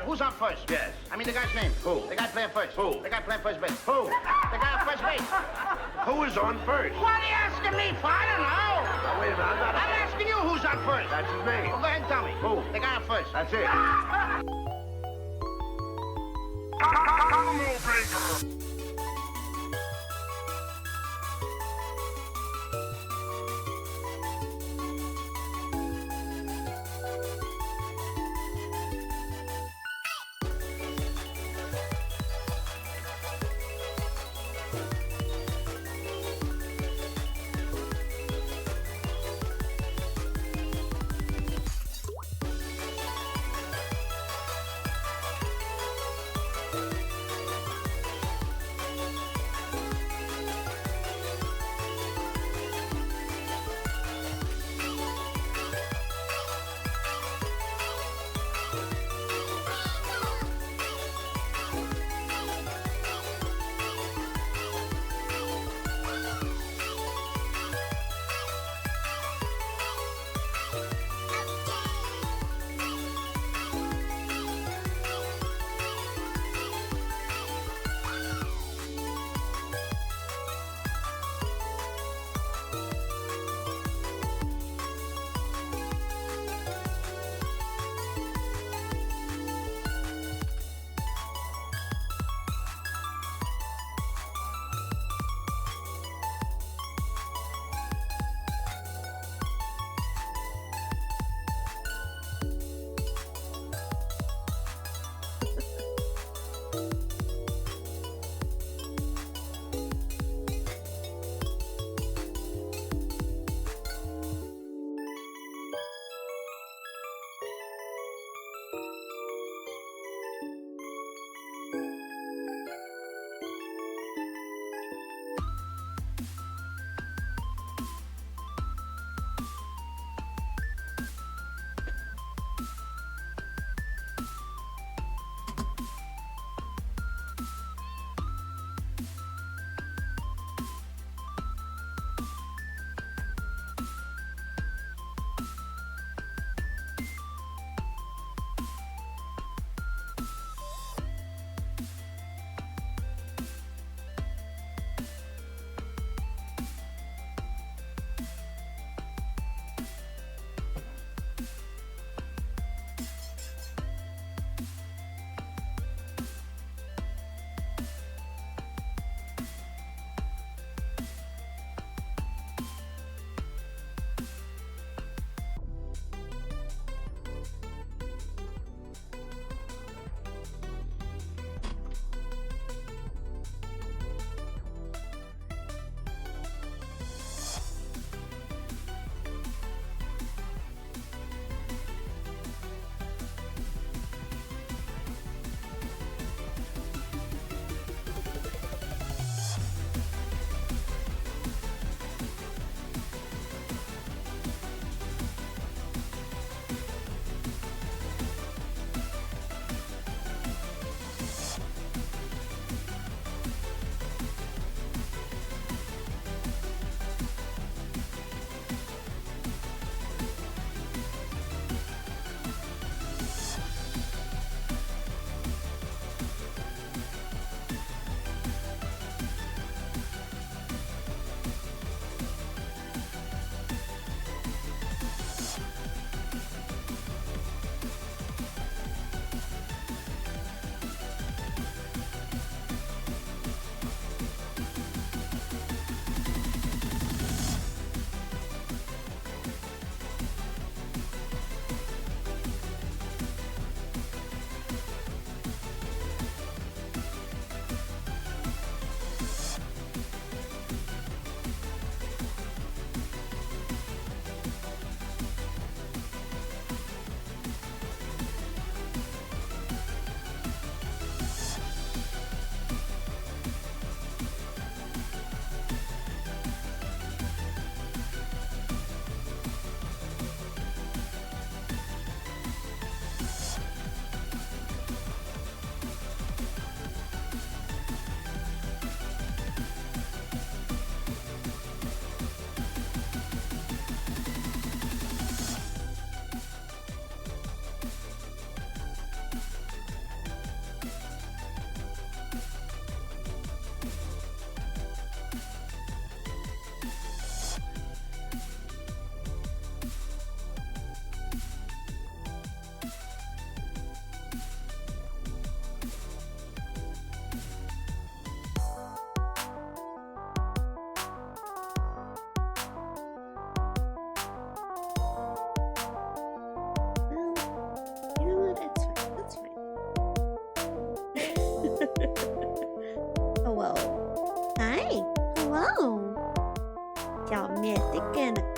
who's on first? Yes. I mean the guy's name. Who? The guy playing first. Who? The guy playing first base. Who? The guy on first base. Who is on first? What are you asking me for? I don't know. Now, wait a minute, I'm asking you who's on first. That's his name. Well, go ahead and tell me. Who? The guy on first. That's it.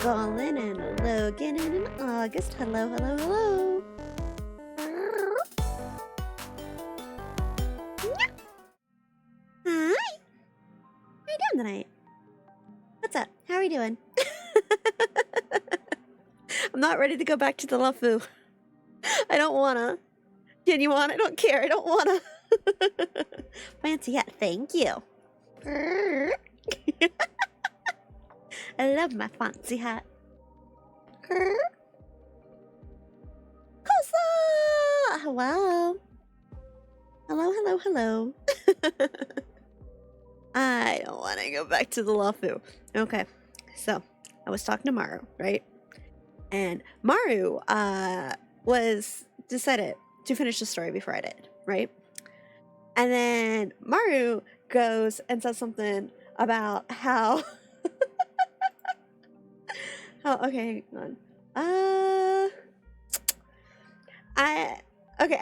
Colin and Logan and August. Hello, hello, hello. Hi. How you doing tonight? What's up? How are you doing? I'm not ready to go back to the LeFou. I don't wanna. Can you want? I don't care. I don't wanna. Fancy hat. Thank you. I love my fancy hat. Kosa! Hello. Hello, hello, hello. I don't want to go back to the LeFou. Okay, so I was talking to Maru, right? And Maru was decided to finish the story before I did, right? And then Maru goes and says something about how okay, hang on. I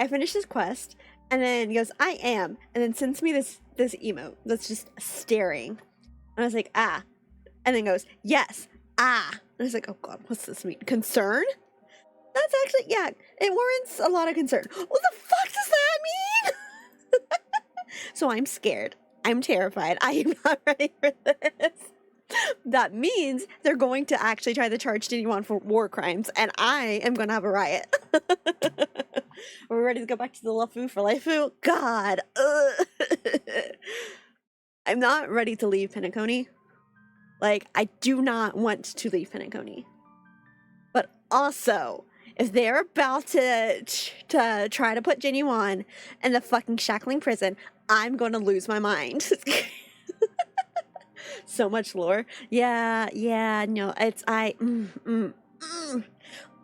finished this quest, and then he goes, I am, and then sends me this emote that's just staring. And I was like, ah. And then goes, yes, ah. And I was like, oh god, what's this mean? Concern? That's actually, yeah, it warrants a lot of concern. What the fuck does that mean? So I'm scared. I'm terrified. I am not ready for this. That means they're going to actually try to charge anyone for war crimes, and I am going to have a riot. Are we ready to go back to the LeFou for LeFou? God. I'm not ready to leave Penacony. Like, I do not want to leave Penacony. But also, if they're about to try to put Genuine in the fucking shackling prison, I'm going to lose my mind. So much lore. Yeah, no, it's Look, he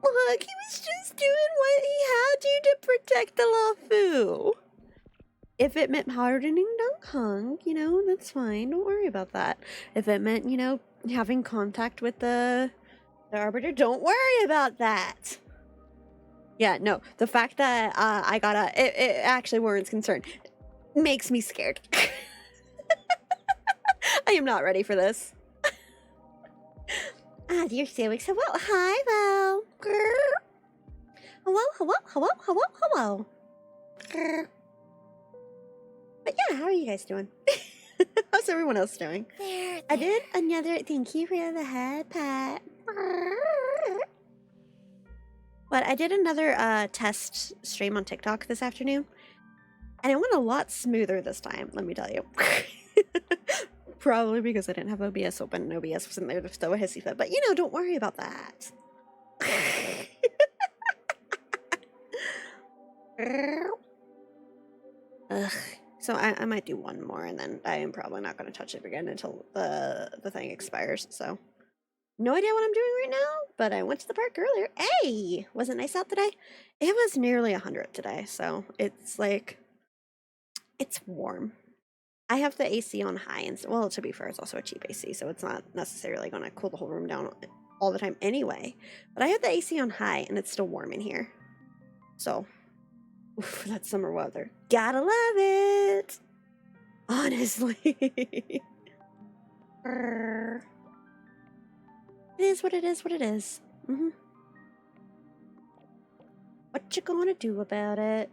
was just doing what he had to protect the LeFou. If it meant hardening Dunk Kong, you know, that's fine. Don't worry about that. If it meant, you know, having contact with the Arbiter, don't worry about that. Yeah, no, the fact that it actually warrants concern makes me scared. I am not ready for this. Dear Felix, hello, hi, Val. Hello. But yeah, how are you guys doing? How's everyone else doing? I did another, thank you for the head pat. But I did another test stream on TikTok this afternoon, and it went a lot smoother this time, let me tell you. Probably because I didn't have OBS open and OBS was in there to throw a hissy fit, but you know, don't worry about that. Ugh. So I might do one more, and then I am probably not going to touch it again until the thing expires, so. No idea what I'm doing right now, but I went to the park earlier. Hey! Was it nice out today? It was nearly 100 today, so it's like, it's warm. I have the AC on high, and well, to be fair, it's also a cheap AC, so it's not necessarily going to cool the whole room down all the time anyway. But I have the AC on high, and it's still warm in here. So, oof, that's summer weather. Gotta love it! Honestly. It is what it is, what it is. Mm-hmm. What you gonna do about it?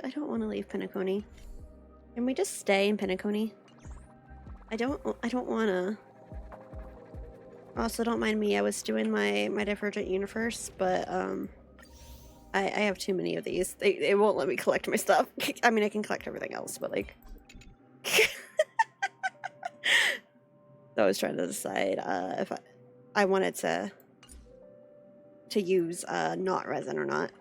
I don't want to leave Penacony. Can we just stay in Penacony? I don't want to. Also, don't mind me. I was doing my Divergent Universe, but I have too many of these. They won't let me collect my stuff. I mean, I can collect everything else, but like. So I was trying to decide if I wanted to use not resin or not.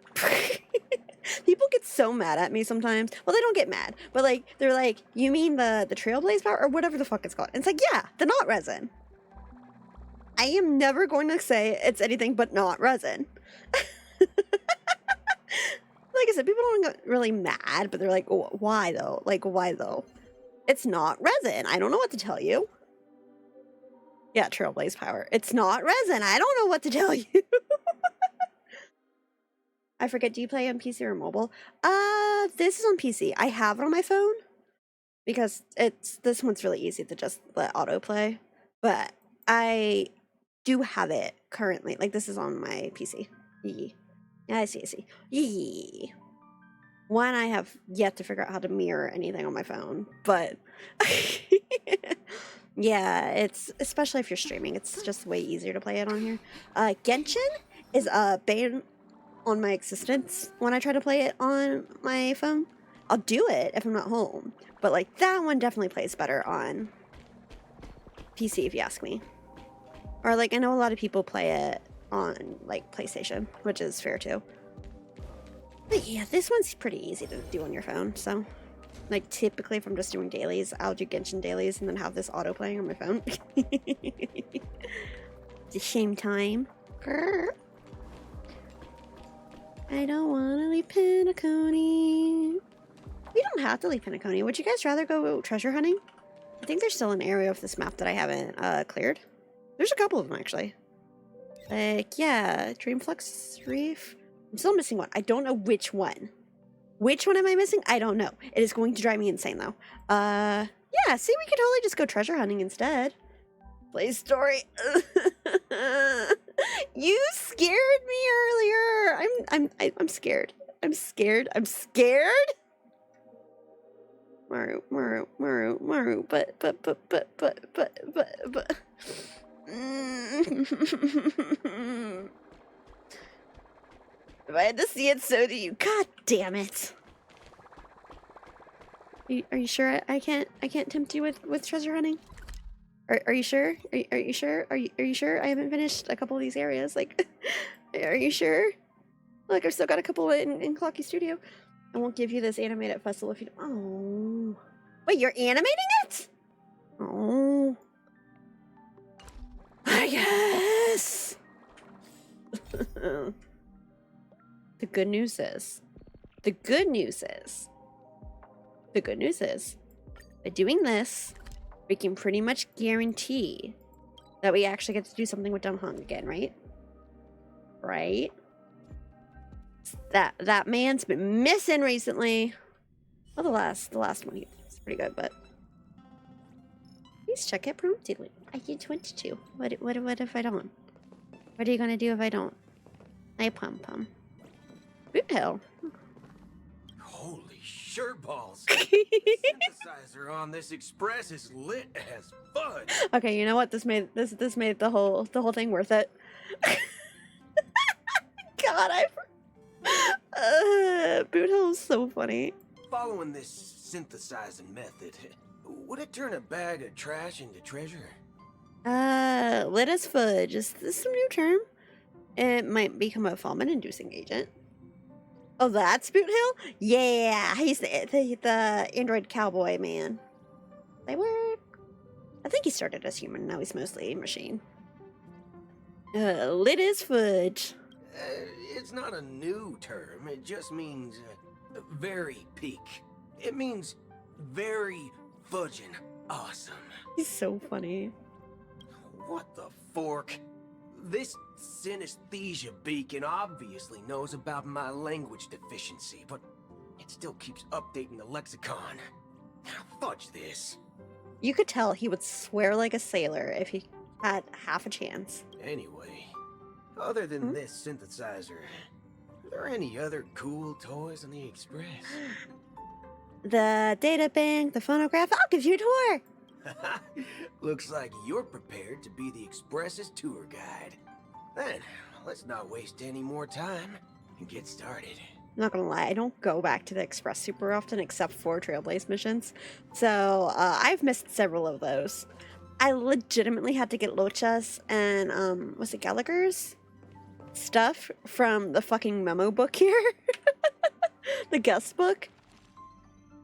People get so mad at me sometimes. Well, they don't get mad, but like they're like, "You mean the Trailblaze power or whatever the fuck it's called?" And it's like, yeah, the not resin. I am never going to say it's anything but not resin. Like I said, people don't get really mad, but they're like, oh, "Why though? Like, why though? It's not resin. I don't know what to tell you." Yeah, Trailblaze power. It's not resin. I don't know what to tell you. I forget, do you play on PC or mobile? This is on PC. I have it on my phone because this one's really easy to just let autoplay. But I do have it currently. Like, this is on my PC. Yee. I see. Yee. One, I have yet to figure out how to mirror anything on my phone, but yeah, it's, especially if you're streaming, it's just way easier to play it on here. Genshin is a ban on my existence when I try to play it on my phone. I'll do it if I'm not home, but like that one definitely plays better on PC if you ask me. Or like I know a lot of people play it on like PlayStation, which is fair too. But yeah, this one's pretty easy to do on your phone, so like typically if I'm just doing dailies, I'll do Genshin dailies and then have this auto playing on my phone. It's the same time. Grr. I don't want to leave Penacony. We don't have to leave Penacony. Would you guys rather go treasure hunting? I think there's still an area of this map that I haven't cleared. There's a couple of them actually. Like, yeah, Dreamflux Reef. I'm still missing one. I don't know which one. Which one am I missing? I don't know. It is going to drive me insane though. Yeah, see, we could totally just go treasure hunting instead. Play story. You scared me earlier. I'm scared. I'm scared. Maru, but. If I had to see it, so do you. God damn it. Are you sure I can't tempt you with treasure hunting? Are you sure? Are you sure? Are you sure? I haven't finished a couple of these areas. Like, are you sure? Like, I've still got a couple in Clocky Studio. I won't give you this animated festival if you don't. Oh. Wait, you're animating it? Oh. I guess. The good news is, by doing this, we can pretty much guarantee that we actually get to do something with Dunhong again, right? Right? That man's been missing recently. Well, the last one he was pretty good, but please check it promptly. I can 22. What if I don't? What are you gonna do if I don't? I pum. Boot hill. Holy shirt balls! The synthesizer on this express is lit as fudge. Okay, you know what? This made the whole thing worth it. God, Boot hill is so funny. Following this synthesizing method, would it turn a bag of trash into treasure? Lit as fudge. Is this some new term? It might become a vomit-inducing agent. Oh, that's Boot Hill? Yeah, he's the android cowboy man. They work. I think he started as human, now he's mostly machine. Lit as fudge. It's not a new term, it just means very peak. It means very fudging awesome. He's so funny. What the fork? This synesthesia beacon obviously knows about my language deficiency, but it still keeps updating the lexicon. Fudge this. You could tell he would swear like a sailor if he had half a chance. Anyway, other than this synthesizer, are there any other cool toys on the Express? The data bank, the phonograph, I'll give you a tour. Looks like you're prepared to be the Express's tour guide. Then, let's not waste any more time and get started. I'm not gonna lie, I don't go back to the Express super often except for Trailblaze missions. So, I've missed several of those. I legitimately had to get Locha's and, was it Gallagher's stuff from the fucking memo book here? The guest book.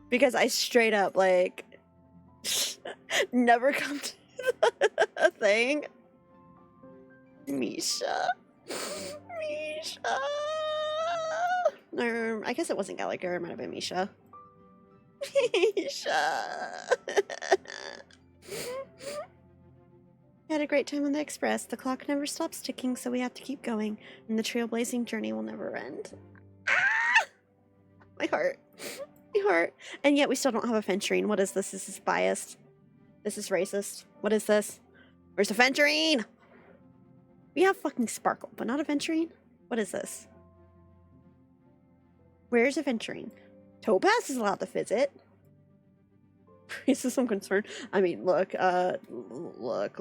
Because I straight up, like, never come to the thing. Misha. I guess it wasn't Gallagher, it might have been Misha. Misha. Had a great time on the Express. The clock never stops ticking, so we have to keep going, and the trailblazing journey will never end. My heart. My heart. And yet we still don't have a Venturine. What is this? This is biased. This is racist. What is this? Where's the Venturine? We have fucking Sparkle, but not a Venturine? What is this? Where's a Venturine? Topaz is allowed to visit. This is some concern. I mean, look, look.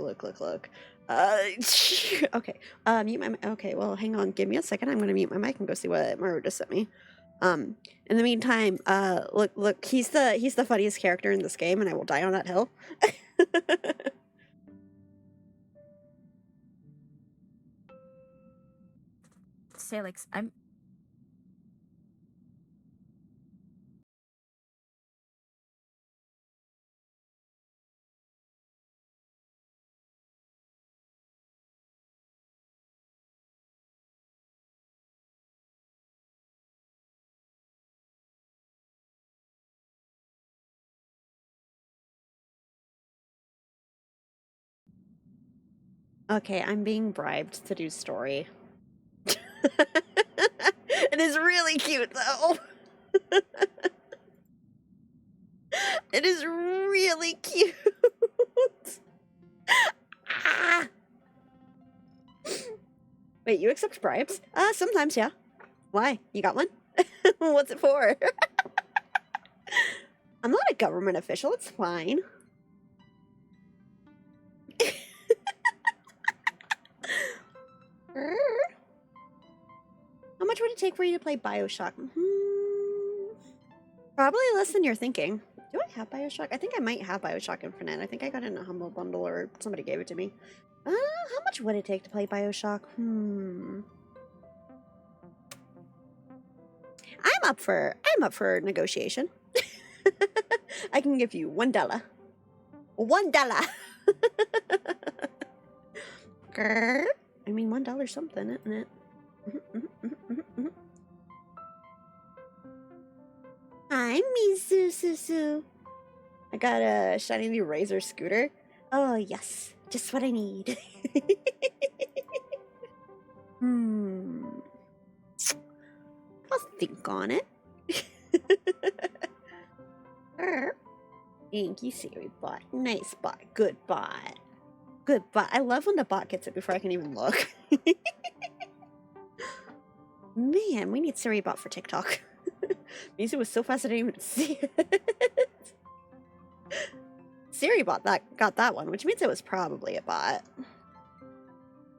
Okay, mute my okay, well, hang on, give me a second. I'm gonna mute my mic and go see what Maru just sent me. In the meantime, look, he's the funniest character in this game, and I will die on that hill. Salix, I'm... Okay, I'm being bribed to do story. It is really cute, though. It is really cute. Ah. Wait, you accept bribes? Sometimes, yeah. Why? You got one? What's it for? I'm not a government official, it's fine. How much would it take for you to play BioShock? Probably less than you're thinking. Do I have BioShock? I think I might have BioShock Infinite. I think I got it in a Humble Bundle or somebody gave it to me. How much would it take to play BioShock? I'm up for negotiation. I can give you $1. $1. I mean, $1 something, isn't it? Hi, Mizu. I got a shiny new Razor scooter. Oh, yes. Just what I need. I'll think on it. Thank you, Siri bot. Nice bot. Good bot. Good bot. I love when the bot gets it before I can even look. Man, we need Siri bot for TikTok. Mizu was so fast I didn't even see it. Siri bot got that one, which means it was probably a bot.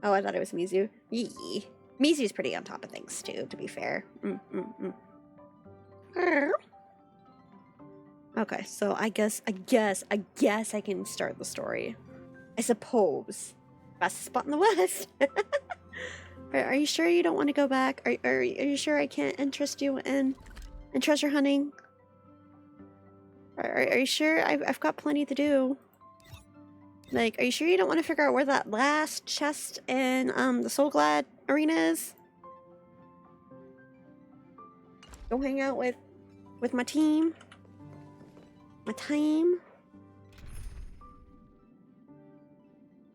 Oh, I thought it was Mizu. Yee. Mizu's pretty on top of things too, to be fair. Okay, so I guess I can start the story. I suppose. Best spot in the West. Are you sure you don't want to go back? Are you sure I can't interest you in treasure hunting? Are you sure? I've got plenty to do. Like, are you sure you don't want to figure out where that last chest in the Soul Glad arena is? Go hang out with my team. My team.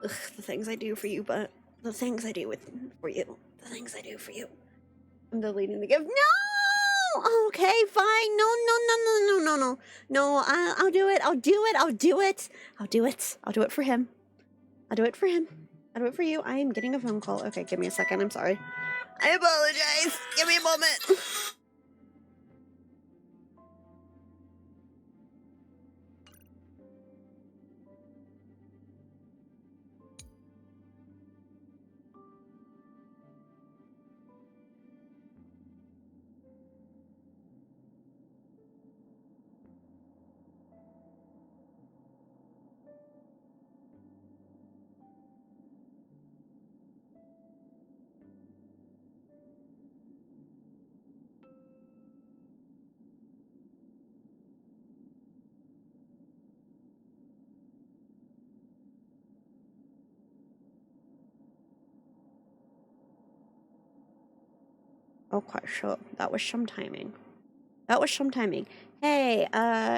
Ugh, the things I do for you, but the things I do for you. The things I do for you. I'm deleting the gift. No! Okay, fine. No. No, I'll do it. I'll do it for him. I'll do it for him. I'll do it for you. I am getting a phone call. Okay, give me a second. I'm sorry. I apologize. Give me a moment. Okay, so that was some timing. Hey,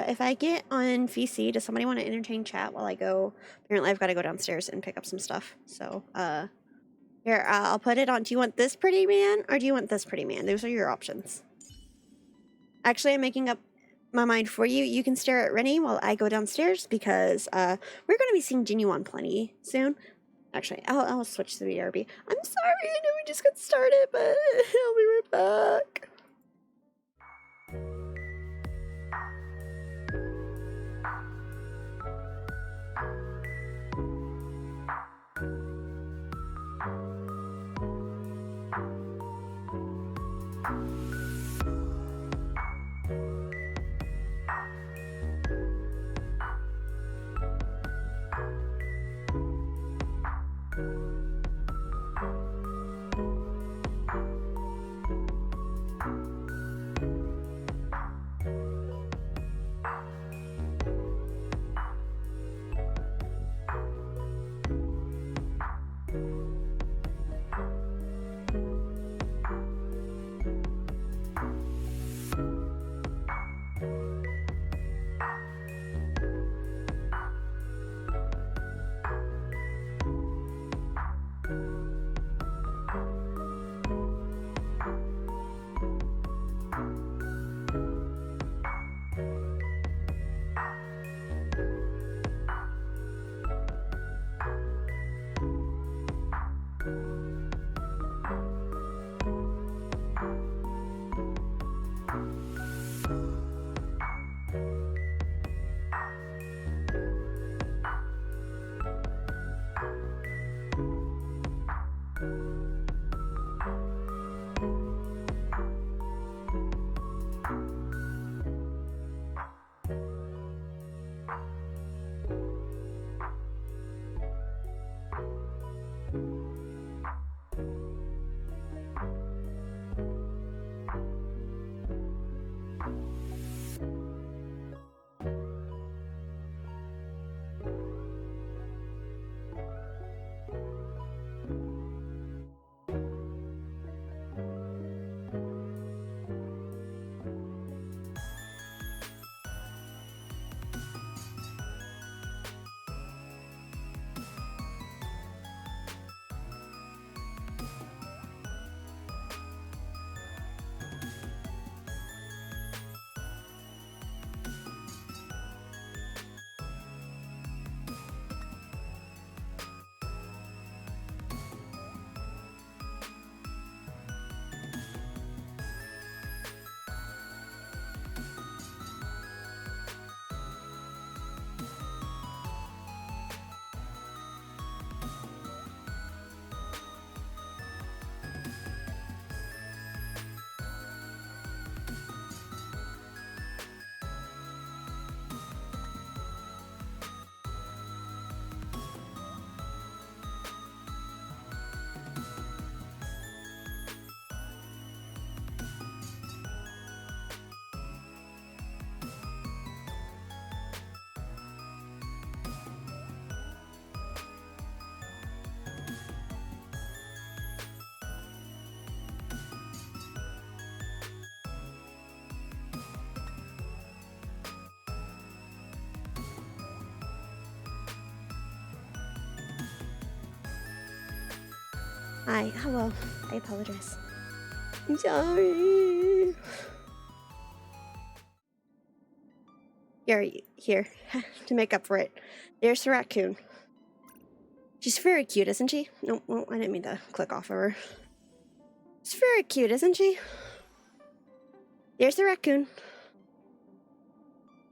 if I get on VC, does somebody want to entertain chat while I go? Apparently I've got to go downstairs and pick up some stuff. So, here, I'll put it on. Do you want this pretty man or do you want this pretty man? Those are your options. Actually, I'm making up my mind for you. You can stare at Rennie while I go downstairs because we're going to be seeing Genuine plenty soon. Actually, I'll switch to the BRB. I'm sorry, I know we just got started, but I'll be right back. Hi, hello. I apologize. I'm sorry. Here, to make up for it. There's the raccoon. She's very cute, isn't she? No, well, I didn't mean to click off of her. She's very cute, isn't she? There's the raccoon.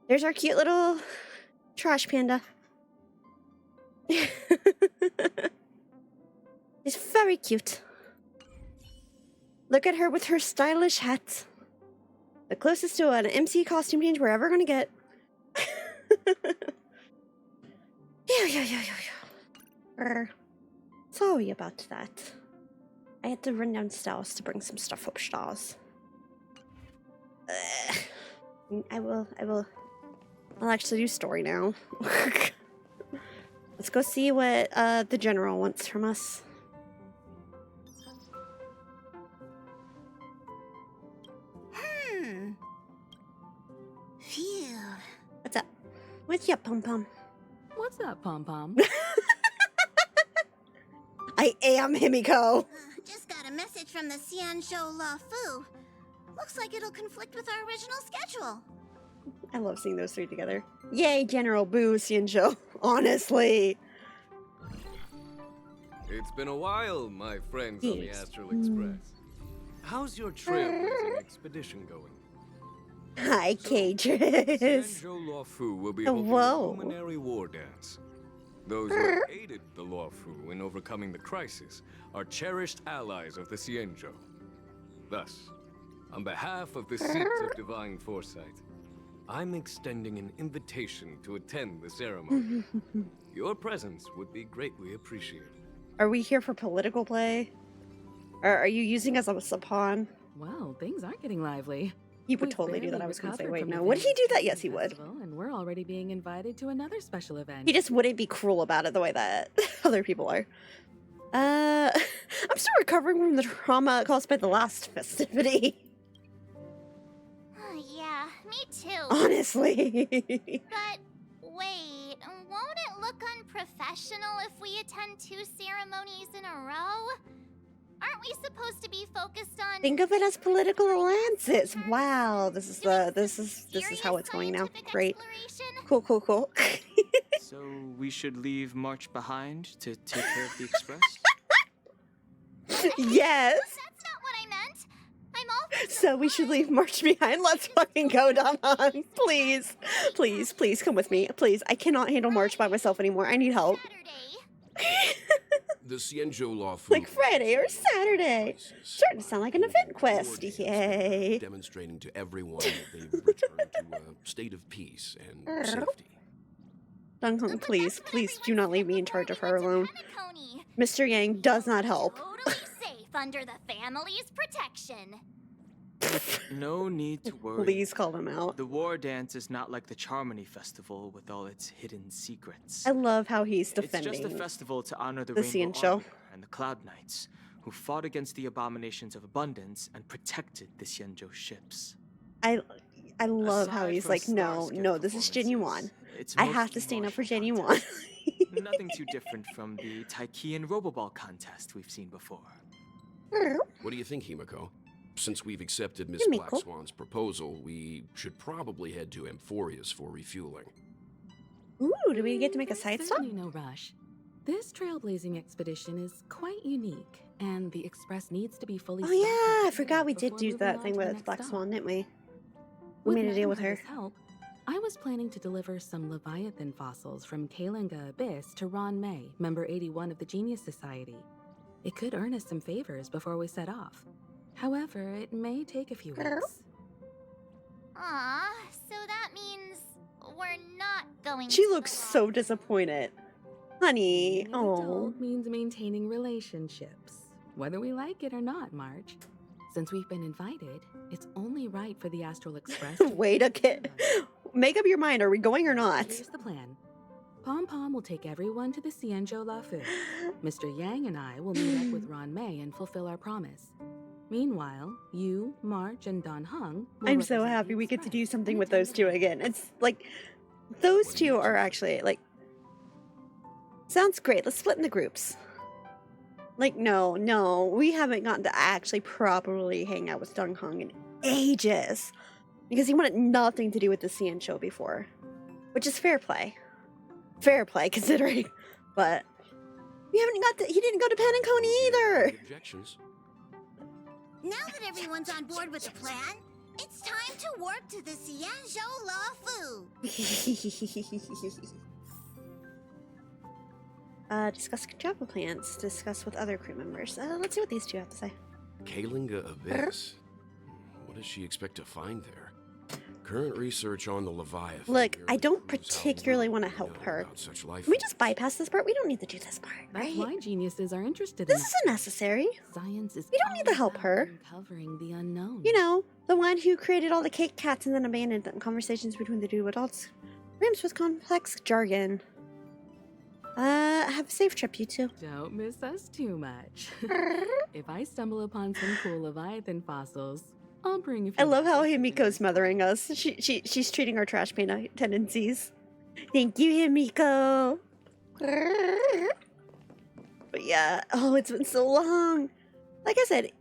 There's our cute little trash panda. She's very cute. Look at her with her stylish hat. The closest to an MC costume change we're ever gonna get. Yeah. Sorry about that. I had to run downstairs to bring some stuff upstairs. I'll actually do story now. Let's go see what the general wants from us. Phew. What's up? What's up, Pom Pom? What's up, Pom Pom? I am Himiko. Just got a message from the Xian Shou La Fu. Looks like it'll conflict with our original schedule. I love seeing those three together. Yay, General Boo, Xianzhou. Honestly. It's been a while, my friends on the Yes. Astral Express. How's your trailblazing expedition going? Hi, Cadris. Xianzhou Luofu will be holding Whoa. a luminary war dance. Those who aided the Luofu in overcoming the crisis are cherished allies of the Xianzhou. Thus, on behalf of the Seeds of Divine Foresight, I'm extending an invitation to attend the ceremony. Your presence would be greatly appreciated. Are we here for political play? Or are you using us as a pawn? Well, things are getting lively. He would We've totally do that. barely I was going to say, recovered wait, from no. the Would he do that? famous Yes, he would. festival, and we're already being invited to another special event. He just wouldn't be cruel about it the way that other people are. I'm still recovering from the trauma caused by the last festivity. Yeah, me too. Honestly. But wait, won't it look unprofessional if we attend 2 ceremonies in a row? Aren't we supposed to be focused on Think of it as political alliances. Wow, this is how it's going now. scientific Great. exploration? Cool, cool, cool. So we should leave March behind to take care of the Express? Yes. That's not what I meant. I'm all for So we should leave March behind. Let's fucking go, Damon. Please. Please, please come with me. Please. I cannot handle March by myself anymore. I need help. Saturday. The Xianzhou Luofu Like Friday or Saturday. Starting to sound like an event quest. Yay. demonstrating to everyone that they've returned to a state of peace and safety. Dong Hong, please, please do not leave me in charge of her alone. Penacony. Mr. Yang does not help. Totally safe under the family's protection. No need to worry. Please call him out. The war dance is not like the Charmony Festival with all its hidden secrets. I love how he's It's just a defending. festival to honor the the Rainbow Xianzhou. Arbor and the Cloud Knights, who fought against the abominations of abundance and protected the Xianzhou ships. I love how Aside he's from like, no, star-skip no, this is genuine. performances, it's I have mostly to stand up for martial genuine. contests. Nothing too different from the Taiki and Roboball contest we've seen before. What do you think, Himiko? Since we've accepted Miss Himiko. Black Swan's proposal, we should probably head to Amphoria's for refueling. Ooh, do we get to make a There's side swap? certainly no rush. This trailblazing expedition is quite unique, and the Express needs to be fully Oh stocked and yeah, I prepared forgot we did before do moving that on thing to the with next Black stop. Swan, didn't we? We With made a deal with her. Mademoiselle's help, I was planning to deliver some Leviathan fossils from Kalinga Abyss to Ron May, member 81 of the Genius Society. It could earn us some favors before we set off. However, it may take a few weeks. Aw, so that means we're not going She to the looks so disappointed. Honey, Being an oh. adult means maintaining relationships, whether we like it or not, Marge. Since we've been invited, it's only right for the Astral Express to Wait a kid. Make up your mind. Are we going or not? Here's the plan. Pom Pom will take everyone to the Xianzhou Luofu. Mr. Yang and I will meet up with Ron May and fulfill our promise. Meanwhile, you, March, and Don Hung will I'm so represent happy the we get to do Express something and with attend those the two event. again. It's like, those What do you two are two actually, like, sounds great. Let's split into groups. Like, no, we haven't gotten to actually properly hang out with Dong Hong in ages. Because he wanted nothing to do with the CN show before. Which is fair play. Fair play, considering. But, we haven't got to, he didn't go to Panacone either! Any objections? Now that everyone's on board with the plan, it's time to warp to the Xianzhou Luofu. Discuss travel plans. Discuss with other crew members. Let's see what these two have to say. Kalinga Abyss. What does she expect to find there? Current research on the Leviathan. Look, I merely don't proves how particularly little want to we help know her. about such life Can we just bypass this part? We don't need to do this part, That's right? why geniuses are interested This in isn't necessary. Science is We don't need to all help about her. uncovering the unknown. You know, the one who created all the cake cats and then abandoned them. Conversations between the two adults. Rims with complex jargon. Have a safe trip, you two. Don't miss us too much. If I stumble upon some cool Leviathan fossils, I'll bring a few. I love how back. Himiko's mothering us. She's treating our trash pan tendencies. Thank you, Himiko. But yeah, oh, it's been so long. Like I said,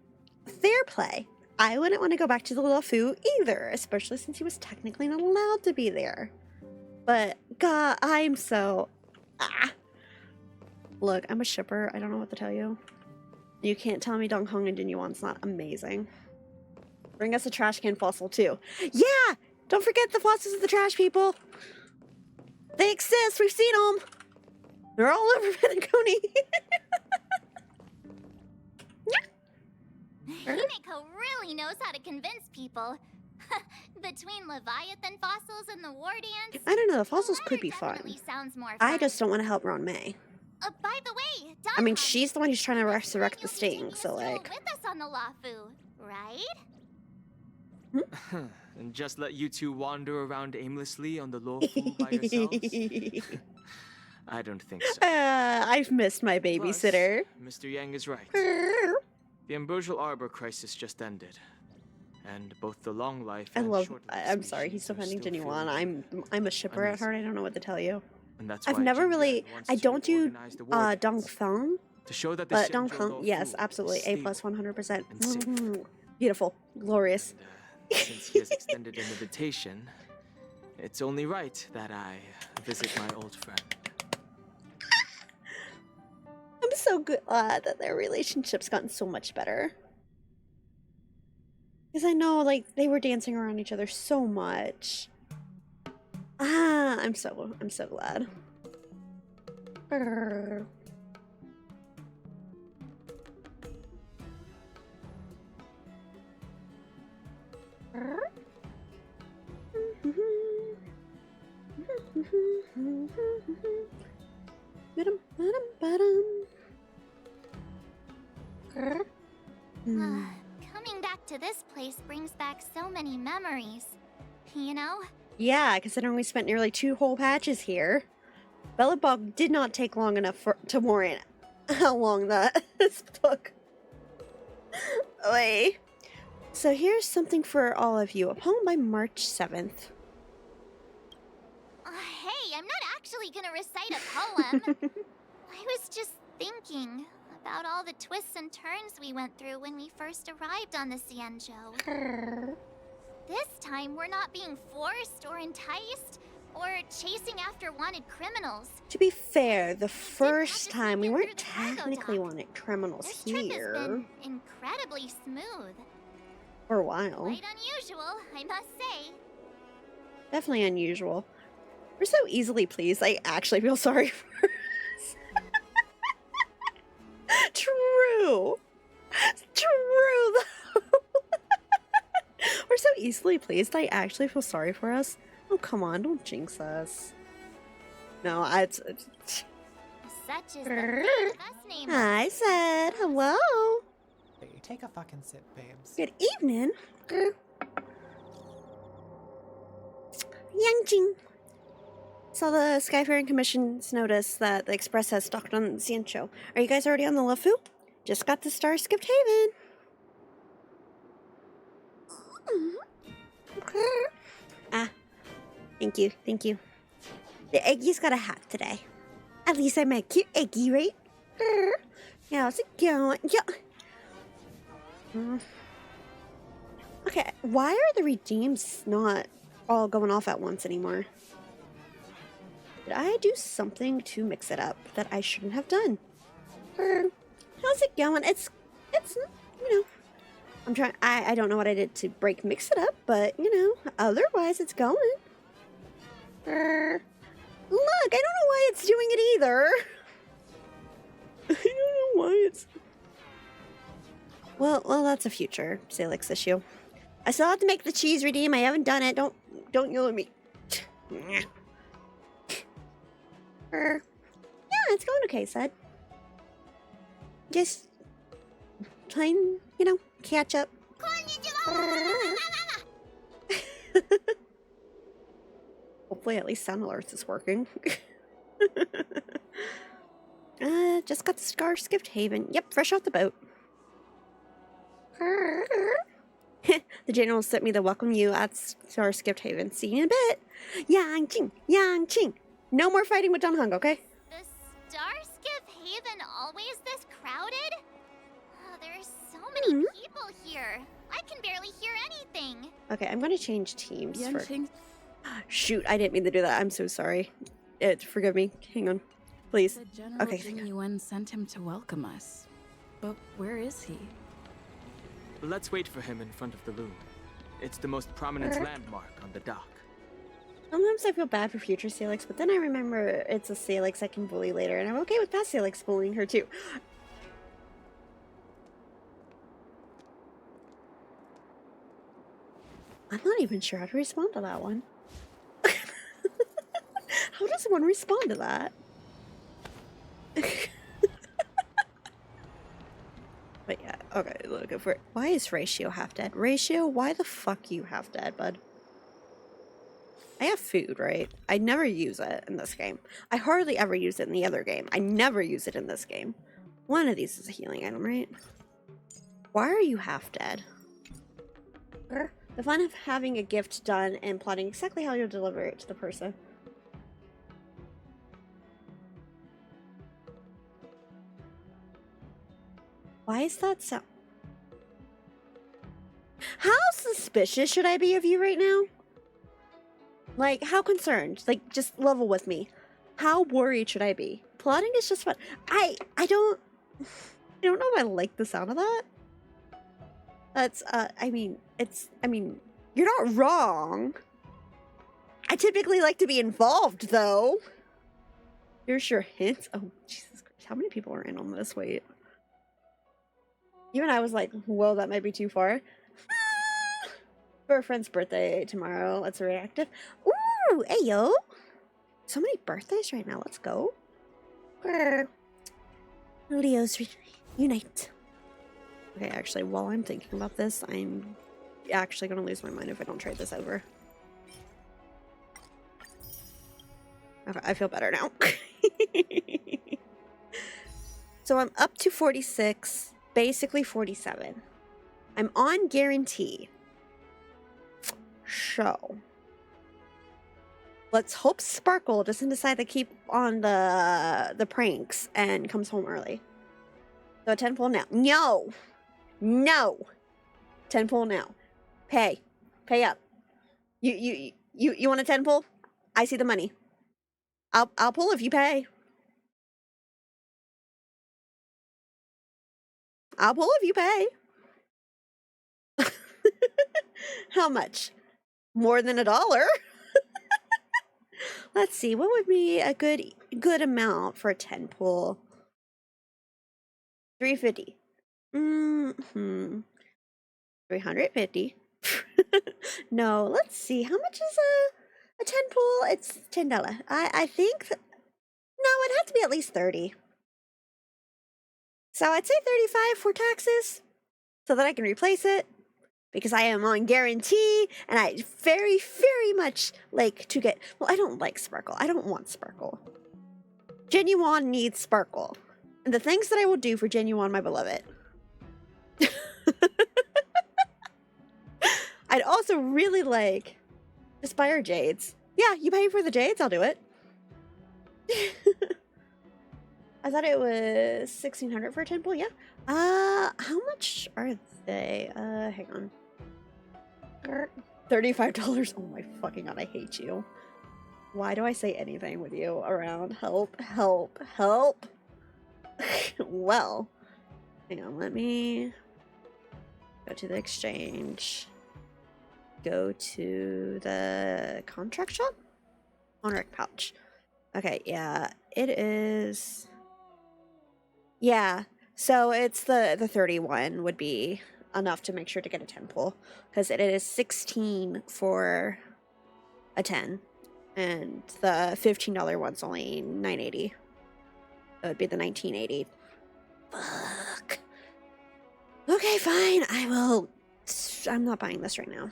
fair play. I wouldn't want to go back to the LeFou either, especially since he was technically not allowed to be there. But, God, I'm so... Look, I'm a shipper. I don't know what to tell you. You can't tell me Dong Hong and Jinyuan's not amazing. Bring us a trash can fossil, too. Yeah! Don't forget the fossils of the trash people! They exist! We've seen them! They're all over Penacony! Himeko really knows how to convince people. Between Leviathan fossils and the war dance. I don't know, the fossils the could be latter fun. definitely sounds more I fun. just don't want to help Ron May. By the way, I mean, Dong she's the one who's trying to Hong, resurrect the you'll be Sting, taking a so stroll like... with us on the LeFou, right? And just let you two wander around aimlessly on the LeFou by yourselves? I don't think so. I've missed my babysitter. Plus, Mr. Yang is right. The Ambrosial Arbor crisis just ended. And both the long life I and love... short-lived I'm sorry, he's species are defending still Jinyuan. feeling I'm a shipper at uneasy. heart. I don't know what to tell you. And that's I've why never Jin really... Yuan wants I to don't do organize the war Dong dance Feng, to show that the but Dong Xianzhou Feng, LeFou yes, is absolutely. A plus stable 100%. and safe. Beautiful. Glorious. And, since he has extended an invitation, it's only right that I visit my old friend. I'm so glad that their relationship's gotten so much better. Because I know, like, they were dancing around each other so much. I'm so glad. Brr. Brr. Ba-dum, ba-dum, ba-dum. Brr. Coming back to this place brings back so many memories. You know? Yeah, considering we spent nearly 2 whole patches here. Bellabog did not take long enough to warrant how long that took. Oy. So here's something for all of you. A poem by March 7th. Hey, I'm not actually gonna recite a poem. I was just thinking about all the twists and turns we went through when we first arrived on the Xianzhou. This time, we're not being forced or enticed or chasing after wanted criminals. To be fair, the first just time we sneak in weren't through the cargo technically dock. wanted criminals This trip has here been incredibly smooth. for a while. Quite unusual, I must say. Definitely unusual. We're so easily pleased. I actually feel sorry for us. True. True, though. We're so easily pleased. I actually feel sorry for us. Oh, come on. Don't jinx us. No, it's Such is the fate of us nameless. I said hello. Hey, take a fucking sip, babes. Good evening. Yangjing. Saw the Skyfaring Commission's notice that the Express has docked on Xianzhou. Are you guys already on the LeFou? Just got to Star-Skipped Haven. Thank you, thank you. The Eggy's got a hat today. At least I met cute Eggy, right? How's it going? Yeah. Okay, why are the redeems not all going off at once anymore? Did I do something to mix it up that I shouldn't have done? How's it going? It's you know, I'm trying. I don't know what I did to mix it up, but you know, otherwise it's going. Look, I don't know why it's doing it either. I don't know why it's. Well, that's a future Salix issue. I still have to make the cheese redeem. I haven't done it. Don't yell at me. Yeah, it's going okay, Said. Just trying, you know, catch up. Hopefully at least sound alerts is working. Just got the Star-Skipped Haven. Yep, fresh off the boat. The general sent me the welcome you at Star-Skipped Haven. See you in a bit. Yang Ching. No more fighting with Dong Hong, okay? The Star-Skipped Haven always this crowded? Oh, there's so many people here. I can barely hear anything. Okay, I'm gonna change teams for... Yanqing Shoot, I didn't mean to do that. I'm so sorry. Forgive me. Hang on. Please. said General Okay, Jing thank God. Yuan sent him to welcome us. But where is he? Let's wait for him in front of the loom. It's the most prominent landmark on the dock. Sometimes I feel bad for future Salix, but then I remember it's a Salix I can bully later, and I'm okay with past Salix bullying her too. I'm not even sure how to respond to that one. How does one respond to that? But yeah, okay, look for it. Why is Ratio half dead? Ratio, why the fuck you half dead, bud? I have food, right? I never use it in this game. I hardly ever use it in the other game. I never use it in this game. One of these is a healing item, right? Why are you half dead? The fun of having a gift done and plotting exactly how you'll deliver it to the person. Why is that so? How suspicious should I be of you right now? Like, how concerned? Like, just level with me. How worried should I be? Plotting is just fun. I don't know if I like the sound of that. That's, I mean, you're not wrong. I typically like to be involved, though. Here's your hint. Oh, Jesus Christ. How many people are in on this? Wait. Even I was like, whoa, that might be too far. For a friend's birthday tomorrow. Let's reactive. Ooh, hey, yo. So many birthdays right now. Let's go. Leos unite. Okay, actually, while I'm thinking about this, I'm actually going to lose my mind if I don't trade this over. Okay, I feel better now. So I'm up to 46, basically 47. I'm on guarantee. So let's hope Sparkle doesn't decide to keep on the pranks and comes home early. So 10 pull now. No. 10 pull now. Pay up. You want a 10 pull? I see the money. I'll pull if you pay. I'll pull if you pay. How much? More than $1? Let's see. What would be a good amount for a 10 pull? 350. 350. No, let's see. How much is a 10 pull? It's $10. I think no, it has to be at least 30. So I'd say 35 for taxes so that I can replace it. Because I am on guarantee, and I very, very much like to get... Well, I don't like Sparkle. I don't want Sparkle. Genuine needs Sparkle. And the things that I will do for Genuine, my beloved. I'd also really like Aspire Jades. Yeah, you pay for the Jades, I'll do it. I thought it was 1,600 for a 10 pull, yeah. How much are they? Hang on. $35. Oh my fucking god, I hate you. Why do I say anything with you around? Help. Well, hang on, let me go to the exchange. Go to the contract shop? On-rec pouch. Okay, yeah, it is... Yeah, so it's the 31 would be enough to make sure to get a 10 pull. Because it is 16 for a 10. And the $15 one's only $9.80. That would be the $19.80. Fuck. Okay, fine. I'm not buying this right now.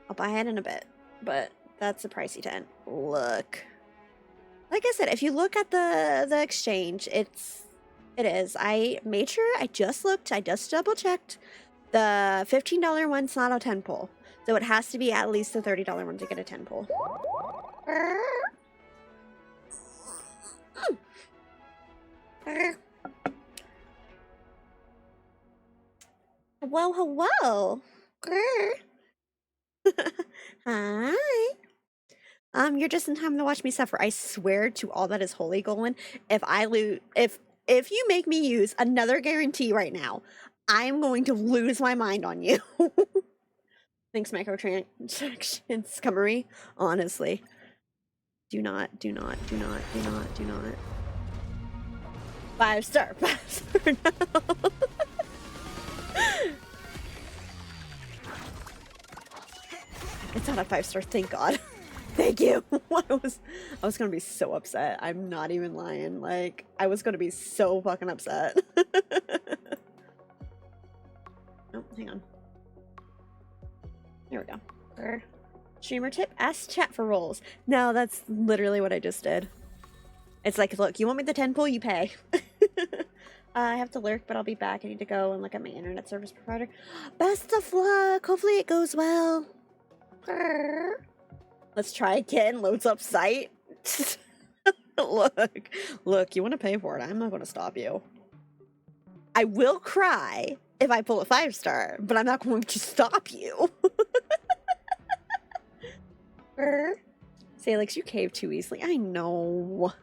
I'll buy it in a bit. But that's a pricey 10. Look. Like I said, if you look at the exchange, it is. I made sure, I just looked, I just double checked. The $15 one's not a 10 pull. So it has to be at least the $30 one to get a 10 pull. Well, hello. Grr. Hi. You're just in time to watch me suffer. I swear to all that is holy, Golan, if I lose, if you make me use another guarantee right now, I'm going to lose my mind on you. Thanks, microtransactions, scummery. Honestly. Do not. 5-star, 5-star, no. It's not a 5-star, thank God. Thank you. I was gonna be so upset. I'm not even lying. Like, I was gonna be so fucking upset. Oh, hang on. There we go. Streamer tip, ask chat for rolls. No, that's literally what I just did. It's like, look, you want me the 10 pull, you pay. I have to lurk, but I'll be back. I need to go and look at my internet service provider. Best of luck. Hopefully it goes well. Let's try again. Loads up site. Look, you want to pay for it. I'm not going to stop you. I will cry if I pull a 5-star, but I'm not going to stop you. Salix, you cave too easily. I know.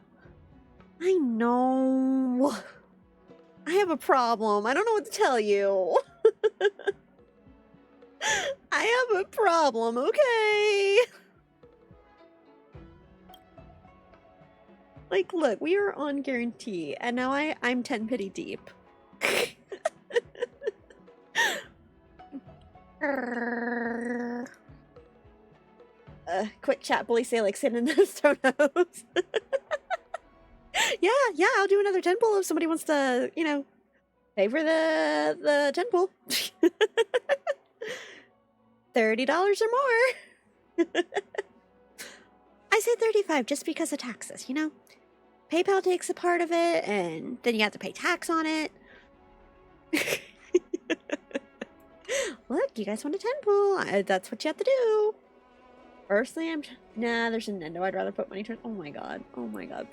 I have a problem. I don't know what to tell you. I have a problem, okay? Like, look, we are on guarantee, and now I'm 10 pity deep. Quick chat, bully Salix in those donos. Yeah, I'll do another 10 pull if somebody wants to, you know, pay for the 10 pull. $30 or more. I say 35 just because of taxes, you know? PayPal takes a part of it, and then you have to pay tax on it. Look, you guys want a 10 pull. That's what you have to do. Personally, nah, there's a Nendo. I'd rather put money towards. Oh my god,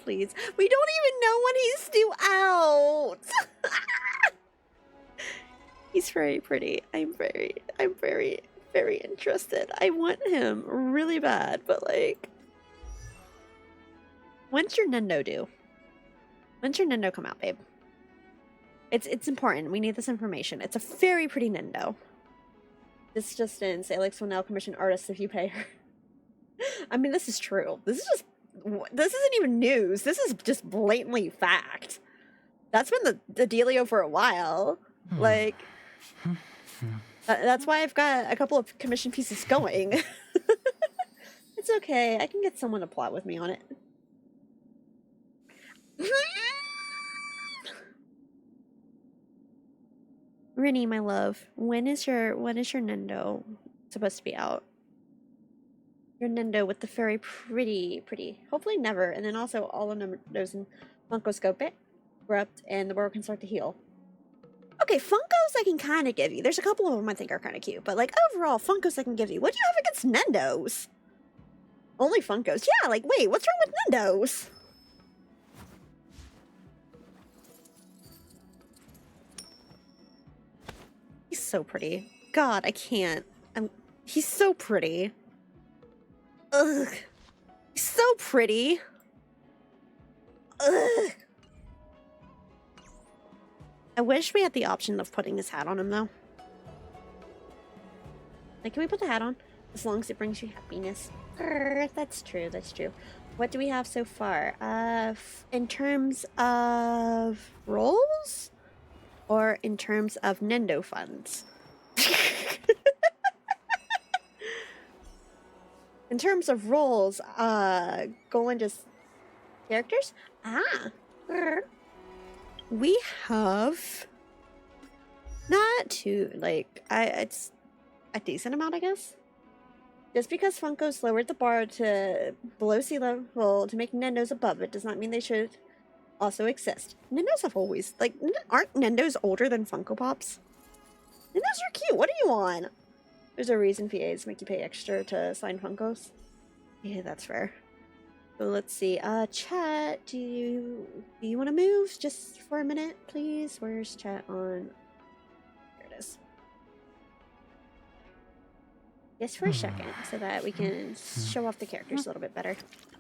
please. We don't even know when he's due out. He's very pretty. I'm very interested. I want him really bad, but like, when's your Nendo due? When's your Nendo come out, babe? It's important. We need this information. It's a very pretty Nendo. This just in. Salix will now commission artists if you pay her. I mean, this is true. This isn't even news. This is just blatantly fact. That's been the dealio for a while. Like, that's why I've got a couple of commission pieces going. It's okay. I can get someone to plot with me on it. Rennie, my love, when is your Nendo supposed to be out? Your Nendo with the very pretty, hopefully never, and then also all the Nendos in Funko Scope it, corrupt, and the world can start to heal. Okay, Funkos I can kind of give you. There's a couple of them I think are kind of cute, but like overall, Funkos I can give you. What do you have against Nendos? Only Funkos. Yeah, like wait, what's wrong with Nendos? He's so pretty. God, I can't. He's so pretty. Ugh. He's so pretty. Ugh. I wish we had the option of putting his hat on him, though. Like, can we put the hat on? As long as it brings you happiness. That's true, that's true. What do we have so far? In terms of rolls? Or in terms of Nendo funds? In terms of roles, Golan just characters? We have not too like it's a decent amount, I guess. Just because Funko's lowered the bar to below sea level to make Nendos above it does not mean they should also exist. Nendos have always like aren't Nendos older than Funko Pops? Nendos are cute. What do you want? There's a reason VAs make you pay extra to sign Funkos. Yeah, that's fair. So let's see. Chat, do you want to move just for a minute, please? Where's chat on? There it is. Just for a second, so that we can show off the characters a little bit better.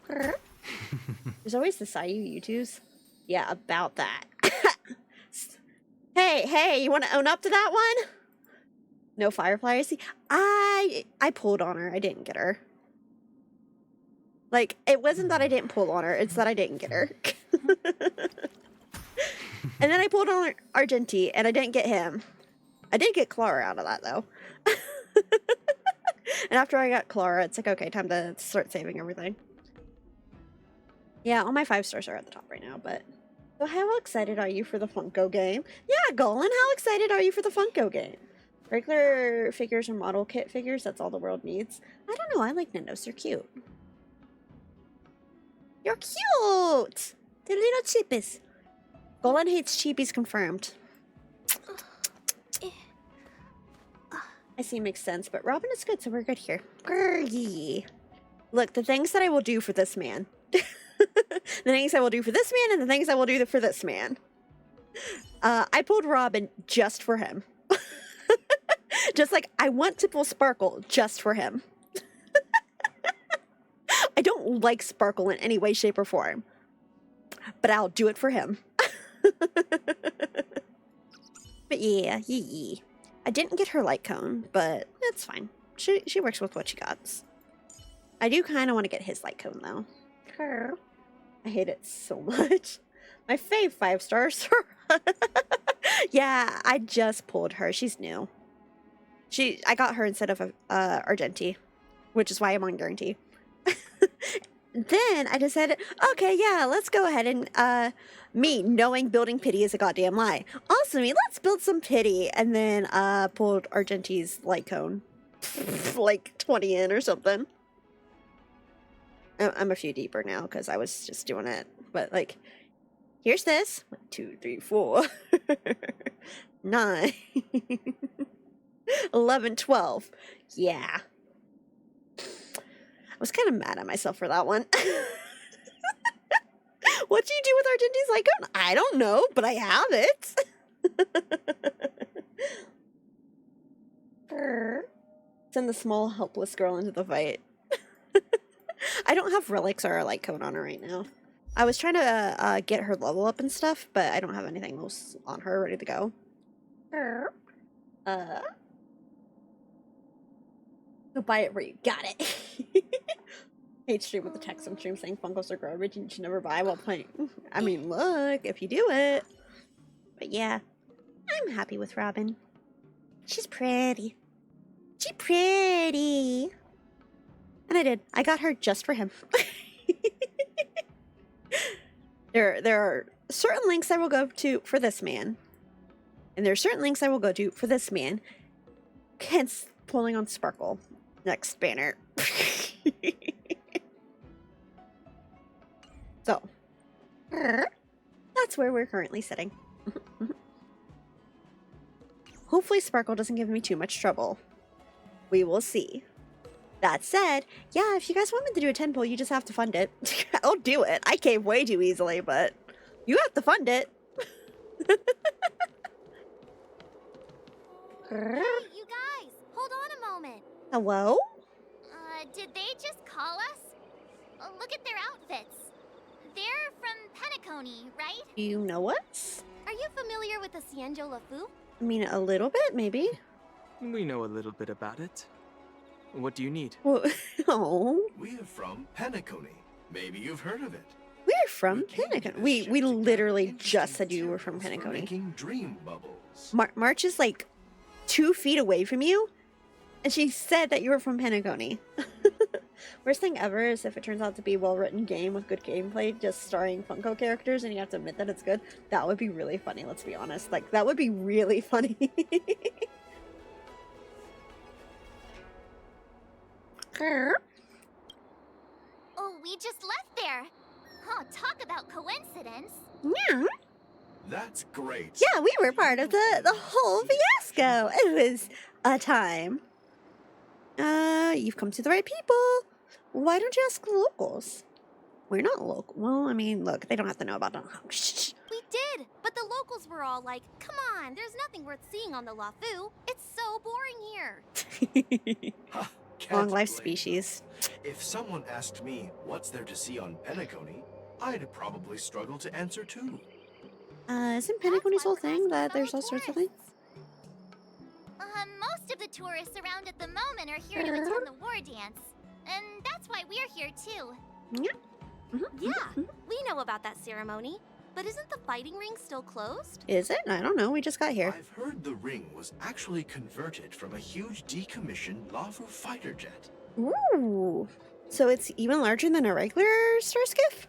There's always the Sayu U2s. Yeah, about that. Hey, you want to own up to that one? No Firefly. See, I pulled on her. I didn't get her. Like, it wasn't that I didn't pull on her. It's that I didn't get her. And then I pulled on Argenti, and I didn't get him. I did get Clara out of that, though. And after I got Clara, it's like, okay, time to start saving everything. Yeah, all my 5 stars are at the top right now, but... So how excited are you for the Funko game? Yeah, Golan, how excited are you for the Funko game? Regular figures or model kit figures, that's all the world needs. I don't know, I like Nindos, they're cute. You're cute! They're little cheapies. Golan hates cheapies confirmed. I see, makes sense, but Robin is good, so we're good here. Grrr. Look, the things that I will do for this man. The things I will do for this man and the things I will do for this man. I pulled Robin just for him. Just like, I want to pull Sparkle just for him. I don't like Sparkle in any way, shape, or form. But I'll do it for him. But yeah. I didn't get her light cone, but it's fine. She works with what she got. I do kind of want to get his light cone, though. I hate it so much. My fave 5 stars. Yeah, I just pulled her. She's new. I got her instead of Argenti, which is why I'm on guarantee. Then I decided, okay, yeah, let's go ahead and me knowing building pity is a goddamn lie. Also, let's build some pity, and then pulled Argenti's light cone, like 20 in or something. I'm a few deeper now because I was just doing it. But, like, here's this. 1, 2, 3, 4. 9. 11, 12. Yeah. I was kind of mad at myself for that one. What do you do with Argenti's light cone? I don't know, but I have it. Send the small, helpless girl into the fight. I don't have relics or a light cone on her right now. I was trying to get her level up and stuff, but I don't have anything else on her ready to go. Go buy it where you got it. Hate stream with the text on stream saying Funkos are garbage and you should never buy while playing. I mean, look, if you do it. But yeah, I'm happy with Robin. She's pretty. She's pretty. And I did. I got her just for him. There are certain links I will go to for this man. And there are certain links I will go to for this man. Hence, pulling on Sparkle. Next banner. So, that's where we're currently sitting. Hopefully Sparkle doesn't give me too much trouble. We will see. That said, yeah, if you guys want me to do a 10 pull, you just have to fund it. I'll do it. I cave way too easily, but you have to fund it. Hey, you guys, hold on a moment. Hello? Did they just call us? Look at their outfits. They're from Penacony, right? You know us? Are you familiar with the Cienjo Lafu? I mean, a little bit, maybe. We know a little bit about it. What do you need? Well, oh. We're from Penacony. Maybe you've heard of it. We're from Penacony. We literally just said you were from Penacony. Making dream bubbles. March is like 2 feet away from you, and she said that you were from Penacony. Worst thing ever is if it turns out to be a well-written game with good gameplay, just starring Funko characters, and you have to admit that it's good. That would be really funny, let's be honest. Like, that would be really funny. Oh, we just left there. Oh, talk about coincidence. Yeah. That's great. Yeah, we were part of the whole fiasco. It was a time. You've come to the right people. Why don't you ask the locals? We're not local. Well, I mean, look, they don't have to know about it. We did, but the locals were all like, come on, there's nothing worth seeing on the Lafu. It's so boring here. Long life blame species. them. If someone asked me what's there to see on Penacony, I'd probably struggle to answer too. Isn't Penacony's whole thing that there's all sorts of things? Most of the tourists around at the moment are here to attend the war dance. And that's why we're here too. Yeah. Yeah, we know about that ceremony. But isn't the fighting ring still closed? Is it? I don't know. We just got here. I've heard the ring was actually converted from a huge decommissioned Lavu fighter jet. Ooh. So it's even larger than a regular star skiff?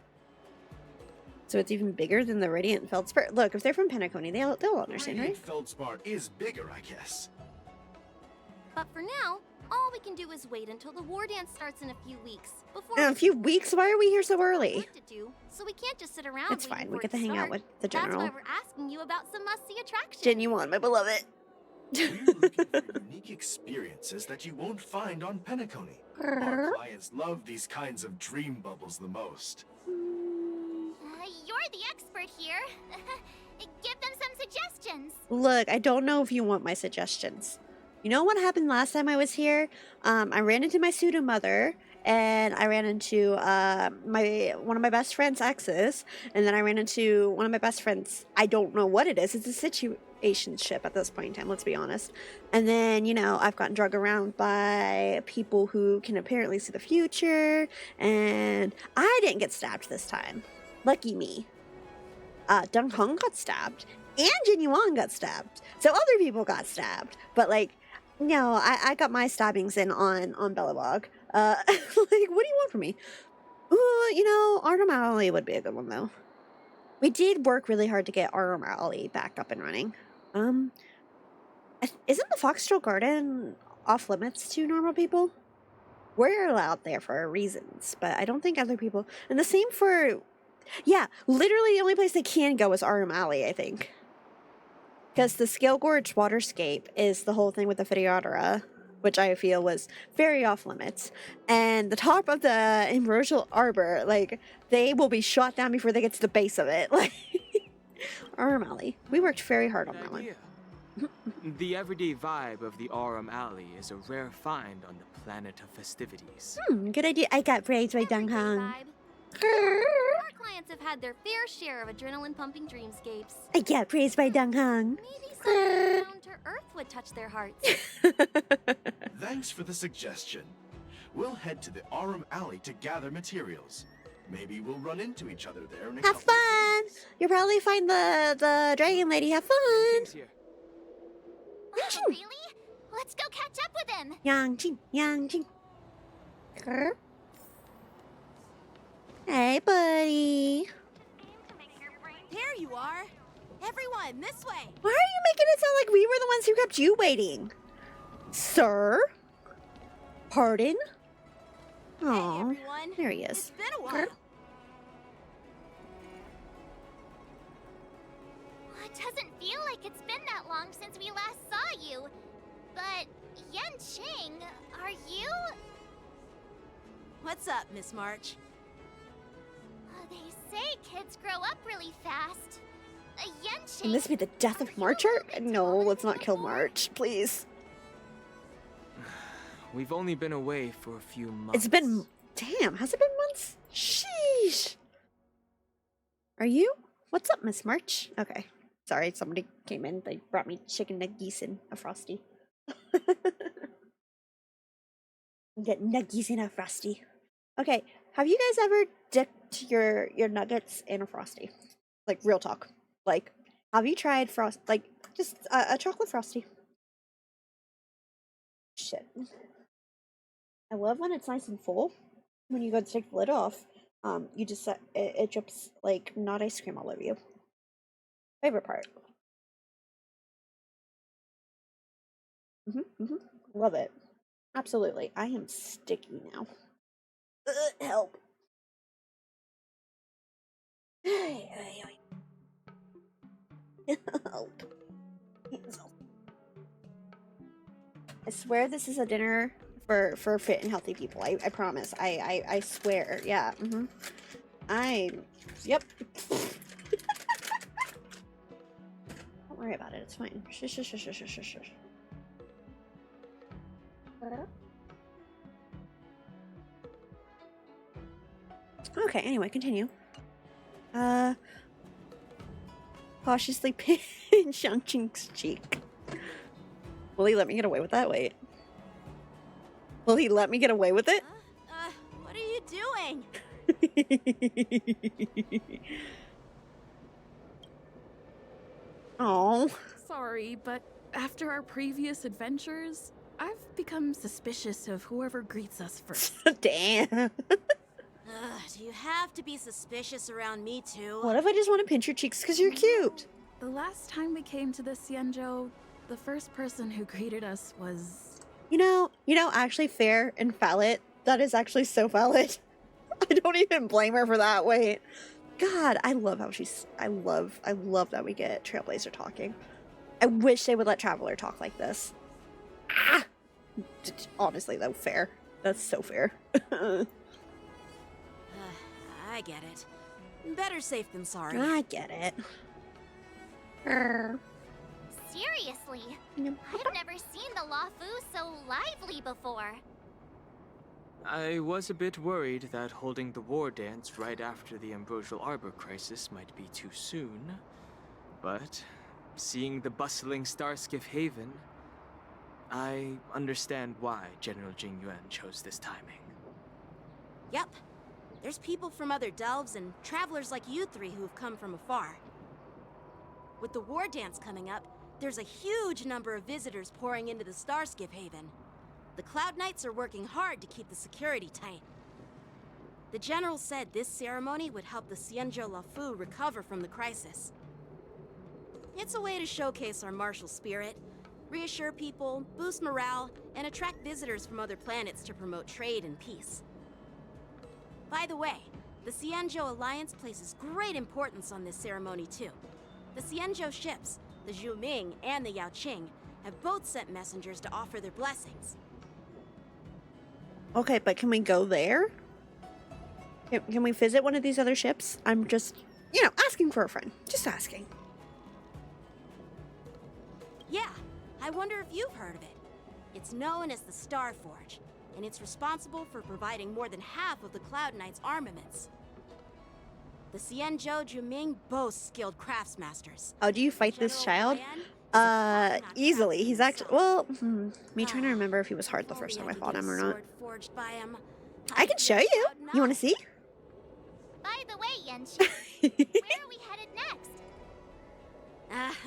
So it's even bigger than the Radiant Feldspar? Look, if they're from Penacony, they'll understand, right? Radiant Feldspar is bigger, I guess. But for now, all we can do is wait until the war dance starts in a few weeks. Before In a few weeks? Why are we here so early? work to do, so we can't just sit around. It's waiting fine. We for get it to hang out start. with the general. That's why we're asking you about some must-see attractions. Genuine, my beloved. We're looking for unique experiences that you won't find on Penacony. Our clients love these kinds of dream bubbles the most. You're the expert here. Give them some suggestions. Look, I don't know if you want my suggestions. You know what happened last time I was here? I ran into my pseudo mother, and I ran into one of my best friend's exes, and then I ran into one of my best friends. I don't know what it is. It's a situationship at this point in time, let's be honest. And then, you know, I've gotten drugged around by people who can apparently see the future, and I didn't get stabbed this time. Lucky me. Deng Heng got stabbed, and Jin Yuan got stabbed. So other people got stabbed, but like, no, I got my stabbings in on Belobog. Like, what do you want from me? Ooh, you know, Arnhem Alley would be a good one, though. We did work really hard to get Arnhem Alley back up and running. Isn't the Foxtrot Garden off limits to normal people? We're allowed there for reasons, but I don't think other people... And the same for... Yeah, literally the only place they can go is Arnhem Alley, I think. Because the Scale Gorge Waterscape is the whole thing with the Fairytale, which I feel was very off limits. And the top of the Ambrosial Arbor, like, they will be shot down before they get to the base of it. Like, Arnhem Alley. We worked very hard on that one. The everyday vibe of the Aurum Alley is a rare find on the planet of festivities. Good idea. I got praised by Deng Heng. Our clients have had their fair share of adrenaline-pumping dreamscapes. I got praised by Deng Heng. Maybe something down to earth would touch their hearts. Thanks for the suggestion. We'll head to the Aurum Alley to gather materials. Maybe we'll run into each other there in a Have fun! You'll probably find the dragon lady. Have fun! Oh, really? Let's go catch up with him. Yang Jing. Hey, buddy. There you are. Everyone, this way. Why are you making it sound like we were the ones who kept you waiting? Sir? Pardon? Oh, everyone. there he is. It's been a while. It doesn't feel like it's been that long since we last saw you. But, Yen Ching, are you... What's up, Miss March? They say kids grow up really fast. Yen Ching... Can this be the death of Marcher? No, let's not kill March, please. We've only been away for a few months. It's been... Damn, has it been months? Sheesh. Are you? What's up, Miss March? Okay. Sorry, somebody came in. They brought me chicken nuggies and a Frosty. Get nuggies and a Frosty. Okay, have you guys ever dipped your nuggets in a Frosty? Like, real talk. Like, have you tried just a chocolate Frosty? Shit. I love when it's nice and full. When you go to take the lid off, you just it drips like not ice cream all over you. Favorite part. Love it. Absolutely. I am sticky now. Help. Help. I swear this is a dinner for fit and healthy people. I promise. I swear. Yeah. Yep. Don't worry about it. It's fine. Shush. Okay, anyway, continue. Cautiously pinch Shang-Chi's cheek. Will he let me get away with that? Wait. Will he let me get away with it? What are you doing? Oh. Sorry, but after our previous adventures, I've become suspicious of whoever greets us first. Damn. Do you have to be suspicious around me too? What if I just want to pinch your cheeks because you're cute? The last time we came to the Xianzhou, the first person who greeted us was... You know, actually fair and valid. That is actually so valid. I don't even blame her for that. Wait. God, I love how she's... I love that we get Trailblazer talking. I wish they would let Traveler talk like this. Ah! Honestly, though, fair. That's so fair. I get it. Better safe than sorry. I get it. Seriously, I've never seen the Luofu so lively before. I was a bit worried that holding the war dance right after the Ambrosial Arbor crisis might be too soon. But seeing the bustling Starskiff Haven, I understand why General Jing Yuan chose this timing. Yep. There's people from other delves and travelers like you three who have come from afar. With the war dance coming up, there's a huge number of visitors pouring into the Starskiff Haven. The Cloud Knights are working hard to keep the security tight. The General said this ceremony would help the Xianzhou Luofu recover from the crisis. It's a way to showcase our martial spirit, reassure people, boost morale, and attract visitors from other planets to promote trade and peace. By the way, the Xianzhou Alliance places great importance on this ceremony too. The Xianzhou ships, the Zhuming and the Yaoqing, have both sent messengers to offer their blessings. Okay, but can we go there? Can we visit one of these other ships? I'm just, asking for a friend. Just asking. Yeah, I wonder if you've heard of it. It's known as the Star Forge, and it's responsible for providing more than half of the Cloud Knights' armaments. The Xianzhou Zhuming boasts skilled craftsmasters. Oh, do you fight this child? Easily. He's actually, me trying to remember if he was hard the first time I fought him or not. I can show you. You want to see? By the way, Yanxi, where are we headed next?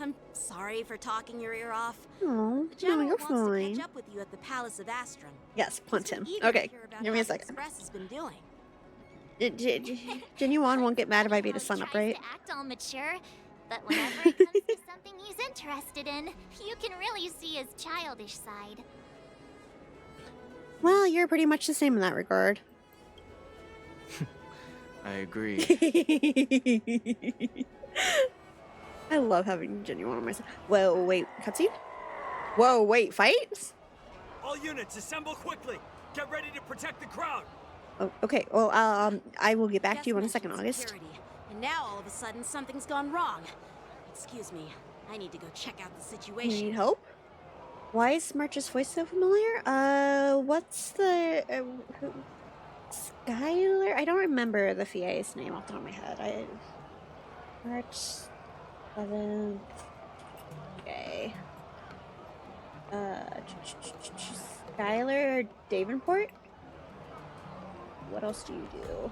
I'm sorry for talking your ear off. Oh, The General you're wants to fine. catch up with you at the Palace of Astrum. Yes, punch him. Eager to Okay, hear about give me a how the second. Express has been doing. Genuine won't get mad if I beat his son up, Tries right? to act all mature, but whenever it comes to something he's interested in, you can really see his childish side. Well, you're pretty much the same in that regard. I agree. I love having Genuine on my side. Whoa, wait, cutscene? Whoa, wait, fights? All units, assemble quickly. Get ready to protect the crowd. Oh, okay, well, I will get back to you in a second, August. Security, and now all of a sudden something's gone wrong. Excuse me, I need to go check out the You situation. need help? Why is March's voice so familiar? What's the... Skylar? I don't remember the FIA's name off the top of my head. March 7th... Okay. Skylar Davenport? What else do you do?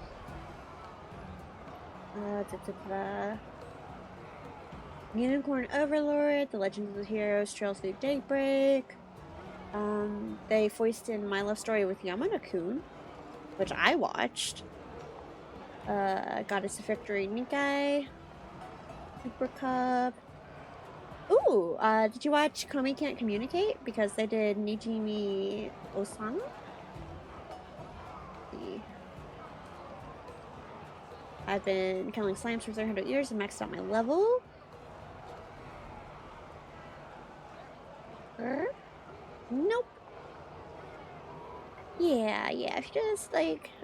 Unicorn Overlord, The Legend of the Heroes, Trails Through Daybreak. They voiced in My Love Story with Yamada-kun, which I watched. Goddess of Victory Nikai. Super Cup. Ooh, did you watch Kami Can't Communicate? Because they did Nijimi Osama? I've been killing slimes for 300 years and maxed out my level. Nope. Yeah, if you just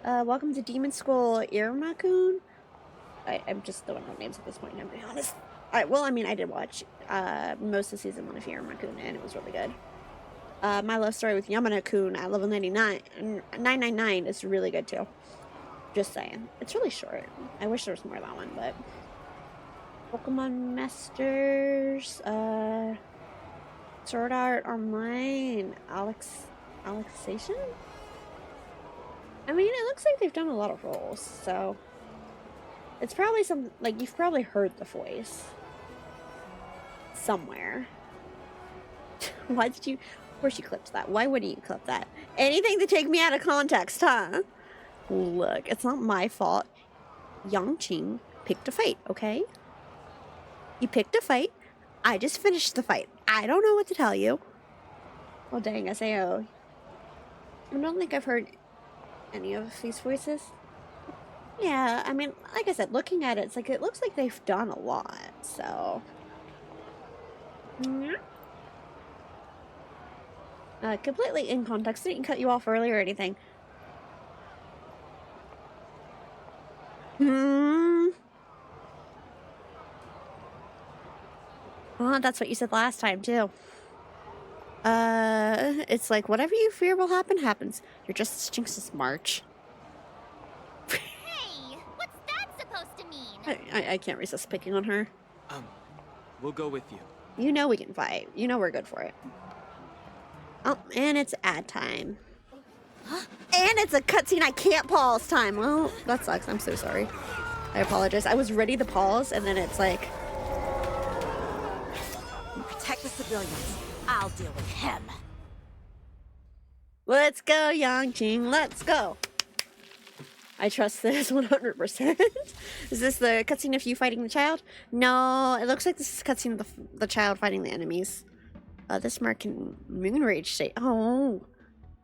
welcome to Demon School Iruma-kun. I'm just throwing out names at this point, I'm being honest. Alright, well, I mean, I did watch most of season 1 of Iruma-kun, and it was really good. My Love Story with Yamada-kun at level 99 is really good too. Just saying. It's really short. I wish there was more of that one, but... Pokemon Masters, Sword Art Online, Alexation? I mean, it looks like they've done a lot of roles, so... It's probably some, like, you've probably heard the voice. Somewhere. Why did you... Of course you clipped that. Why wouldn't you clip that? Anything to take me out of context, huh? Look, it's not my fault. Yangqing picked a fight, okay? He picked a fight. I just finished the fight. I don't know what to tell you. Oh, dang, SAO. I don't think I've heard any of these voices. Yeah, I mean, like I said, looking at it, it's like, it looks like they've done a lot, so... completely in context. Didn't cut you off earlier or anything. Oh, that's what you said last time, too. It's like, whatever you fear will happen, happens. You're just Jinx's March. Hey, what's that supposed to mean? I can't resist picking on her. We'll go with you. You know we can fight. You know we're good for it. Oh, and it's ad time. And it's a cutscene I can't pause time. Well, that sucks. I'm so sorry. I apologize. I was ready to pause, and then it's like... Protect the civilians. I'll deal with him. Let's go, Yangqing. Let's go. I trust this 100%. Is this the cutscene of you fighting the child? No, it looks like this is cutscene of the child fighting the enemies. This American moon rage state. Oh,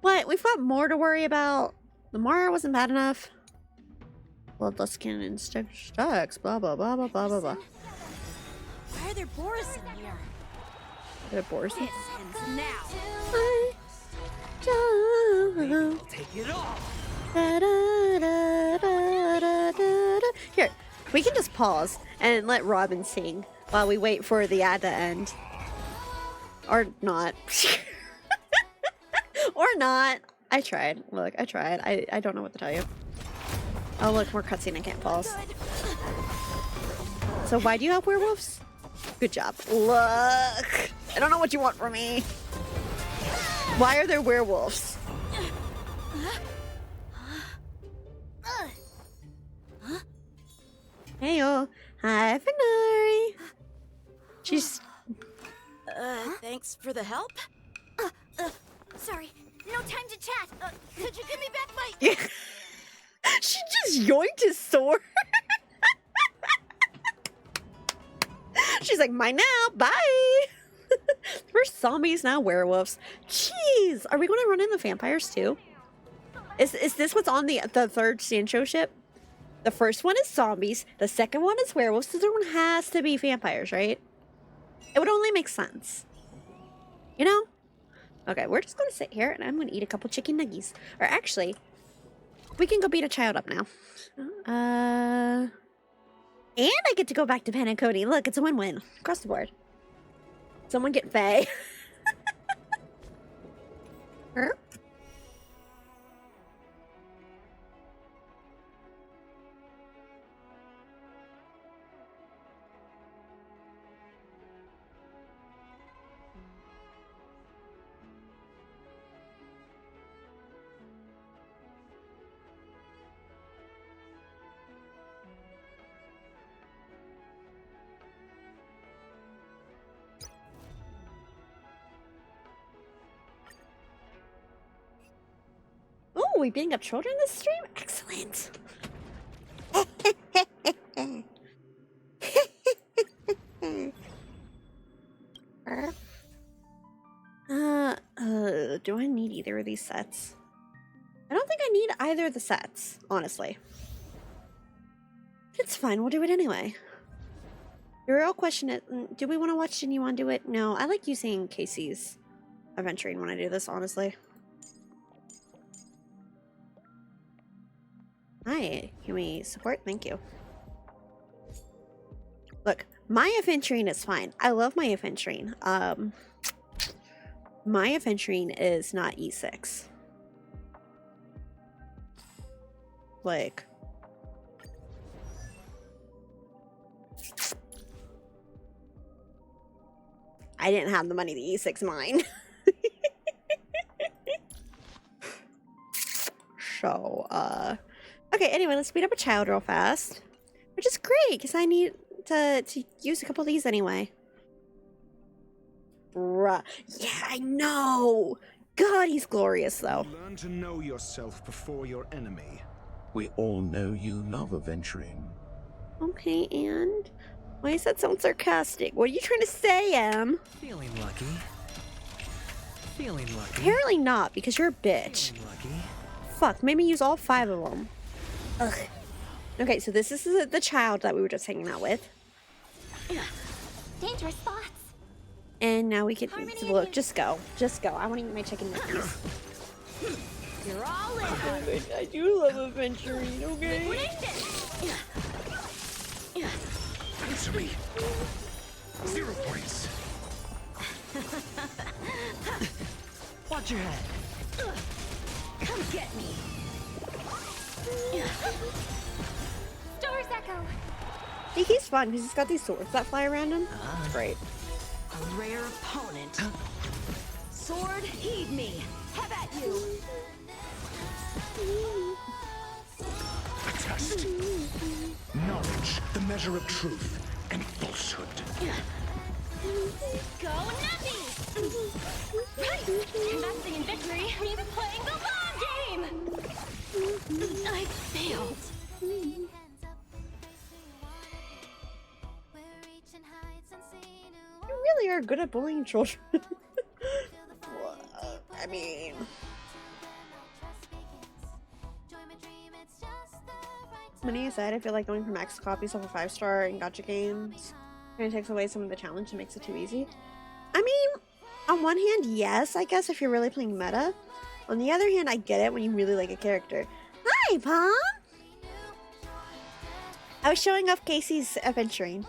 what? We've got more to worry about. The Mara wasn't bad enough. Bloodless cannon stacks. Blah blah blah blah blah blah blah. Why are there Boris in here? They're Boris. This ends now. We'll take it off. Here, we can just pause and let Robin sing while we wait for the ad to end. Or not. Or not. I tried. Look, I tried. I don't know what to tell you. Oh, look, more cutscene. I can't pause. So why do you have werewolves? Good job. Look. I don't know what you want from me. Why are there werewolves? Heyo. Hi, Fenari. She's... Thanks for the help. Sorry, no time to chat. Could you give me back my... She just yoinked his sword. She's like, mine now, bye. First zombies, now werewolves. Jeez, are we going to run into vampires too? Is this what's on the third Sancho ship? The first one is zombies, the second one is werewolves, the third one has to be vampires, right? It would only make sense. You know? Okay, we're just going to sit here and I'm going to eat a couple chicken nuggies. Or actually, we can go beat a child up now. And I get to go back to Pen and Cody. Look, it's a win-win across the board. Someone get Faye. Huh? Oh, we beating up children this stream? Excellent. Do I need either of these sets? I don't think I need either of the sets, honestly. It's fine, we'll do it anyway. The real question is, do we want to watch Genuine do it? No, I like using Casey's adventuring when I do this, honestly. Hi, can we support? Thank you. Look, my adventuring is fine. I love my adventuring. My adventuring is not E6. Like, I didn't have the money to E6 mine. So, okay, anyway, let's beat up a child real fast. Which is great, because I need to use a couple of these anyway. Bruh. Yeah, I know! God, he's glorious, though. Learn to know yourself before your enemy. We all know you love adventuring. Okay, and? Why is that sound sarcastic? What are you trying to say, Em? Feeling lucky. Feeling lucky. Apparently not, because you're a bitch. Feeling lucky. Fuck, made me use all 5 of them. Ugh. Okay, so this is the child that we were just hanging out with. Dangerous spots. And now we can look. Just go. Just go. I want to eat my chicken nuggets. You're all in. I do love adventuring, okay? Answer me. 0 points. Watch your head. Come get me. Doors echo. He's fun because he's got these swords that fly around him. It's great. A rare opponent. Sword, heed me. Have at you. A test. Knowledge, the measure of truth and falsehood. Go nutty! Right! Investing in victory means playing the long game! I failed. You really are good at bullying children. I mean... Many aside, I feel like going for max copies of a 5-star in gacha games kind of takes away some of the challenge and makes it too easy. I mean, on one hand, yes, I guess if you're really playing meta. On the other hand, I get it when you really like a character. Hi, Pom! I was showing off Casey's adventuring.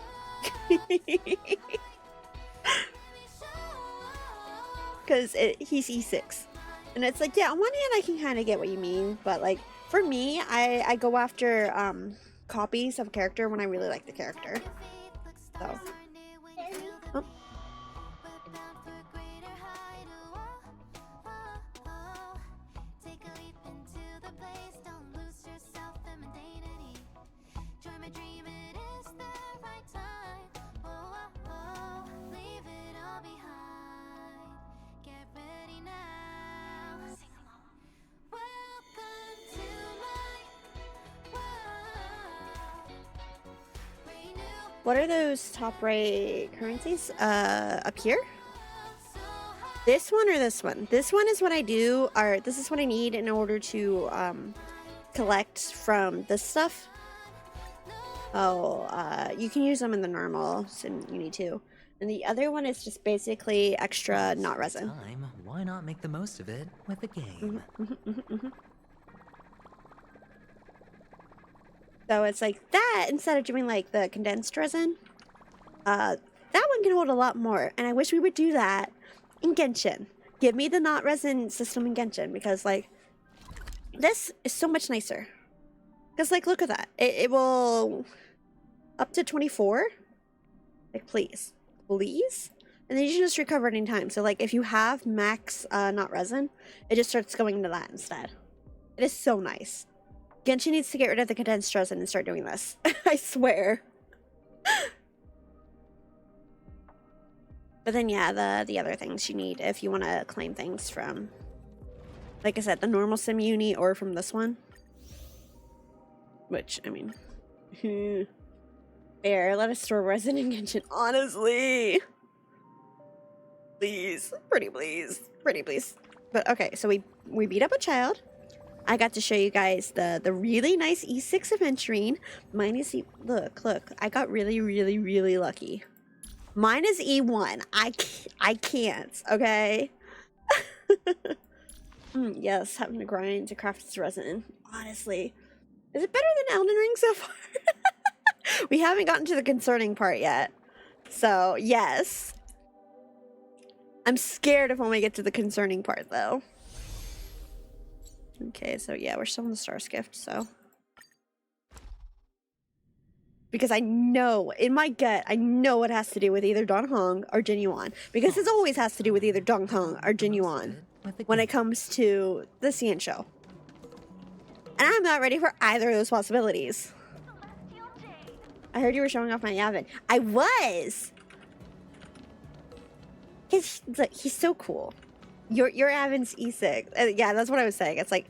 Because he's E6. And it's like, yeah, on one hand, I can kind of get what you mean, but like, for me, I go after copies of a character when I really like the character. So. Oh. What are those top right currencies? Up here? This one or this one? This one is what I do, or this is what I need in order to collect from this stuff. Oh, you can use them in the normal, so you need to. And the other one is just basically extra not resin. Time. Why not make the most of it with a game? So it's like that instead of doing like the condensed resin. That one can hold a lot more, and I wish we would do that in Genshin. Give me the not resin system in Genshin, because like this is so much nicer. Because like look at that, it will up to 24. Like please, and then you can just recover it in time. So like if you have max not resin, it just starts going into that instead. It is so nice. Genshin needs to get rid of the condensed resin and start doing this. I swear. But then yeah, the other things you need if you want to claim things from, like I said, the normal sim uni or from this one. Which, I mean, fair, let us store resin in Genshin, honestly. Please, pretty please. But okay, so we beat up a child. I got to show you guys the really nice E6 aventurine. Mine is look, I got really lucky. Mine is E1. I can't, okay? Yes, having to grind to craft this resin. Honestly. Is it better than Elden Ring so far? We haven't gotten to the concerning part yet. So, yes. I'm scared of when we get to the concerning part, though. Okay, so yeah, we're still in the Stars Gift, so. Because I know, in my gut, I know it has to do with either Don Hong or Jin Yuan. Because it always has to do with either Don Hong or Jin Yuan when it comes to the CN show. And I'm not ready for either of those possibilities. I heard you were showing off my Yavin. I was! Look, he's so cool. Your Yavin E6. Yeah, that's what I was saying. It's like,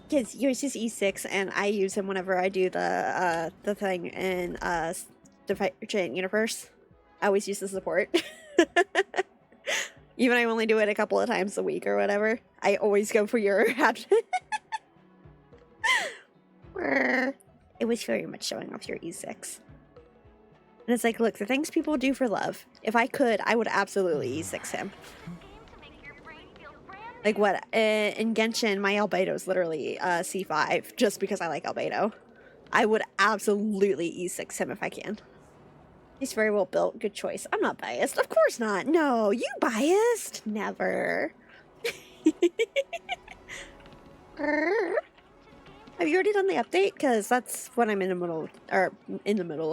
kids, yours is E6, and I use him whenever I do the thing in Divergent Universe. I always use the support. Even I only do it a couple of times a week or whatever. I always go for your It was very much showing off your E6. And it's like, look, the things people do for love. If I could, I would absolutely E6 him. Like what? In Genshin, my Albedo is literally C5 just because I like Albedo. I would absolutely E6 him if I can. He's very well built. Good choice. I'm not biased. Of course not. No, you biased? Never. Have you already done the update? Because that's what I'm in the middle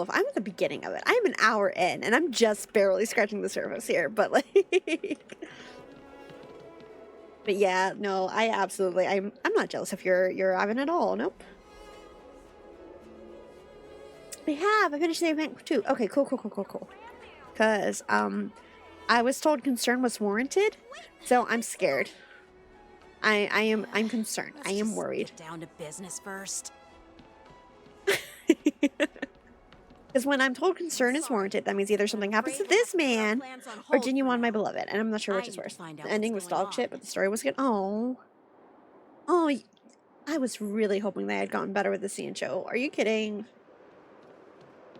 of, I'm at the beginning of it. I'm an hour in, and I'm just barely scratching the surface here, but like... But yeah, no, I'm not jealous if you're Ivan at all. Nope. I finished the event too. Okay, cool. Because, I was told concern was warranted, so I'm scared. I'm concerned. I am worried. Get down to business first. Because when I'm told concern is warranted, that means either something happens to this man or Jin Yuan, my beloved, and I'm not sure which is worse. The ending was dog shit, but the story was good. Oh, I was really hoping they had gotten better with the CN show. Are you kidding?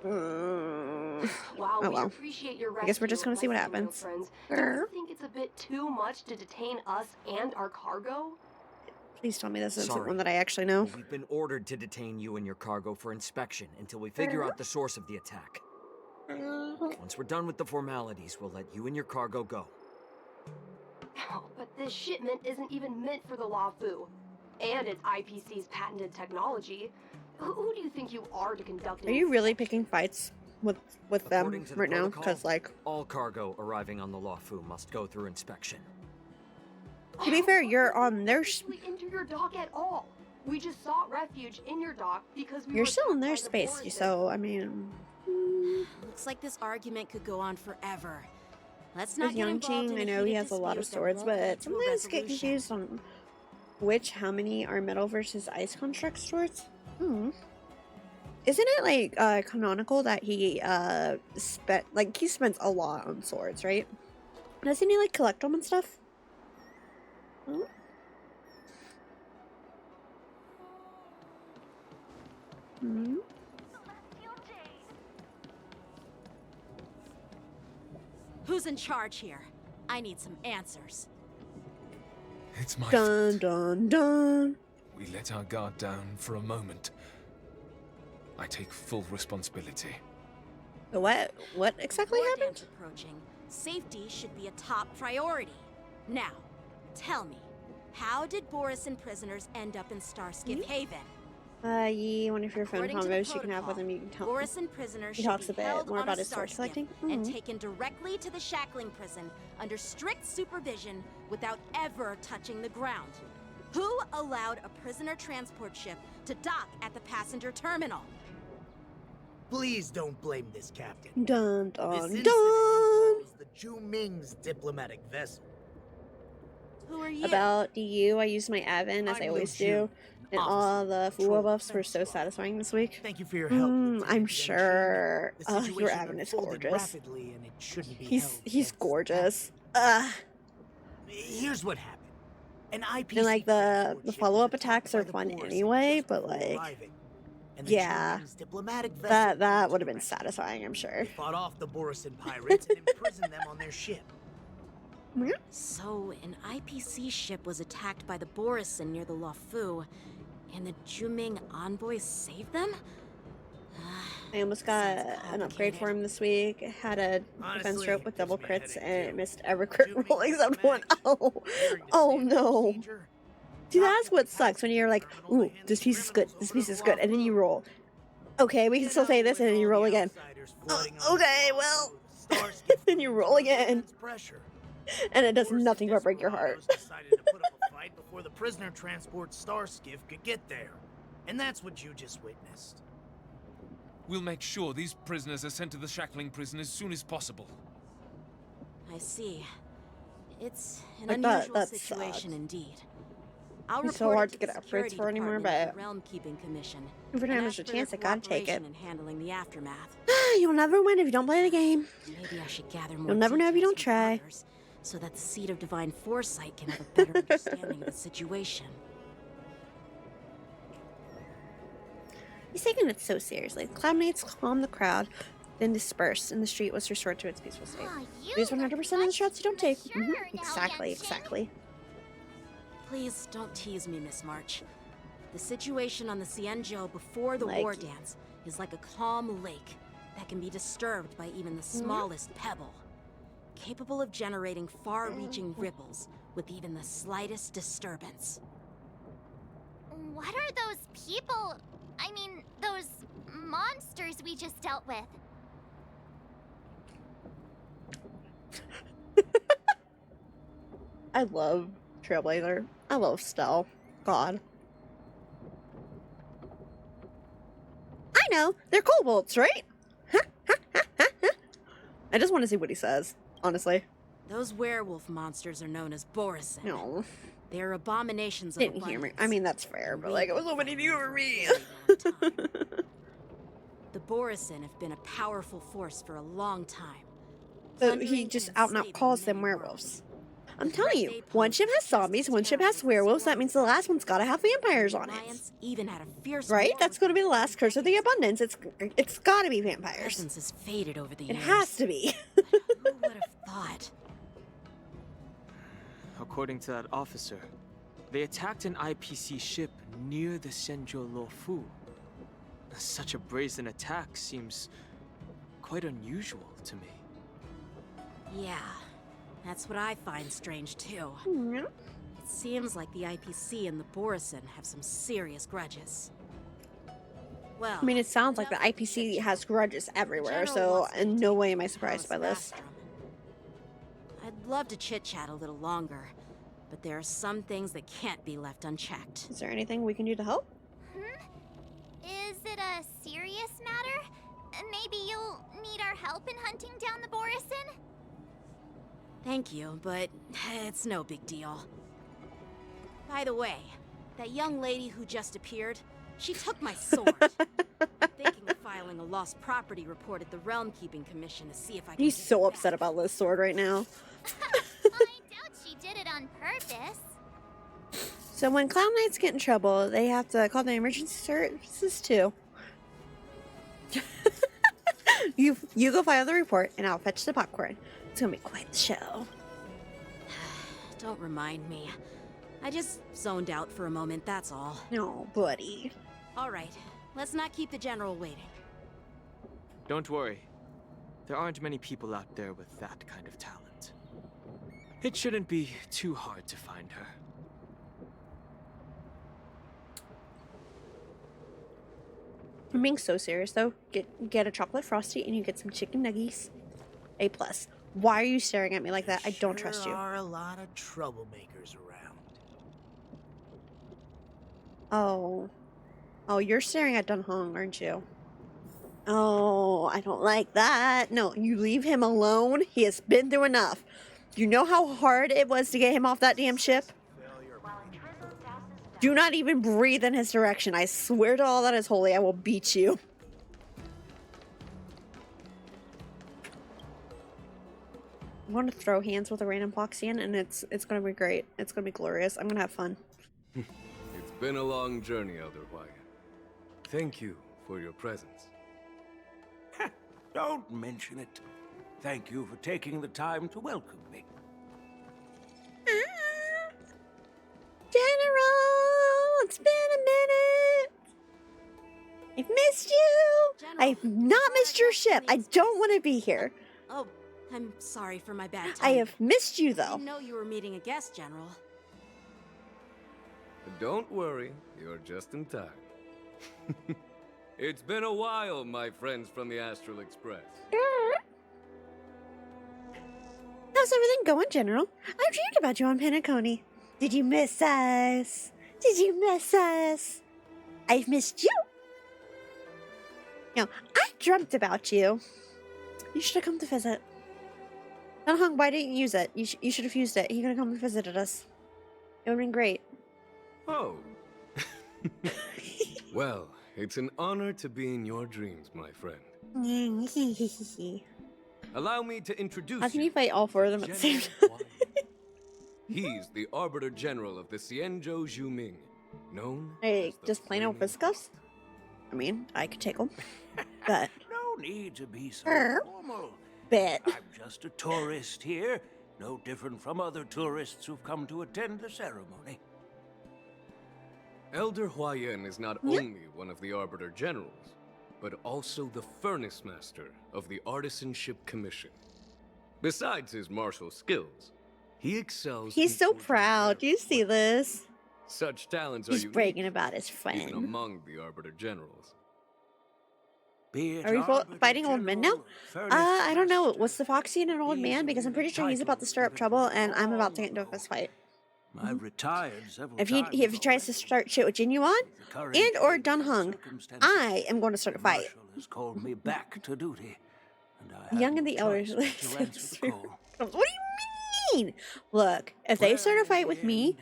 Wow, oh well. Appreciate your I guess we're just gonna see what happens. Friends. Do you think it's a bit too much to detain us and our cargo? Please tell me this isn't one that I actually know. We've been ordered to detain you and your cargo for inspection until we figure out the source of the attack. Once we're done with the formalities, we'll let you and your cargo go. Oh, but this shipment isn't even meant for the Lafu. And it's IPC's patented technology. Who do you think you are to conduct? Are you really picking fights with them right now? Because like all cargo arriving on the Lafu must go through inspection. To be fair, you're on their into your dock at all. We just sought refuge in your dock because you're still in their space, so I mean. Looks like this argument could go on forever. Let's not With get involved in I know he has a lot of swords, but sometimes get confused on how many are metal versus ice construct swords. Isn't it like canonical that he he spends a lot on swords, right? Doesn't he like collect them and stuff? Who's in charge here? I need some answers. It's my fault. Dun. We let our guard down for a moment. I take full responsibility. What exactly happened? Approaching. Safety should be a top priority. Now, tell me, how did Boris and prisoners end up in Starskip Haven? One of your phone combos you can have with him, you can tell Boris and prisoners he talks a bit more about his sword collecting. And taken directly to the shackling prison under strict supervision without ever touching the ground. Who allowed a prisoner transport ship to dock at the passenger terminal? Please don't blame this captain. Dun. The Zhu Ming's diplomatic vessel. Who are you? About you, I used my Avon as I always do, and all the Fuwa buffs were so satisfying this week. Thank you for your help. I'm sure. Your Avon is gorgeous. He's gorgeous. Here's what happened. An IPC and like the follow-up attacks are fun anyway, but like yeah, that would have been satisfying, I'm sure. They fought off the Borisan pirates and imprisoned them on their ship. So, an IPC ship was attacked by the Borisan near the Lafu, and the Juming envoys saved them? I almost got an upgrade for him this week. Had a defense rope with double crits and it missed every crit roll except one. Oh no. See, that's what sucks when you're like, ooh, this piece is good, and then you roll Okay, we can still say this and then you roll again. Okay, well. Then you roll again. And it does nothing but break your heart. Decided to put up a fight before the prisoner transport star skiff could get there. And that's what you just witnessed. We'll make sure these prisoners are sent to the shackling prison as soon as possible. I see. It's an Like unusual that's situation sad. indeed. I'll It's report so hard it to the get upgrades security for anymore, department of but the Realm Keeping Commission. every time and there's a ask for their chance, I gotta take it. cooperation in handling the aftermath. You'll never win if you don't play the game. Maybe I should gather more You'll never know if you don't details try. from others, so that the Seed of Divine Foresight can have a better understanding of the situation. He's taking it so seriously. Cloud Knights calmed the crowd, then dispersed, and the street was restored to its peaceful state. Use 100% of the shots you don't take. Exactly, exactly. Please don't tease me, Miss March. The situation on the Cienjo before the war dance is like a calm lake that can be disturbed by even the smallest pebble, capable of generating far-reaching ripples with even the slightest disturbance. What are those people? I mean, those monsters we just dealt with? I love Trailblazer. I love Stell. God. I know! They're kobolds, right? I just want to see what he says, honestly. Those werewolf monsters are known as Borison. No. They are abominations of Didn't hear me. I mean, that's fair, but like, I was hoping you hear me. The Borison have been a powerful force for a long time. So he just out and out calls them werewolves. I'm telling you, one ship has zombies, one ship has werewolves. That means the last one's gotta have vampires on it. Even had a fierce Right? That's gonna be the last curse of the abundance. It's gotta be vampires. Essence has faded over the It years. has to be. Who would have thought? According to that officer, they attacked an IPC ship near the Senjo Lofu. Such a brazen attack seems quite unusual to me. Yeah, that's what I find strange too. Mm-hmm. It seems like the IPC and the Borison have some serious grudges. Well, I mean, it sounds like the IPC has grudges everywhere, so in no way am I surprised by this. I'd love to chit-chat a little longer, but there are some things that can't be left unchecked. Is there anything we can do to help? Is it a serious matter? Maybe you'll need our help in hunting down the Borison? Thank you, but it's no big deal. By the way, that young lady who just appeared, she took my sword. I'm thinking of filing a lost property report at the Realm Keeping Commission to see if I can. He's so upset about this sword right now. I doubt she did it on purpose. So when Cloud Knights get in trouble, they have to call the emergency services too. You go file the report, and I'll fetch the popcorn. It's gonna be quite the show. Don't remind me. I just zoned out for a moment, that's all. No, buddy. All right, let's not keep the General waiting. Don't worry. There aren't many people out there with that kind of talent. It shouldn't be too hard to find her. I'm being so serious though. Get a chocolate frosty and you get some chicken nuggies. A+. Why are you staring at me like that? I don't trust you. There are a lot of troublemakers around. Oh. Oh, you're staring at Dunhong, aren't you? Oh, I don't like that. No, you leave him alone. He has been through enough. You know how hard it was to get him off that damn ship? Do not even breathe in his direction. I swear to all that is holy, I will beat you. I'm going to throw hands with a random Poxian, and it's going to be great. It's going to be glorious. I'm going to have fun. It's been a long journey, Elder Wyatt. Thank you for your presence. Don't mention it. Thank you for taking the time to welcome me. General, it's been a minute. I've missed you. General, I've not missed your ship. I don't want to be here. Oh, I'm sorry for my bad I time. have missed you, I though. didn't know you were meeting a guest, General. Don't worry, you're just in time. It's been a while, my friends from the Astral Express. How's everything going, General? I dreamed about you on Penacony. Did you miss us? Did you miss us? I've missed you. No, I dreamt about you. You should have come to visit. Hung, why didn't you use it? You should have used it. He could have come and visited us. It would have been great. Oh. Well, it's an honor to be in your dreams, my friend. Allow me to introduce you. How can you fight all four of them at the same time? He's the Arbiter General of the Xianzhou Zhuming, known Hey, as the just plain old fisticuffs? I mean, I could take them. But No need to be so formal. Bet. I'm just a tourist here, no different from other tourists who've come to attend the ceremony. Elder Huayan is not only one of the Arbiter Generals, but also the Furnace Master of the Artisanship Commission. Besides his martial skills, he excels. he's so proud. Do you see this? Such talents He's are unique, bragging about his even friend. among the Arbiter Generals. Are we fighting old men now? I don't know. Was the Foxy an old man? Because I'm pretty sure he's about to stir up trouble, and I'm about to get into a fist fight. I've retired several If he tries to start shit with Jinyuan and or Dunhung, I am going to start a fight. Marshal has called me back to duty, and I Young have and the no elders. choice but to answer the call. What do you mean? Look, if they start a fight with me,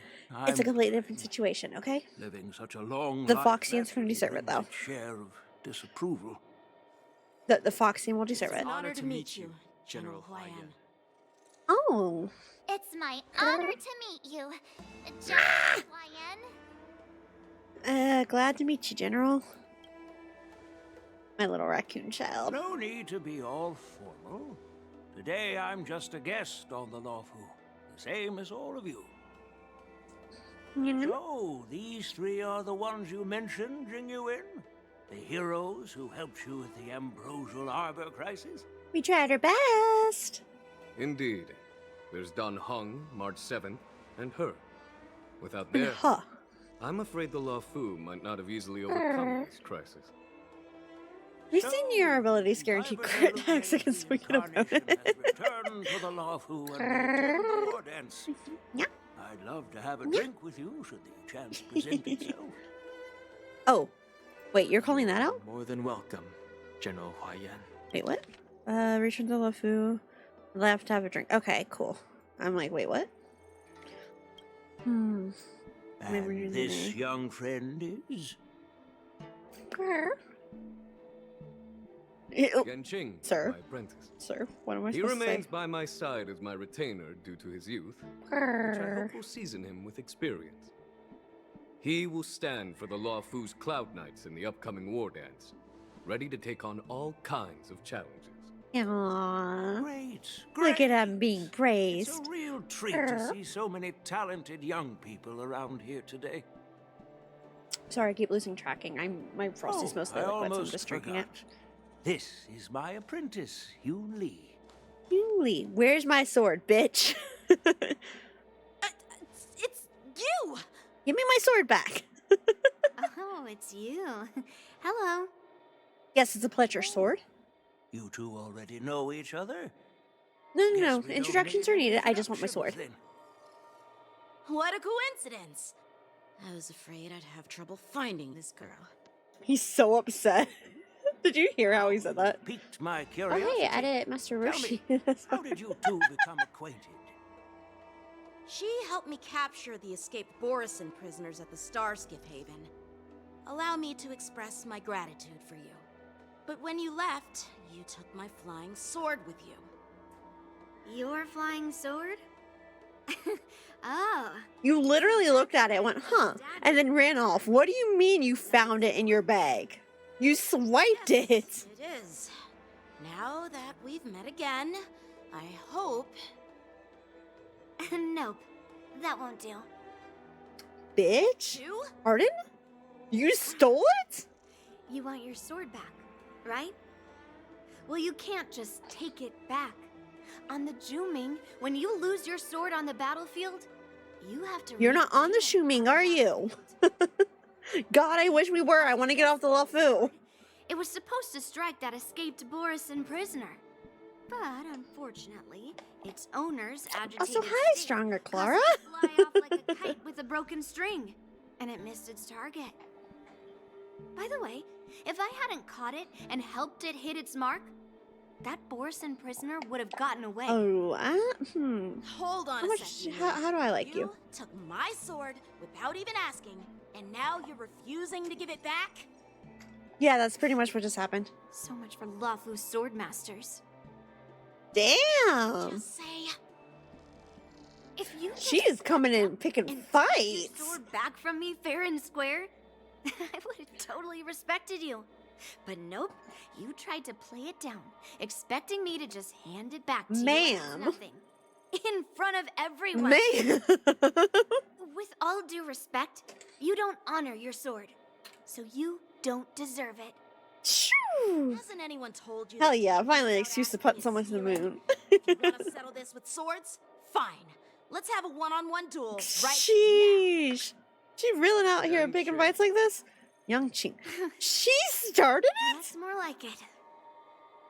it's a completely different situation, okay? Living such a long The life Foxians can deserve it, though. brings its share of disapproval. The Foxian will deserve it. An honor to meet you, General Huayan. Oh. It's my honor to meet you, General Huayan. Glad to meet you, General. My little raccoon child. No need to be all formal. Today I'm just a guest on the Lawfu, the same as all of you. So, these three are the ones you mentioned, Jinyuan? The heroes who helped you with the Ambrosial Arbor crisis? We tried our best. Indeed. There's Don Hung, March 7th, and her. Without their Huh. I'm afraid the Lawfu might not have easily overcome this crisis. We've seen your abilities guarantee crit attacks against weakened opponents. Return to the Lawfu and attend the war dance. Yeah. I'd love to have a drink with you should the chance present itself. Oh. Wait, you're calling that out? More than welcome, General Huayan. Wait, what? Return to Lawfu. Left to have a drink. Okay, cool. I'm like, wait, what? And this young friend is? Yanqing, Sir. my apprentice. Sir, what am I He supposed to remains say? by my side as my retainer due to his youth, which I hope will season him with experience. He will stand for the Lawfu's Cloud Knights in the upcoming war dance, ready to take on all kinds of challenges. Aww. Great. Look at him being praised. It's a real treat to see so many talented young people around here today. Sorry, I keep losing tracking. My Frosty's mostly I liquid, so I'm almost just drinking it. forgot. This is my apprentice, Yoon Lee. Yuli, where's my sword, bitch? It's you! Give me my sword back. Oh, it's you. Hello. Yes, it's a pleasure sword. You two already know each other? No. we don't Introductions need are needed. I just want my sword. then. What a coincidence! I was afraid I'd have trouble finding this girl. He's so upset. Did you hear how he said that? Piqued my Oh, curiosity. hey, edit Master Tell Roshi. me, how did you two become acquainted? She helped me capture the escaped Borison prisoners at the Starskiff Haven. Allow me to express my gratitude for you. But when you left, you took my flying sword with you. Your flying sword? Oh. You literally looked at it and went, huh, and then ran off. What do you mean you found it in your bag? You swiped it. It is. Now that we've met again, I hope... Nope. That won't do. Bitch? You? Pardon? You stole it? You want your sword back, right? Well, you can't just take it back. On the Juming, when you lose your sword on the battlefield, you have to... You're not on the Shuming, are you? God, I wish we were. I want to get off the Lawfu. It was supposed to strike that escaped Borisin prisoner. But unfortunately, its owners agitated Also, hi, Stig, Stronger causing Clara. it to fly off like a kite with a broken string, and it missed its target. By the way, if I hadn't caught it and helped it hit its mark, that Borisin prisoner would have gotten away. Oh, Hold on a second. How do I like you? Took my sword without even asking, and now you're refusing to give it back? Yeah, that's pretty much what just happened. So much for Lafu's sword masters. Damn. Just say, if you She is coming in picking your fights. sword back from me fair and square, I would have totally respected you. But nope, you tried to play it down, expecting me to just hand it back to you like it's nothing. In front of everyone. Ma'am. With all due respect, you don't honor your sword. So you don't deserve it. Shoo. Hasn't anyone told you? Hell yeah, finally an excuse to put someone to the moon. You want to settle this with swords? Fine. Let's have a one-on-one duel right Sheesh. She reeling out here and picking fights like this? Young Ching. She started it? That's more like it.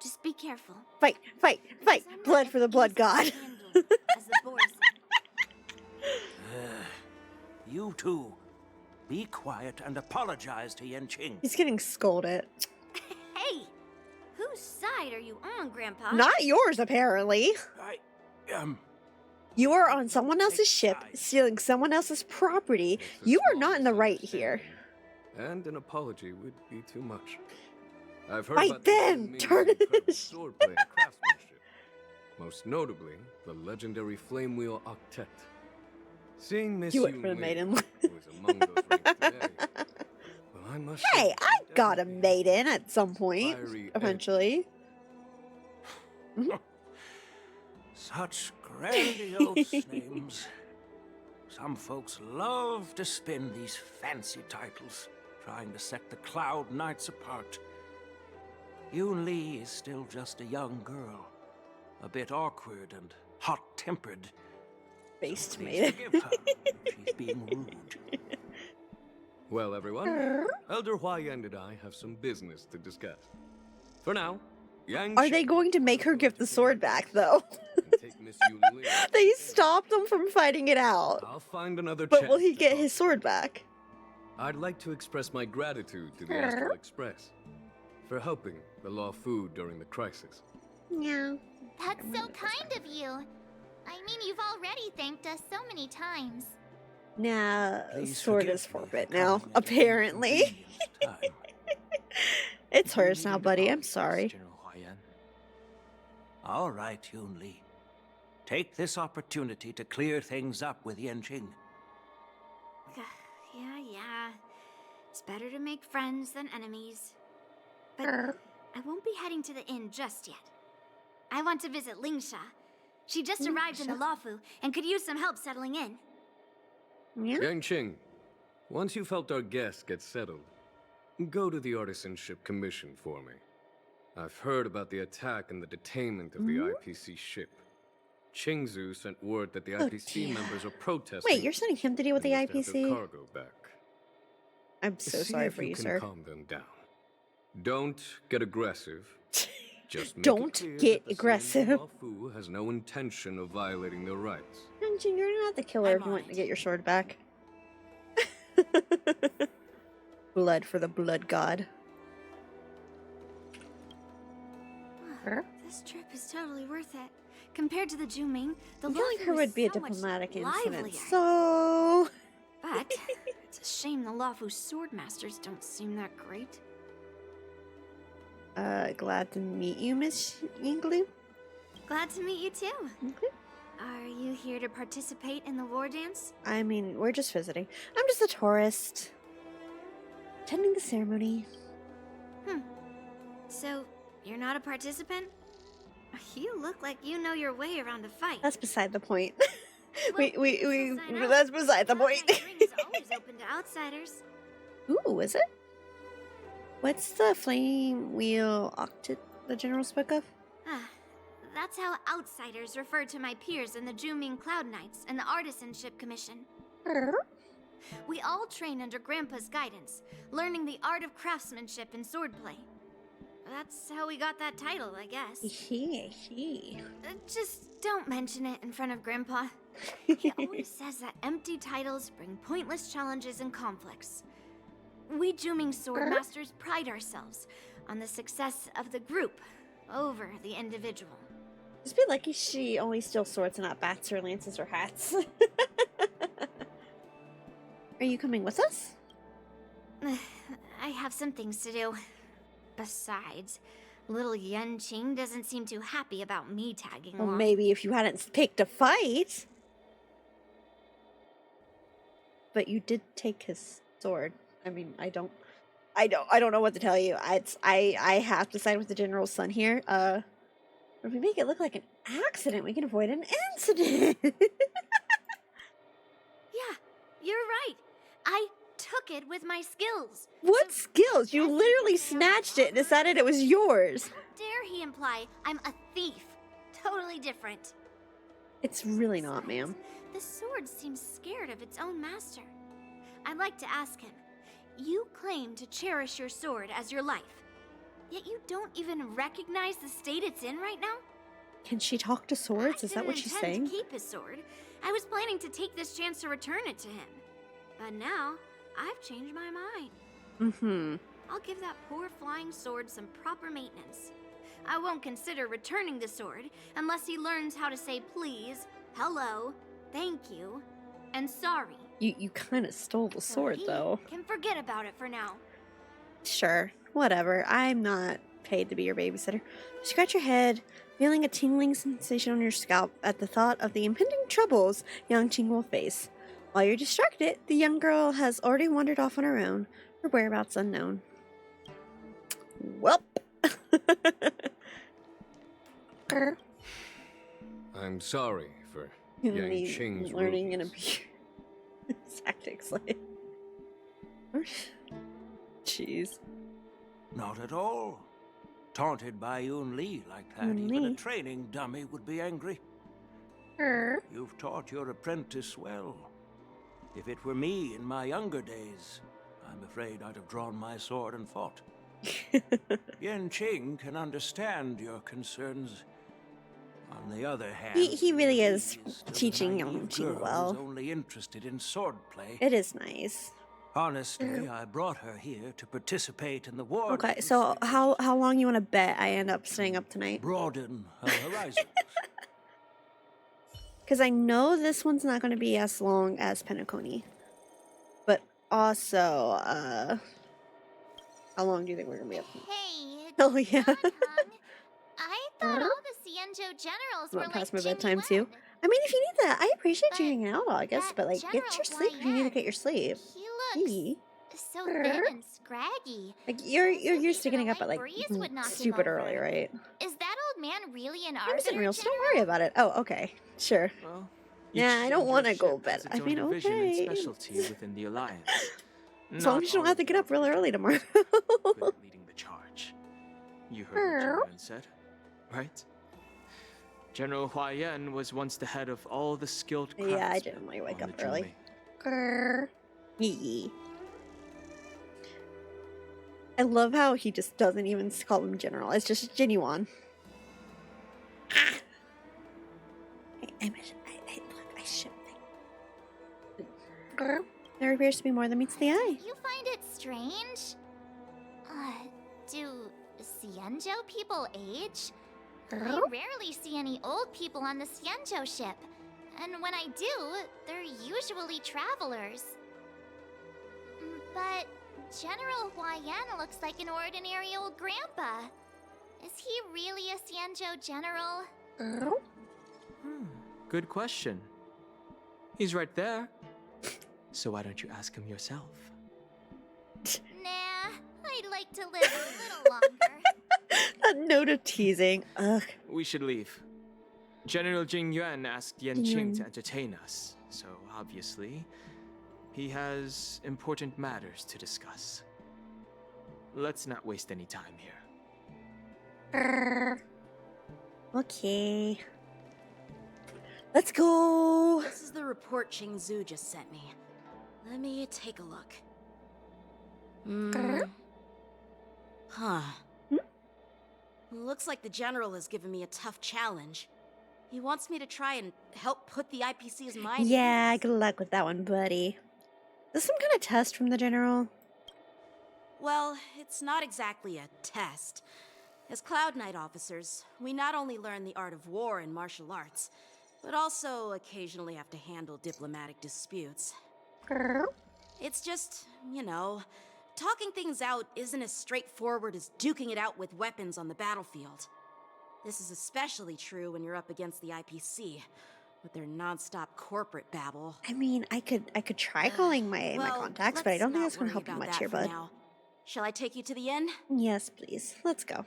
Just be careful. Fight, fight, fight. Blood for the blood god. As the Borisin. You two, be quiet and apologize to Yanqing. He's getting scolded. Hey, whose side are you on, Grandpa? Not yours, apparently. You are on someone else's ship, stealing someone else's property. You are not in the right here. And an apology would be too much. I've heard Fight about them! Tarnish! swordplay and craftsmanship. Most notably, the legendary flame wheel octet. Seeing Miss Do it for the Yun maiden. Li, who is among those ranks today, well, I must Hey, say, I got a maiden at some point, Fiery eventually. Such grandiose names. Some folks love to spin these fancy titles, trying to set the Cloud Knights apart. Yun Li is still just a young girl, a bit awkward and hot-tempered. Based maiden. Forgive her if she's being rude. Well, everyone, Elder Huayan and I have some business to discuss. For now, Yang Are they going to make her give the sword back, though? take Miss Yun Li. They stopped him from fighting it out. I'll find another But chance will he to get talk. his sword back? I'd like to express my gratitude to the Astral Express for helping the Law Fu during the crisis. Yeah. That's so kind of you. I mean, you've already thanked us so many times. Nah, Please sword forgive is me forfeit for now, coming at you apparently. time. It's hers now, buddy. I'm sorry. General Huayan. All right, Yun Li. Take this opportunity to clear things up with Yanqing. Yeah. It's better to make friends than enemies. But I won't be heading to the inn just yet. I want to visit Lingsha. She just arrived in the Lafu and could use some help settling in. Yeah. Yanqing, once you've helped our guests get settled, go to the Artisanship Commission for me. I've heard about the attack and the detainment of the IPC ship. Qingzu sent word that the IPC dear. members are protesting. Wait, you're sending him to deal with the and must have their IPC? cargo back. I'm so See sorry if for you, can sir. calm them down. Don't get aggressive. Just make Don't it clear get that the aggressive. Law Fu has no intention of violating their rights. Yanqing, you're not the killer if you want to get your sword back. Blood for the blood god. This trip is totally worth it. Compared to the Juming, the I feel like Lafu her is would be a so much diplomatic incident. livelier. So But it's a shame the Lafu sword masters don't seem that great. glad to meet you, Miss Yinglu. Glad to meet you too. Are you here to participate in the war dance? I mean, we're just visiting. I'm just a tourist. Attending the ceremony. So, you're not a participant? You look like you know your way around a fight. That's beside the point. Well, we I know, that's beside the point. Ring is always open to outsiders. Ooh, is it? What's the flame wheel octet the general spoke of? That's how outsiders refer to my peers in the Juming Cloud Knights and the Artisanship Commission. We all train under Grandpa's guidance, learning the art of craftsmanship and swordplay. That's how we got that title, I guess. He. Just don't mention it in front of Grandpa. He always says that empty titles bring pointless challenges and conflicts. We Zooming Sword Masters pride ourselves on the success of the group over the individual. Just be lucky she only steals swords and not bats or lances or hats. Are you coming with us? I have some things to do. Besides, little Yenqing doesn't seem too happy about me tagging Well, along. maybe if you hadn't picked a fight. But you did take his sword. I mean, I don't know what to tell you. I have to side with the general's son here. If we make it look like an accident, we can avoid an incident. Yeah, you're right. I took it with my skills. What skills? You literally snatched it and decided it was yours. How dare he imply I'm a thief? Totally different. It's really not, ma'am. The sword seems scared of its own master. I'd like to ask him. You claim to cherish your sword as your life, yet you don't even recognize the state it's in right now? Can she talk to swords? Is that what she's saying? I didn't intend to keep his sword. I was planning to take this chance to return it to him. But now, I've changed my mind. Mm-hmm. I'll give that poor flying sword some proper maintenance. I won't consider returning the sword unless he learns how to say please, hello, thank you, and sorry. You kind of stole the sword, though. Can forget about it for now. Sure, whatever. I'm not paid to be your babysitter. Scratch your head, feeling a tingling sensation on your scalp at the thought of the impending troubles Yenqing will face. While you're distracted, the young girl has already wandered off on her own, her whereabouts unknown. Welp. I'm sorry for Me Yenqing's learning and abuse tactics like. Jeez. Not at all. Taunted by Yun Li like that, Yun even Li. a training dummy would be angry. You've taught your apprentice well. If it were me in my younger days, I'm afraid I'd have drawn my sword and fought. Yenqing can understand your concerns. On the other hand, He really is he's still a teaching naive Yenqing girl who's well. only interested in swordplay. It is nice. Honestly, I brought her here to participate in the war. Okay, so how long you want to bet I end up staying up tonight? Broaden her horizon. Because I know this one's not going to be as long as Penacony. But also, how long do you think we're going to be up? Hey, Oh, yeah. I thought all the Cienjo generals were Want like past my Jimmy bedtime Wen. too? I mean, if you need that, I appreciate you hanging out, I guess. But like, get your sleep if you need to get your sleep. He looks so thin and scraggy. Like you're sticking up at like breeze would knock him stupid over. early, right? Is that old man really an It arbiter? isn't real, so don't worry about it. Oh, okay, sure. Well, Yeah, I don't want to go ship bed. has its I own mean, division and okay. specialty within the Alliance. As long as you don't have to get up real early tomorrow. Leading the charge. You heard what General said, right? General Hua Yan was once the head of all the skilled craftsmen. Yeah, I didn't want to wake on up the early. Zhongmei. Grrr. Yee. I love how he just doesn't even call him General. It's just Genuine. Ah. Look, I should think. Grrr. There appears to be more than meets the eye. You find it strange? Do Cienjo people age? I rarely see any old people on the Cienjo ship. And when I do, they're usually travelers. But General Hua Yan looks like an ordinary old grandpa. Is he really a Cienjo general? Good question. He's right there. So why don't you ask him yourself? Nah, I'd like to live a little longer. A note of teasing. Ugh. We should leave. General Jing Yuan asked Yenqing to entertain us, so obviously, he has important matters to discuss. Let's not waste any time here. Okay. Let's go. This is the report Qingzu just sent me. Let me take a look. Huh. looks like the General has given me a tough challenge. He wants me to try and help put the IPC's mind Yeah, at ease. good luck with that one, buddy. Is this some kind of test from the General? Well, it's not exactly a test. As Cloud Knight officers, we not only learn the art of war and martial arts, but also occasionally have to handle diplomatic disputes. It's just, you know, talking things out isn't as straightforward as duking it out with weapons on the battlefield. This is especially true when you're up against the IPC, with their non-stop corporate babble. I mean, I could try calling my contacts, but I don't think that's gonna help you much here, bud. Now. Shall I take you to the inn? Yes, please. Let's go.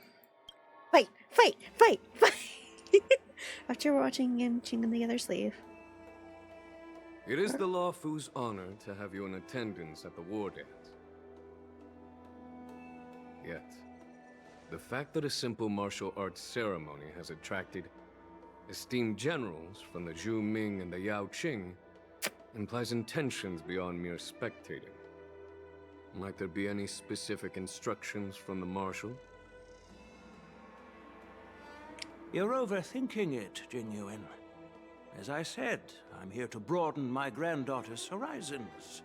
Fight! Fight! Fight! Fight! After watching and chinging the other sleeve. It is the Law Fu's honor to have you in attendance at the war dance. Yet, the fact that a simple martial arts ceremony has attracted esteemed generals from the Zhu Ming and the Yao Qing implies intentions beyond mere spectating. Might there be any specific instructions from the Marshal? You're overthinking it, Jingyuan. As I said, I'm here to broaden my granddaughter's horizons.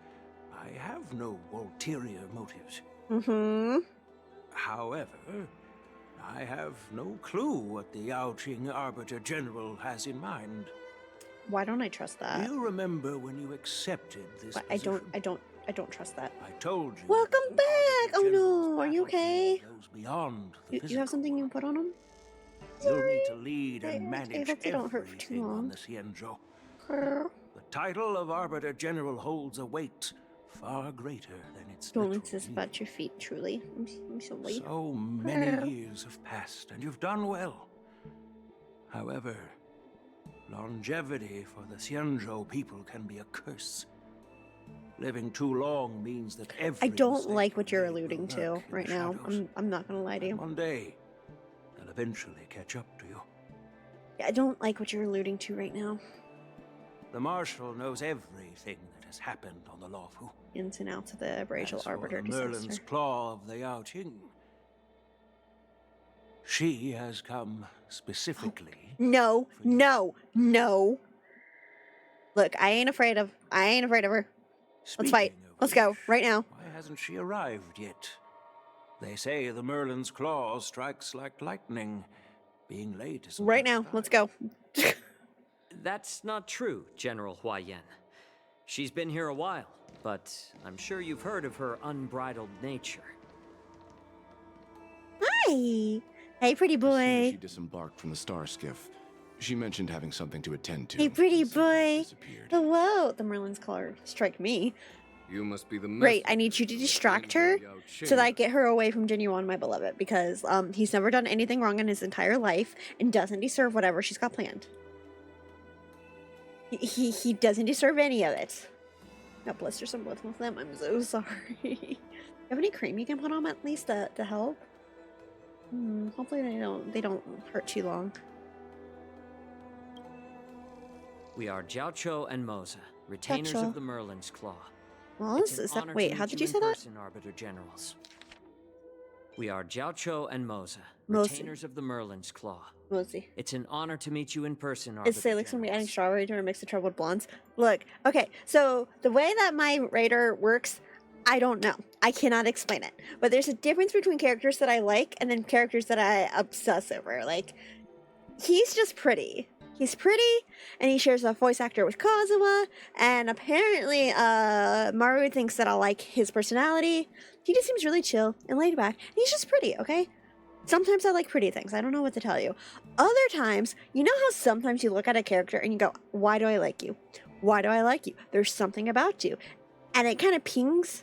I have no ulterior motives. Mm-hmm. However, I have no clue what the Yaoqing Arbiter General has in mind. Why don't I trust that? Do you remember when you accepted this But position? I don't trust that. I told you. Welcome back! Oh no, are you okay? Goes beyond the You have something you can put on him? You'll need to lead and manage hope they don't hurt for too everything on long. the Xianzhou. The title of Arbiter General holds a weight far greater than its Don't literal insist about your feet, truly. I'm so late. So many years have passed, and you've done well. However, longevity for the Xianzhou people can be a curse. Living too long means that every I don't mistake like what you're you made will alluding to lurk in right the now. shadows. I'm not gonna lie to you. One day, they'll eventually catch up to you. I don't like what you're alluding to right now. The Marshal knows everything that has happened on the Lawfu. Ins and outs of the Brazial As for Arbiter the Merlin's disaster. Claw of the Yaoqing, she has come specifically. No, no, no. Look, I ain't afraid of her. Let's fight. Let's go right now. Why hasn't she arrived yet? They say the Merlin's Claw strikes like lightning. Being late is Right now. Let's go. That's not true, General Huayan. She's been here a while, but I'm sure you've heard of her unbridled nature. Hi. Hey, pretty As soon as boy. she disembarked from the star skiff, she mentioned having something to attend to. Hey, pretty boy. Hello. The Merlin's Claw strike me. You must be the Great, I need you to distract her so that I get her away from Genuine, my beloved, because he's never done anything wrong in his entire life and doesn't deserve whatever she's got planned. He doesn't deserve any of it. Now blister some both of them. I'm so sorry. You have any cream you can put on at least to help? Hopefully they don't hurt too long. We are Jiaoqiu and Moza, retainers Jiaoqiu. of the Merlin's Claw. Well, It's is an that honor to wait? meet How did you you say in that? person, Arbiter Generals. We are Jiaoqiu and Moza, Mozi. retainers of the Merlin's Claw. Mozi. It's an honor to meet you in person, Arbiter Is Salix gonna be adding strawberry to her mix of troubled blondes? Look, okay, so the way that my radar works, I don't know. I cannot explain it. But there's a difference between characters that I like and then characters that I obsess over. Like, he's just pretty. He's pretty, and he shares a voice actor with Kazuha, and apparently, Maru thinks that I like his personality. He just seems really chill and laid back. And he's just pretty, okay? Sometimes I like pretty things. I don't know what to tell you. Other times, you know how sometimes you look at a character and you go, why do I like you? Why do I like you? There's something about you. And it kind of pings.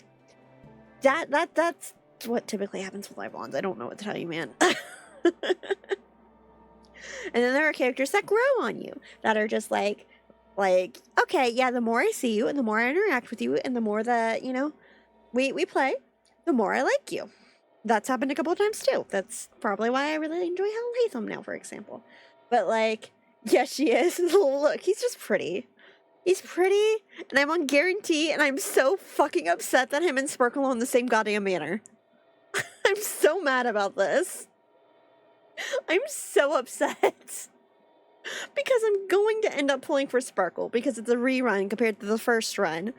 That's what typically happens with live blondes. I don't know what to tell you, man. And then there are characters that grow on you, that are just like, okay, yeah, the more I see you and the more I interact with you and the more that, you know, we play, the more I like you. That's happened a couple of times too. That's probably why I really enjoy Helen Latham now, for example. But like, yes, she is. Look, he's just pretty. He's pretty, and I'm on guarantee, and I'm so fucking upset that him and Sparkle are in the same goddamn manner. I'm so mad about this. I'm so upset. Because I'm going to end up pulling for Sparkle because it's a rerun compared to the first run.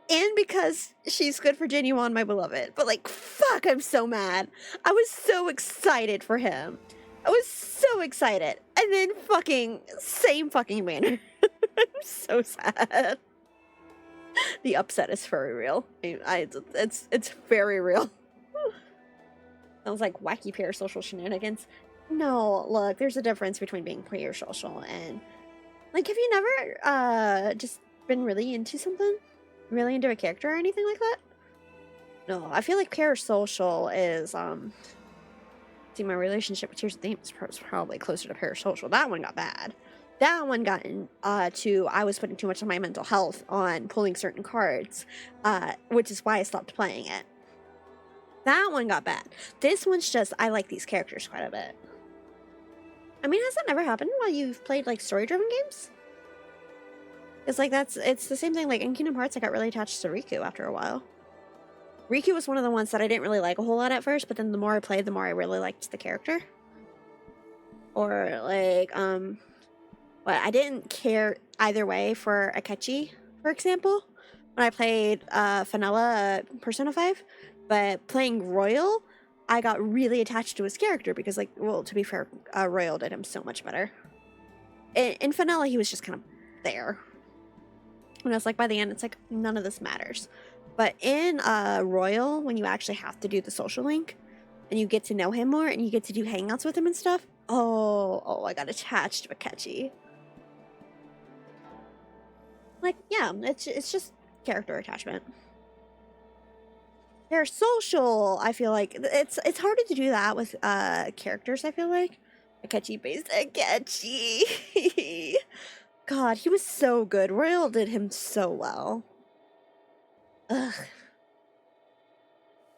And because she's good for Genuine, my beloved. But like, fuck, I'm so mad. I was so excited for him. I was so excited. And then same fucking manner. I'm so sad. The upset is very real. It's very real. Sounds like wacky parasocial shenanigans. No, look, there's a difference between being parasocial and... Like, have you never, just been really into something? Really into a character or anything like that? No, I feel like parasocial is, See, my relationship with Tears of the Theme is probably closer to parasocial. That one got bad. That one got I was putting too much of my mental health on pulling certain cards, which is why I stopped playing it. That one got bad. This one's just, I like these characters quite a bit. I mean, has that never happened while you've played, like, story-driven games? It's like, it's the same thing, like, in Kingdom Hearts, I got really attached to Riku after a while. Riku was one of the ones that I didn't really like a whole lot at first, but then the more I played, the more I really liked the character. Or, like, but I didn't care either way for Akechi, for example, when I played, Fenella, Persona 5. But playing Royal, I got really attached to his character because, like, well, to be fair, Royal did him so much better. In Fenella, he was just kind of there. And it's like, by the end, it's like, none of this matters. But in Royal, when you actually have to do the social link, and you get to know him more, and you get to do hangouts with him and stuff, oh, I got attached to Akechi. Like, yeah, it's just character attachment. Parasocial, I feel like it's harder to do that with characters, I feel like. Akechi based Akechi. God, he was so good. Royal did him so well. Ugh.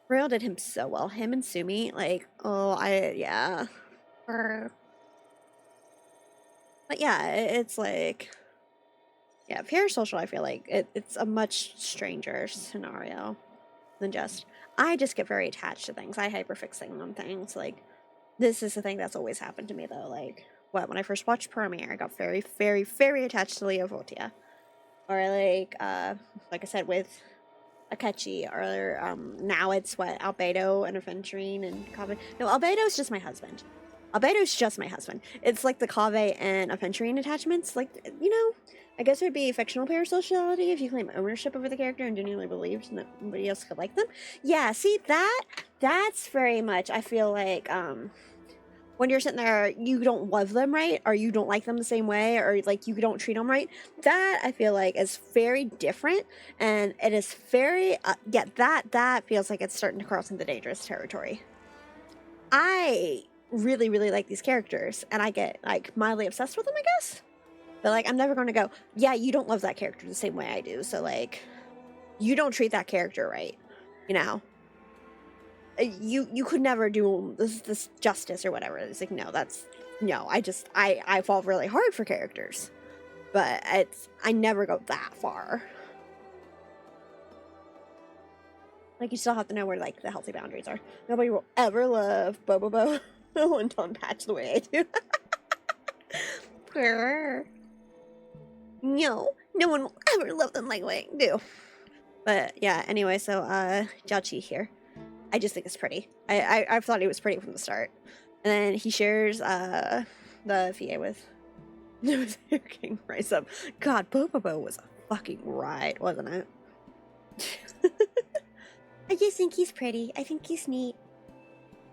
Royal did him so well. Him and Sumi, like, yeah. But yeah, it's like, yeah, parasocial, I feel like it's a much stranger scenario than I just get very attached to things. I hyperfixate on things. Like, this is the thing that's always happened to me, though. Like, when I first watched Premiere, I got very, very, very attached to Leo Votia. Or, like I said, with Akechi. Or, now it's, Albedo and Aventurine and Kaveh. No, Albedo's just my husband. Albedo's just my husband. It's like the Kaveh and Aventurine attachments. Like, you know, I guess it would be fictional parasociality if you claim ownership over the character and genuinely believed that nobody else could like them. Yeah, see, that's very much, I feel like, when you're sitting there, you don't love them right, or you don't like them the same way, or, like, you don't treat them right. That, I feel like, is very different, and it is very, that feels like it's starting to cross into dangerous territory. I really, really like these characters, and I get, like, mildly obsessed with them, I guess? But, like, I'm never going to go, yeah, you don't love that character the same way I do, so, like, you don't treat that character right, you know? You could never do this justice or whatever. It's like, no, I fall really hard for characters. But I never go that far. Like, you still have to know where, like, the healthy boundaries are. Nobody will ever love Bobobo and Don Patch the way I do. No one will ever love them like the way I do. But, yeah, anyway, so, Jiachi here. I just think it's pretty. I've thought he was pretty from the start. And then he shares, the FA with King Rise Up. God, Bobobo was a fucking ride, wasn't it? I just think he's pretty. I think he's neat.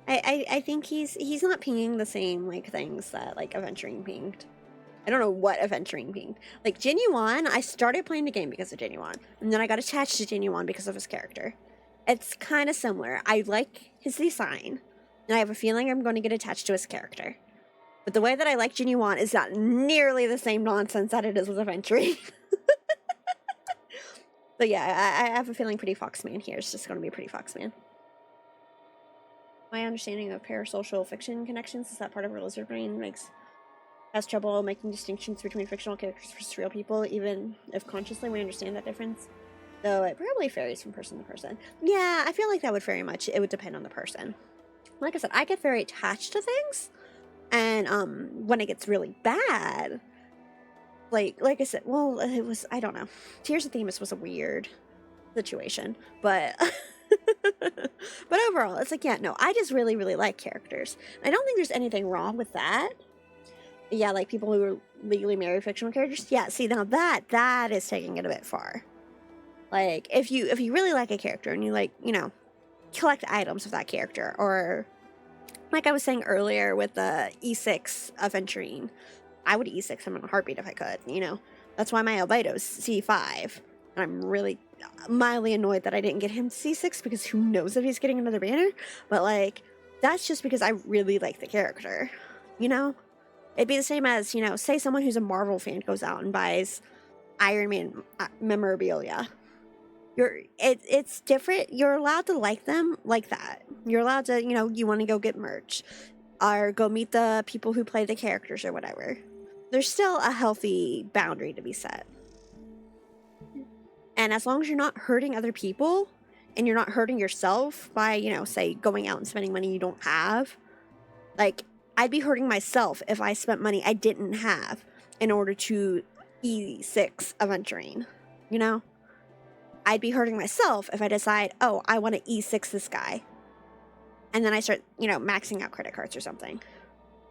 I think he's not pinging the same, like, things that, like, Aventurine pinged. I don't know what Aventurine pinged. Like, Genuine, I started playing the game because of Genuine. And then I got attached to Genuine because of his character. It's kind of similar. I like his design. And I have a feeling I'm going to get attached to his character. But the way that I like Genuine is not nearly the same nonsense that it is with Aventurine. But yeah, I have a feeling Pretty Foxman here is just going to be Pretty Foxman. My understanding of parasocial fiction connections is that part of our lizard brain has trouble making distinctions between fictional characters versus real people, even if consciously we understand that difference. Though it probably varies from person to person. Yeah, I feel like that would very much, it would depend on the person. Like I said, I get very attached to things, And when it gets really bad, like I said, well, it was, I don't know. Tears of Themis was a weird situation, but but overall, it's like, yeah, no, I just really, really like characters. I don't think there's anything wrong with that. Yeah, like people who are legally married fictional characters. Yeah, see, now that is taking it a bit far. Like, if you really like a character and you like, you know, collect items of that character, or like I was saying earlier with the E6 aventurine, I would E6 him in a heartbeat if I could, you know. That's why my Albedo's C5. And I'm really mildly annoyed that I didn't get him C6, because who knows if he's getting another banner. But, like, that's just because I really like the character, you know? It'd be the same as, you know, say someone who's a Marvel fan goes out and buys Iron Man memorabilia. It's different. You're allowed to like them like that. You're allowed to, you know, you want to go get merch or go meet the people who play the characters or whatever. There's still a healthy boundary to be set. And as long as you're not hurting other people and you're not hurting yourself by, you know, say going out and spending money you don't have, like, I'd be hurting myself if I spent money I didn't have in order to E6 aventurine, you know? I'd be hurting myself if I decide, oh, I want to E6 this guy. And then I start, you know, maxing out credit cards or something.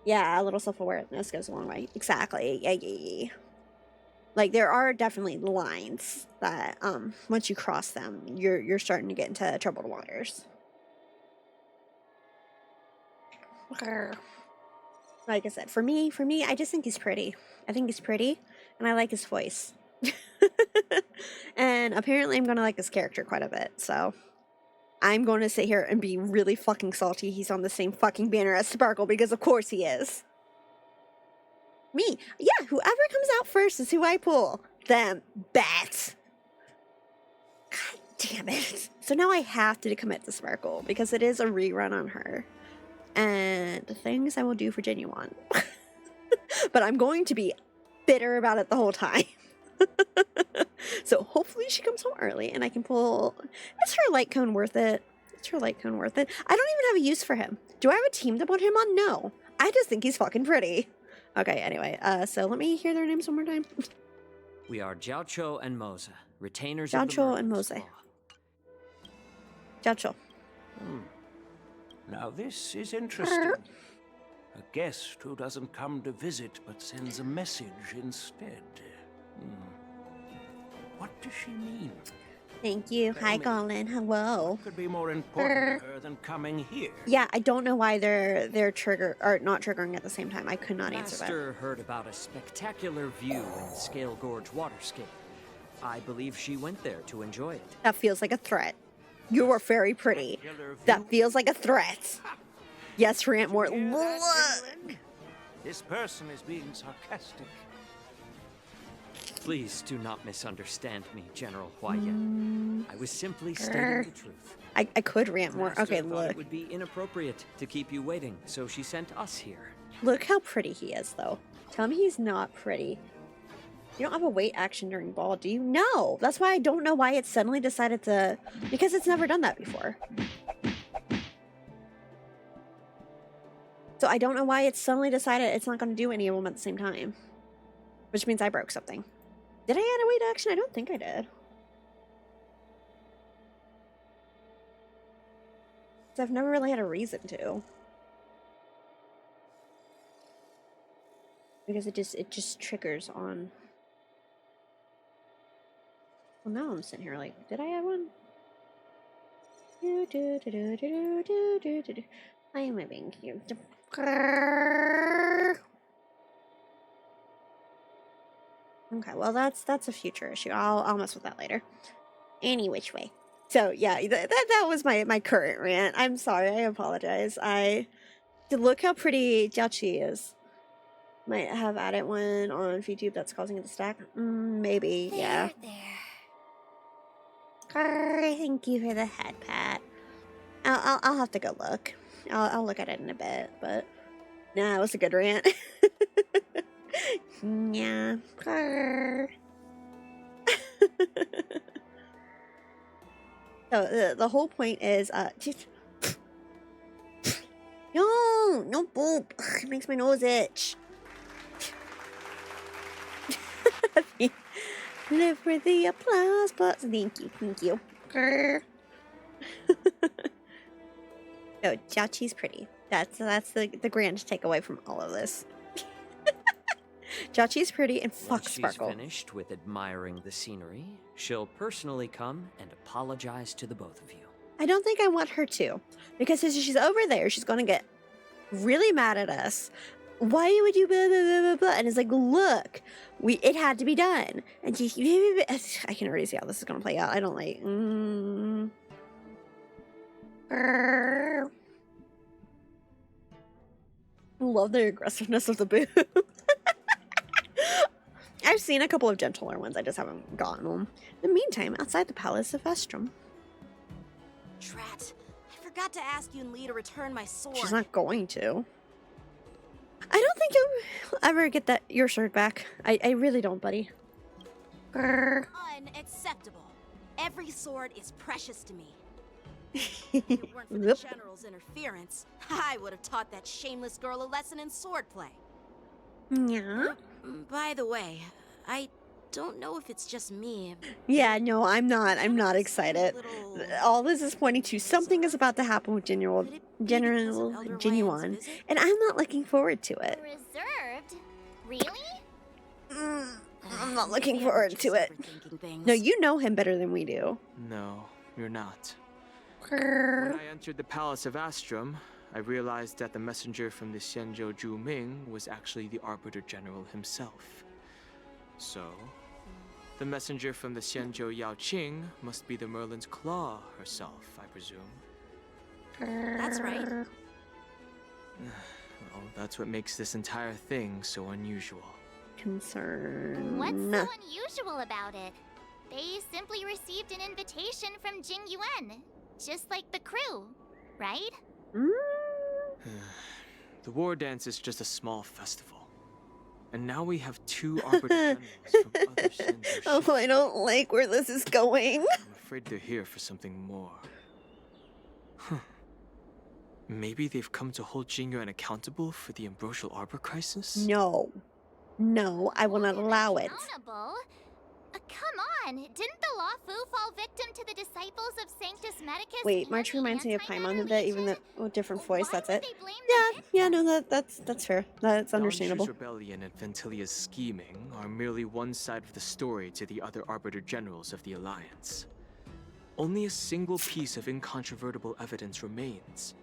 Yeah, a little self-awareness goes a long way. Exactly. Yeah. Like, there are definitely lines that, once you cross them, you're starting to get into troubled waters. Like I said, for me, I just think he's pretty. I think he's pretty, and I like his voice. And apparently I'm going to like his character quite a bit, so I'm going to sit here and be really fucking salty he's on the same fucking banner as Sparkle, because of course he is. Me. Yeah, whoever comes out first is who I pull. Them. Bet. God damn it. So now I have to commit to Sparkle, because it is a rerun on her. And the things I will do for Genuine. But I'm going to be bitter about it the whole time. So hopefully she comes home early and I can pull... Is her light cone worth it? Is her light cone worth it? I don't even have a use for him. Do I have a team to put him on? No. I just think he's fucking pretty. Okay, anyway, so let me hear their names one more time. We are Jiaocho and Moza, retainers Jiaocho of the and Merlin's Moza. Law. Jiaocho. Now this is interesting. A guest who doesn't come to visit but sends a message instead. What does she mean? Thank you. Hi, Colin. Hello. Could be more important to her than coming here. Yeah, I don't know why they're not triggering at the same time. I could not answer that. Master heard about a spectacular view in Scale Gorge Waterscape. I believe she went there to enjoy it. That feels like a threat. You are very pretty. That feels like a threat. Yes, Rantmore. This person is being sarcastic. Please do not misunderstand me, General Huaiyan. I was simply stating the truth. I could rant more. Master Okay, thought look. it would be inappropriate to keep you waiting, so she sent us here. Look how pretty he is, though. Tell me he's not pretty. You don't have a wait action during ball, do you? No! That's why I don't know why it suddenly decided to... Because it's never done that before. So I don't know why it suddenly decided it's not going to do any of them at the same time. Which means I broke something. Did I add a wait action? I don't think I did. 'Cause I've never really had a reason to. Because it just triggers on... Well, now I'm sitting here like, did I have one? I am moving you. Okay, well that's a future issue. I'll mess with that later. Any which way. So yeah, that was my current rant. I'm sorry, I apologize. Look how pretty Jiaoqi is. Might have added one on VTube that's causing it to stack. Maybe, yeah. Thank you for the head pat. I'll have to go look. I'll look at it in a bit, but nah, it was a good rant. Yeah. So the whole point is just no boop. Ugh, it makes my nose itch. Live for the applause button. Thank you, thank you. Grr. Oh, Jiaqi's pretty. That's the grand takeaway from all of this. Jiaqi's pretty and fuck Once Sparkle. she's finished with admiring the scenery, she'll personally come and apologize to the both of you. I don't think I want her to, because if she's over there, she's gonna get really mad at us. Why would you blah, blah, blah, blah, blah? And it's like, look, it had to be done. And she, I can already see how this is gonna play out. I don't like. Love the aggressiveness of the boo. I've seen a couple of gentler ones. I just haven't gotten them. In the meantime, outside the Palace of Vestrum. Drat. I forgot to ask you and Lee to return my sword. She's not going to. I don't think you'll ever get your sword back. I really don't, buddy. Grr. Unacceptable. Every sword is precious to me. If it weren't for the General's interference, I would have taught that shameless girl a lesson in swordplay. Yeah. By the way, I don't know if it's just me. Yeah, no, I'm not excited. All this is pointing to something is about to happen with General Genuine, and I'm not looking forward to it. Reserved? Really? I'm not looking forward to it. No, you know him better than we do. No, you're not. When I entered the Palace of Astrum, I realized that the messenger from the Xianzhou Zhu Ming was actually the Arbiter General himself. So, the messenger from the Xianzhou Yao Qing must be the Merlin's Claw herself, I presume. That's right. Well, that's what makes this entire thing so unusual. Concern. What's so unusual about it? They simply received an invitation from Jing Yuan, just like the crew, right? The war dance is just a small festival. And now we have two Arbiter Generals from other Xianzhou ships. Oh, I don't like where this is going. I'm afraid they're here for something more. Huh. Maybe they've come to hold Jingyuan accountable for the Ambrosial Arbor crisis? No. No, I will not allow it. Accountable? Come on! Didn't the Luofu fall victim to the disciples of Sanctus Medicus? Wait, March reminds me of Paimon a bit, even though with different voice. That's it. Yeah, yeah, no, that's fair. That's understandable. Danshu's rebellion and Ventilia's scheming are merely one side of the story to the other Arbiter Generals of the Alliance. Only a single piece of incontrovertible evidence remains,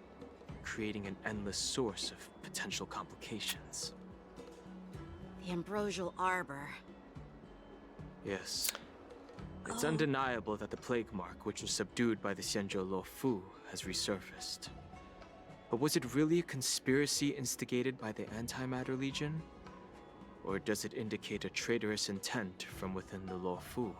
creating an endless source of potential complications. The Ambrosial Arbor. Yes. It's undeniable that the plague mark, which was subdued by the Xianzhou Luofu, has resurfaced. But was it really a conspiracy instigated by the Antimatter Legion? Or does it indicate a traitorous intent from within the Luofu,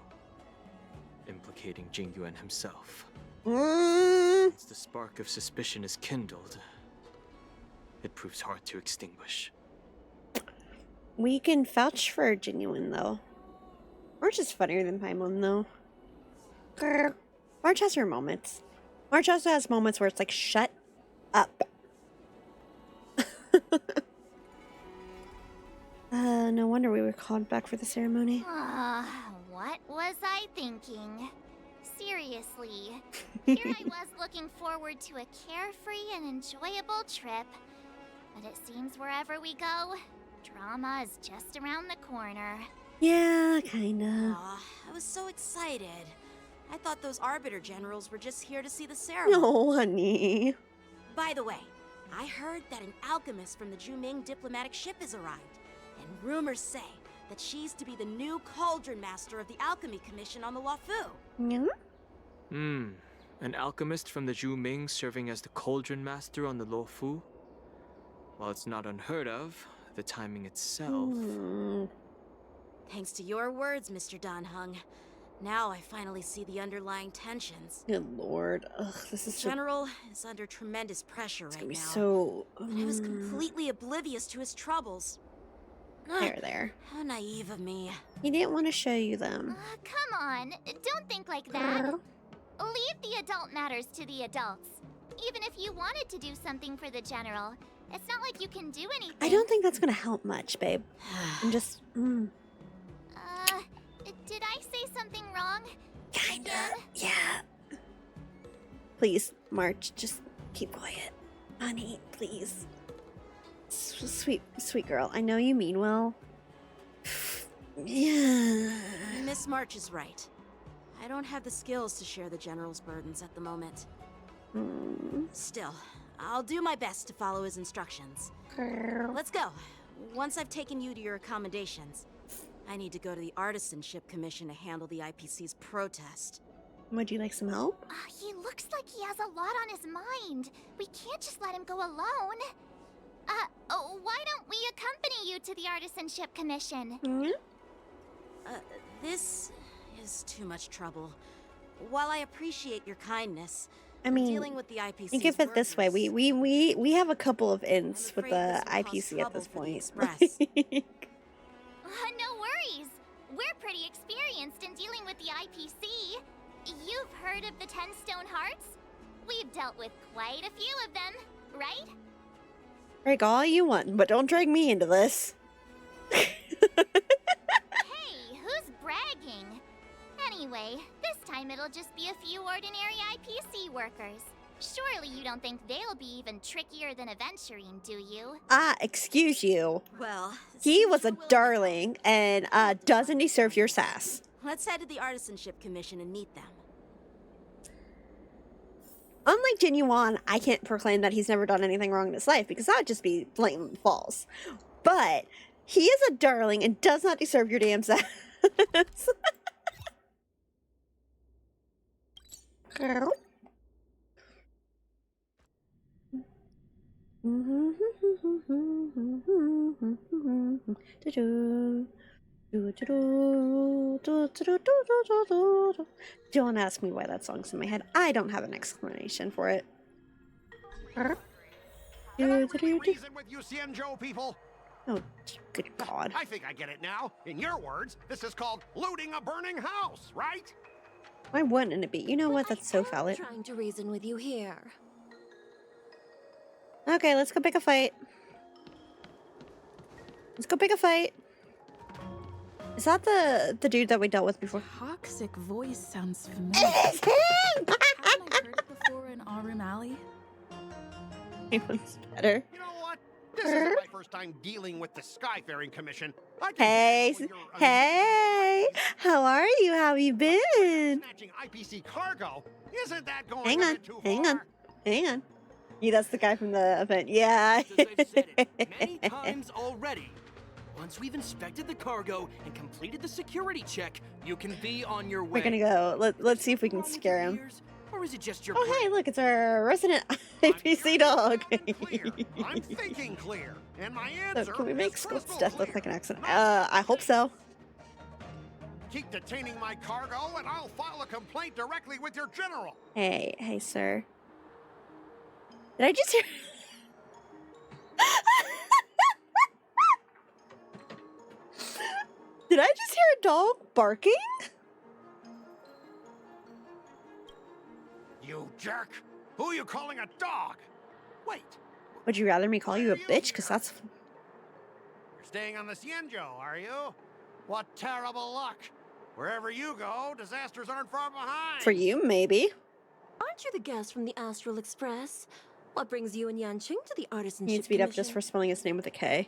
implicating Jingyuan himself? Once the spark of suspicion is kindled, it proves hard to extinguish. We can vouch for Genuine, though. March is funnier than Paimon, though. Grr. March has her moments. March also has moments where it's like, shut up. No wonder we were called back for the ceremony. What was I thinking? Seriously. Here I was looking forward to a carefree and enjoyable trip. But it seems wherever we go, drama is just around the corner. Yeah, kinda. Aw, I was so excited. I thought those Arbiter Generals were just here to see the ceremony. No, honey. By the way, I heard that an alchemist from the Zhuming diplomatic ship has arrived. And rumors say that she's to be the new Cauldron Master of the Alchemy Commission on the Luofu. Yeah? An alchemist from the Zhuming serving as the Cauldron Master on the Luofu? While it's not unheard of, the timing itself... Thanks to your words, Mr. Danheng. Now I finally see the underlying tensions. Good lord. Ugh, this is the General is under tremendous pressure right now. So... But I was completely oblivious to his troubles. There. How naive of me. He didn't want to show you them. Come on, don't think like that. Leave the adult matters to the adults. Even if you wanted to do something for the General, It's not like you can do anything. I don't think that's gonna help much, babe. I'm just. Did I say something wrong? Kinda. Yeah. Please, March, just keep quiet. Honey, please. Sweet girl. I know you mean well. Yeah. Miss March is right. I don't have the skills to share the General's burdens at the moment. Still, I'll do my best to follow his instructions. Let's go. Once I've taken you to your accommodations, I need to go to the Artisanship Commission to handle the IPC's protest. Would you like some help? He looks like he has a lot on his mind. We can't just let him go alone. Why don't we accompany you to the Artisanship Commission? This is too much trouble. While I appreciate your kindness, I mean, dealing with the IPC. Think of it this way: we have a couple of ints with the IPC at this point. No worries. We're pretty experienced in dealing with the IPC. You've heard of the 10 Stone Hearts? We've dealt with quite a few of them, right? Break all you want, but don't drag me into this. Hey, who's bragging? Anyway, this time it'll just be a few ordinary IPC workers. Surely you don't think they'll be even trickier than Aventurine, do you? Excuse you. Well, he was a darling and doesn't deserve your sass. Let's head to the Artisanship Commission and meet them. Unlike Genuine, I can't proclaim that he's never done anything wrong in his life because that would just be blatant false. But he is a darling and does not deserve your damn sass. Girl. Don't ask me why that song's in my head. I don't have an explanation for it. Reason with you Cienjo people? Oh, good God. I think I get it now. In your words, this is called looting a burning house, right? Why wouldn't it be? You know what? That's so valid. Trying to reason with you here. Okay, let's go pick a fight. Let's go pick a fight. Is that the dude that we dealt with before? Toxic voice sounds familiar. It is him! Haven't I heard it before in Aurum Alley? Anyone's better. You know what? This isn't my first time dealing with the Skyfaring Commission. Hey, how are you? How have you been? Snatching IPC cargo? Isn't that going Hang a on, bit too hang far? on, hang on. Yeah, that's the guy from the event. Yeah. I've said it many times already. Once we've inspected the cargo and completed the security check, you can be on your way. We're gonna go. Let's see if we can scare him. Or is it just your Oh, hey, look, it's our resident IPC dog. I'm thinking clear, and my answer So, can we make is Scott's crystal death look clear. like an accident? I hope so. Keep detaining my cargo, and I'll file a complaint directly with your general. Hey, sir. Did I just hear? Did I just hear a dog barking? You jerk! Who are you calling a dog? Wait, Would you rather me call you a bitch? Because that's... you're staying on the Cienjo, are you? What terrible luck! Wherever you go, disasters aren't far behind. For you, maybe. Aren't you the guest from the Astral Express? What brings you and Yanqing to the Artisanship He needs beat up Commission? just for spelling his name with a K.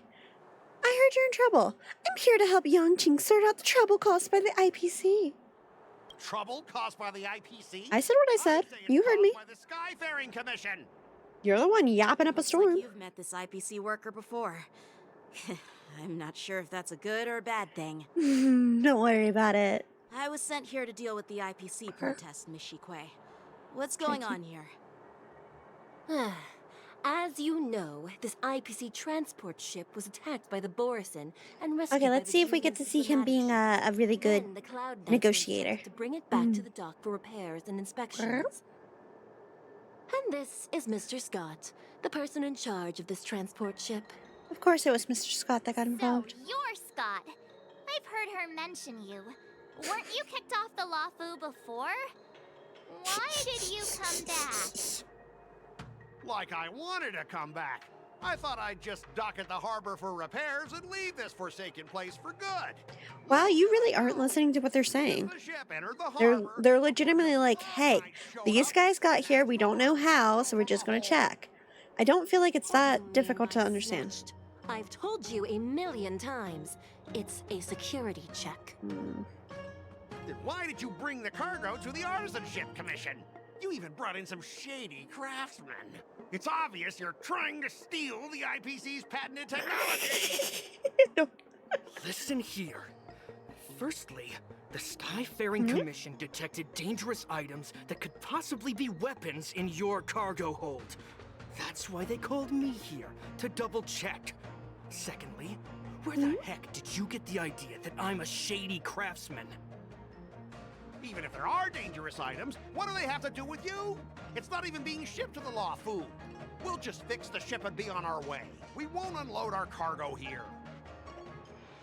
I heard you're in trouble. I'm here to help Yangqing sort out the trouble caused by the IPC. Trouble caused by the IPC? I said what I said. You heard me. By the Skyfaring Commission. You're the one yapping up a storm. You've met this IPC worker before. I'm not sure if that's a good or a bad thing. Don't worry about it. I was sent here to deal with the IPC protest, Miss Shikwe. What's going on here? As you know, this IPC transport ship was attacked by the Borison and rescued Okay, by let's the see if we get to see him being a really good Then the Cloud Knights were negotiator. sent to bring it back to the dock for repairs and inspections. And this is Mr. Scott, the person in charge of this transport ship. Of course it was Mr. Scott that got involved. You're Scott. I've heard her mention you. Weren't you kicked off the Lafu before? Why did you come back? Like I wanted to come back. I thought I'd just dock at the harbor for repairs and leave this forsaken place for good. Wow, you really aren't listening to what they're saying. The ship entered the harbor. They're legitimately like, hey, these guys got here, we don't know how, so we're just gonna check. I don't feel like it's that difficult to understand. I've told you 1,000,000 times. It's a security check. Then why did you bring the cargo to the Artisanship Commission? You even brought in some shady craftsmen. It's obvious you're trying to steal the IPC's patented technology. Listen here. Firstly, the Skyfaring Commission detected dangerous items that could possibly be weapons in your cargo hold. That's why they called me here, to double check. Secondly, where the heck did you get the idea that I'm a shady craftsman? Even if there are dangerous items, what do they have to do with you? It's not even being shipped to the Law Fu. We'll just fix the ship and be on our way. We won't unload our cargo here.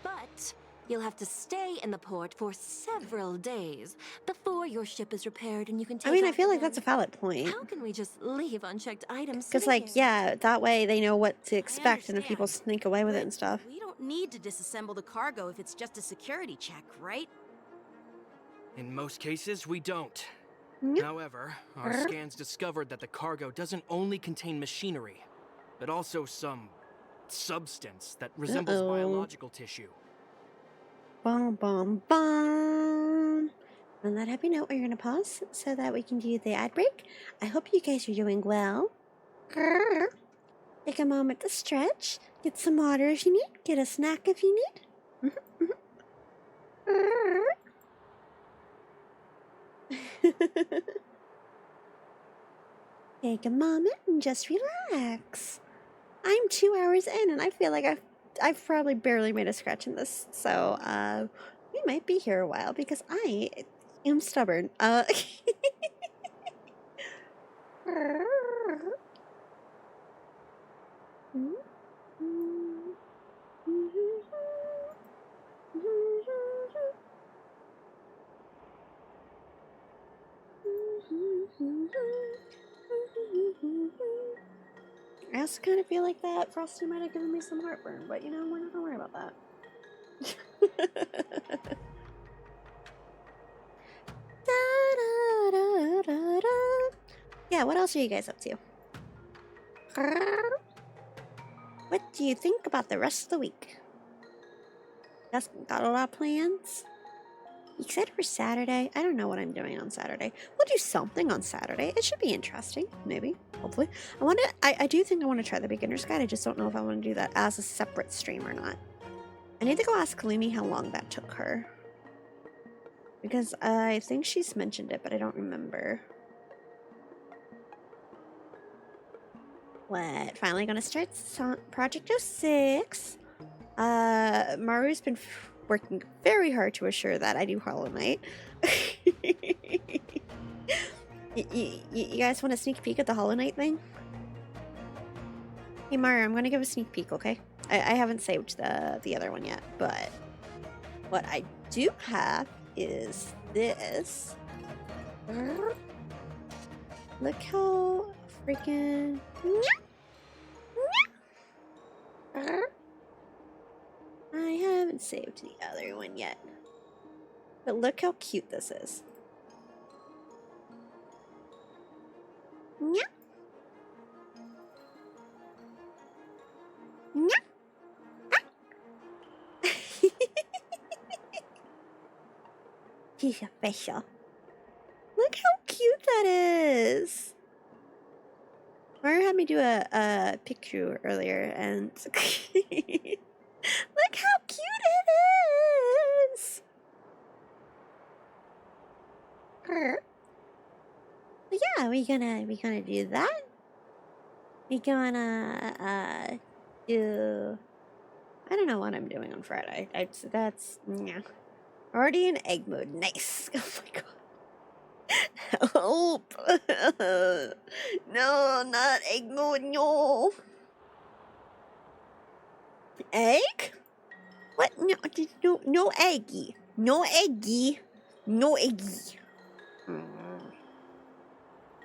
But you'll have to stay in the port for several days before your ship is repaired and you can take I mean, I off feel like again. that's a valid point. How can we just leave unchecked items? Because, sitting like, here? yeah, that way they know what to expect and if people sneak away with it and stuff. We don't need to disassemble the cargo if it's just a security check, right? In most cases, we don't. However, our scans discovered that the cargo doesn't only contain machinery, but also some substance that resembles biological tissue. Bum, bum, bum. On that happy note, we're going to pause so that we can do the ad break. I hope you guys are doing well. Take a moment to stretch. Get some water if you need. Get a snack if you need. Take a moment and just relax. I'm 2 hours in and I feel like I've probably barely made a scratch in this, so we might be here a while because I am stubborn. I also kind of feel like that Frosty might have given me some heartburn, but you know, we're not gonna worry about that. Yeah, what else are you guys up to? What do you think about the rest of the week? Got a lot of plans? Except for Saturday. I don't know what I'm doing on Saturday. We'll do something on Saturday. It should be interesting, maybe, hopefully. I do think I want to try the beginner's guide. I just don't know if I want to do that as a separate stream or not. I need to go ask Kalimi how long that took her. Because I think she's mentioned it, but I don't remember. What? Finally gonna start Project 06. Maru's been working very hard to assure that I do Hollow Knight. You guys want a sneak peek at the Hollow Knight thing? Hey Maru, I'm gonna give a sneak peek, okay? I haven't saved the other one yet, but what I do have is this. Look how freaking... I haven't saved the other one yet. But look how cute this is. Yeah. Yeah. She's official. Look how cute that is. Mario had me do a picture earlier, and look how cute it is. But yeah, we gonna do that. We gonna do. I don't know what I'm doing on Friday. That's yeah. Already in egg mode. Nice. Oh my god. Help! No, not egg mode, no. Egg? What? No eggy. No eggy. No eggy.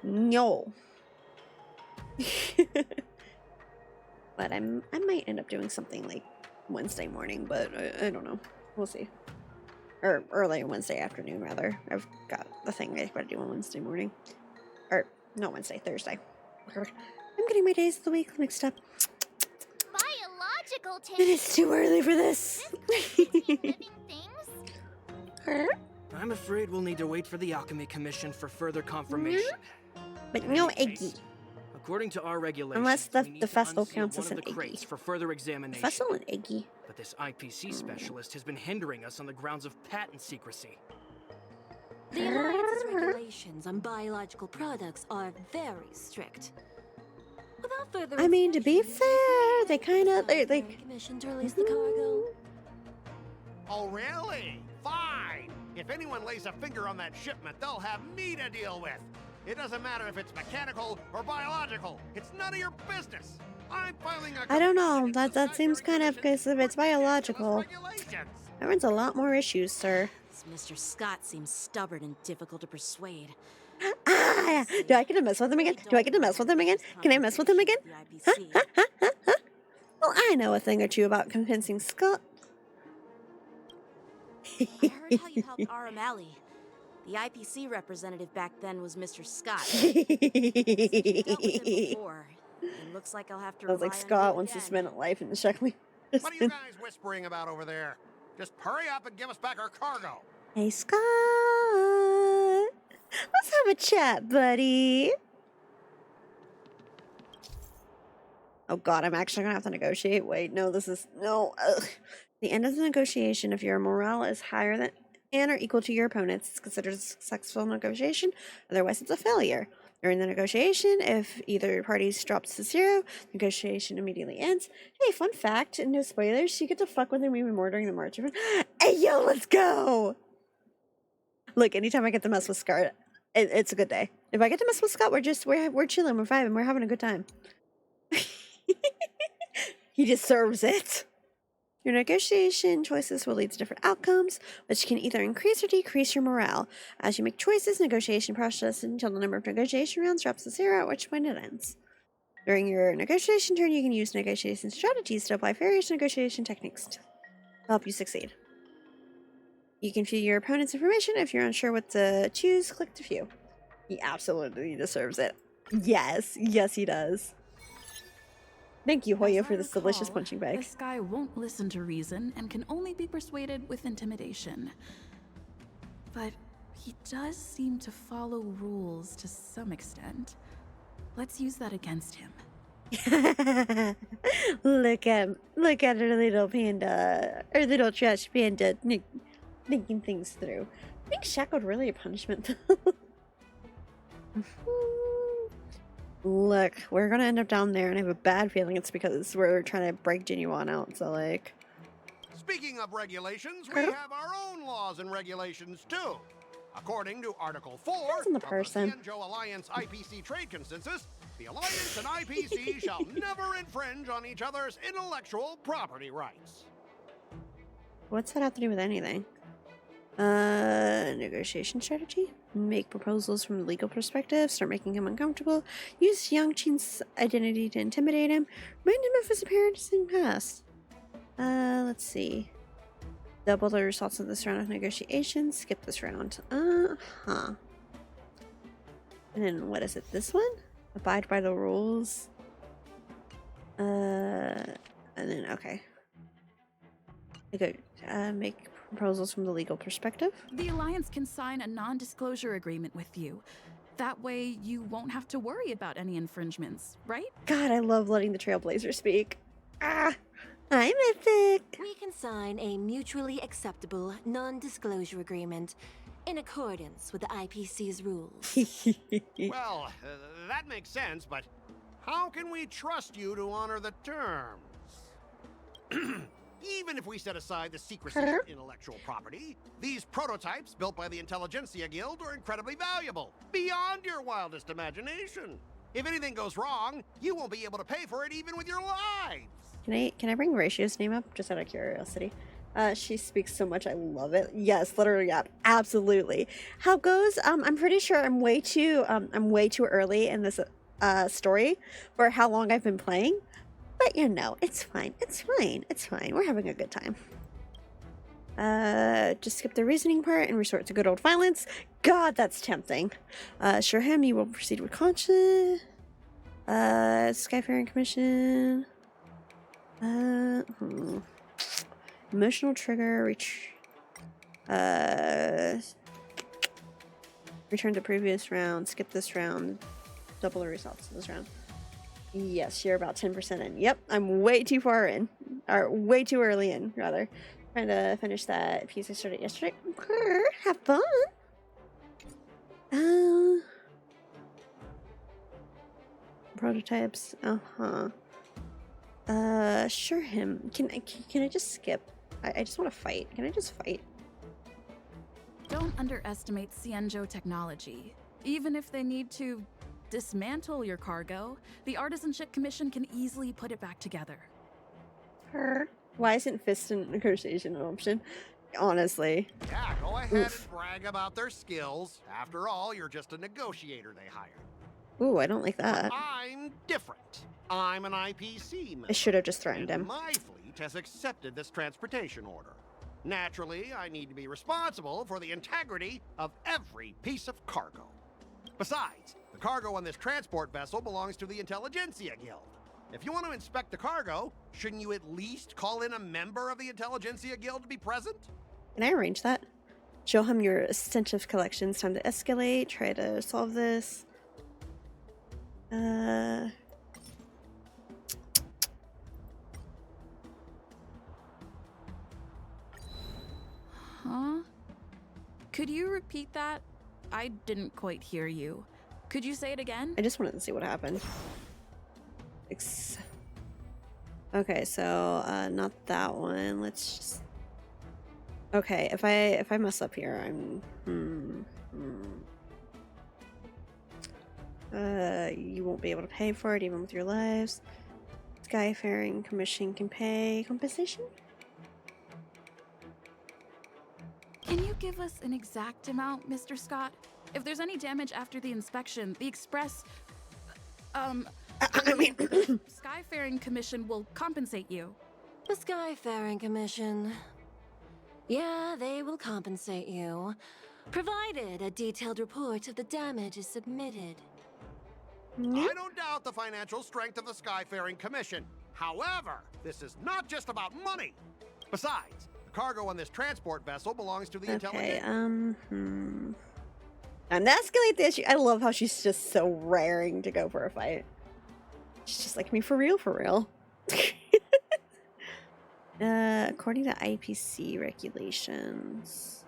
No. but I might end up doing something like Wednesday morning, but I don't know. We'll see. Or early Wednesday afternoon, rather. I've got the thing I gotta do on Wednesday morning. Or, not Wednesday, Thursday. I'm getting my days of the week mixed up. Biological And it's too early for this. I'm afraid we'll need to wait for the Alchemy Commission for further confirmation. But no eggy. According to our regulations, Unless we need the to festival unseal counts one as of an the eggy. crates for further examination. Festival and eggy. But this IPC specialist has been hindering us on the grounds of patent secrecy. The Alliance's regulations on biological products are very strict. Without further I mean, to be fair, they kind of they commission to release the cargo. Oh, really? Fine. If anyone lays a finger on that shipment, they'll have me to deal with. It doesn't matter if it's mechanical or biological. It's none of your business. I'm filing a... I don't know. That seems kind of, because if it's biological, that runs a lot more issues, sir. This Mr. Scott seems stubborn and difficult to persuade. Ah! Do I get to mess with him again? Do I get to mess with him again? Can I mess with him again? Well, I know a thing or two about convincing Scott. I heard how you helped Aramali. The IPC representative back then was Mr. Scott. Since you dealt with him before, it looks like I'll have to I was like, Scott wants to spend life in the Sheckley. What are you guys whispering about over there? Just hurry up and give us back our cargo. Hey, Scott. Let's have a chat, buddy. Oh, God, I'm actually going to have to negotiate. Wait, no, this is... No. Ugh. The end of the negotiation, if your morale is higher than and or equal to your opponent's, it's considered a successful negotiation. Otherwise, it's a failure. During the negotiation, if either party drops to 0, negotiation immediately ends. Hey, fun fact, and no spoilers, you get to fuck with him even more during the march. Hey, yo, let's go! Look, anytime I get to mess with Scott, it's a good day. If I get to mess with Scott, we're chilling, we're vibing, we're having a good time. He deserves it. Your negotiation choices will lead to different outcomes, which can either increase or decrease your morale. As you make choices, negotiation process until the number of negotiation rounds drops to 0, at which point it ends. During your negotiation turn, you can use negotiation strategies to apply various negotiation techniques to help you succeed. You can view your opponent's information. If you're unsure what to choose, click to view. He absolutely deserves it. Yes, yes he does. Thank you, Hoya, for this delicious punching bag. This guy won't listen to reason and can only be persuaded with intimidation. But he does seem to follow rules to some extent. Let's use that against him. Look at her little panda, her little trash panda, thinking things through. Being shackled really a punishment, though. Look, we're gonna end up down there, and I have a bad feeling it's because we're trying to break Genuine out, so like... Speaking of regulations, we have our own laws and regulations, too. According to Article 4 of the Cienjo Alliance IPC Trade Consensus, the Alliance and IPC shall never infringe on each other's intellectual property rights. What's that have to do with anything? Negotiation strategy? Make proposals from a legal perspective, start making him uncomfortable, use Yang Qin's identity to intimidate him, remind him of his appearance in past. Let's see. Double the results of this round of negotiations, skip this round. And then what is it, this one? Abide by the rules. And then, okay. Make proposals from the legal perspective. The Alliance can sign a non-disclosure agreement with you. That way, you won't have to worry about any infringements, right? God, I love letting the Trailblazer speak. Ah, I'm Mythic. We can sign a mutually acceptable non-disclosure agreement in accordance with the IPC's rules. Well, that makes sense, but how can we trust you to honor the terms? Even if we set aside the secrecy of intellectual property, these prototypes built by the Intelligentsia Guild are incredibly valuable, beyond your wildest imagination. If anything goes wrong, you won't be able to pay for it even with your lives. Can I bring Ratio's name up just out of curiosity? She speaks so much, I love it. Yes, literally, yeah, absolutely. How it goes? I'm pretty sure I'm way too early in this story for how long I've been playing. let you know. It's fine. It's fine. It's fine. We're having a good time. Just skip the reasoning part and resort to good old violence. God, that's tempting. Assure him you will proceed with caution. Skyfaring Commission. Emotional trigger. Return to previous round. Skip this round. Double the results of this round. Yes, you're about 10% in. Yep, I'm way too far in. Or way too early in, rather. Trying to finish that piece I started yesterday. Have fun! Prototypes. Sure him. Can I just skip? I just want to fight. Can I just fight? Don't underestimate Cienjo technology. Even if they need to dismantle your cargo, the Artisanship Commission can easily put it back together. Why isn't fist and negotiation an option? Honestly. Yeah, go ahead and brag about their skills. After all, you're just a negotiator they hired. Ooh, I don't like that. But I'm different. I'm an IPC member. I should have just threatened him. My fleet has accepted this transportation order. Naturally, I need to be responsible for the integrity of every piece of cargo. Besides, the cargo on this transport vessel belongs to the Intelligentsia Guild. If you want to inspect the cargo, shouldn't you at least call in a member of the Intelligentsia Guild to be present? Can I arrange that? Show him your extensive collections. Time to escalate. Try to solve this. Huh? Could you repeat that? I didn't quite hear you. Could you say it again? I just wanted to see what happened. Okay, so not that one. Let's just. Okay, if I mess up here, I'm. You won't be able to pay for it even with your lives. Skyfaring Commission can pay compensation. Can you give us an exact amount, Mr. Scott? If there's any damage after the inspection, the Express, Skyfaring Commission will compensate you. The Skyfaring Commission. Yeah, they will compensate you, provided a detailed report of the damage is submitted. I don't doubt the financial strength of the Skyfaring Commission. However, this is not just about money. Besides, the cargo on this transport vessel belongs to the Time to escalate the issue. I love how she's just so raring to go for a fight. She's just like me for real, for real. According to IPC regulations.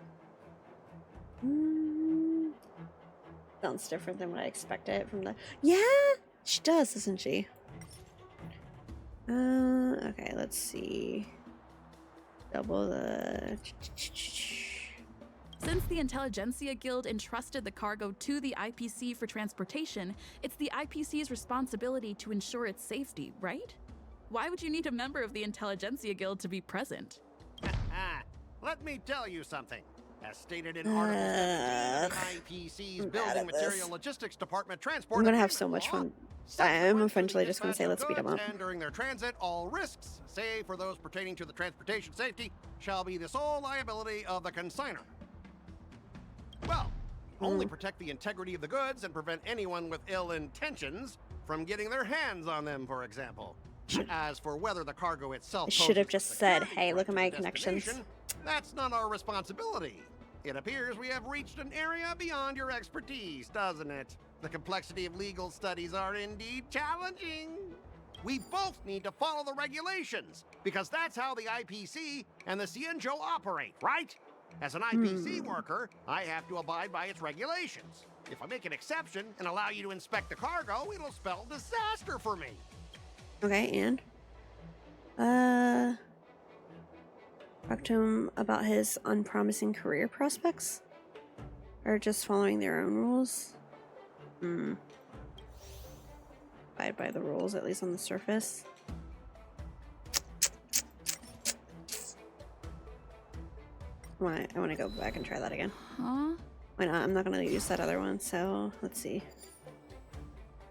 Sounds different than what I expected from the... Yeah! She does, doesn't she? Okay, let's see. Double the... Since the Intelligentsia Guild entrusted the cargo to the IPC for transportation, it's the IPC's responsibility to ensure its safety, right? Why would you need a member of the Intelligentsia Guild to be present? Let me tell you something. As stated in Article 17 of the IPC's Building Material Logistics Department Transport... I'm gonna have so much fun. I'm eventually just gonna say let's beat him up. And during their transit, all risks, save for those pertaining to the transportation safety, shall be the sole liability of the consignor. Well, only protect the integrity of the goods and prevent anyone with ill intentions from getting their hands on them, for example. As for whether the cargo itself... I should have just said, hey, look at my connections. That's not our responsibility. It appears we have reached an area beyond your expertise, doesn't it? The complexity of legal studies are indeed challenging. We both need to follow the regulations, because that's how the IPC and the Cienjo operate, right? As an IPC worker, I have to abide by its regulations. If I make an exception and allow you to inspect the cargo, it'll spell disaster for me. Okay, and? Talk to him about his unpromising career prospects? Or just following their own rules? Abide by the rules, at least on the surface. I want to go back and try that again. Huh? Why not? I'm not going to use that other one, so let's see.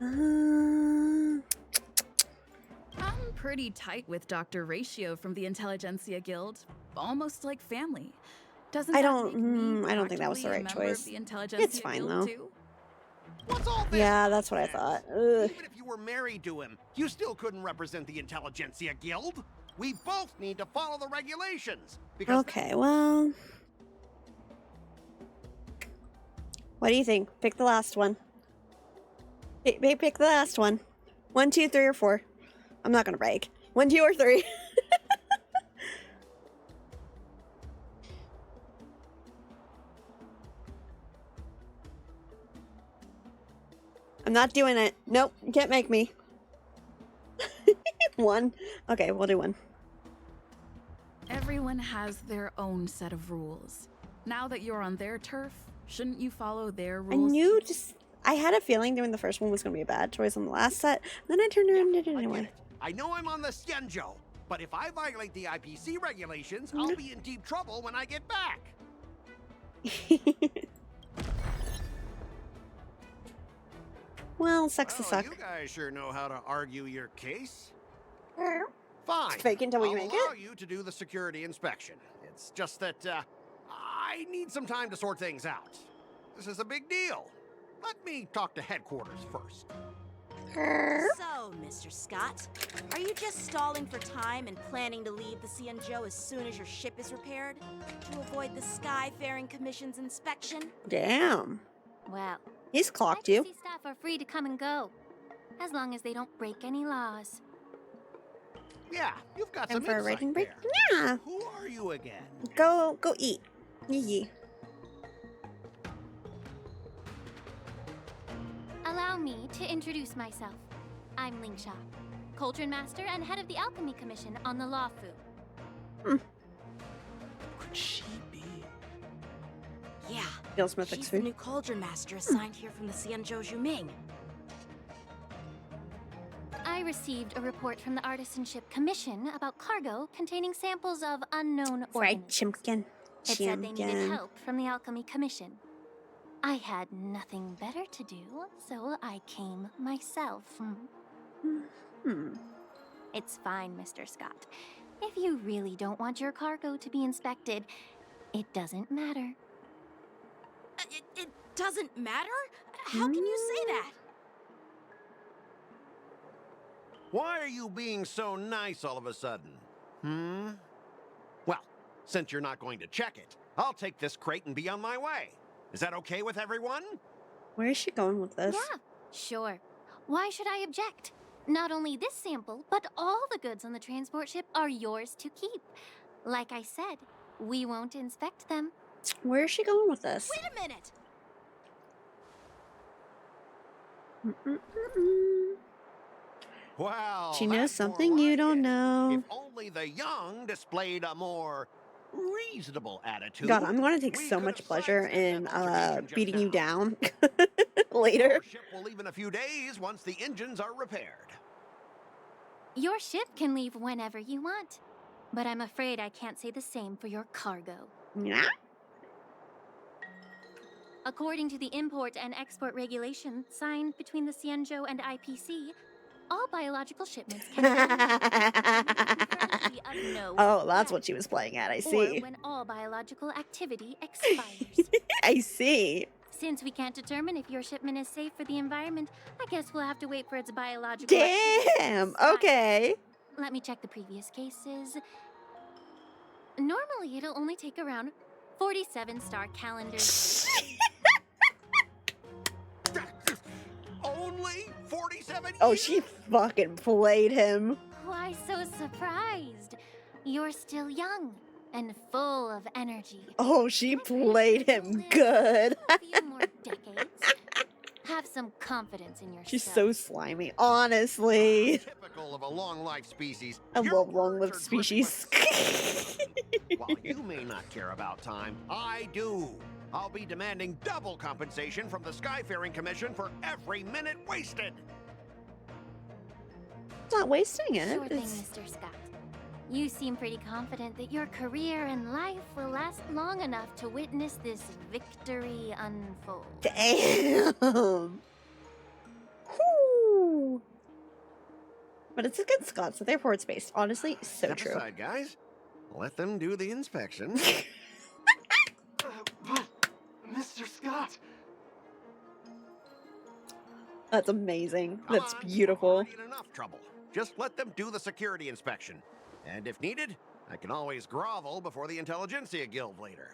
I'm pretty tight with Dr. Ratio from the Intelligentsia Guild, almost like family. Doesn't I that make don't. me I don't think that was the practically a right member of choice. the Intelligentsia It's fine Guild though. too? What's all this? Yeah, that's what I thought. Ugh. Even if you were married to him, you still couldn't represent the Intelligentsia Guild. We both need to follow the regulations. Because Okay, well. What do you think? Pick the last one. Pick the last one. 1, 2, 3, or 4. I'm not gonna break. 1, 2, or 3. I'm not doing it. Nope, you can't make me. 1. Okay, we'll do 1. Everyone has their own set of rules. Now that you're on their turf, shouldn't you follow their I rules? knew I had a feeling doing the first one was going to be a bad choice on the last set. Then I turned around and did it anyway. I know I'm on the Xianzhou, but if I violate the IPC regulations, I'll be in deep trouble when I get back. Well, sucks to suck. You guys sure know how to argue your case. Fine. Fake until we I'll make allow it. you to do the security inspection. It's just that I need some time to sort things out. This is a big deal. Let me talk to headquarters first. So, Mr. Scott, are you just stalling for time and planning to leave the Xianzhou as soon as your ship is repaired? To avoid the Skyfaring Commission's inspection? Damn. Well, He's clocked you. IPC staff are free to come and go, as long as they don't break any laws. Yeah, you've got Time some for a insight writing break? there. Yeah. Who are you again? Go eat. Yee. Allow me to introduce myself. I'm Lingsha, Cauldron Master and head of the Alchemy Commission on the Law Fu. Could she be? Yeah. Feels mythic She's the food. new Cauldron Master assigned here from the Xianzhou Zhuming. I received a report from the Artisanship Commission about cargo containing samples of unknown Fried organisms. chimpkin. It said they needed help from the Alchemy Commission. I had nothing better to do, so I came myself. It's fine, Mr. Scott. If you really don't want your cargo to be inspected, it doesn't matter. It doesn't matter? How can you say that? Why are you being so nice all of a sudden? Well, since you're not going to check it, I'll take this crate and be on my way. Is that okay with everyone? Where is she going with this? Yeah, sure. Why should I object? Not only this sample, but all the goods on the transport ship are yours to keep. Like I said, we won't inspect them. Where is she going with this? Wait a minute! Wow. She knows something you don't know. If only the young displayed a more reasonable attitude. God, I'm going to take so much pleasure in beating you down later. Our ship will leave in a few days once the engines are repaired. Your ship can leave whenever you want. But I'm afraid I can't say the same for your cargo. Yeah. According to the import and export regulation signed between the Xianzhou and IPC, all biological shipments can be no Oh, that's what she was playing at. I or see. when all biological activity expires. I see. Since we can't determine if your shipment is safe for the environment, I guess we'll have to wait for its biological Damn. Okay. Let me check the previous cases. Normally, it'll only take around 47 star calendars. Only 47 years? Oh, she fucking played him. Why so surprised? You're still young and full of energy. Oh, she played him good. A few more decades. Have some confidence in yourself. She's so slimy, honestly. Typical of a long-lived species. I love long-lived species. While you may not care about time, I do. I'll be demanding double compensation from the Skyfaring Commission for every minute wasted. It's not wasting it. Sure thing, Mr. Scott. You seem pretty confident that your career and life will last long enough to witness this victory unfold. Damn. Whew. But it's against Scott, so therefore it's based. Honestly, so Step true. aside, guys. Let them do the inspection. But, Mr. Scott. That's amazing. Come That's on, beautiful. we're already in enough trouble. Just let them do the security inspection. And if needed, I can always grovel before the Intelligentsia Guild later.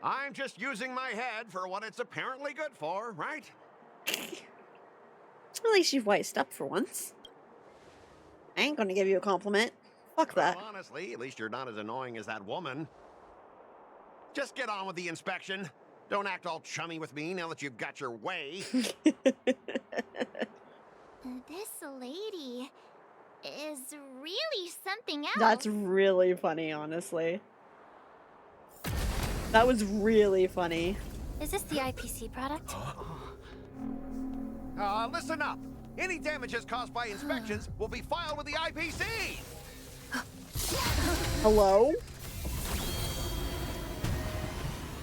I'm just using my head for what it's apparently good for, right? At least you've wised up for once. I ain't gonna give you a compliment. Fuck that. Well, honestly, at least you're not as annoying as that woman. Just get on with the inspection. Don't act all chummy with me now that you've got your way. This lady is really something else. That's really funny, honestly. That was really funny. Is this the IPC product? Listen up. Any damages caused by inspections will be filed with the IPC. Hello?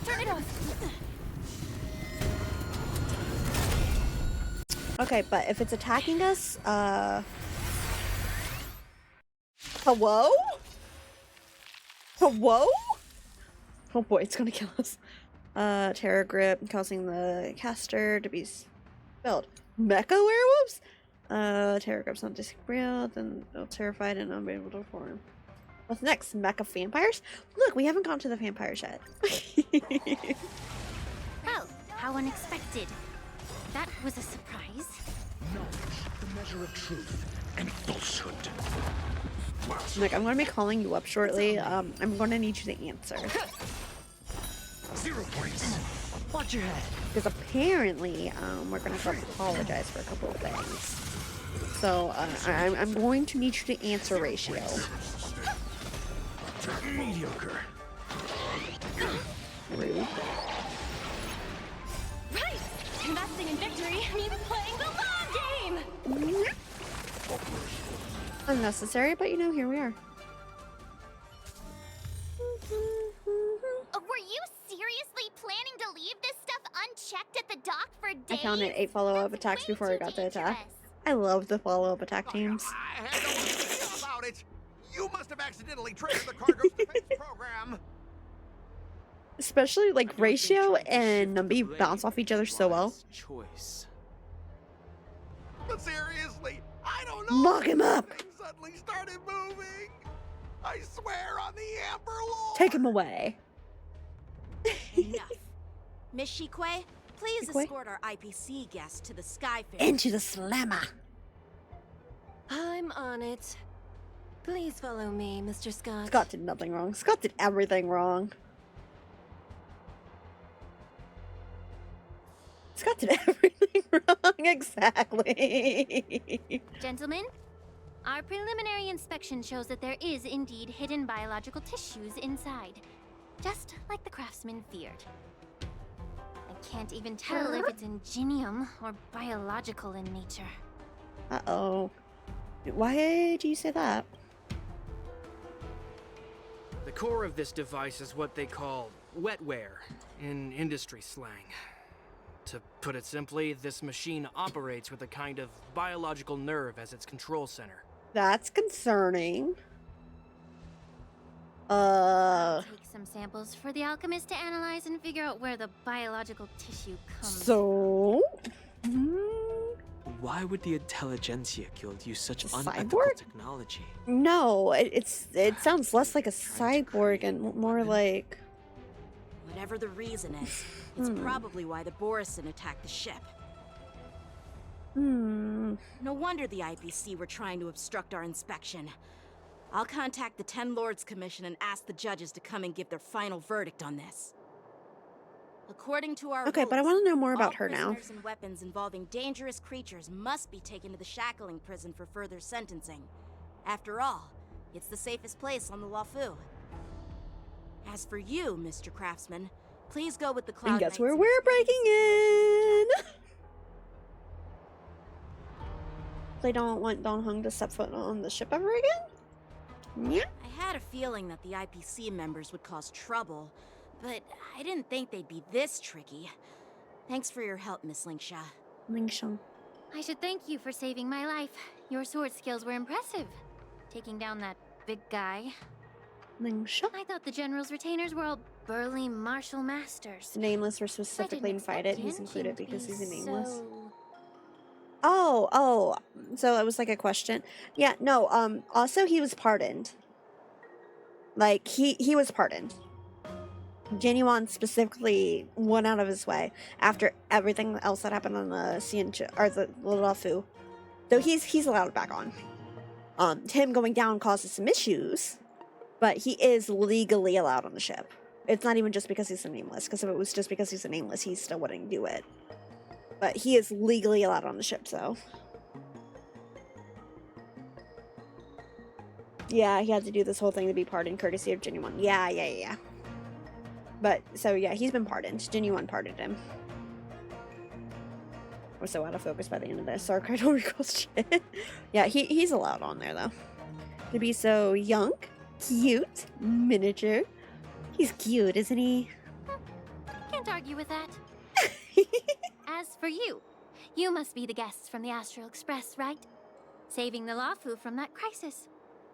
Turn it off. Okay, but if it's attacking us, hello? Hello? Oh boy, it's gonna kill us. Terror grip, causing the caster to be spelled. Mecha werewolves? Terror grip's not disagreeable, then they'll terrified and unable to form. What's next? Mecha vampires? Look, we haven't gone to the vampires yet. Oh, how unexpected. That was a surprise. Knowledge, the measure of truth and falsehood. Nick, I'm gonna be calling you up shortly. I'm gonna need you to answer. 0 points. Watch your head. Because apparently, we're gonna have to apologize for a couple of things. So, I'm going to need you to answer ratio. Mediocre. Rude. Right! Investing in victory means playing the long game! Unnecessary, but you know, here we are. Were you seriously planning to leave this stuff unchecked at the dock for days? I counted 8 follow-up attacks before I got the attack. I love the follow-up attack teams. I had no idea about it. You must have accidentally triggered the cargo's defense program. Especially, like, Ratio and Numby bounce off each other so well. Choice. But seriously, I don't know. Lock him up! Things suddenly started moving. I swear on the Amber Lord. Take him away. Enough. Miss Shikwe, please Shikwe? escort our IPC guest to the Skyfair. Into the slammer. I'm on it. Please follow me, Mr. Scott. Scott did nothing wrong. Scott did everything wrong. Scott did everything wrong, exactly. Gentlemen, our preliminary inspection shows that there is indeed hidden biological tissues inside. Just like the craftsman feared. I can't even tell if it's ingenium or biological in nature. Uh-oh. Why do you say that? The core of this device is what they call wetware in industry slang. To put it simply, this machine operates with a kind of biological nerve as its control center. That's concerning. Take some samples for the alchemist to analyze and figure out where the biological tissue comes So? Why would the Intelligentsia Guild use such unethical Cyborg? technology? No, it sounds less like a cyborg and more like... Whatever the reason is, it's probably why the Borison attacked the ship. No wonder the IPC were trying to obstruct our inspection. I'll contact the 10 Lords Commission and ask the judges to come and give their final verdict on this. According to our Okay, rules, but I want to know more about all her now. prisoners and weapons involving dangerous creatures must be taken to the shackling prison for further sentencing. After all, it's the safest place on the Wafu. As for you, Mr. Craftsman, please go with the Cloud And guess Knights where and we're breaking in? They don't want Don Hung to step foot on the ship ever again? Yeah. I had a feeling that the IPC members would cause trouble, but I didn't think they'd be this tricky. Thanks for your help, Miss Lingsha. Lingsha. I should thank you for saving my life. Your sword skills were impressive. Taking down that big guy. Lingsha? I thought the general's retainers were all burly martial masters. Nameless were specifically invited. He's included Tianqing to because be he's a nameless. so- Oh. So it was like a question. Yeah, no, also he was pardoned. Like, he was pardoned. Genuine specifically went out of his way after everything else that happened on the Xianzhou, or the Luofu. So he's allowed back on. Him going down causes some issues, but he is legally allowed on the ship. It's not even just because he's a nameless, because if it was just because he's a nameless, he still wouldn't do it. But he is legally allowed on the ship, so. Yeah, he had to do this whole thing to be pardoned, courtesy of Genuine. Yeah. But, so yeah, he's been pardoned. Genuine pardoned him. We're so out of focus by the end of this. Sorry, I don't recall shit. Yeah, he's allowed on there, though. To be so young, cute, miniature. He's cute, isn't he? Can't argue with that. As for you, you must be the guests from the Astral Express, right? Saving the Luofu from that crisis.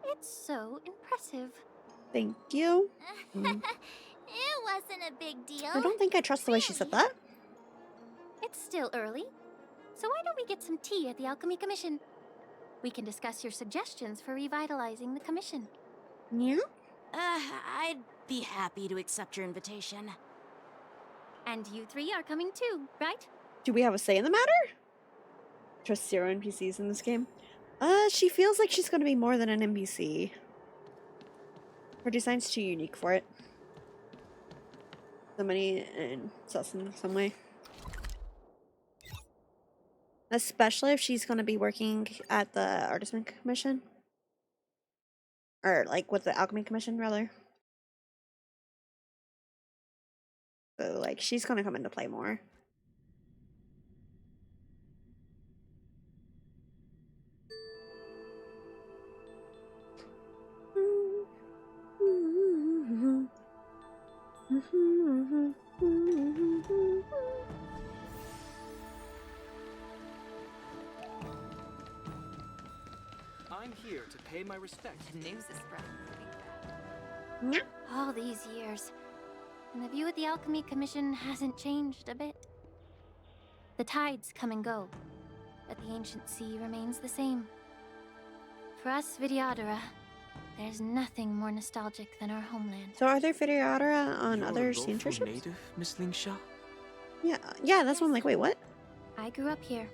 It's so impressive. Thank you. It wasn't a big deal. I don't think I trust the way she said that. It's still early, so why don't we get some tea at the Alchemy Commission? We can discuss your suggestions for revitalizing the commission. Yeah? I'd be happy to accept your invitation. And you three are coming too, right? Do we have a say in the matter? Trust zero NPCs in this game. She feels like she's going to be more than an NPC. Her design's too unique for it. Somebody and sus in some way. Especially if she's going to be working at the Artisan Commission. Or, like, with the Alchemy Commission, rather. So, like, she's going to come into play more. I'm here to pay my respects. The news is spreading. All these years, and the view at the Alchemy Commission hasn't changed a bit. The tides come and go, but the ancient sea remains the same. For us Vidyadhara, there's nothing more nostalgic than our homeland. So are there Vidyadhara on other Xianzhou ships? Native, Miss Lingsha? Yeah, that's what I'm like, wait, what? I grew up here,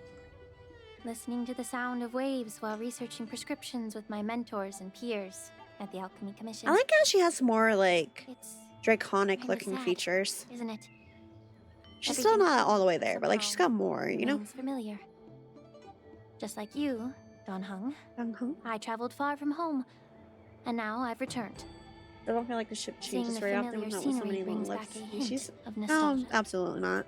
listening to the sound of waves while researching prescriptions with my mentors and peers at the Alchemy Commission. I like how she has more, like, It's draconic kinda looking sad, features. isn't it? She's still Everything not all the way there, but, like, she's got more, you know? remains familiar. Just like you, Don Hung. I traveled far from home, and now I've returned. I don't feel like the ship Seeing changes the very often, familiar not with so many scenery long brings lived back a hint species. of No, nostalgia. absolutely not.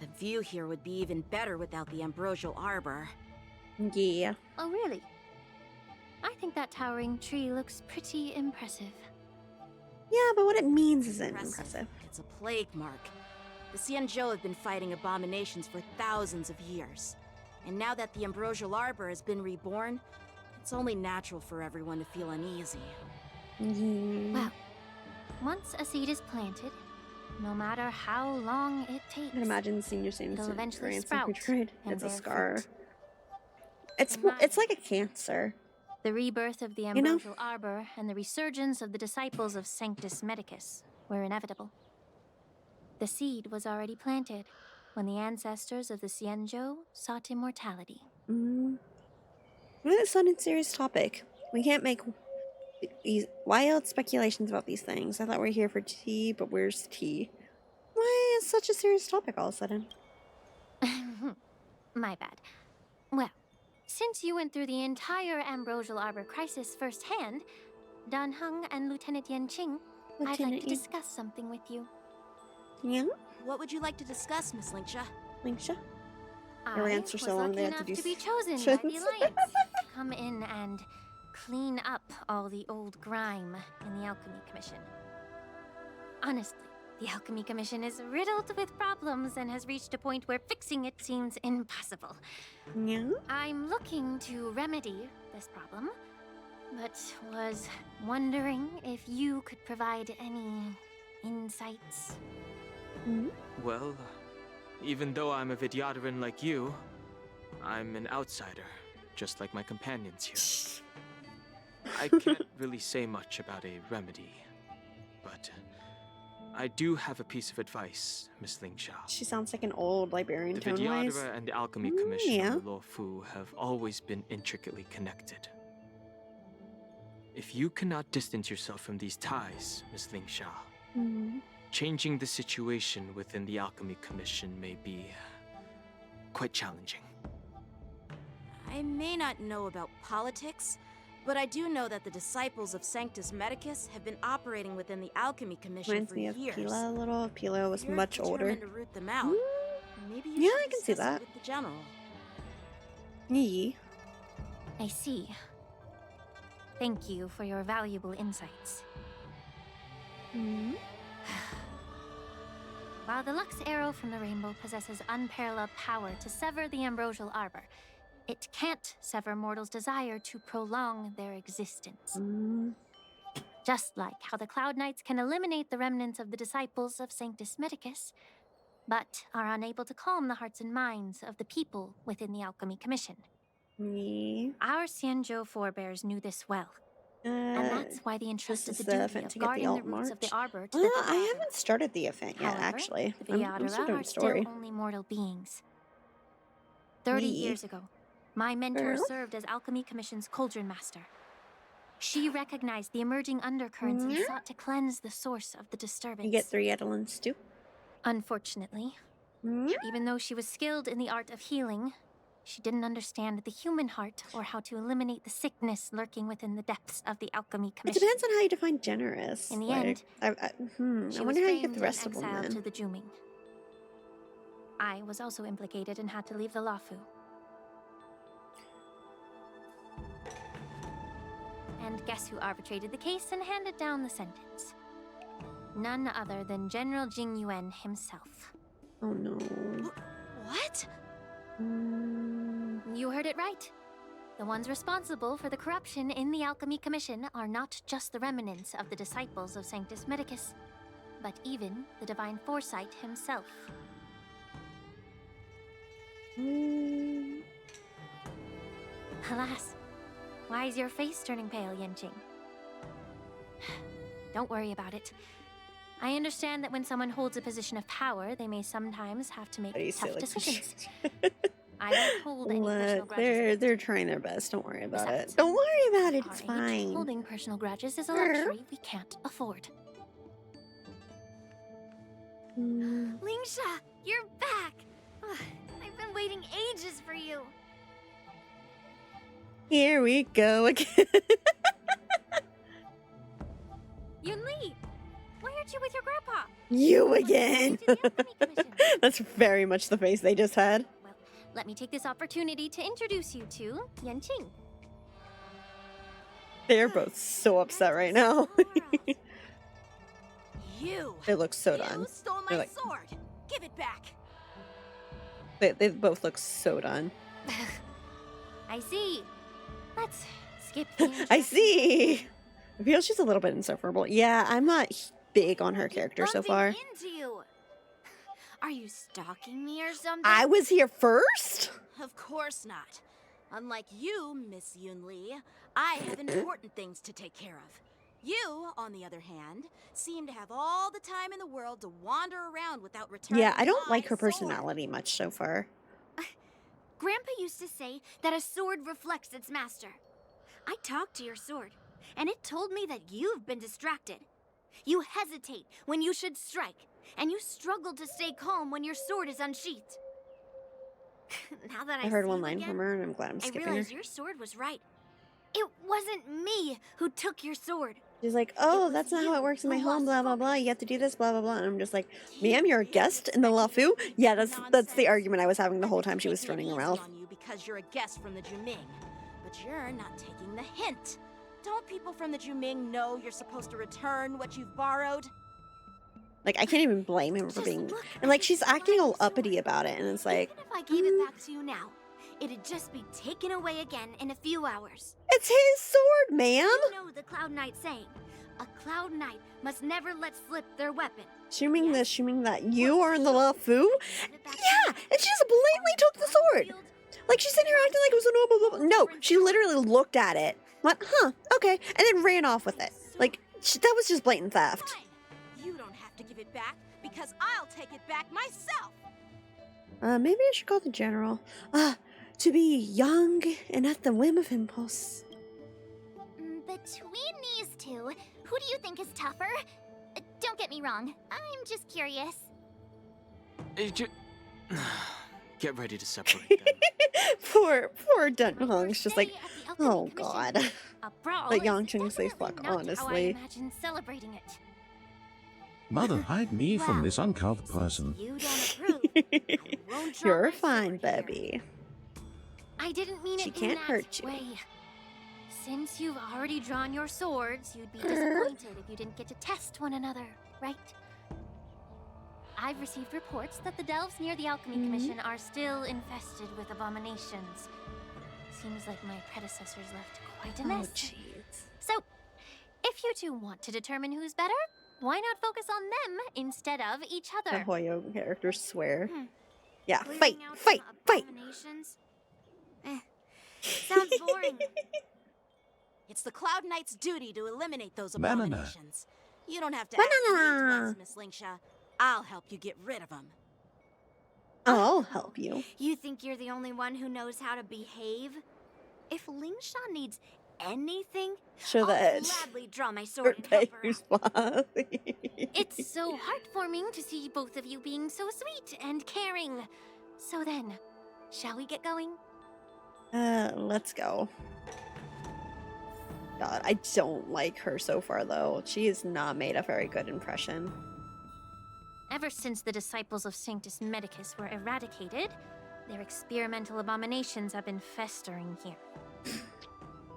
The view here would be even better without the ambrosial arbor. Yeah. Oh, really? I think that towering tree looks pretty impressive. Yeah, but what it means isn't impressive. It's a plague mark. The Xianzhou have been fighting abominations for thousands of years. And now that the ambrosial arbor has been reborn, it's only natural for everyone to feel uneasy. Well, once a seed is planted, no matter how long it takes, I can imagine senior it'll Saints eventually Ransom sprout Betrayed. and It's a bear scar. fruit. It's like a cancer. The rebirth of the You know? ambrosial arbor and the resurgence of the disciples of Sanctus Medicus were inevitable. The seed was already planted when the ancestors of the Xianzhou sought immortality. What a sudden serious topic. We can't make these wild speculations about these things. I thought we were here for tea, but where's tea? Why is such a serious topic all of a sudden? My bad. Well, since you went through the entire ambrosial arbor crisis firsthand, Dan Heng and Lieutenant Yan Qing, I'd like Lieutenant to Yan- discuss something with you. Yeah? What would you like to discuss, Miss Lingsha? Lingsha? I Your answer was so long lucky they had enough to do to be s- chosen by the sentence. Alliance to come in and clean up all the old grime in the Alchemy Commission. Honestly, The Alchemy Commission is riddled with problems and has reached a point where fixing it seems impossible. Yeah? I'm looking to remedy this problem, but was wondering if you could provide any insights. Well, even though I'm a Vidyateran like you, I'm an outsider, just like my companions here. I can't really say much about a remedy, but I do have a piece of advice, Miss Lingsha. She sounds like an old librarian The tone-wise. Vidyadhara and the Alchemy Commission yeah. on the Law Fu have always been intricately connected. If you cannot distance yourself from these ties, Miss Lingsha, changing the situation within the Alchemy Commission may be quite challenging. I may not know about politics, but I do know that the disciples of Sanctus Medicus have been operating within the Alchemy Commission Reminds for me of years. Pila a little. Pila was much older. To root them out, maybe you Yeah, should I can see discuss it that. with the general. Yee. I see. Thank you for your valuable insights. While the Lux Arrow from the Rainbow possesses unparalleled power to sever the Ambrosial Arbor, it can't sever mortals' desire to prolong their existence. Just like how the Cloud Knights can eliminate the remnants of the disciples of Sanctus Medicus, but are unable to calm the hearts and minds of the people within the Alchemy Commission. Our Xianzhou forebears knew this well. And that's why they entrusted the duty of guarding the roots of the arbor to the I haven't started the event yet, However, actually. the I'm still Vidyadhara doing are the story. still only mortal beings. 30 years ago, my mentor served as Alchemy Commission's Cauldron Master. She recognized the emerging undercurrents and sought to cleanse the source of the disturbance. You get 3 Edelins too. Unfortunately, even though she was skilled in the art of healing, she didn't understand the human heart or how to eliminate the sickness lurking within the depths of the Alchemy It Commission. depends on how you define generous. In the like, end, I she wonder was how you framed get the rest and of them exiled to then. the Juming. I was also implicated and had to leave the Lafu. And guess who arbitrated the case and handed down the sentence? None other than General Jing Yuan himself. Oh no. What? You heard it right. The ones responsible for the corruption in the Alchemy Commission are not just the remnants of the disciples of Sanctus Medicus, but even the Divine Foresight himself. Alas, why is your face turning pale, Yanqing? Don't worry about it. I understand that when someone holds a position of power, they may sometimes have to make tough decisions. I won't hold any personal grudges. They're trying their best. Don't worry about it. Don't worry about it. It's At our age, fine. holding personal grudges is a luxury we can't afford. Lingsha, you're back! Ugh, I've been waiting ages for you. Here we go again. Yunli, why aren't you with your grandpa? You again. That's very much the face they just had. Let me take this opportunity to introduce you to Yanqing. They're both so upset right now. You! They look so done. You stole They're my like, sword! Give it back! they both look so done. I see. Let's skip the I see. I feel she's a little bit insufferable. Yeah, I'm not big on her character so far. Into you. Are you stalking me or something? I was here first? Of course not. Unlike you, Miss Yunli, I have important things to take care of. You, on the other hand, seem to have all the time in the world to wander around without returning. Yeah, I don't like her sword. personality much so far. Grandpa used to say that a sword reflects its master. I talked to your sword, and it told me that you've been distracted. You hesitate when you should strike, and you struggle to stay calm when your sword is unsheathed. Now that I heard see one you line again, from her and I'm glad I'm I skipping her. realize your sword was right. It wasn't me who took your sword. She's like, oh, that's not how it works in my home, blah, blah, blah. You have to do this, blah, blah, blah. And I'm just like, ma'am, you're a guest in the Lafu? Yeah, that's the argument I was having the whole time she was running her mouth. On you because you're a guest from the Juming, but you're not taking the hint. Don't people from the Juming know you're supposed to return what you've borrowed? Like, I can't even blame him for being... And, like, she's acting all uppity about it, and it's like... Even if I gave it back to you now, it'd just be taken away again in a few hours. It's his sword, ma'am! You know the Cloud Knight saying, a Cloud Knight must never let slip their weapon. Assuming that you are in the Lafu? Yeah! And she just blatantly took the sword! Like, she's sitting here acting like it was a normal... No, she literally looked at it, went, huh, okay, and then ran off with it. Like, that was just blatant theft. You don't have to give it back, because I'll take it back myself! Maybe I should call the general. To be young and at the whim of impulse. Between these two, who do you think is tougher? Don't get me wrong, I'm just curious. Get ready to separate them. poor Dunhong's just like, oh god. Let Yangcheng say fuck, honestly. Imagine celebrating it. Mother, hide me from this uncouth person. You don't approve. You're fine, baby. I didn't mean she it can't in that hurt you. way. Since you've already drawn your swords, you'd be disappointed if you didn't get to test one another, right? I've received reports that the delves near the Alchemy Commission are still infested with abominations. Seems like my predecessors left quite a mess. So, if you two want to determine who's better, why not focus on them instead of each other? The Hoyo characters swear. Yeah, Clearing fight! abominations? Sounds boring. It's the Cloud Knight's duty to eliminate those Banana. abominations. You don't have to ask me twice, Miss Lingsha. I'll help you get rid of them. I'll help you. You think you're the only one who knows how to behave? If Lingsha needs anything, Show the I'll edge. gladly draw my sword and help her. Spot. It's so heartwarming to see both of you being so sweet and caring. So then, shall we get going? Let's go. God, I don't like her so far, though. She has not made a very good impression. Ever since the disciples of Sanctus Medicus were eradicated, their experimental abominations have been festering here.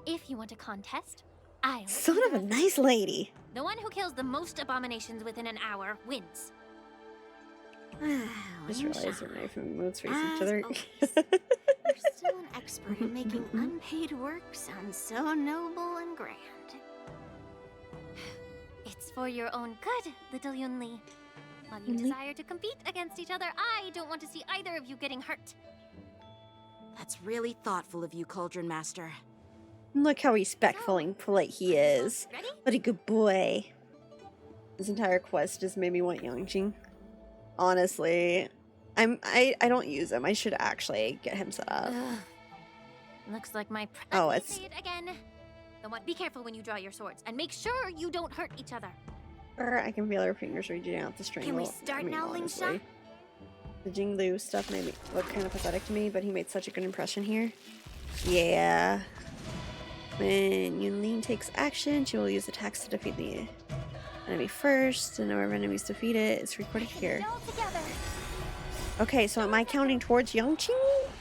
If you want a contest, I'll... Son of a nice lady. The one who kills the most abominations within an hour wins. Just realized their knife and moves face each other. You're still an expert in making unpaid work sound so noble and grand. It's for your own good, little Yunli. While you desire to compete against each other, I don't want to see either of you getting hurt. That's really thoughtful of you, Cauldron Master. Look how respectful and polite he is. What a good boy. This entire quest just made me want Yangqing. Honestly, I don't use him. I should actually get him set up. Looks like my it's again. Be careful when you draw your swords, and make sure you don't hurt each other. I can feel her fingers reaching out the string. Can we start now, Lingsha? The Jinglu stuff made me look kind of pathetic to me, but he made such a good impression here. Yeah. When Yunlin takes action, she will use attacks to defeat the enemy first. The number of enemies defeated is recorded here. Okay, so am I counting towards Yangqing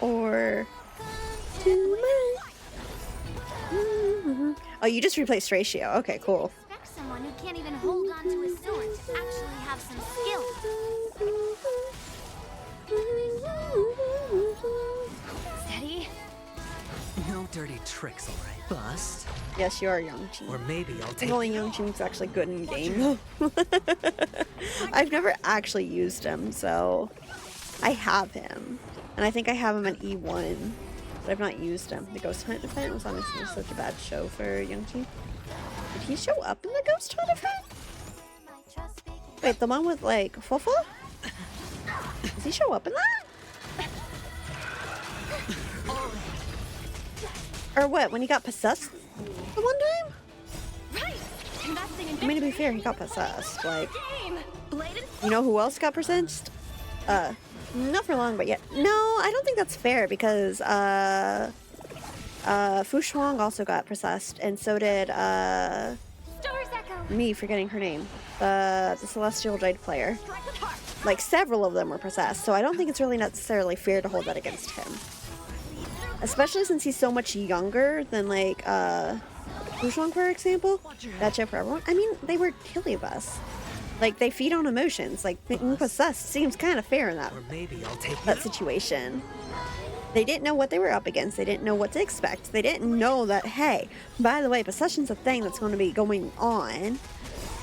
or Oh, you just replaced ratio. Okay, cool. Expect someone who can't even hold on to his sword to actually have some skill. Steady. No dirty tricks, alright? Bust. Yes, you are Yangqing. Or maybe I'll take. Only Yangqing's actually good in game. I've never actually used him, so I have him, and I think I have him at E1, but I've not used him. The Ghost Hunt event was honestly such a bad show for Yangqing. Did he show up in the Ghost Hunt event? Wait, the one with like Fufu? Does he show up in that? Or what? When he got possessed the one time? I mean, to be fair, he got possessed. Like, you know who else got possessed? Not for long, but yet. No, I don't think that's fair because Fu Shuang also got possessed, and so did me forgetting her name, the Celestial Jade player. Like, several of them were possessed, so I don't think it's really necessarily fair to hold that against him. Especially since he's so much younger than, like, Fu Shuang, for example. That's it for everyone. I mean, they were Heliobus. Like, they feed on emotions. Like, being possessed seems kind of fair in that, Or maybe I'll take that situation. They didn't know what they were up against. They didn't know what to expect. They didn't know that, hey, by the way, possession's a thing that's going to be going on.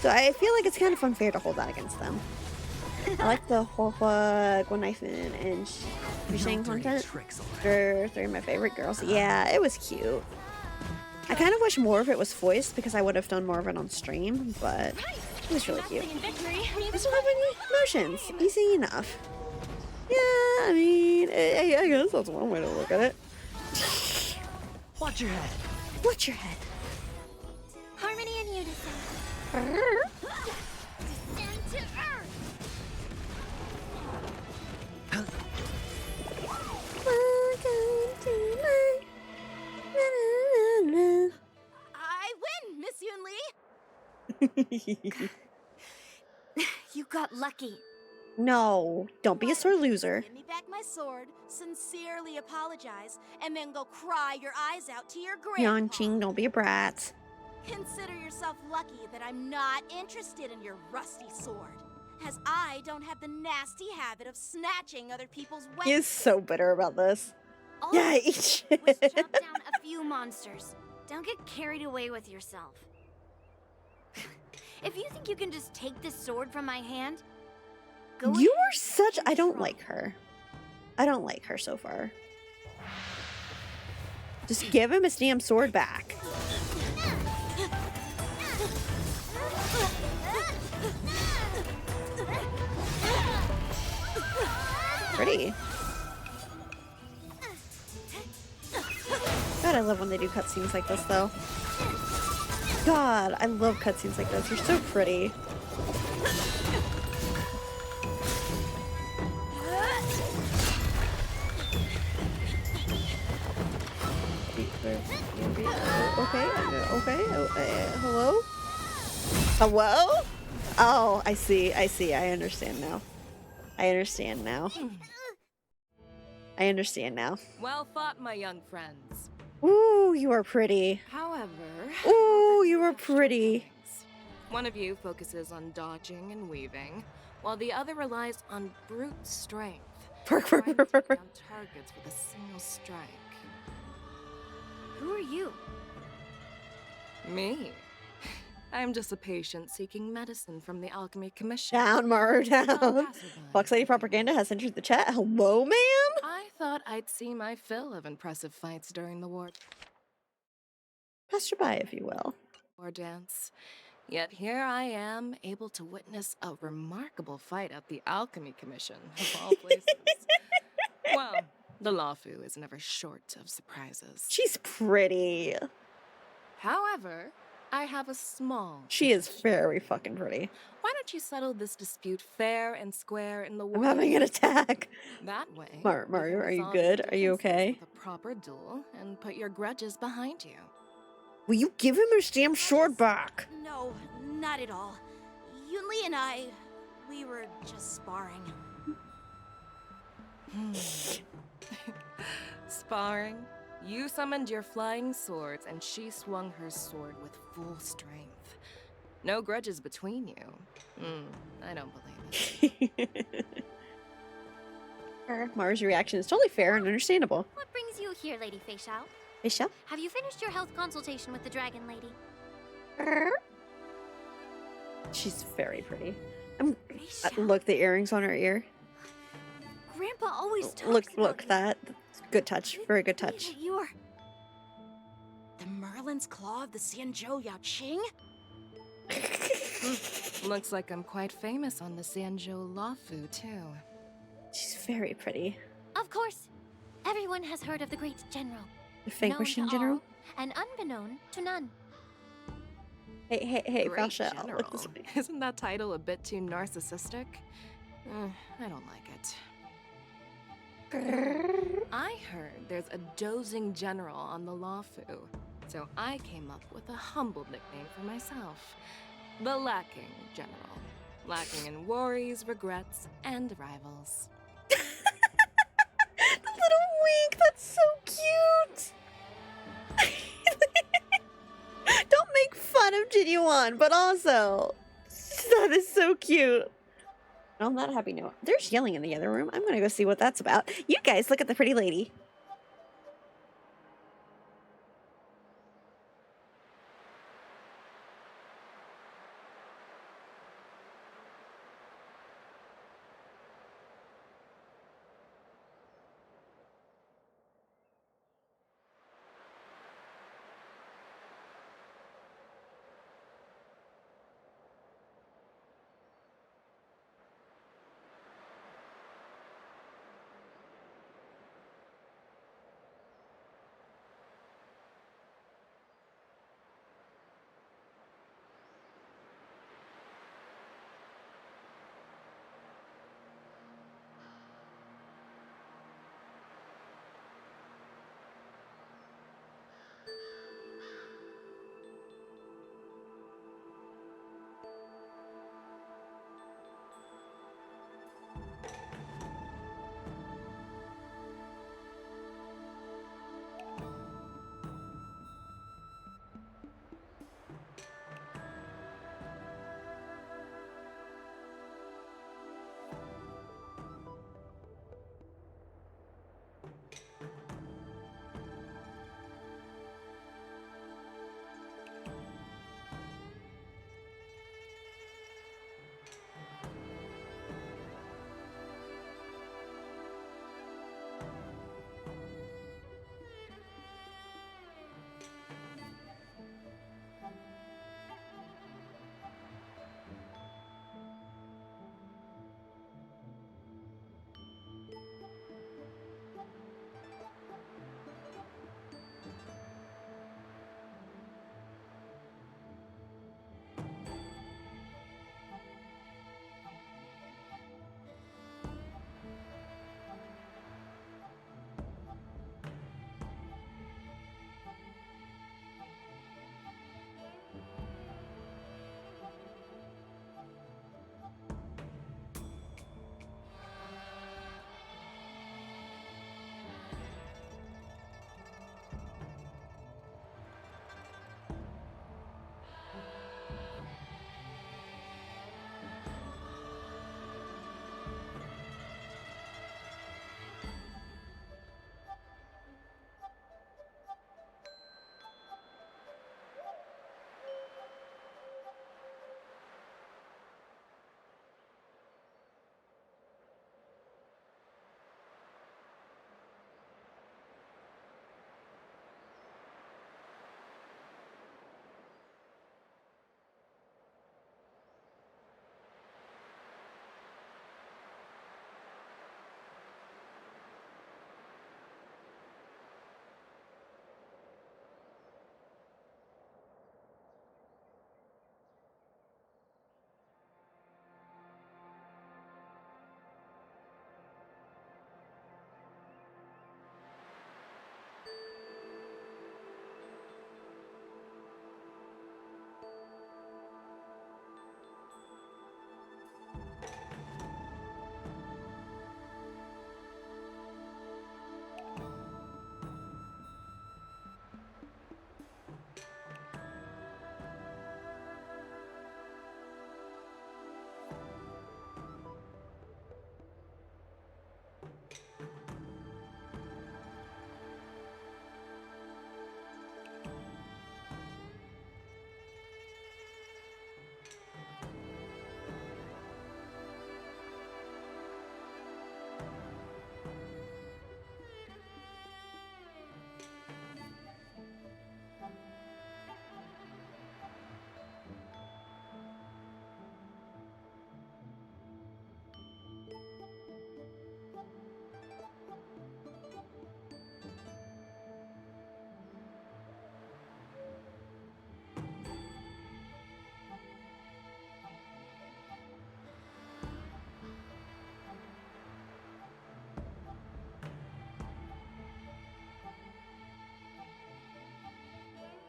So I feel like it's kind of unfair to hold that against them. I like the Horhua, Guanifin, and Fishing content. They're three of my favorite girls. Yeah, it was cute. I kind of wish more of it was voiced because I would have done more of it on stream, but it was really cute. Just don't have any emotions. Easy enough. Yeah, I mean, I guess that's one way to look at it. Watch your head. Watch your head. Harmony and unison. Descend to earth. I win, Miss Yunli! You got lucky. No, don't be a sore loser. Give me back my sword, sincerely apologize, and then go cry your eyes out to your grandpa. Yanqing, don't be a brat. Consider yourself lucky that I'm not interested in your rusty sword, as I don't have the nasty habit of snatching other people's weapons. He is so bitter about this. All Yeah, you eat did was shit. jump down a few monsters. Don't get carried away with yourself. If you think you can just take this sword from my hand, go You ahead are such. and I don't try. like her. I don't like her so far. Just give him his damn sword back. Pretty. God, I love when they do cutscenes like this, though. God, I love cutscenes like this. They're so pretty. Okay, hello? Hello? Oh, I see, I understand now. I understand now. I understand now. Well fought, my young friends. Ooh, you are pretty. However, Ooh, you are pretty. one of you focuses on dodging and weaving, while the other relies on brute strength, trying to take down targets with a single strike. Who are you? Me? I'm just a patient seeking medicine from the Alchemy Commission. Down, Maru, down. Fox Lady Propaganda has entered the chat. Hello, ma'am? I thought I'd see my fill of impressive fights during the war Passerby, if you will. dance. Yet here I am, able to witness a remarkable fight at the Alchemy Commission, of all places. Well, the Lafu is never short of surprises. She's pretty. However, I have a small... She is very fucking pretty. Why don't you settle this dispute fair and square in the I'm having an attack. That way... Mario, are you good? Are you okay? ...with a proper duel and put your grudges behind you. Will you give him his damn sword back? No, not at all. Yunli and I, we were just sparring. Sparring? You summoned your flying swords, and she swung her sword with full strength. No grudges between you. I don't believe it. Mara's reaction is totally fair and understandable. What brings you here, Lady Fairytale? Fairytale? Have you finished your health consultation with the Dragon Lady? She's very pretty. Look, the earrings on her ear. Grandpa always talks Look, that. Good touch. Very good touch. You're... the Merlin's Claw of the Xianzhou Yaoqing? Looks like I'm quite famous on the Xianzhou Lafu, too. She's very pretty. Of course. Everyone has heard of the great general. The vanquishing general? And unbeknown to none. Hey, Great Fasha, general. look this way. Isn't that title a bit too narcissistic? I don't like it. I heard there's a dozing general on the Lafu, so I came up with a humble nickname for myself. The Lacking General. Lacking in worries, regrets, and rivals. The little wink, that's so cute! Don't make fun of Jinyuan, but also... That is so cute. On that happy note, there's yelling in the other room. I'm gonna go see what that's about. You guys, look at the pretty lady.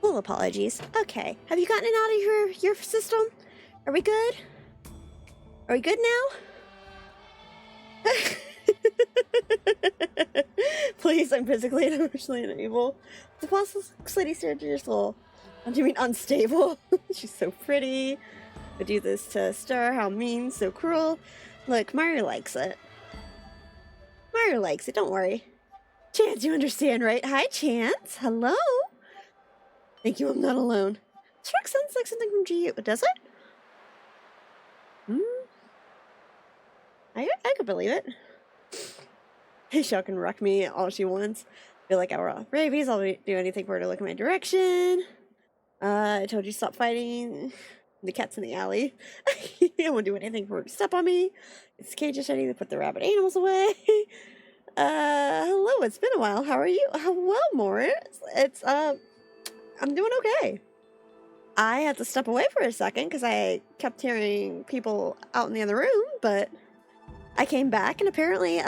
Full apologies. Okay. Have you gotten it out of your system? Are we good? Are we good now? Please, I'm physically and emotionally unable. The fossil lady stared at your soul. Do you mean unstable? She's so pretty. Would do this to Star, how mean, so cruel. Look, Mario likes it. Mario likes it, don't worry. Chance, you understand, right? Hi, Chance. Hello? Thank you, I'm not alone. This track sounds like something from GU, does it? I could believe it. She can wreck me all she wants. Feel like I were off rabies. I'll do anything for her to look in my direction. I told you stop fighting the cats in the alley. I won't do anything for her to step on me. It's Cage is ready to put the rabbit animals away. Hello, it's been a while. How are you? Well, Morris. I'm doing okay. I had to step away for a second because I kept hearing people out in the other room, but I came back and apparently,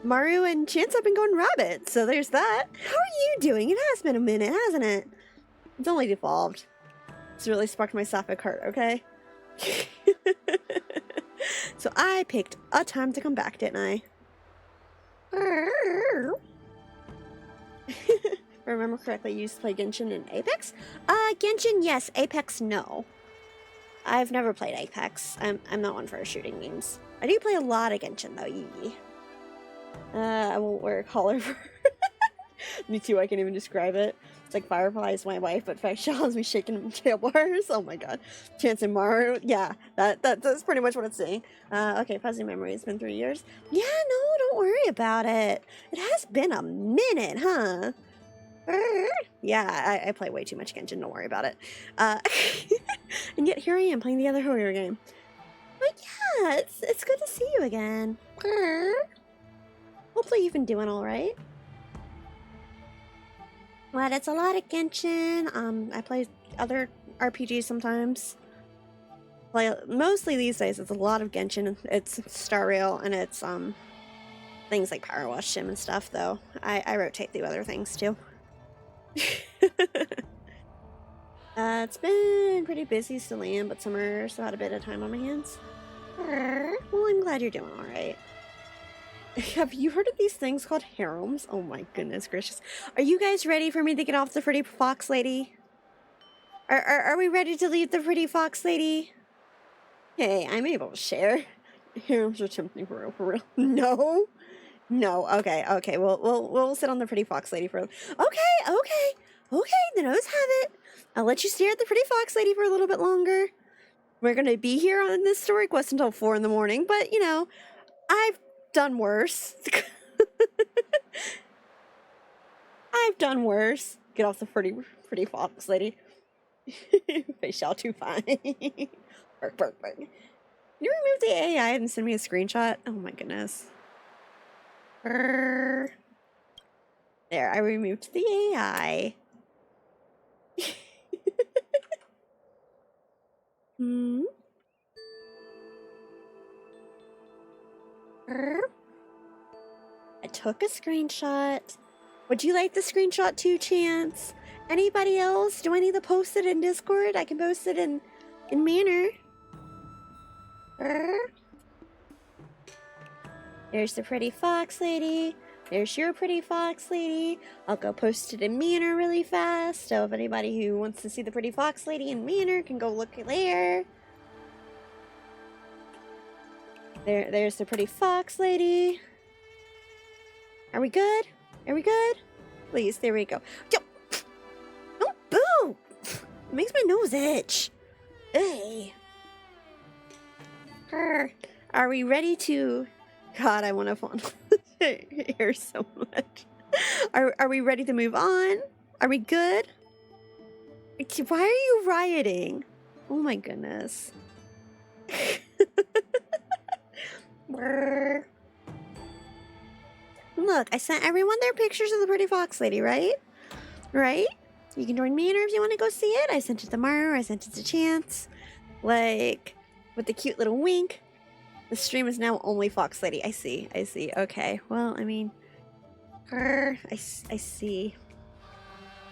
Mario and Chance have been going rabbit, so there's that. How are you doing? It has been a minute, hasn't it? It's only devolved. It's really sparked my sapphic heart, okay? So I picked a time to come back, didn't I? If I remember correctly, you used to play Genshin and Apex? Genshin, yes. Apex, no. I've never played Apex. I'm not one for shooting games. I do play a lot of Genshin, though. Yee. I won't wear a collar for me too, I can't even describe it. It's like Firefly is my wife, but Fact has me shaking tail bars. Oh my god. Chance and Maru. Yeah, that's pretty much what it's saying. Okay, fuzzy memory. It's been 3 years. Yeah, no, don't worry about it. It has been a minute, huh? Yeah, I play way too much Genshin, don't worry about it. And yet here I am playing the other horror game. But yeah, it's good to see you again. Hopefully you've been doing alright. But it's a lot of Genshin. I play other RPGs sometimes. Mostly these days it's a lot of Genshin. It's Starrail and it's things like Power Wash Sim and stuff though. I rotate through other things too. It's been pretty busy still am, but summer, so I had a bit of time on my hands. Well, I'm glad you're doing alright. Have you heard of these things called harems? Oh my goodness gracious. Are you guys ready for me to get off the pretty fox lady? Are we ready to leave the pretty fox lady? Hey, I'm able to share. Harems are tempting for real. No? No, okay. We'll sit on the pretty fox lady for Okay, the nose have it. I'll let you stare at the pretty fox lady for a little bit longer. We're gonna be here on this story quest until 4 in the morning, but you know, I've done worse. I've done worse. Get off the pretty fox lady. They shall too fine. Bark. Can you remove the AI and send me a screenshot? Oh my goodness. There, I removed the AI. I took a screenshot. Would you like the screenshot too, Chance? Anybody else? Do I need to post it in Discord? I can post it in Manor. There's the pretty fox lady. There's your pretty fox lady. I'll go post it in Manor really fast. So if anybody who wants to see the pretty fox lady in Manor can go look there. There's the pretty fox lady. Are we good? Please, there we go. Don't boo! It makes my nose itch. Hey. Are we ready to... God, I want to fondle hair so much. Are we ready to move on? Are we good? Why are you rioting? Oh my goodness. Look, I sent everyone their pictures of the pretty fox lady, right? Right? You can join Manor if you want to go see it. I sent it to Maru, I sent it to Chance. Like, with the cute little wink. The stream is now only fox lady. I see. Okay, well, I mean... I see.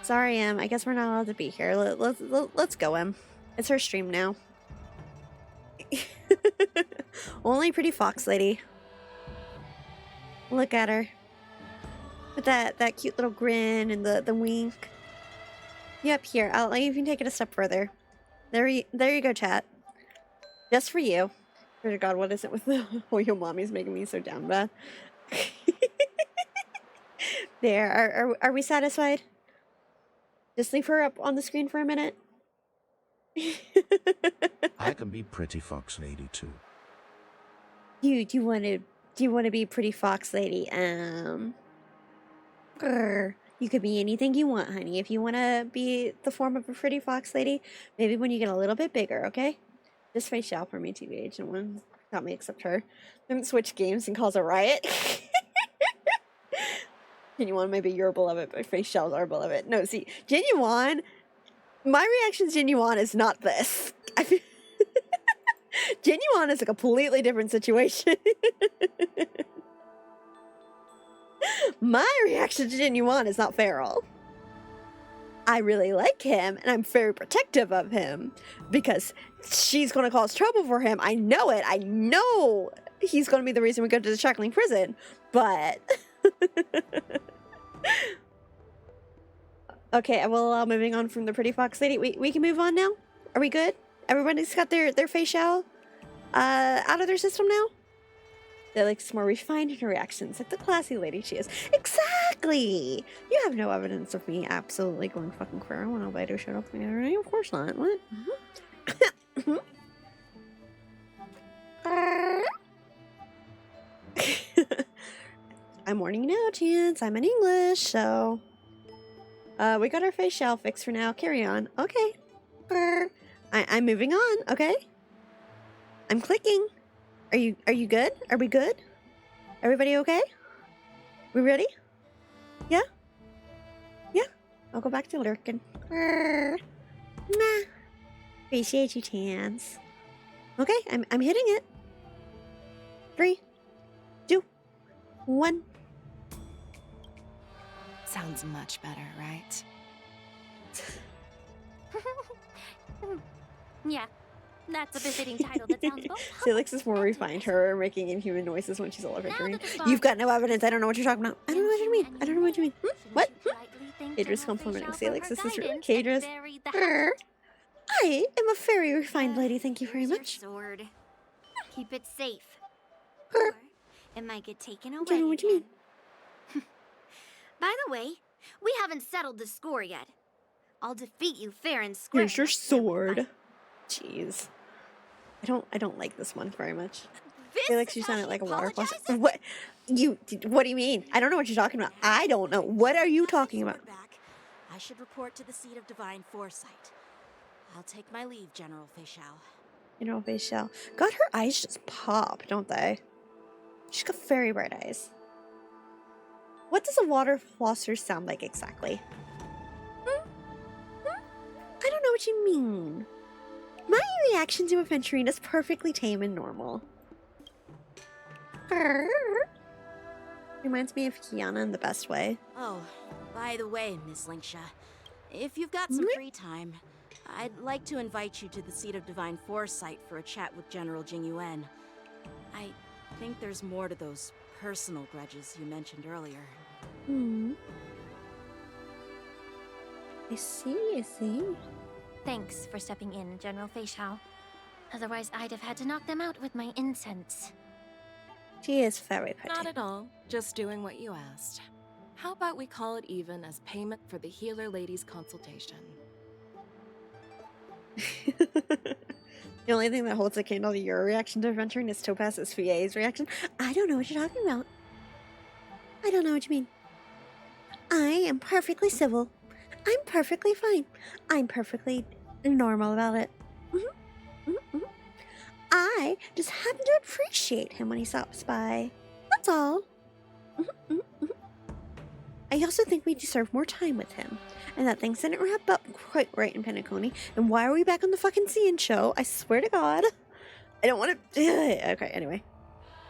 Sorry, Em. I guess we're not allowed to be here. Let's go, Em. It's her stream now. Only pretty fox lady. Look at her. With that cute little grin and the wink. Yep, here. I'll even take it a step further. There you go, chat. Just for you. Dear God, what is it with the oh, your mommy's making me so down bad. There, are we satisfied? Just leave her up on the screen for a minute. I can be pretty fox lady too. Do you want to be pretty fox lady? You could be anything you want, honey. If you want to be the form of a pretty fox lady, maybe when you get a little bit bigger, okay? Just face out for me, TBH. No one got me except her. Then switch games and cause a riot. Genuine, maybe you're beloved, but face shells are beloved. No, see, Genuine, my reaction to Genuine is not this. I feel Genuine is a completely different situation. My reaction to Genuine is not feral. I really like him, and I'm very protective of him because she's going to cause trouble for him. I know it. I know he's going to be the reason we go to the shackling prison, but... Okay, well, moving on from the pretty fox lady, we can move on now? Are we good? Everybody's got their facial out of their system now? They like some more refined interactions, like the classy lady she is. Exactly! You have no evidence of me absolutely going fucking queer when Albedo showed up together. Of course not. What? I'm warning you now, Chance. I'm in English, so... we got our facial fixed for now. Carry on. Okay. I'm moving on, okay? I'm clicking. Are you good? Are we good? Everybody okay? We ready? Yeah? Yeah? I'll go back to lurking. Nah. Appreciate you, Chance. Okay, I'm hitting it. 3, 2, 1. Sounds much better, right? Yeah, that's a befitting title that sounds both Felix is more refined. Her making inhuman noises when she's all over green. You've got no evidence. I don't know what you're talking about. I don't know what you mean. I don't know what you mean. What? Cadris complimenting Felix. This is true. Cadris. I am a very refined lady. Thank you very much. Sword. Keep it safe. Or it might get taken away. I don't know what you mean. By the way, we haven't settled the score yet. I'll defeat you fair and square. Here's your sword. Jeez. I don't like this one very much. Felix, you sounded like a water faucet. What do you mean? I don't know what you're talking about. I don't know. What are you talking about? I should report to the seat of divine foresight. I'll take my leave, General Facial. General Facial. God, her eyes just pop, don't they? She's got very bright eyes. What does a water flosser sound like exactly? I don't know what you mean. My reaction to adventuring is perfectly tame and normal. Reminds me of Kiana in the best way. Oh, by the way, Miss Linksha, if you've got some free time, I'd like to invite you to the seat of divine foresight for a chat with General Jingyuan. I think there's more to those personal grudges you mentioned earlier. I see. Thanks for stepping in, General Facial. Otherwise, I'd have had to knock them out with my incense. She is very pretty. Not at all. Just doing what you asked. How about we call it even as payment for the healer lady's consultation? The only thing that holds a candle to your reaction to adventuring is Topaz's Fie's reaction. I don't know what you're talking about. I don't know what you mean. I am perfectly civil. I'm perfectly fine. I'm perfectly normal about it. I just happen to appreciate him when he stops by. That's all. I also think we deserve more time with him. And that things didn't wrap up quite right in Penacony. And why are we back on the fucking CN show? I swear to God. I don't want to... Okay, anyway.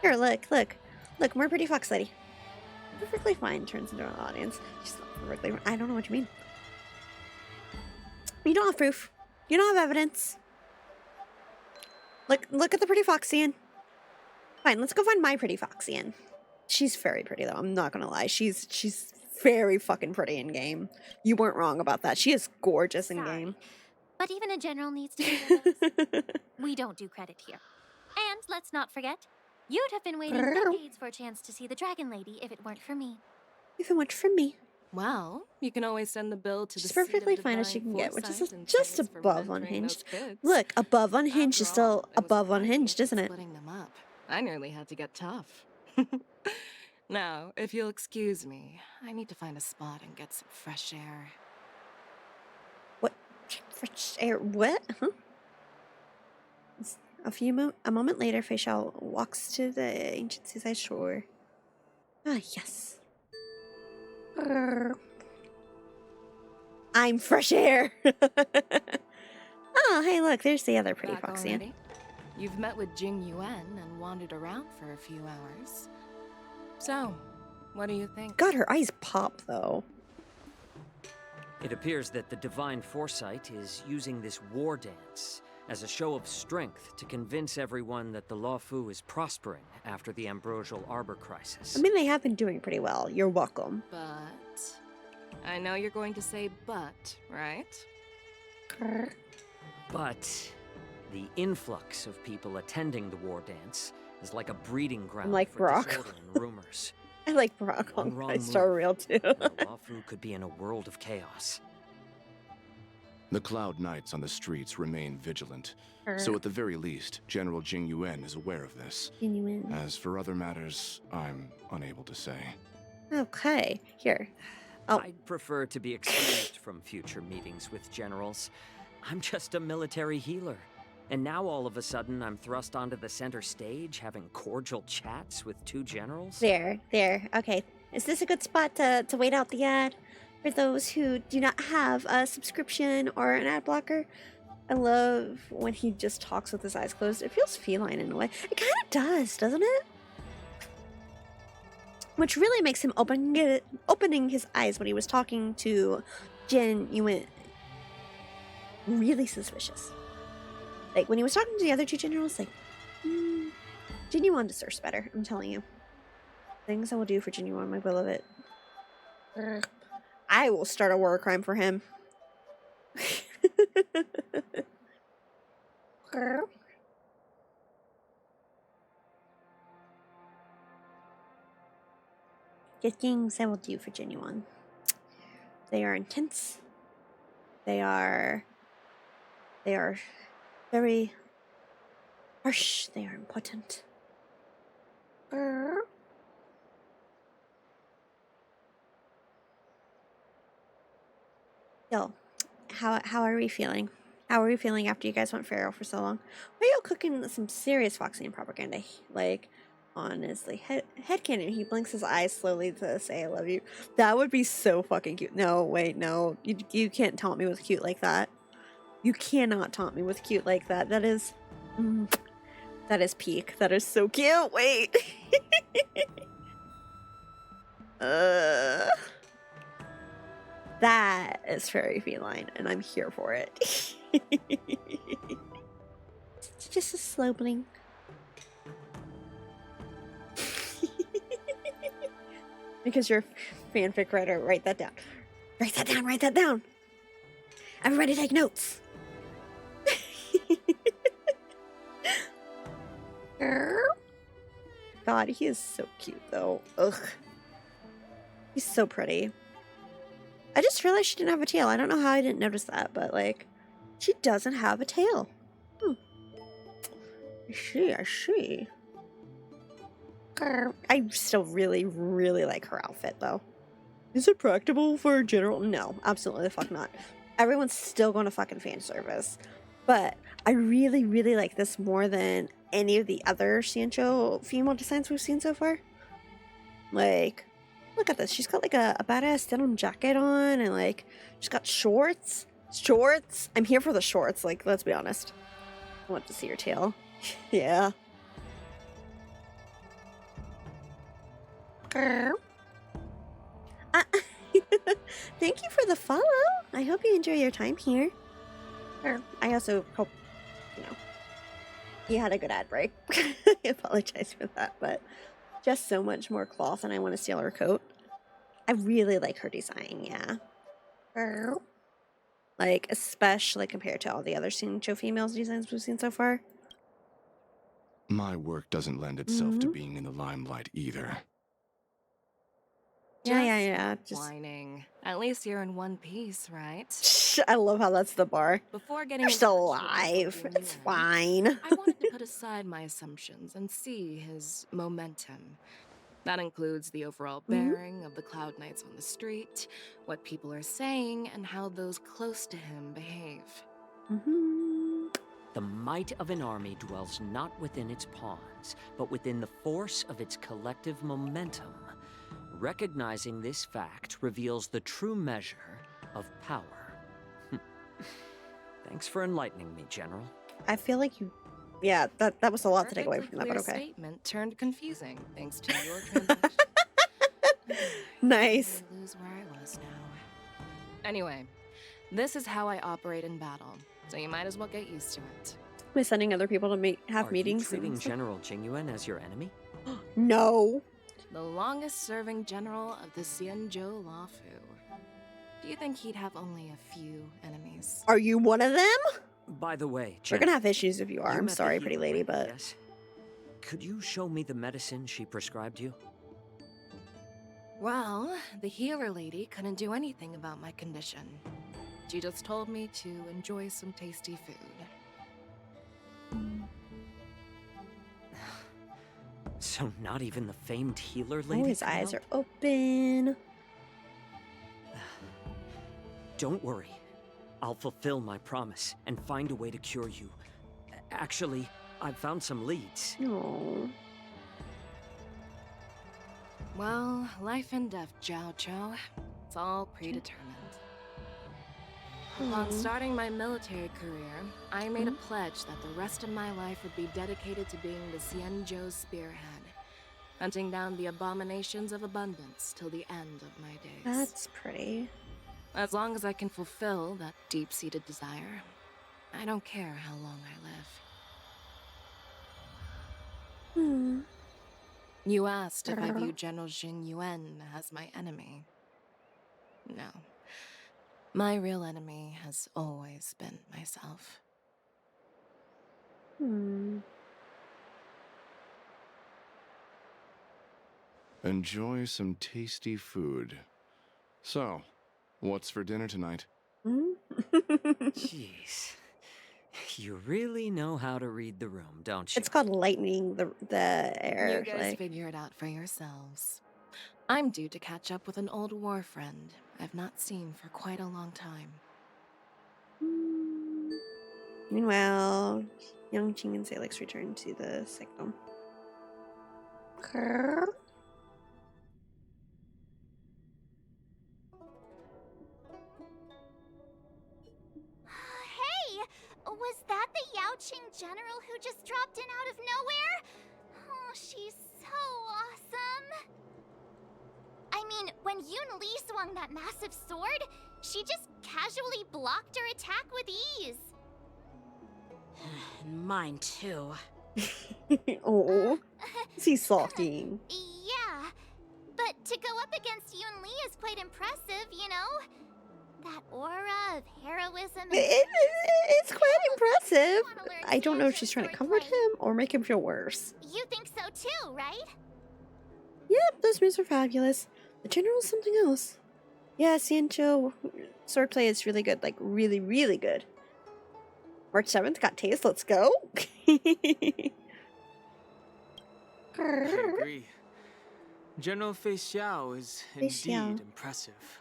Here, look. Look, more pretty fox lady. Perfectly fine turns into an audience. She's not perfectly fine. I don't know what you mean. You don't have proof. You don't have evidence. Look at the pretty Foxian. Fine, let's go find my pretty Foxian. She's very pretty though, I'm not gonna lie. She's very fucking pretty in game. You weren't wrong about that. She is gorgeous in game. But even a general needs to do their best. We don't do credit here. And let's not forget, you'd have been waiting decades for a chance to see the Dragon Lady if it weren't for me. If it weren't for me. Well, you can always send the bill to She's the perfectly seat of fine as she divine can get, which is foresight and just thanks for above mentoring unhinged. those kids. Look, above unhinged is After all, still it was above my unhinged, fault isn't it? Splitting them up. I nearly had to get tough. Now, if you'll excuse me, I need to find a spot and get some fresh air. What? Fresh air? What? Huh? A moment later, Faishal walks to the ancient seaside shore. Ah, yes. I'm fresh air. Oh, hey, look, there's the other pretty Back foxy. already? You've met with Jing Yuan and wandered around for a few hours. So, what do you think? God, her eyes pop, though. It appears that the Divine Foresight is using this war dance as a show of strength to convince everyone that the Luofu is prospering after the Ambrosial Arbor crisis. I mean, they have been doing pretty well. You're welcome. But... I know you're going to say but, right? But the influx of people attending the war dance is like a breeding ground Like for Brock. disorder and rumors. I like Brock on One wrong honkaistarrail too. The Luofu could be in a world of chaos. The Cloud Knights on the streets remain vigilant. So at the very least, General Jing Yuan is aware of this. Jing Yuan. As for other matters, I'm unable to say. Okay, here. Oh. I'd prefer to be excused from future meetings with generals. I'm just a military healer. And now all of a sudden I'm thrust onto the center stage having cordial chats with two generals? There. Okay. Is this a good spot to wait out the ad? For those who do not have a subscription or an ad blocker, I love when he just talks with his eyes closed. It feels feline in a way. It kind of does, doesn't it? Which really makes him opening his eyes when he was talking to Jin Yuan really suspicious. Like, when he was talking to the other two generals, like, Jin Yuan deserves better, I'm telling you. Things I will do for Jin Yuan, my beloved. I will start a war crime for him. The things I will do for Jin Yuan. They are intense. They are very harsh. They are important. Yo, how are we feeling? How are we feeling after you guys went feral for so long? Why are you cooking some serious Foxian propaganda? Like, honestly, headcanon. He blinks his eyes slowly to say "I love you." That would be so fucking cute. No, wait, no, you can't taunt me with cute like that. You cannot taunt me with cute like that. That is peak. That is so cute. Wait. That is very feline, and I'm here for it. It's just a slow blink. Because you're a fanfic writer, write that down. Write that down, write that down. Everybody take notes. God, he is so cute though. Ugh. He's so pretty. I just realized she didn't have a tail. I don't know how I didn't notice that, but like, she doesn't have a tail. I see. I still really, really like her outfit though. Is it practical for a general? No, absolutely the fuck not. Everyone's still going to fucking fan service. But I really, really like this more than any of the other Sancho female designs we've seen so far. Like, look at this. She's got like a badass denim jacket on and like she's got shorts. Shorts. I'm here for the shorts. Like, let's be honest. I want to see her tail. Yeah. Thank you for the follow. I hope you enjoy your time here. I also hope, you had a good ad break. I apologize for that, but just so much more cloth and I want to steal her coat. I really like her design, yeah. Like, especially compared to all the other Shincho females designs we've seen so far. My work doesn't lend itself to being in the limelight either. Yeah. Just whining. At least you're in one piece, right? I love how that's the bar. Before getting You're in still touch with alive. General It's Jing fine. Yuan, I wanted to put aside my assumptions and see his momentum. That includes the overall bearing of the Cloud Knights on the street, what people are saying, and how those close to him behave. The might of an army dwells not within its pawns, but within the force of its collective momentum. Recognizing this fact reveals the true measure of power. Thanks for enlightening me, General. I feel like you... Yeah, that was a lot to take away Perfectly from that, but clear okay. statement turned confusing thanks to your transaction. Nice. I lose where I was now. Anyway, this is how I operate in battle, so you might as well get used to it. Am I sending other people to have meetings? Are you treating General Jing Yuan as your enemy? No. The longest-serving general of the Xianzhou Luofu. Do you think he'd have only a few enemies? Are you one of them? By the way, We're gonna have issues if you are. I'm met the sorry, pretty healer lady, lady, but... yes? Could you show me the medicine she prescribed you? Well, the healer lady couldn't do anything about my condition. She just told me to enjoy some tasty food. So not even the famed healer lady? Oh, his can eyes help? are open. Don't worry. I'll fulfill my promise and find a way to cure you. Actually, I've found some leads. No. Well, life and death, Zhao Zhou. It's all predetermined. Upon starting my military career, I made a pledge that the rest of my life would be dedicated to being the Xianzhou spearhead, hunting down the abominations of abundance till the end of my days. That's pretty. As long as I can fulfill that deep-seated desire, I don't care how long I live. You asked if I view General Jing Yuan as my enemy. No. My real enemy has always been myself. Enjoy some tasty food. So, what's for dinner tonight? Jeez. You really know how to read the room, don't you? It's called lightning the air. You guys like... figure it out for yourselves. I'm due to catch up with an old war friend I've not seen for quite a long time. Meanwhile, young Ching and Salix return to the signal. Hey! Was that the Yaoqing general who just dropped in out of nowhere? Oh, she's so awesome! I mean, when Yun Li swung that massive sword, she just casually blocked her attack with ease. Mine too. Oh, is he sulking? Yeah, but to go up against Yun Li is quite impressive, you know? That aura of heroism and It's quite impressive. I don't know if she's trying to comfort him or make him feel worse. You think so too, right? Yep, those moves are fabulous. The general's something else. Yeah, Xianzhou swordplay is really good. Like, really, really good. March 7th, got taste, let's go. I agree. General Fei Xiao is indeed impressive.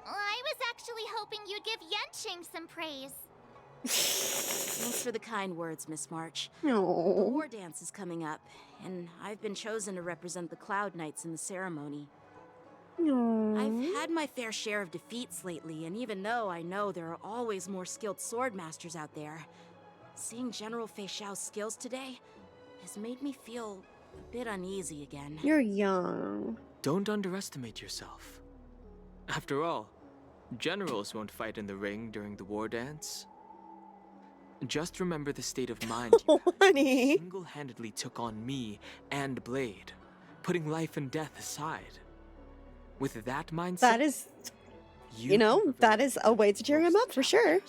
I was actually hoping you'd give Yanqing some praise. Thanks for the kind words, Miss March. No. The war dance is coming up, and I've been chosen to represent the Cloud Knights in the ceremony. No. I've had my fair share of defeats lately, and even though I know there are always more skilled swordmasters out there, seeing General Fei Xiao's skills today has made me feel a bit uneasy again. You're young. Don't underestimate yourself. After all, generals won't fight in the ring during the war dance. Just remember the state of mind you honey. single-handedly took on me and Blade, putting life and death aside. With that mindset, That is... you know, that is a way to cheer him up for sure.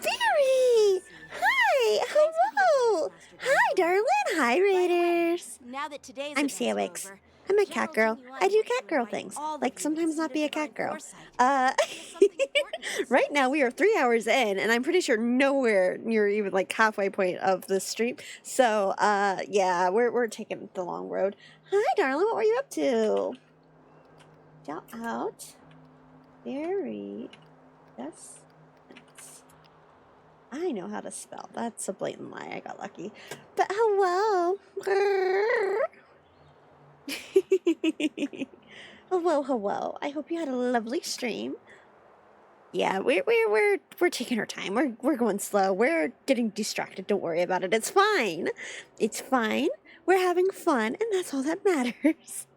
Very! Hi! Hello! Hi, darling! Hi, Raiders! Now that today's I'm events are Sawix. over, I'm a cat girl. I do cat girl things. Like sometimes not be a cat girl. Right now we are 3 hours in, and I'm pretty sure nowhere near even like halfway point of the stream. So, yeah, we're taking the long road. Hi, darling. What were you up to? Shout out. Very. Yes. I know how to spell. That's a blatant lie. I got lucky. But hello. Hello. I hope you had a lovely stream. Yeah, we're taking our time. We're going slow. We're getting distracted. Don't worry about it. It's fine. It's fine. We're having fun, and that's all that matters.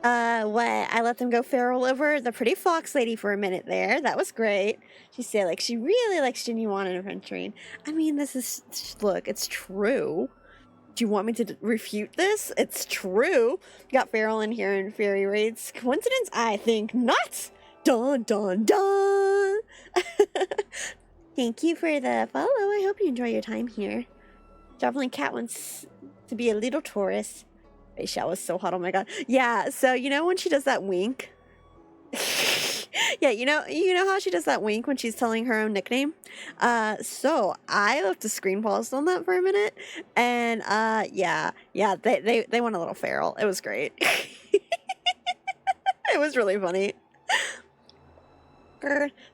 What? I let them go feral over the pretty fox lady for a minute there. That was great. She said, like, she really likes genuine and adventuring. I mean, this is, look, it's true. Do you want me to refute this? It's true. Got feral in here in fairy raids. Coincidence? I think not. Dun, dun, dun. Thank you for the follow. I hope you enjoy your time here. Traveling Cat wants to be a little tourist. Aisha was so hot. Oh my god. Yeah, so you know when she does that wink? Yeah, you know how she does that wink when she's telling her own nickname? So I left the screen paused on that for a minute, and yeah, they went a little feral. It was great. It was really funny.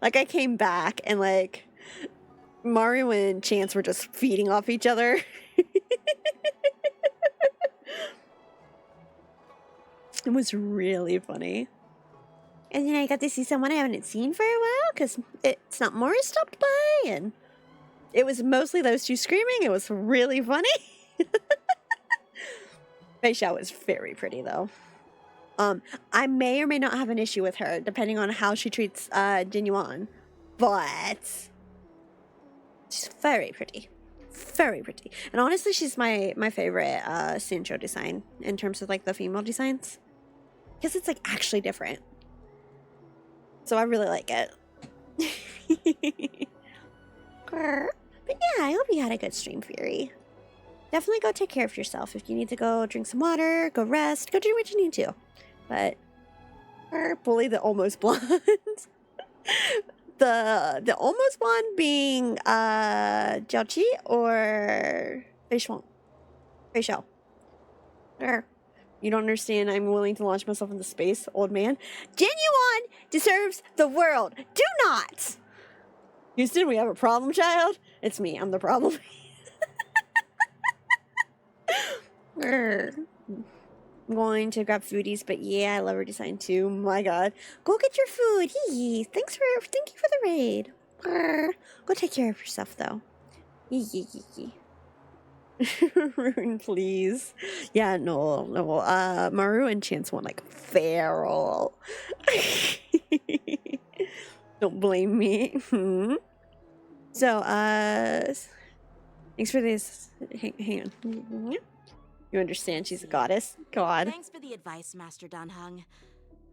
Like I came back and like Mario and Chance were just feeding off each other. It was really funny. And then I got to see someone I haven't seen for a while because it's not Maury stopped by, and it was mostly those two screaming. It was really funny. Feisha was very pretty though. I may or may not have an issue with her depending on how she treats Genuine, but she's very pretty. Very pretty. And honestly, she's my favorite Sancho design in terms of like the female designs. Because it's like actually different. So I really like it. But yeah, I hope you had a good stream, Fury. Definitely go take care of yourself. If you need to go drink some water, go rest, go do what you need to. But bully the almost blonde. The almost blonde being Jiaoqi or Feishao. You don't understand. I'm willing to launch myself into space, old man. Genuine deserves the world. Do not. Houston, we have a problem, child. It's me. I'm the problem. I'm going to grab foodies, but yeah, I love her design too. My God, go get your food. Thank you for the raid. Go take care of yourself though. Rune, please. Yeah, no. Maru and Chance went like feral. Don't blame me. So, thanks for this. Hang on. You understand she's a goddess? God. Thanks for the advice, Master Danheng.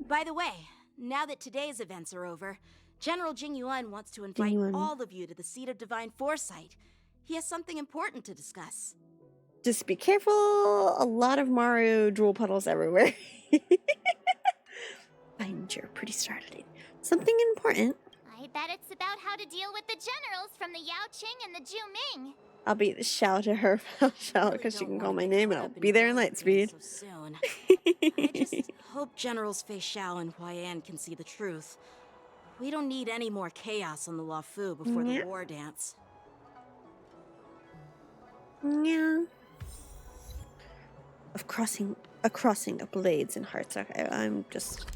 By the way, now that today's events are over, General Jing Yuan wants to invite all of you to the seat of divine foresight. He has something important to discuss. Just be careful. A lot of Maru drool puddles everywhere. Find your pretty started. Something important. I bet it's about how to deal with the generals from the Yao Qing and the Zhu Ming. I'll be the shout to her shout because she can call my name and I'll be there in light speed. So soon. I just hope Generals Fei Xiao and Huaiyan can see the truth. We don't need any more chaos on the Luofu before the war dance. Yeah. A crossing of blades and hearts. Okay, I'm just.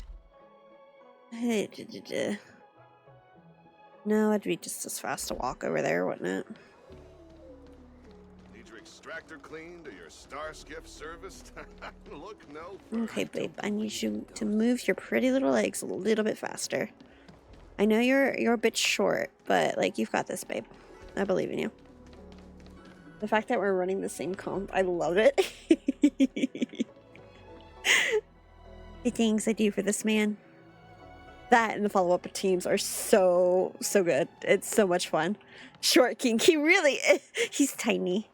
No, it'd be just as fast to walk over there, wouldn't it? Need your extractor cleaned or your star skiff serviced? Look no further. Okay, babe. I need you to move your pretty little legs a little bit faster. I know you're a bit short, but like you've got this, babe. I believe in you. The fact that we're running the same comp, I love it. The things I do for this man. That and the follow-up with teams are so good. It's so much fun. Short King, he really he's tiny.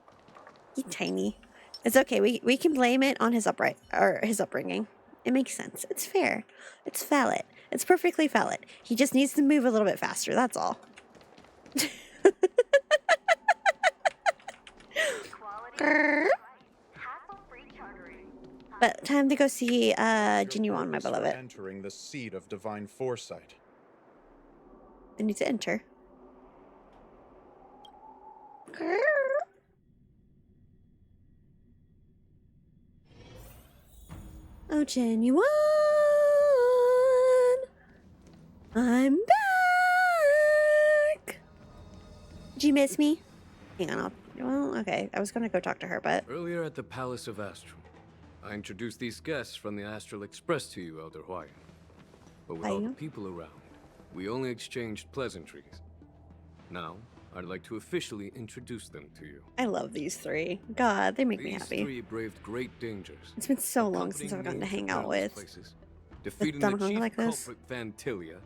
He's tiny. It's okay. We can blame it on his upbringing. It makes sense. It's fair. It's valid. It's perfectly valid. He just needs to move a little bit faster. That's all. But time to go see Genuine, my beloved. Entering the seat of divine foresight. I need to enter. Oh, Genuine! I'm back! Did you miss me? Hang on, well, okay. I was gonna go talk to her, but... Earlier at the Palace of Astral, I introduced these guests from the Astral Express to you, Elder Hawaiian. But with all the people around, we only exchanged pleasantries. Now, I'd like to officially introduce them to you. I love these three. God, they make me happy. These three braved great dangers. It's been so long since I've gotten to hang out with defeating the chief like culprit Vantilia,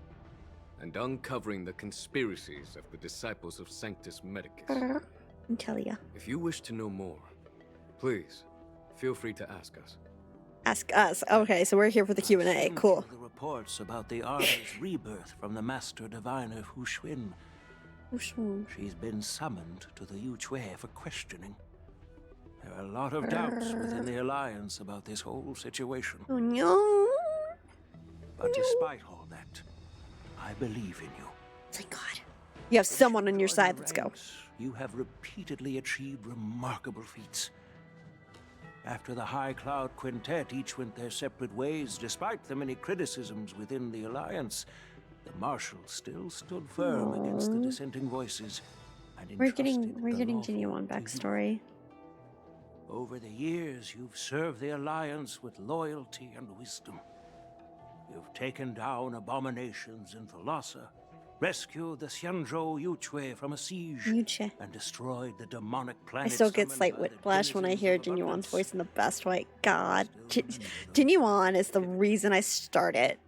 and uncovering the conspiracies of the disciples of Sanctus Medicus. Vantilia. If you wish to know more, please feel free to ask us. Ask us. Okay, so we're here for the Q&A. Cool. The reports about the Arbor's rebirth from the Master Diviner Hushwin. She's been summoned to the Yuchue for questioning. There are a lot of doubts within the Alliance about this whole situation. Oh no! But despite all that, I believe in you. Thank God. You have someone on your side. Let's go. You have repeatedly achieved remarkable feats. After the High Cloud Quintet each went their separate ways, despite the many criticisms within the Alliance, the Marshal still stood firm against the dissenting voices. And We're getting Genuine backstory. Over the years, you've served the Alliance with loyalty and wisdom. You've taken down abominations in Thalassa, rescued the Xianzhou Yuchue from a siege, and destroyed the demonic planet. I still get slight whiplash when I hear Genuine's voice in the best way. God, Genuine is the reason I started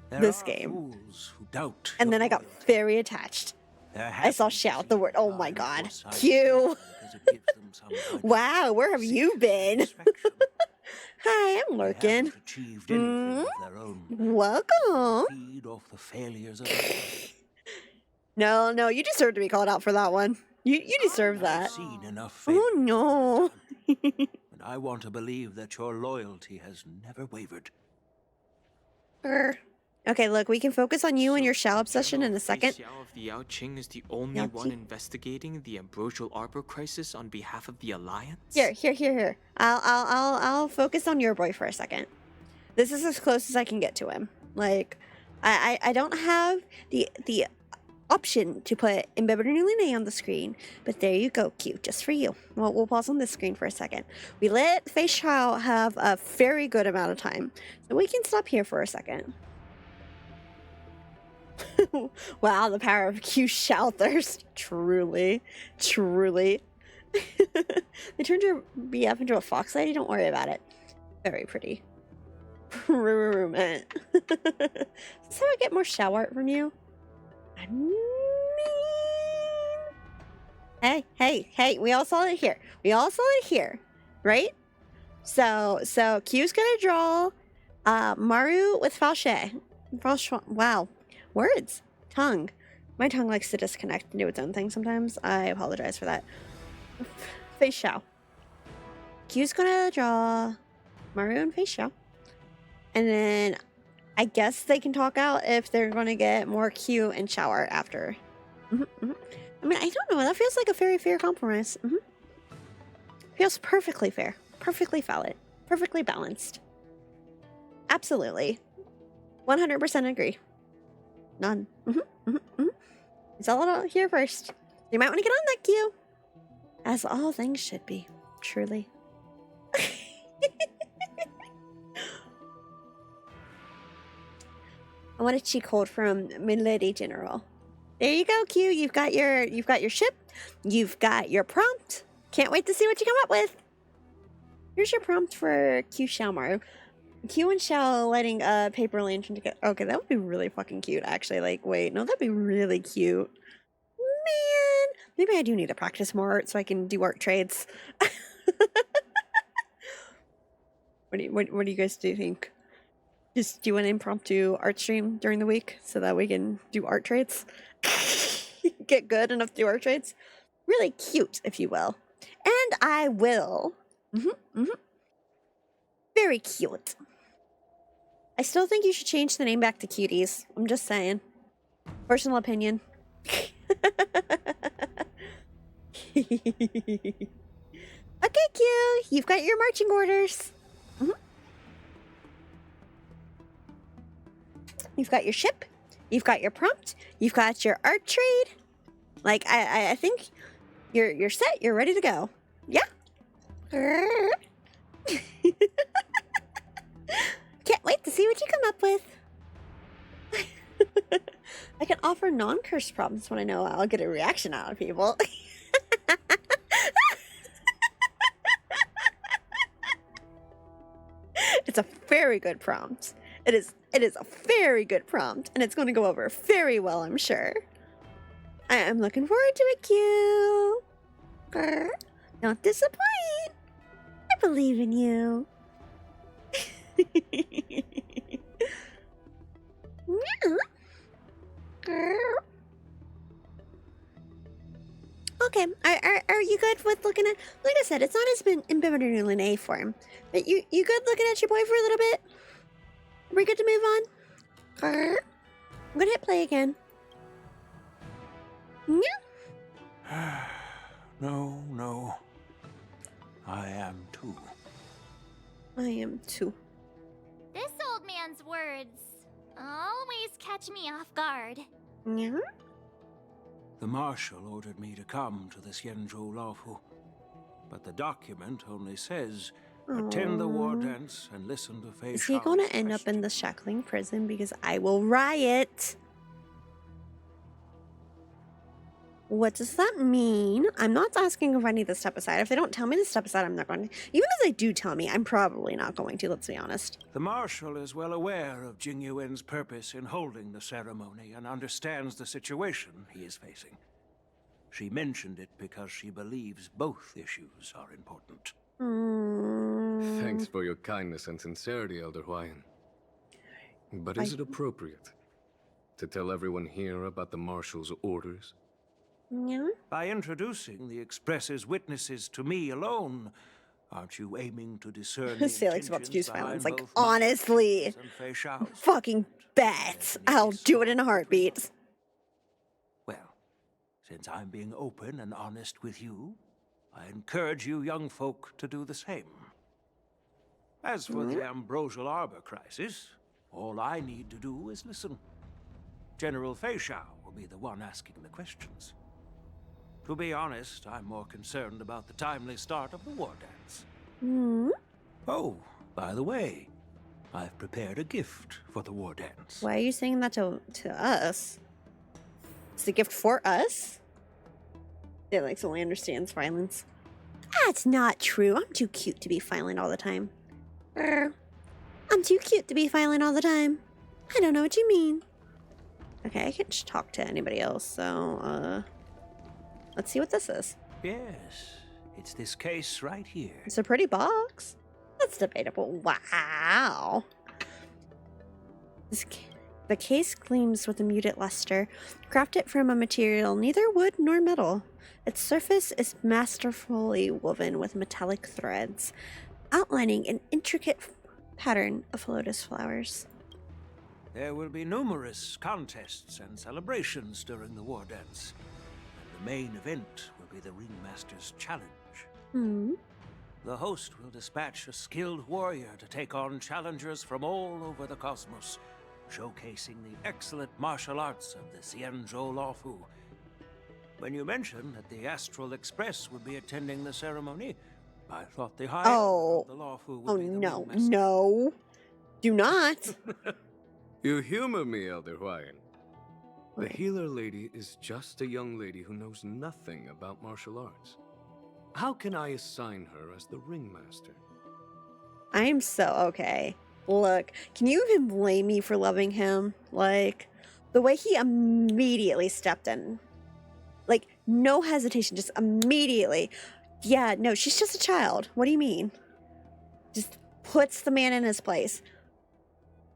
this game. And then I got very attached. I saw shout the word. Oh my God. Q. Wow, where have you been? Hi, I'm lurking. Welcome. No, you deserve to be called out for that one. You deserve that. Oh no. And I want to believe that your loyalty has never wavered. Okay, look, we can focus on you and your Shao obsession in a second. Xiao of the Yao Qing is the only one investigating the Ambrosial Arbor crisis on behalf of the Alliance? Here. I'll focus on your boy for a second. This is as close as I can get to him. Like, I don't have the option to put Imbibernulene on the screen, but there you go, Q, just for you. Well, we'll pause on this screen for a second. We let Fei Shao have a very good amount of time, so we can stop here for a second. Wow, the power of Q Shao Thirst. Truly. They turned your BF into a fox lady? Don't worry about it. Very pretty. Man. So I get more Shao art from you? I mean... Hey, we all saw it here. Right? So Q's gonna draw Maru with Falche. Wow. Words. Tongue. My tongue likes to disconnect and do its own thing sometimes. I apologize for that. Fei Shao. Q's gonna draw Maru and Fei Shao. And then I guess they can talk out if they're gonna get more Q and Shao art after. I mean, I don't know. That feels like a very fair compromise. Feels perfectly fair. Perfectly valid. Perfectly balanced. Absolutely. 100% agree. None. It's all out here first. You might want to get on that, Q. As all things should be. Truly. I want a cheat code from Milady General. There you go, Q. You've got your ship. You've got your prompt. Can't wait to see what you come up with. Here's your prompt for Q Xiaomaru. Q and Shell lighting a paper lantern together. Okay, that would be really fucking cute, actually. Like, wait, no, that'd be really cute. Man, maybe I do need to practice more art so I can do art trades. What do you guys think? Just do an impromptu art stream during the week so that we can do art trades? Get good enough to do art trades? Really cute, if you will. And I will. Very cute. I still think you should change the name back to Cuties. I'm just saying. Personal opinion. Okay, Q. You've got your marching orders. You've got your ship. You've got your prompt. You've got your art trade. Like, I think you're set. You're ready to go. Yeah. Can't wait to see what you come up with. I can offer non-curse prompts when I know I'll get a reaction out of people. It's a very good prompt. It is a very good prompt, and it's going to go over very well, I'm sure. I am looking forward to it, Q. Don't disappoint. I believe in you. Okay, are you good with looking at? Like I said, it's not as been in A form, but you good looking at your boy for a little bit? Are we good to move on? I'm gonna hit play again. Yeah. No. I am too. I am too. This old man's words always catch me off guard. Yeah? The marshal ordered me to come to the Xianzhou Laofu, but the document only says attend the war dance and listen to Fei Is he Shao's going to end up in the shackling prison? Because I will riot. What does that mean? I'm not asking if I need to step aside. If they don't tell me to step aside, I'm not going to. Even if they do tell me, I'm probably not going to, let's be honest. The marshal is well aware of Jing Yuan's purpose in holding the ceremony and understands the situation he is facing. She mentioned it because she believes both issues are important. Thanks for your kindness and sincerity, Elder Huayan. But is it appropriate to tell everyone here about the marshal's orders? Yeah. By introducing the express's witnesses to me alone, aren't you aiming to discern the Salix about to use intentions violence. behind Like, both honestly. and Fei Shao's? Fucking bet. I'll do it in a heartbeat. Well, since I'm being open and honest with you, I encourage you young folk to do the same. As for the Ambrosial Arbor crisis, all I need to do is listen. General Fei Shao will be the one asking the questions. To be honest, I'm more concerned about the timely start of the war dance. Oh, by the way, I've prepared a gift for the war dance. Why are you saying that to us? It's a gift for us? Salix only understands violence. That's not true. I'm too cute to be violent all the time. I'm too cute to be violent all the time. I don't know what you mean. Okay, I can't just talk to anybody else, so, let's see what this is. Yes, it's this case right here. It's a pretty box. That's debatable. Wow. The case gleams with a muted luster, crafted from a material neither wood nor metal. Its surface is masterfully woven with metallic threads, outlining an intricate pattern of lotus flowers. There will be numerous contests and celebrations during the war dance. And the main event will be the Ringmaster's Challenge. The host will dispatch a skilled warrior to take on challengers from all over the cosmos, showcasing the excellent martial arts of the Xianzhou Laofu. When you mentioned that the Astral Express would be attending the ceremony, I thought the high of the Laofu would be the Ringmaster. No. Do not. You humor me, Elder Huayan. The healer lady is just a young lady who knows nothing about martial arts. How can I assign her as the ringmaster? I'm so okay. Look, can you even blame me for loving him? Like, the way he immediately stepped in. Like, no hesitation, just immediately. Yeah, no, she's just a child. What do you mean? Just puts the man in his place.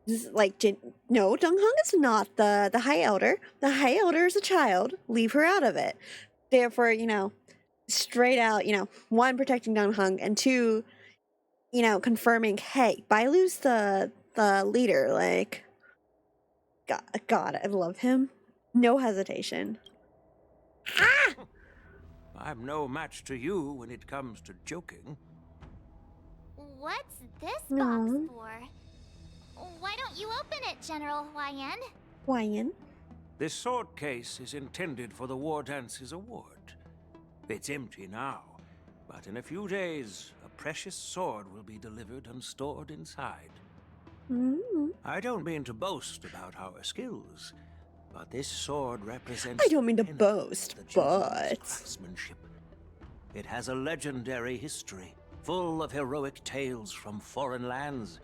Just like, no, Dong Hung is not the High Elder. The High Elder is a child. Leave her out of it. Therefore, you know, straight out, you know, one, protecting Dong Hung, and two, you know, confirming, hey, Bailu's the leader. Like, God, I love him. No hesitation. Ah! I'm no match to you when it comes to joking. What's this box for? Why don't you open it, General Huayan? Huayan? This sword case is intended for the War Dance's award. It's empty now, but in a few days, a precious sword will be delivered and stored inside. I don't mean to boast about our skills, but this sword represents... I don't mean to boast, but... craftsmanship. It has a legendary history, full of heroic tales from foreign lands.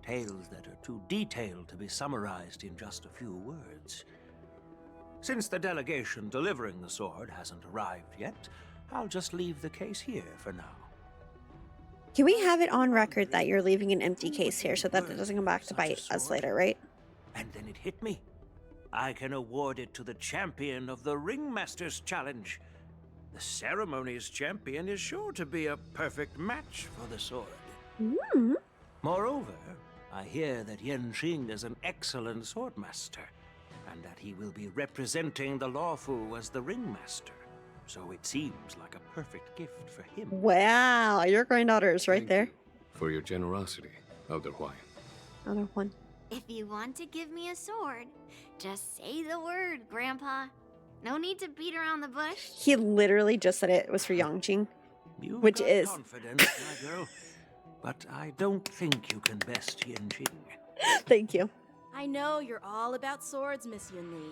Tales that are too detailed to be summarized in just a few words. Since the delegation delivering the sword hasn't arrived yet, I'll just leave the case here for now. Can we have it on record that you're leaving an empty case here so that it doesn't come back to bite us later, right? And then it hit me. I can award it to the champion of the Ringmaster's Challenge. The ceremony's champion is sure to be a perfect match for the sword. Moreover, I hear that Yen Xing is an excellent swordmaster, and that he will be representing the Lawfu as the Ringmaster. So it seems like a perfect gift for him. Wow, your granddaughter is right there. For your generosity, Elder Huayan. Another one. If you want to give me a sword, just say the word, Grandpa. No need to beat around the bush. He literally just said it was for Yongjing, which got is... confidence, my girl, but I don't think you can best Yen Xing. Thank you. I know you're all about swords, Miss Yun Li.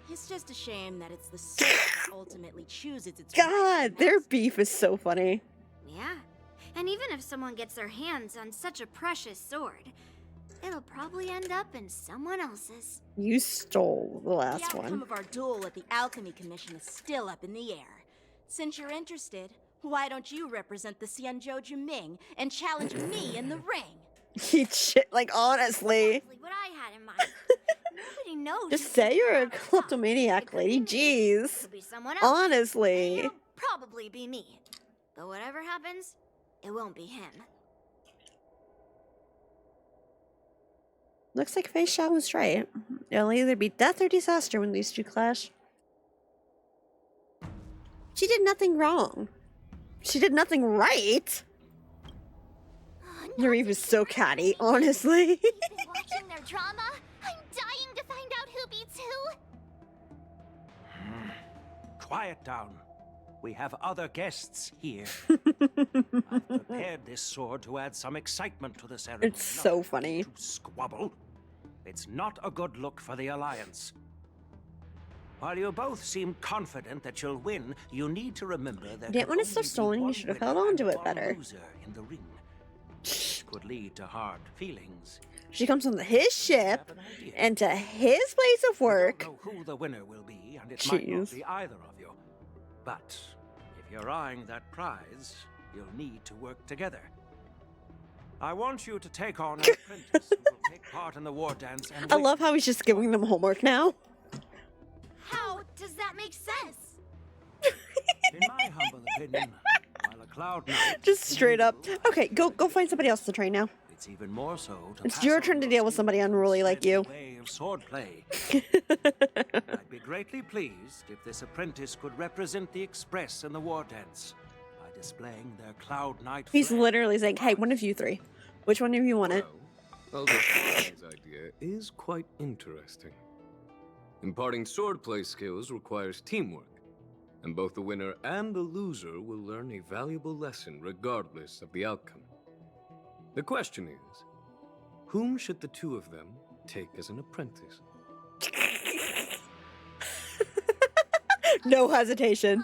It's just a shame that it's the sword that ultimately chooses its... God, their beef is so funny. Yeah, and even if someone gets their hands on such a precious sword, it'll probably end up in someone else's. You stole the last The outcome one. of our duel at the Alchemy Commission is still up in the air. Since you're interested, why don't you represent the Xianzhou Juming and challenge me in the ring? Eat shit, like, honestly. Exactly what I had in mind. Nobody knows. Just say you're a kleptomaniac, lady. Jeez. Could be someone else. Honestly. It'll probably be me. But whatever happens, it won't be him. Looks like Fei Xiao was right. It'll either be death or disaster when these two clash. She did nothing wrong. She did nothing right. Narif is so catty, honestly. Watching their drama, I'm dying to find out who beats who. Quiet down. We have other guests here. I've prepared this sword to add some excitement to the ceremony. It's so funny. To squabble. It's not a good look for the Alliance. While you both seem confident that you'll win, you need to remember that Didn't want to stuff stolen, you should have held on to it better. In the ring. This could lead to hard feelings. She comes on his ship and to his place of work. I don't know who the winner will be, and it might not be either of you. But if you're eyeing that prize, you'll need to work together. I want you to take on an apprentice who will take part in the war dance. And I love how he's just giving them homework now. How does that make sense? In my humble opinion, while a cloud knight, Just straight up. Okay, go find somebody else to train now. it's even more so to It's pass your on turn to your deal with somebody unruly like you. way of swordplay. I'd be greatly pleased if this apprentice could represent the Express in the war dance by displaying their Cloud Knight. He's literally saying, hey, one of you three. Which one of you want it? Elder Huayan's idea is quite interesting. Imparting swordplay skills requires teamwork, and both the winner and the loser will learn a valuable lesson regardless of the outcome. The question is, whom should the two of them take as an apprentice? No hesitation.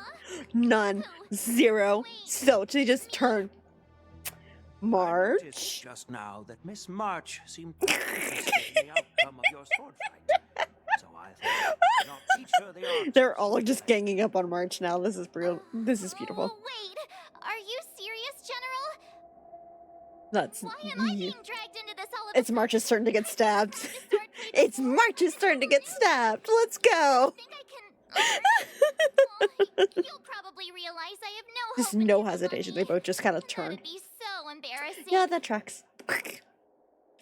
None. Zero. So she just turned. Noticed March. just now that Miss March seemed interested in the outcome of your sword fight. So I thought I'd not teach her the art. They're all just ganging up on March now. This is real. This is beautiful. Wait, are you serious, General? That's Why am I being dragged into this all of It's March's turn to get stabbed. It's March's turn to get stabbed. Let's go. You'll probably realize I have no Just no hesitation. They both just kind of turn. That'd be so embarrassing. Yeah, that tracks.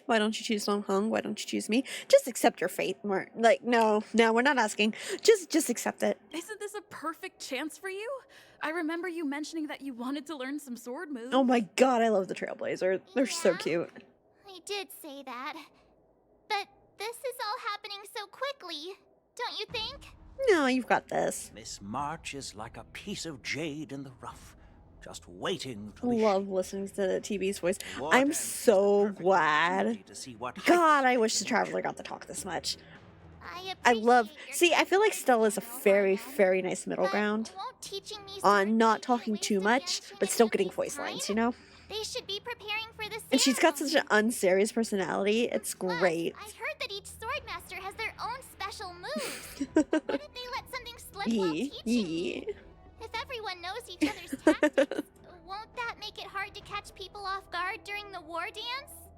Why don't you choose Long Hung? Why don't you choose me? Just accept your fate. Like, no, we're not asking. Just accept it. Isn't this a perfect chance for you? I remember you mentioning that you wanted to learn some sword moves. Oh my god, I love the Trailblazer. They're so cute. I did say that. But this is all happening so quickly, don't you think? No, you've got this. Miss March is like a piece of jade in the rough, just waiting to Love listening to TB's voice. I'm so glad. God, I wish the Traveler got to talk this much. I love. See, I feel like Stella's a very, very nice middle ground on not talking too much, but still getting voice lines, you know? They should be preparing for the And she's got such an unserious personality. It's great. I heard that each swordmaster has their own special moves. Why did they let something slip while teaching me? If everyone knows each other's tactics, won't that make it hard to catch people off guard during the war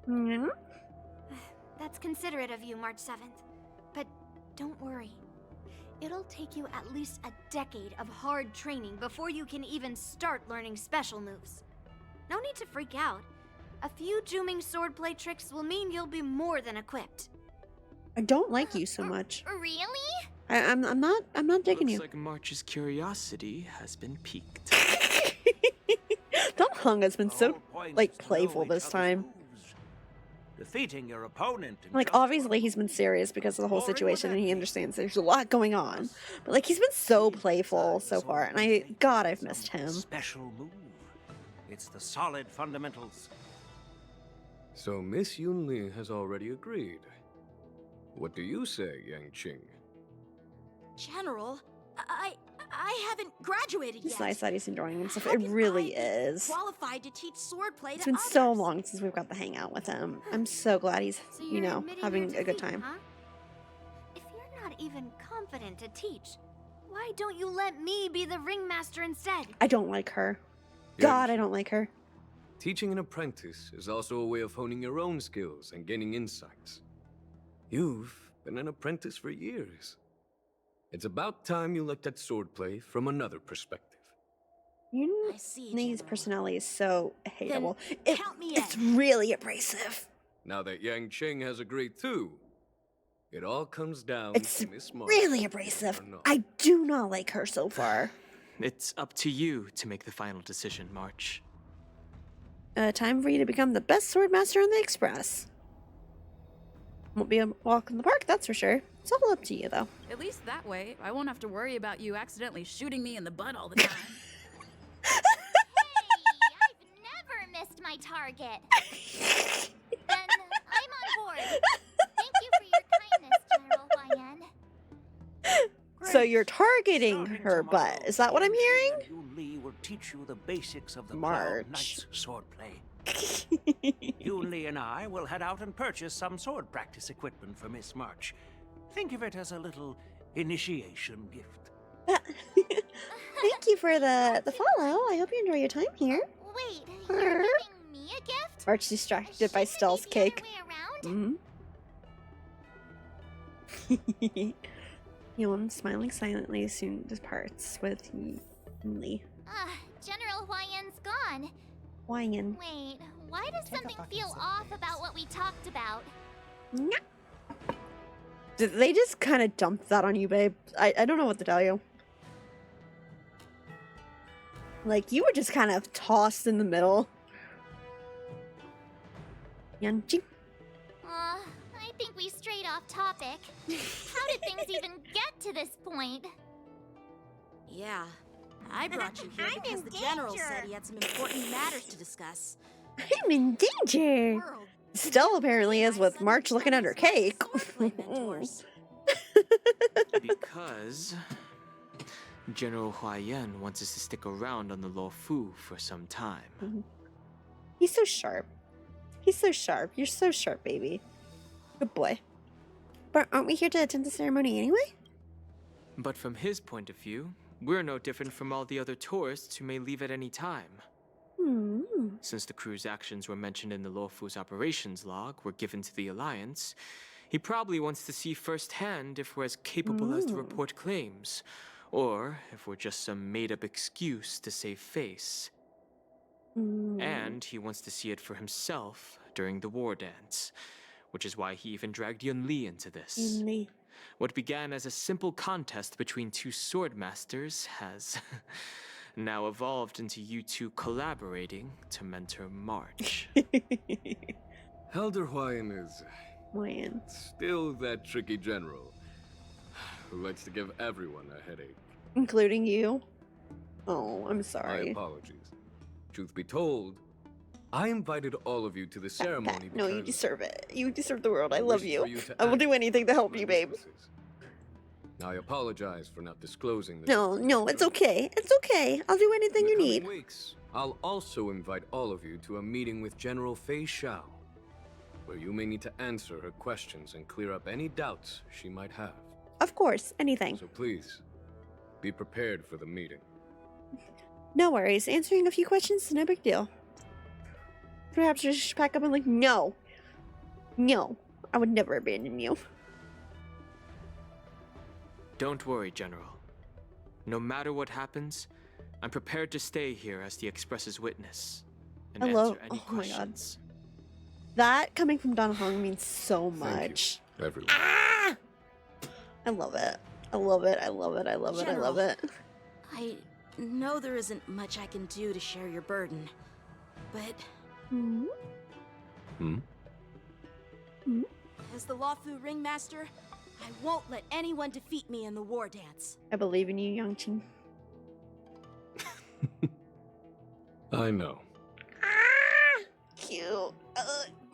dance? That's considerate of you, March 7th. But don't worry. It'll take you at least a decade of hard training before you can even start learning special moves. No need to freak out. A few Juming swordplay tricks will mean you'll be more than equipped. I don't like you so much. Really? I'm not digging you. Looks like March's curiosity has been piqued. Tom Hung has been so like playful this time. Defeating your opponent. Like obviously he's been serious because of the whole situation and he understands there's a lot going on. But like he's been so playful so far and I've missed him. Special move. It's the solid fundamentals. So Miss Yunli has already agreed. What do you say, Yang Qing? General, I haven't graduated It's yet. nice that he's enjoying himself. It really is. Qualified to teach swordplay It's to been others. so long since we've got to hang out with him. I'm so glad he's, So you you're know, admitting having your a good defeat, time. huh? If you're not even confident to teach, why don't you let me be the ringmaster instead? I don't like her. God, I don't like her. Teaching an apprentice is also a way of honing your own skills and gaining insights. You've been an apprentice for years. It's about time you looked at swordplay from another perspective. Yunli's personality is so hateable. count me It's really abrasive. Now that Yang Qing has agreed too, it all comes down It's to Miss March. really abrasive. I do not like her so far. It's up to you to make the final decision, March. Time for you to become the best swordmaster on the Express. Won't be a walk in the park, that's for sure. It's all up to you, though. At least that way, I won't have to worry about you accidentally shooting me in the butt all the time. I've never missed my target. Then I'm on board. Thank you for your kindness, General Huayan. So you're targeting her butt. Is that what I'm hearing? Yunli will teach you the basics of the March. Cloud Knight's swordplay. Yunli and I will head out and purchase some sword practice equipment for Miss March. Think of it as a little initiation gift. Thank you for the follow. I hope you enjoy your time here. Wait, you're giving me a gift? March distracted by Stell's cake. Mm-hmm. Yon, smiling silently, soon departs with Yunli. General Huayan's gone. Huayan. Wait, why does something feel off about what we talked about? Did they just kind of dump that on you, babe? I don't know what to tell you. Like, you were just kind of tossed in the middle. Yanchi. I think we strayed off topic. How did things even get to this point? Yeah, I brought you here because the general said he had some important matters to discuss. I'm in danger. Still apparently is with March looking at her cake. Because General Huayan wants us to stick around on the Luofu for some time. He's so sharp. He's so sharp. You're so sharp, baby. Good boy. But aren't we here to attend the ceremony anyway? But from his point of view, we're no different from all the other tourists who may leave at any time. Since the crew's actions were mentioned in the Luofu's operations log were given to the Alliance, he probably wants to see firsthand if we're as capable as to report claims, or if we're just some made-up excuse to save face. And he wants to see it for himself during the war dance, which is why he even dragged Yun Li into this. What began as a simple contest between two sword masters has now evolved into you two collaborating to mentor March. Elder Huayan is still that tricky general who likes to give everyone a headache. Including you? Oh, I'm My sorry. apologies. Truth be told, I invited all of you to the ceremony No, because you deserve it. You deserve the world. I I love wish you. for you to I will act do anything to help my you, babe. weaknesses. I apologize for not disclosing this. No, it's okay. It's okay. I'll do anything you need. Weeks, I'll also invite all of you to a meeting with General Fei Xiao, where you may need to answer her questions and clear up any doubts she might have. Of course, anything. So please, be prepared for the meeting. No worries. Answering a few questions is no big deal. Perhaps you should pack up and like, no. No. I would never abandon you. Don't worry, General. No matter what happens, I'm prepared to stay here as the Express's witness and answer any questions. My god. That coming from Don Hong means so much. Thank you, everyone. Ah! I love it. I love it. I love it. I love it. I love it. I know there isn't much I can do to share your burden, but as the Luofu ringmaster, I won't let anyone defeat me in the war dance. I believe in you, Yangqing. I know. Cute.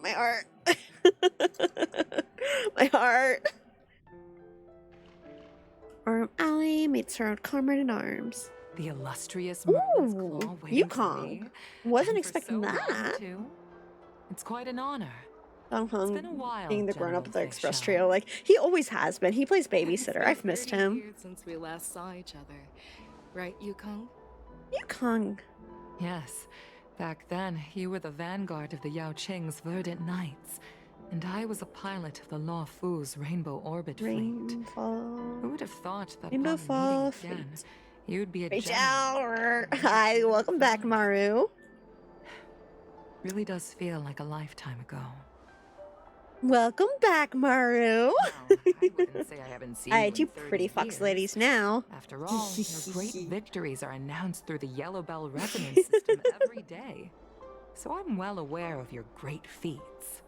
My heart. My heart. Arm Ally meets her own comrade in arms. The illustrious Merlin's Claw waiting for me. Yukong. Wasn't And for expecting so long, that. too. It's quite an honor. Don Hong been a while, being the grown-up General of the Fei Express Xiao. Trio, like, he always has been. He plays babysitter. I've missed 30 him. years since we last saw each other. Right, Yukong? Yukong. Yes. Back then, you were the vanguard of the Yao Qing's Verdant Knights, and I was a pilot of the Luofu's Rainbow Orbit Fleet. Who would have thought that Rainbow upon Fall meeting again, you'd be a Reach general? out. Hi, welcome back, Maru. Really does feel like a lifetime ago. Welcome back, Maru. Say I haven't seen I you had two in 30 pretty fox years. ladies now. After all, your great victories are announced through the Yellow Bell resonance system every day. So I'm well aware of your great feats.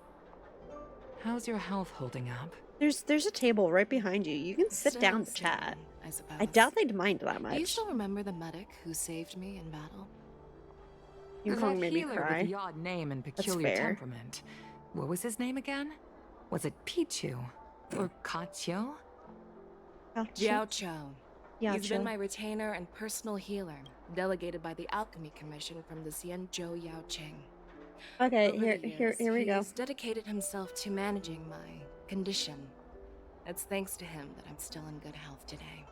How's your health holding up? There's a table right behind you. You can sit down to chat. I suppose. I doubt they'd mind that Do you much. still remember the medic who saved me in battle? Yukong That made me healer cry. with the odd name and peculiar fair. temperament. What was his name again? Was it Pichu? Or Kachio? Yao Chou. Yao He's been Chou. my retainer and personal healer, delegated by the Alchemy Commission from the Xianzhou Yao Qing. Okay, Over the here years, we go. He's dedicated himself to managing my condition. It's thanks to him that I'm still in good health today.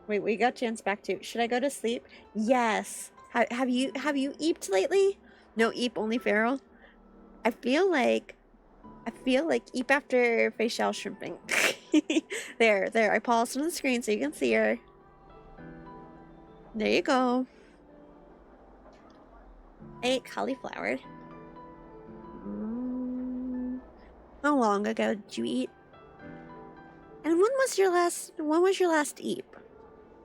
Wait, we got Chance back too. Should I go to sleep? Yes. Have you eeped lately? No eep, only feral. I feel like eep after facial shrimping. there. I paused on the screen so you can see her. There you go. I ate cauliflower. How long ago did you eat? And when was your last eep?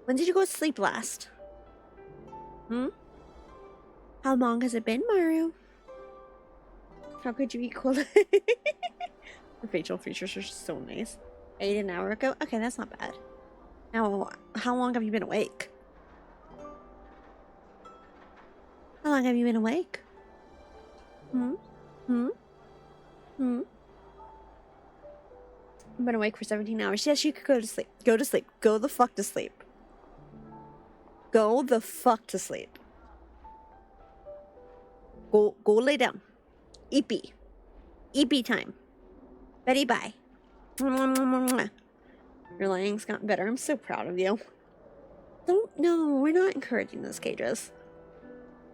When did you go to sleep last? How long has it been, Maru? How could you eat cola? The facial features are so nice. I ate an hour ago? Okay, that's not bad. Now, how long have you been awake? How long have you been awake? I've been awake for 17 hours. Yes, you could go to sleep. Go to sleep. Go the fuck to sleep. Go the fuck to sleep. Go lay down. EP. EP time. Betty, bye. Your laying's gotten better. I'm so proud of you. No, we're not encouraging those cages.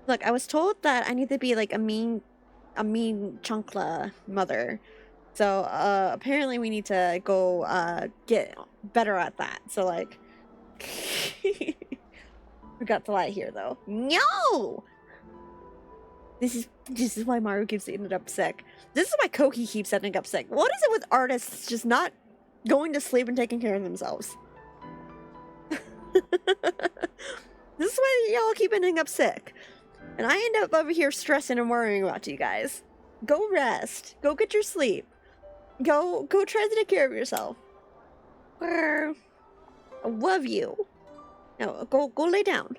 Look, I was told that I need to be like a mean chunkla mother. So apparently we need to go get better at that. So like forgot to lie here though. No! This is why Maru keeps ending up sick. This is why Koki keeps ending up sick. What is it with artists just not going to sleep and taking care of themselves? This is why y'all keep ending up sick. And I end up over here stressing and worrying about you guys. Go rest. Go get your sleep. Go try to take care of yourself. I love you. No, go lay down.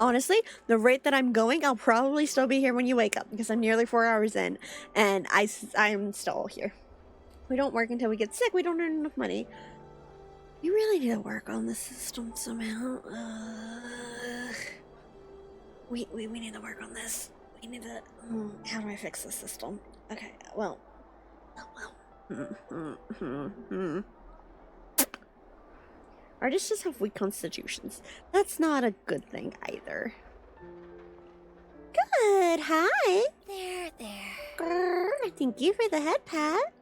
Honestly, the rate that I'm going, I'll probably still be here when you wake up because I'm nearly 4 hours in and I'm still here. We don't work until we get sick. We don't earn enough money. We really need to work on the system somehow. We need to work on this. We need to... how do I fix the system? Okay, well... Artists just have weak constitutions. That's not a good thing either. Good, hi! There. Thank you for the head pat.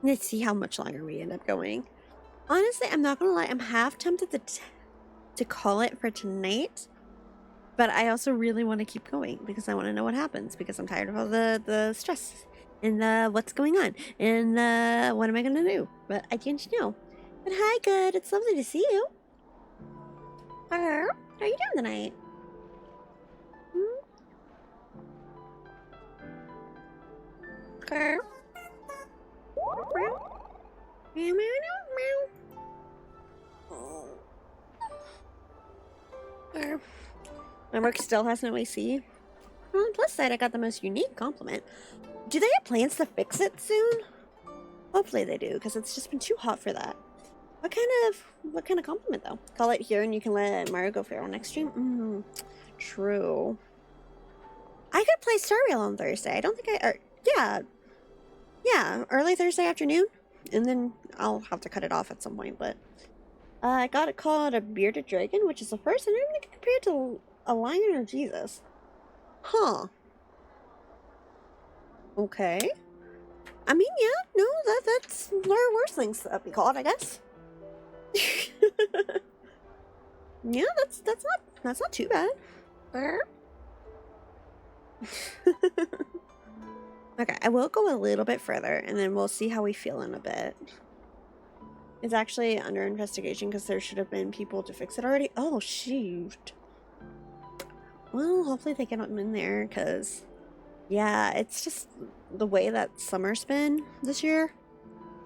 Let's see how much longer we end up going. Honestly, I'm not gonna lie, I'm half tempted to call it for tonight. But I also really want to keep going because I want to know what happens because I'm tired of all the stress and the what's going on and the what am I gonna do? But I can't know. But hi, good. It's lovely to see you. How are you doing tonight? My work still has no AC. On the plus side, I got the most unique compliment. Do they have plans to fix it soon? Hopefully they do, because it's just been too hot for that. What kind of compliment though? Call it here and you can let Mario go feral next stream? True. I could play Starrail on Thursday. I don't think yeah, early Thursday afternoon. And then I'll have to cut it off at some point, but I got it called a bearded dragon, which is the first and I'm gonna compare it to a lion or Jesus. Huh. Okay. I mean, yeah, no, that's there are worse things to be called, I guess. Yeah, that's not too bad. Okay, I will go a little bit further and then we'll see how we feel in a bit. It's actually under investigation because there should have been people to fix it already. Oh, shoot. Well, hopefully they get them in there because, yeah, it's just the way that summer's been this year.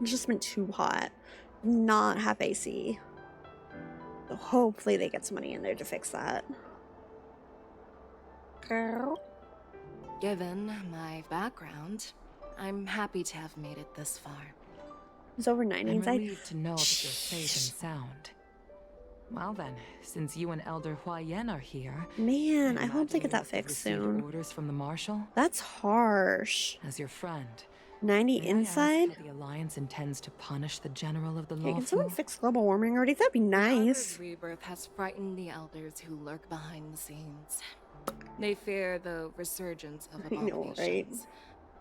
It's just been too hot. Not have AC. So hopefully they get some money in there to fix that. Girl. Given my background, I'm happy to have made it this far. It's over 90 I'm inside. relieved to know that you're safe and sound. Well then, since you and Elder Hua Yen are here... Man, I hope they get that fixed soon. Orders from the Marshal? That's harsh. As your friend... 90 inside? The Alliance intends to punish the General of the Okay, Law. can someone fix global warming already? That'd be nice. The rebirth has frightened the elders who lurk behind the scenes. They fear the resurgence of I know, right? abominations.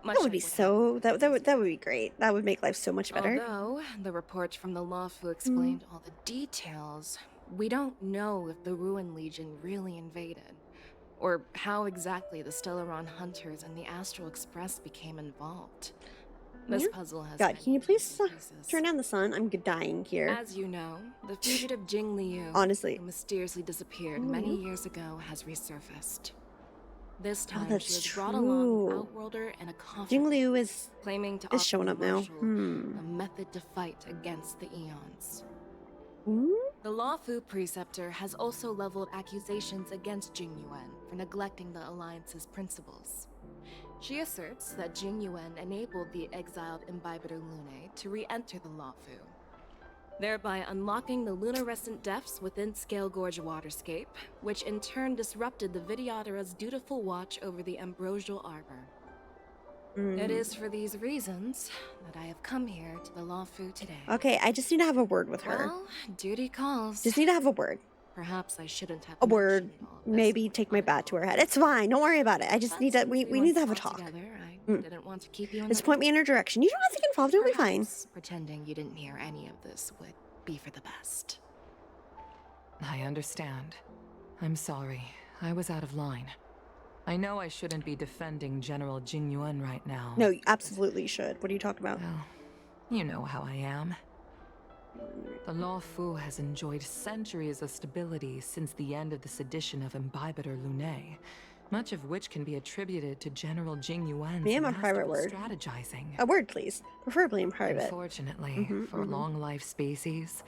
That would be so... That would be great. That would make life so much better. Although the reports from the Lawfu explained all the details, we don't know if the Ruin Legion really invaded, or how exactly the Stellaron Hunters and the Astral Express became involved. This puzzle has... God, can you please turn down the sun? I'm dying here. As you know, the fugitive Jing Liu, honestly, who mysteriously disappeared many years ago, has resurfaced. This time, that's she has true. brought along an outworlder and a confidant, Jing Liu is claiming to offer showing up now. a method to fight against the Eons. The Lawfu Preceptor has also leveled accusations against Jing Yuan for neglecting the Alliance's principles. She asserts that Jing Yuan enabled the exiled Imbibitor Lune to re-enter the Lawfu. thereby unlocking the luminescent depths within Scale Gorge waterscape, which in turn disrupted the Videotera's dutiful watch over the Ambrosial Arbor. It is for these reasons that I have come here to the Lawfu today. Okay, I just need to have a word with her. Well, duty calls. Just need to have a word. Perhaps I shouldn't have A word. Maybe take my bat to her head. It's fine. Don't worry about it. I just need to. We need to have a talk. Didn't want to keep you in Just point me in her direction. You don't have to get involved. It'll be fine. Pretending you didn't hear any of this would be for the best. I understand. I'm sorry. I was out of line. I know I shouldn't be defending General Jing Yuan right now. No, you absolutely should. What are you talking about? Well, you know how I am. The Lawfu has enjoyed centuries of stability since the end of the sedition of Imbibiter Lunae, much of which can be attributed to General Jing Yuan's Name a private masterful word. strategizing. A word, please. Preferably in private. Unfortunately, for long-life species,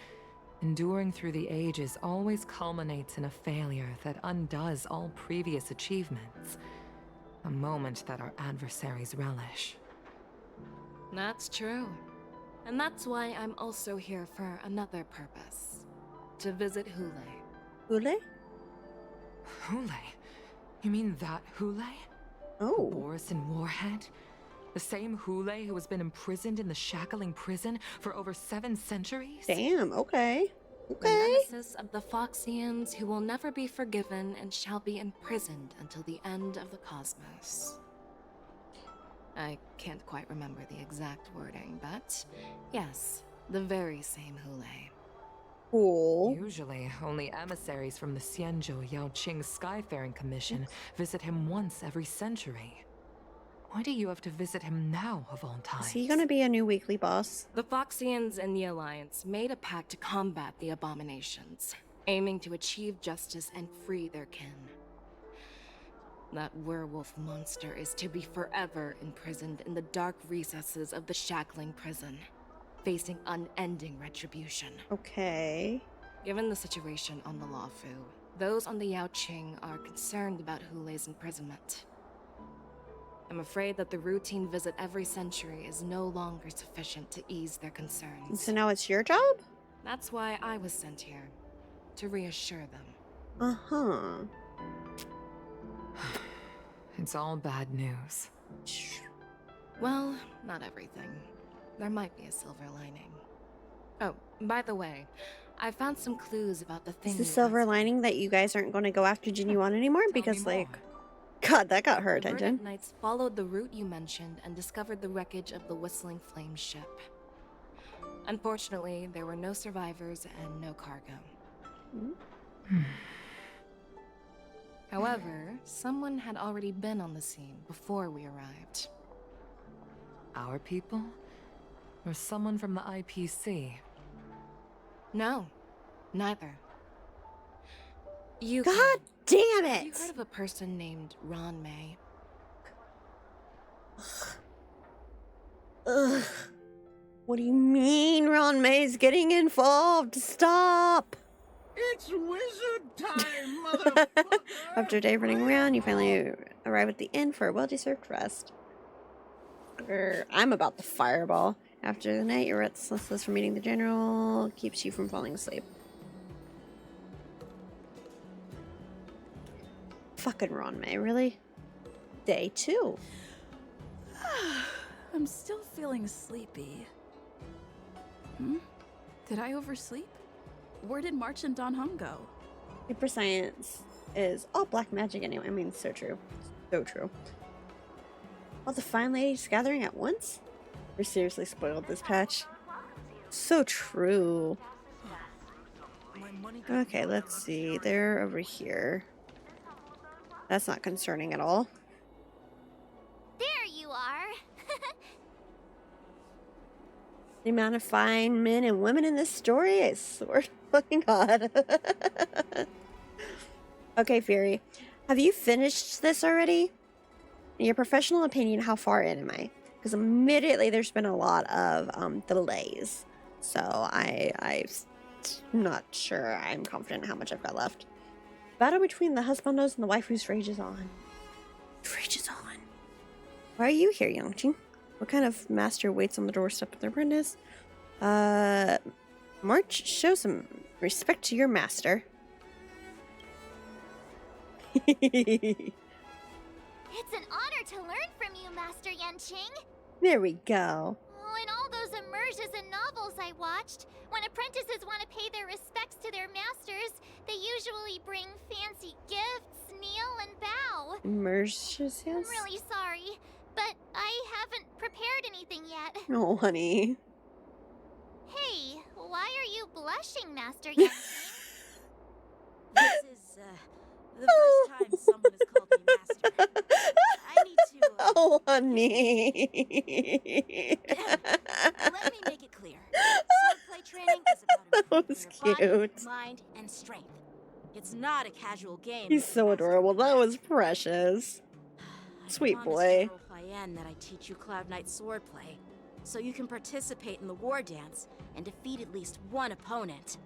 enduring through the ages always culminates in a failure that undoes all previous achievements. A moment that our adversaries relish. That's true. And that's why I'm also here for another purpose. To visit Hule. Hule? Hule? You mean that Hule? Oh. The Borisin Warhead? The same Hule who has been imprisoned in the shackling prison for over 7 centuries? Damn, okay. The nemesis of the Foxians who will never be forgiven and shall be imprisoned until the end of the cosmos. I can't quite remember the exact wording, but yes, the very same Hule. Cool. Usually, only emissaries from the Xianzhou Yaoqing Skyfaring Commission visit him once every century. Why do you have to visit him now, of all times? Is he gonna be a new weekly boss? The Foxians and the Alliance made a pact to combat the abominations, aiming to achieve justice and free their kin. That werewolf monster is to be forever imprisoned in the dark recesses of the shackling prison, facing unending retribution. Okay. Given the situation on the Lawfu, those on the Yaoqing are concerned about Hule's imprisonment. I'm afraid that the routine visit every century is no longer sufficient to ease their concerns. So now it's your job? That's why I was sent here, to reassure them. Uh-huh. It's all bad news. Well, not everything. There might be a silver lining. Oh, by the way, I found some clues about the thing. Is the silver lining that you guys aren't going to go after Jin Yuan anymore? Because, like, God, that got her attention. The Knights followed the route you mentioned and discovered the wreckage of the Whistling Flame ship. Unfortunately, there were no survivors and no cargo. However, someone had already been on the scene before we arrived. Our people? Or someone from the IPC? No, neither. God damn it! Have you heard of a person named Ron May? Ugh. What do you mean Ron May's getting involved? Stop! It's wizard time, motherfucker! After a day running around, you finally arrive at the inn for a well-deserved rest. I'm about the fireball. After the night, you're restless from meeting the general, keeps you from falling asleep. Fucking Ron May, really? Day 2. I'm still feeling sleepy. Did I oversleep? Where did March and Don Hum go? Super science is all black magic anyway. I mean, so true. So true. All the fine ladies gathering at once? We're seriously spoiled this patch. So true. Okay, let's see. They're over here. That's not concerning at all. There you are. The amount of fine men and women in this story, I swear to fucking God. Okay, Fury. Have you finished this already? In your professional opinion, how far in am I? Because immediately there's been a lot of delays. So I'm not sure I'm confident how much I've got left. Battle between the husbandos and the waifus rages on. Rages on. Why are you here, Yangqing? What kind of master waits on the doorstep of their apprentice? March, show some respect to your master. It's an honor to learn from you, Master Yanqing. There we go. Oh, in all those immersions and novels I watched, when apprentices want to pay their respects to their masters, they usually bring fancy gifts, kneel, and bow. Immersions, yes? I'm really sorry, but I haven't prepared anything yet. Oh, honey. Hey, why are you blushing, Master Yanqing? This is, the first time someone has called me master. I need to... Oh, honey. Let me make it clear. Swordplay training is about improving your body, mind, and strength. It's not a casual game. He's so adorable. That was precious. Sweet boy. That I teach you Cloud Knight swordplay, so you can participate in the war dance and defeat at least one opponent.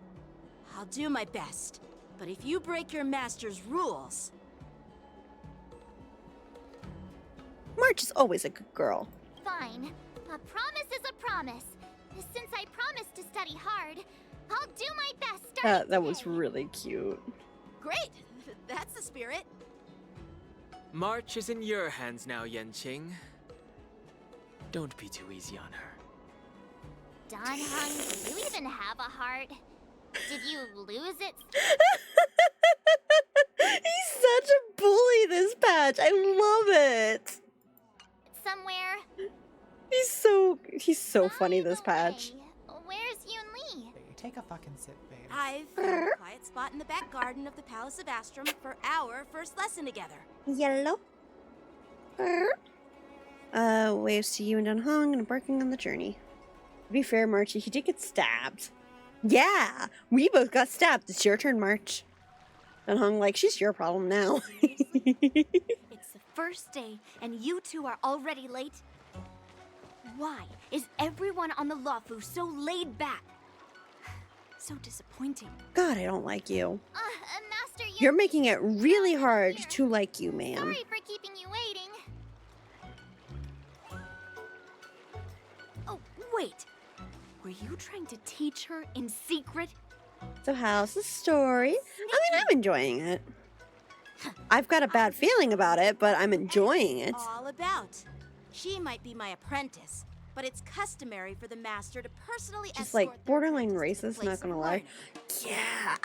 I'll do my best, but if you break your master's rules... March is always a good girl. Fine. A promise is a promise. Since I promised to study hard, I'll do my best. That was really cute. Great! That's the spirit. March is in your hands now, Yanqing. Don't be too easy on her. Danheng, do you even have a heart? Did you lose it? He's such a bully, this patch. I love it. Somewhere. He's so funny, this patch. Where's Yun Li? Take a fucking sip, babe. I've found a quiet spot in the back garden of the Palace of Astrum for our first lesson together. Yellow. Waves to you and Danheng and embarking on the journey. To be fair, Marchie, he did get stabbed. Yeah, we both got stabbed. It's your turn, March. Danheng, like, she's your problem now. It's the first day, and you two are already late? Why is everyone on the Luofu so laid back? So disappointing. God, I don't like you. Master, You're making it really hard to like you, ma'am. Sorry for keeping you waiting. Oh, wait. Were you trying to teach her in secret? So how's the story? I mean, I'm enjoying it. I've got a bad feeling about it, but I'm enjoying it. All about. She might be my apprentice, but it's customary for the master to personally Just like borderline racist, not gonna lie. Yeah,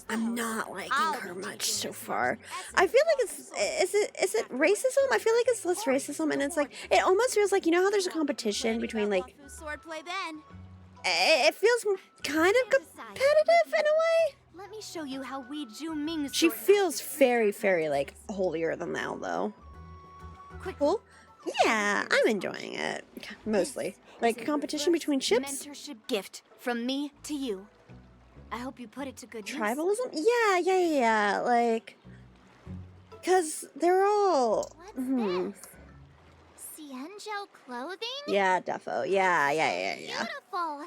I'm not liking her much so far. I feel like is it racism? I feel like it's less racism, and it's like, it almost feels like, you know how there's a competition between like, swordplay then. It feels kind of competitive in a way. Let me show you how we Ju-Ming. She feels very, very like holier than thou, though. Cool. Yeah, I'm enjoying it mostly. Like competition between ships. Mentorship gift from me to you. I hope you put it to good use. Tribalism? Yeah. Like, cause they're all. What's this? Cienjo clothing? Yeah, defo. Yeah. Beautiful.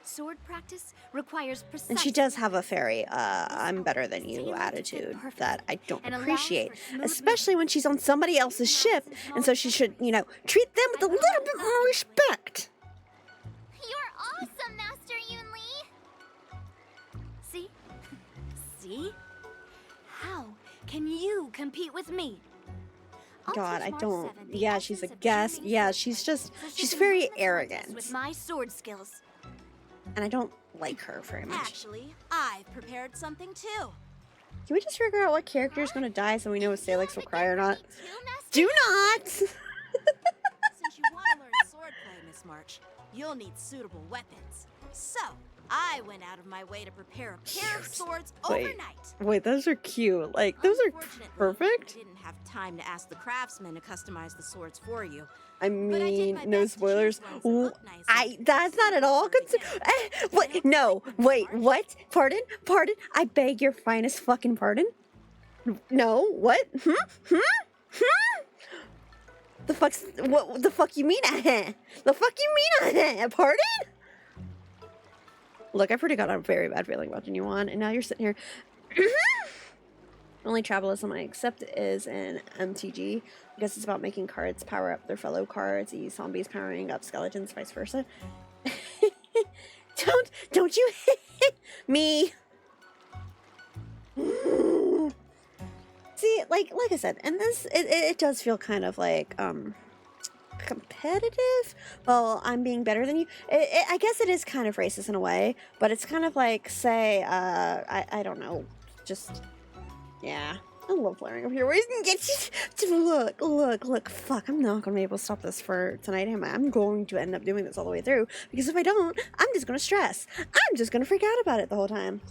Sword practice requires precise. And she does have a very I'm better than you attitude that I don't appreciate, especially when she's on somebody else's ship, and so she should, you know, treat them with a little bit more respect. You're awesome, Master Yun Li. See? How can you compete with me? God, I don't. Yeah, she's a guest. Yeah, she's very arrogant. With my sword skills. And I don't like her very much. Actually, I've prepared something too. Can we just figure out what character is going to die so we know if Salix will cry or not? Do not! Since you want to learn swordplay, Miss March, you'll need suitable weapons. So, I went out of my way to prepare a pair of swords overnight. Wait, those are cute. Like, those are perfect. I didn't have time to ask the craftsman to customize the swords for you. I mean, no spoilers. That's not at all good. What? No, wait, what? Pardon? I beg your finest fucking pardon? No, what? What the fuck you mean? The fuck you mean? Pardon? Look, I've already got a very bad feeling about Genuine, and now you're sitting here. Only tribalism I accept is in MTG. I guess it's about making cards power up their fellow cards, zombies powering up skeletons, vice versa. Don't you hit me. See, like I said, and this, it does feel kind of like, competitive. Well, I'm being better than you. I guess it is kind of racist in a way, but it's kind of like, say, I don't know, just, yeah. I love flaring up here. Where you can get look. Fuck, I'm not gonna be able to stop this for tonight, am I? I'm going to end up doing this all the way through, because if I don't, I'm just gonna stress. I'm just gonna freak out about it the whole time.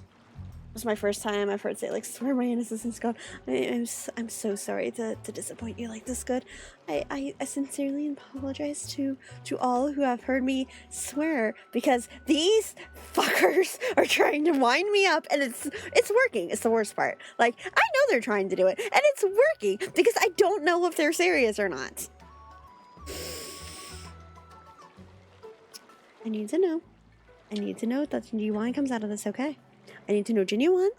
It was my first time I've heard say, like, swear my innocence is gone. I'm so sorry to disappoint you like this, good. I sincerely apologize to all who have heard me swear, because these fuckers are trying to wind me up, and it's working. It's the worst part. Like, I know they're trying to do it, and it's working, because I don't know if they're serious or not. I need to know. I need to know that G1 comes out of this okay. I need to know Genuine,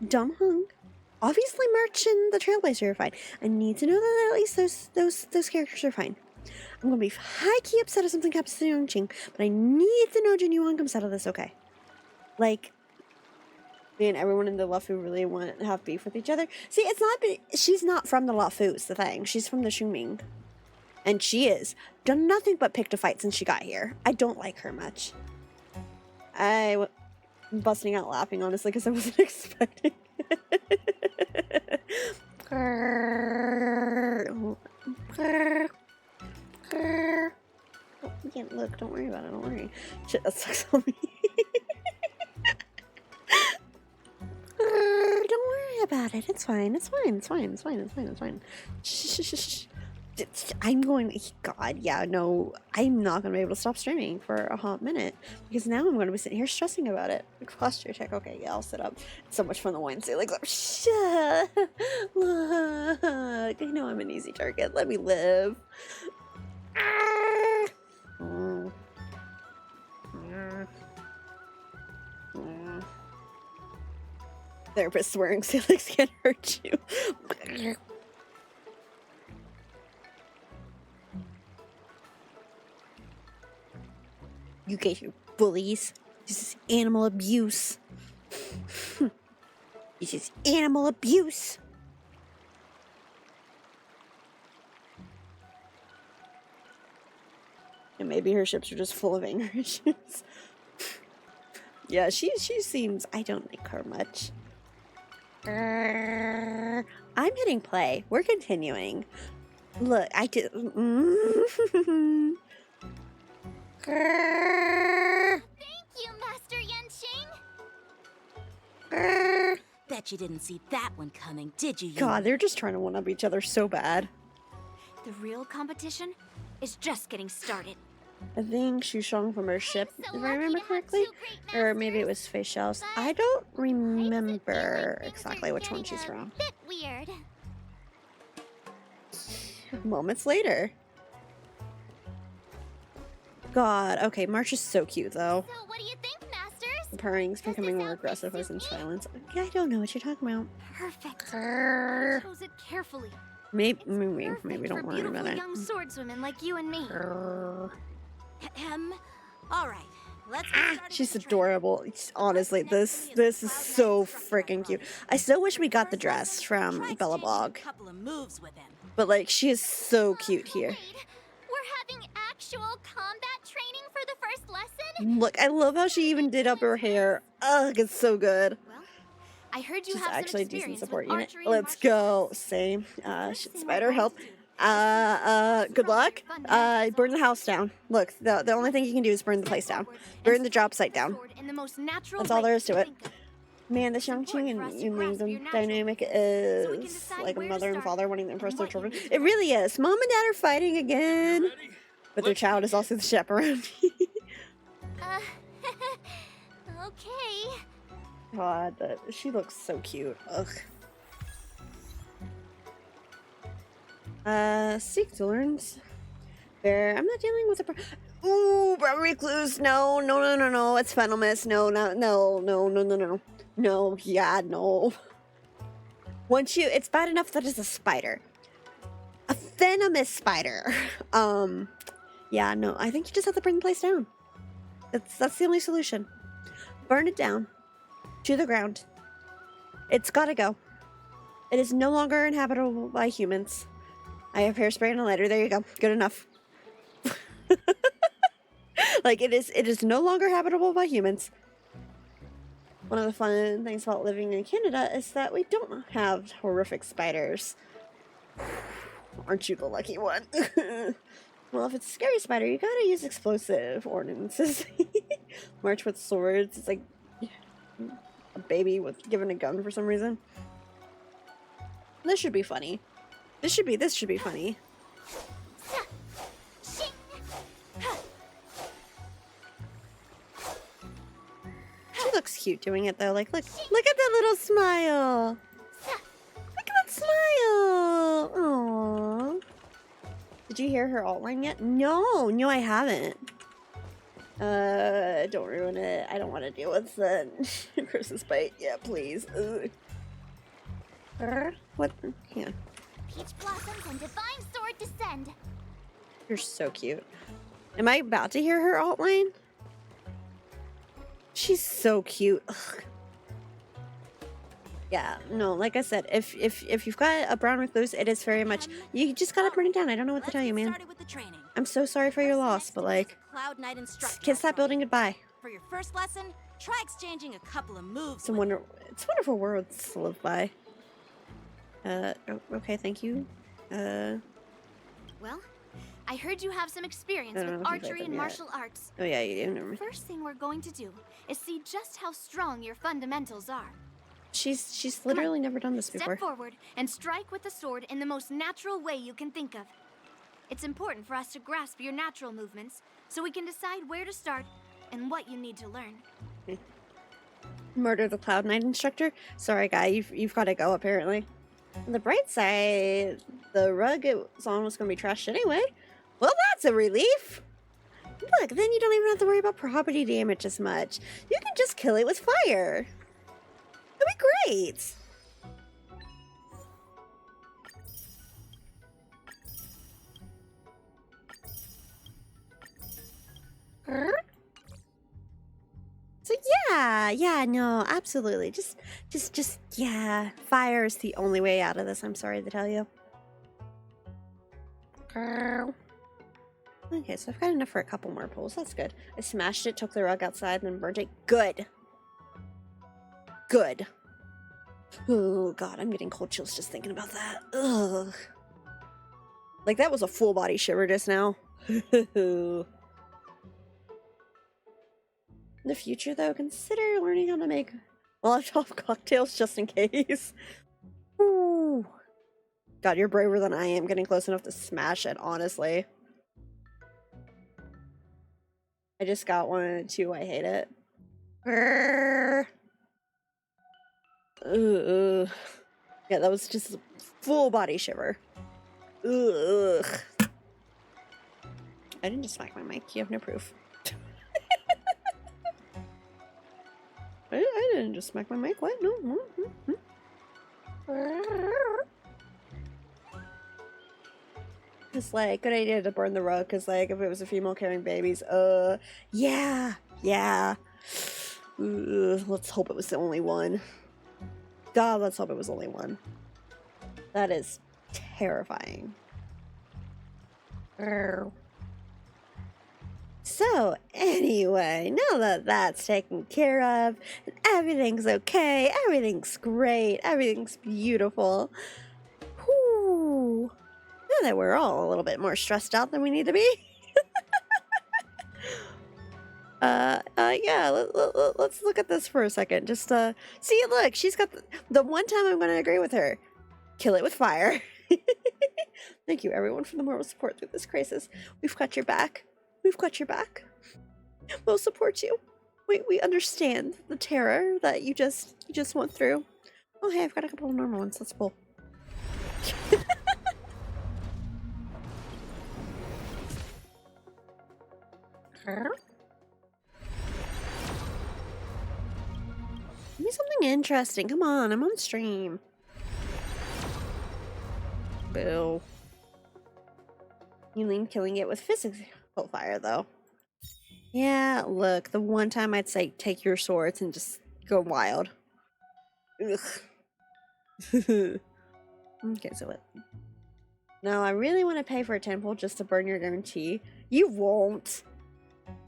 Dumb Hung, obviously March and the Trailblazer are fine. I need to know that at least those characters are fine. I'm gonna be high-key upset if something happens to Yongqing, but I need to know Genuine comes out of this okay. Like, man, everyone in the Luofu really want to have beef with each other. See, it's not, she's not from the Luofu, is the thing. She's from the Shuming. And she is. Done nothing but pick to fight since she got here. I don't like her much. I'm busting out laughing, honestly, because I wasn't expecting it. Oh, yeah, look, don't worry about it, don't worry. Shit, that sucks on me. Don't worry about it, it's fine, it's fine, it's fine, it's fine, it's fine, it's fine. Shh. I'm going, God, yeah, no, I'm not going to be able to stop streaming for a hot minute, because now I'm going to be sitting here stressing about it. Posture check, okay, yeah, I'll sit up. It's so much fun to wind like, shut, look, I know I'm an easy target, let me live. Therapist swearing Salix can't hurt you. You get your bullies. This is animal abuse. This is animal abuse. And maybe her ships are just full of anger issues. Yeah, she seems, I don't like her much. I'm hitting play. We're continuing. Look, I did. Thank you, Master Yenching. Bet you didn't see that one coming, did you? God, they're just trying to one-up each other so bad. The real competition is just getting started. I think Shushong from her ship, if I remember correctly. Or maybe it was Faye Shells. I don't remember exactly which one she's from. Bit weird. Moments later. God, okay, March is so cute though. So what do you think, Masters? The purring's becoming more aggressive as in silence. Yeah, I don't know what you're talking about. Perfect. I chose it carefully. Maybe don't worry about it. Young swordswomen like you and me. All right, let's get started. She's adorable. Honestly, this is so freaking cute. I still wish we got the dress from Bellabog. But like, she is so cute here. We're having actual combat training for the first lesson? Look, I love how she even did up her hair. Ugh, it's so good. Well, I heard you She's have actually a some decent experience support with unit. archery and Let's go. Same. Shit, Spider, help. Good luck. Burn the house down. Look, the only thing you can do is burn the place down. Burn the job site down. That's all there is to it. Man, this Yongqing and Yunling's dynamic is like a mother and father wanting to impress their children. It really is. Mom and dad are fighting again. But their child is also the chaperone. Okay. God, she looks so cute. Ugh. Seek to learn. There, I'm not dealing with a ooh, brown recluse. No. It's Fenelmus. No, yeah, no. Once you, it's bad enough that it's a spider. A venomous spider. Yeah, no, I think you just have to bring the place down. That's the only solution. Burn it down to the ground. It's gotta go. It is no longer inhabitable by humans. I have hairspray and a lighter. There you go. Good enough. Like it is no longer habitable by humans. One of the fun things about living in Canada is that we don't have horrific spiders. Aren't you the lucky one? Well, if it's a scary spider, you gotta use explosive ordinances. March with swords. It's like a baby with given a gun for some reason. This should be funny. This should be funny. She looks cute doing it though. Like, look at that little smile. Look at that smile. Aww. Did you hear her outline yet? No, I haven't. Don't ruin it. I don't want to deal with the Chris's bite. Yeah, please. Ugh. What? Hang on. Peach blossoms and divine sword descend. You're so cute. Am I about to hear her outline? She's so cute. Ugh. Yeah, no, like I said, if you've got a brown recluse, it is very much, you just gotta burn it down. I don't know what to tell you, man. I'm so sorry for your loss, but like, kiss that building goodbye. For your first lesson, try exchanging a couple of moves. It's wonderful words to live by. Okay, thank you. Well, I heard you have some experience with archery and martial arts. Oh yeah, you do. Never mind. First thing we're going to do is see just how strong your fundamentals are. She's literally never done this before. Step forward and strike with the sword in the most natural way you can think of. It's important for us to grasp your natural movements so we can decide where to start and what you need to learn. Murder the Cloud Knight instructor? Sorry, guy, you've got to go apparently. On the bright side, the rug it was on was going to be trashed anyway. Well, that's a relief. Look, then you don't even have to worry about property damage as much. You can just kill it with fire. That'd be great. So yeah, no, absolutely. Just, yeah. Fire is the only way out of this. I'm sorry to tell you. Okay, so I've got enough for a couple more pulls. That's good. I smashed it, took the rug outside, and then burnt it. Good. Good. Oh god, I'm getting cold chills just thinking about that. Ugh. Like that was a full body shiver just now. In the future though, consider learning how to make Molotov cocktails just in case. Ooh. God, you're braver than I am getting close enough to smash it, honestly. I just got one too, I hate it. Grrr. Ugh. Yeah, that was just a full body shiver. Ugh. I didn't just smack my mic. You have no proof. I didn't just smack my mic. What? No. It's like, good idea to burn the rug, because like, if it was a female carrying babies, yeah. Let's hope it was the only one. God, let's hope it was only one. That is terrifying. So, anyway, now that that's taken care of, and everything's okay, everything's great, everything's beautiful, whew, now that we're all a little bit more stressed out than we need to be, yeah, let's look at this for a second. Just, see, look, she's got the one time I'm going to agree with her. Kill it with fire. Thank you, everyone, for the moral support through this crisis. We've got your back. We've got your back. We'll support you. We understand the terror that you just went through. Oh, hey, I've got a couple of normal ones. Let's pull. Give me something interesting. Come on, I'm on stream. Boo. You lean killing it with physical fire, though. Yeah, look, the one time I'd say take your swords and just go wild. Ugh. Okay, so what? No, I really want to pay for a temple just to burn your guarantee. You won't.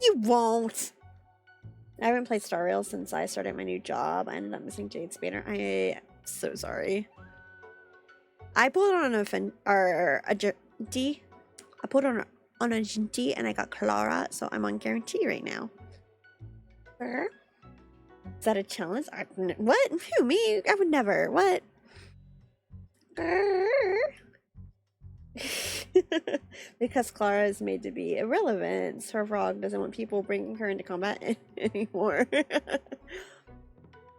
You won't. I haven't played Star Rail since I started my new job. I ended up missing Jade's banner. I'm so sorry. I pulled on a Genty. I pulled on a Genty and I got Clara, so I'm on guarantee right now. Is that a challenge? What? Who, me? I would never. What? Because Clara is made to be irrelevant. Sir Frog doesn't want people bringing her into combat anymore.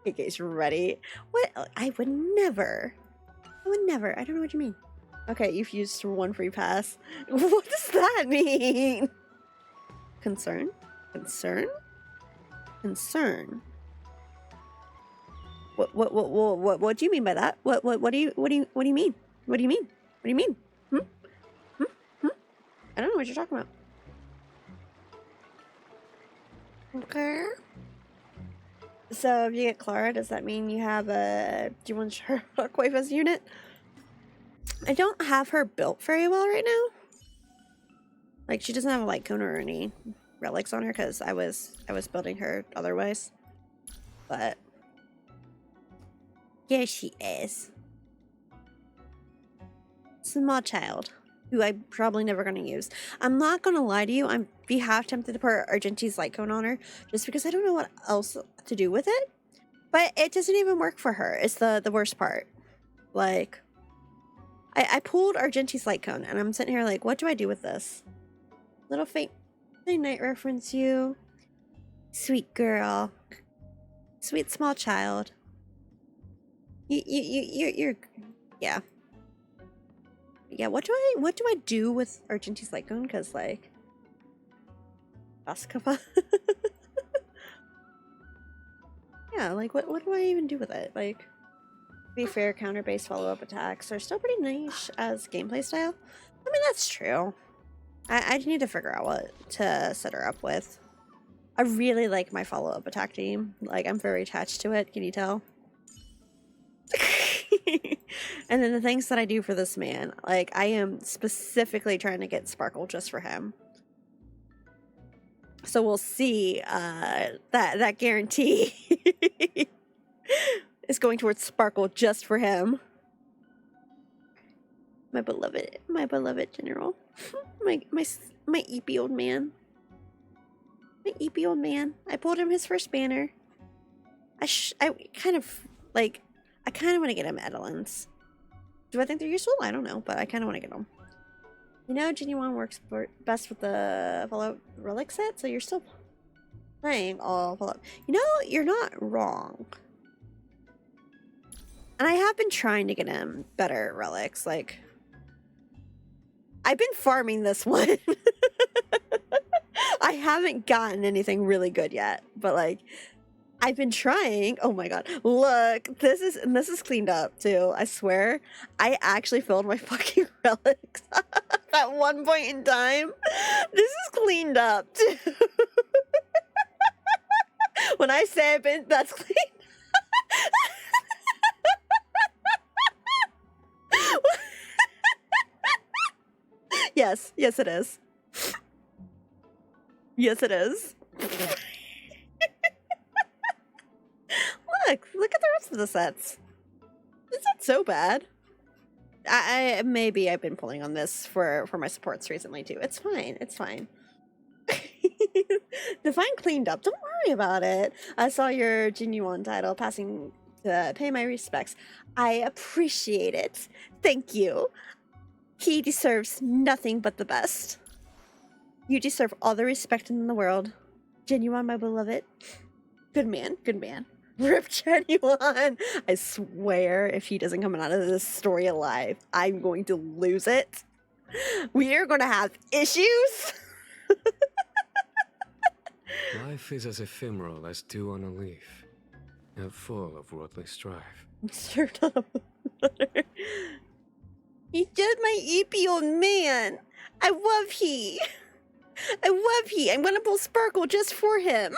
KK's ready. What? I would never. I would never. I don't know what you mean. Okay, you've used one free pass. What does that mean? Concern? Concern? Concern? What do you mean by that? What do you mean? What do you mean? What do you mean? I don't know what you're talking about. Okay. So if you get Clara, does that mean you have a... Do you want her Shockwave as a unit? I don't have her built very well right now. Like, she doesn't have a light cone or any relics on her because I was building her otherwise. But here she is. Small child. Who I'm probably never going to use. I'm not going to lie to you. I'm be half tempted to put Argenti's light cone on her just because I don't know what else to do with it. But it doesn't even work for her. It's the worst part. Like, I pulled Argenti's light cone and I'm sitting here like, what do I do with this? Little faint night reference you. Sweet girl. Sweet small child. You're yeah. Yeah, what do I do with Argenti's light cone? Cause like Baskava. Yeah, like what do I even do with it? Like, to be fair, counter-based follow-up attacks are still pretty nice as gameplay style. I mean, that's true. I need to figure out what to set her up with. I really like my follow-up attack team. Like, I'm very attached to it, can you tell? And then the things that I do for this man, like, I am specifically trying to get Sparkle just for him. So we'll see. That guarantee is going towards Sparkle just for him. My beloved general. my eepy old man. My eepy old man. I pulled him his first banner. I kind of want to get him Edelins. Do I think they're useful? I don't know, but I kind of want to get them. You know, Genuine works best with the Fallout Relic set, so you're still playing all Fallout. You know, you're not wrong. And I have been trying to get him better relics. Like, I've been farming this one. I haven't gotten anything really good yet, but like, I've been trying. Oh my god. Look, this is cleaned up too. I swear. I actually filled my fucking relics at one point in time. This is cleaned up too. When I say that's clean. Yes it is. Yes it is. Look at the rest of the sets. It's not so bad. Maybe I've been pulling on this for my supports recently too. It's fine. It's fine. Divine cleaned up. Don't worry about it. I saw your Genuine title passing to pay my respects. I appreciate it. Thank you. He deserves nothing but the best. You deserve all the respect in the world. Genuine, my beloved. Good man. Good man. Rip Genuine. I swear, if he doesn't come out of this story alive, I'm going to lose it. We are going to have issues. Life is as ephemeral as dew on a leaf, and full of worldly strife. Served on a butter. He's just my eepy old man. I love he. I love Heat. I'm gonna pull Sparkle just for him.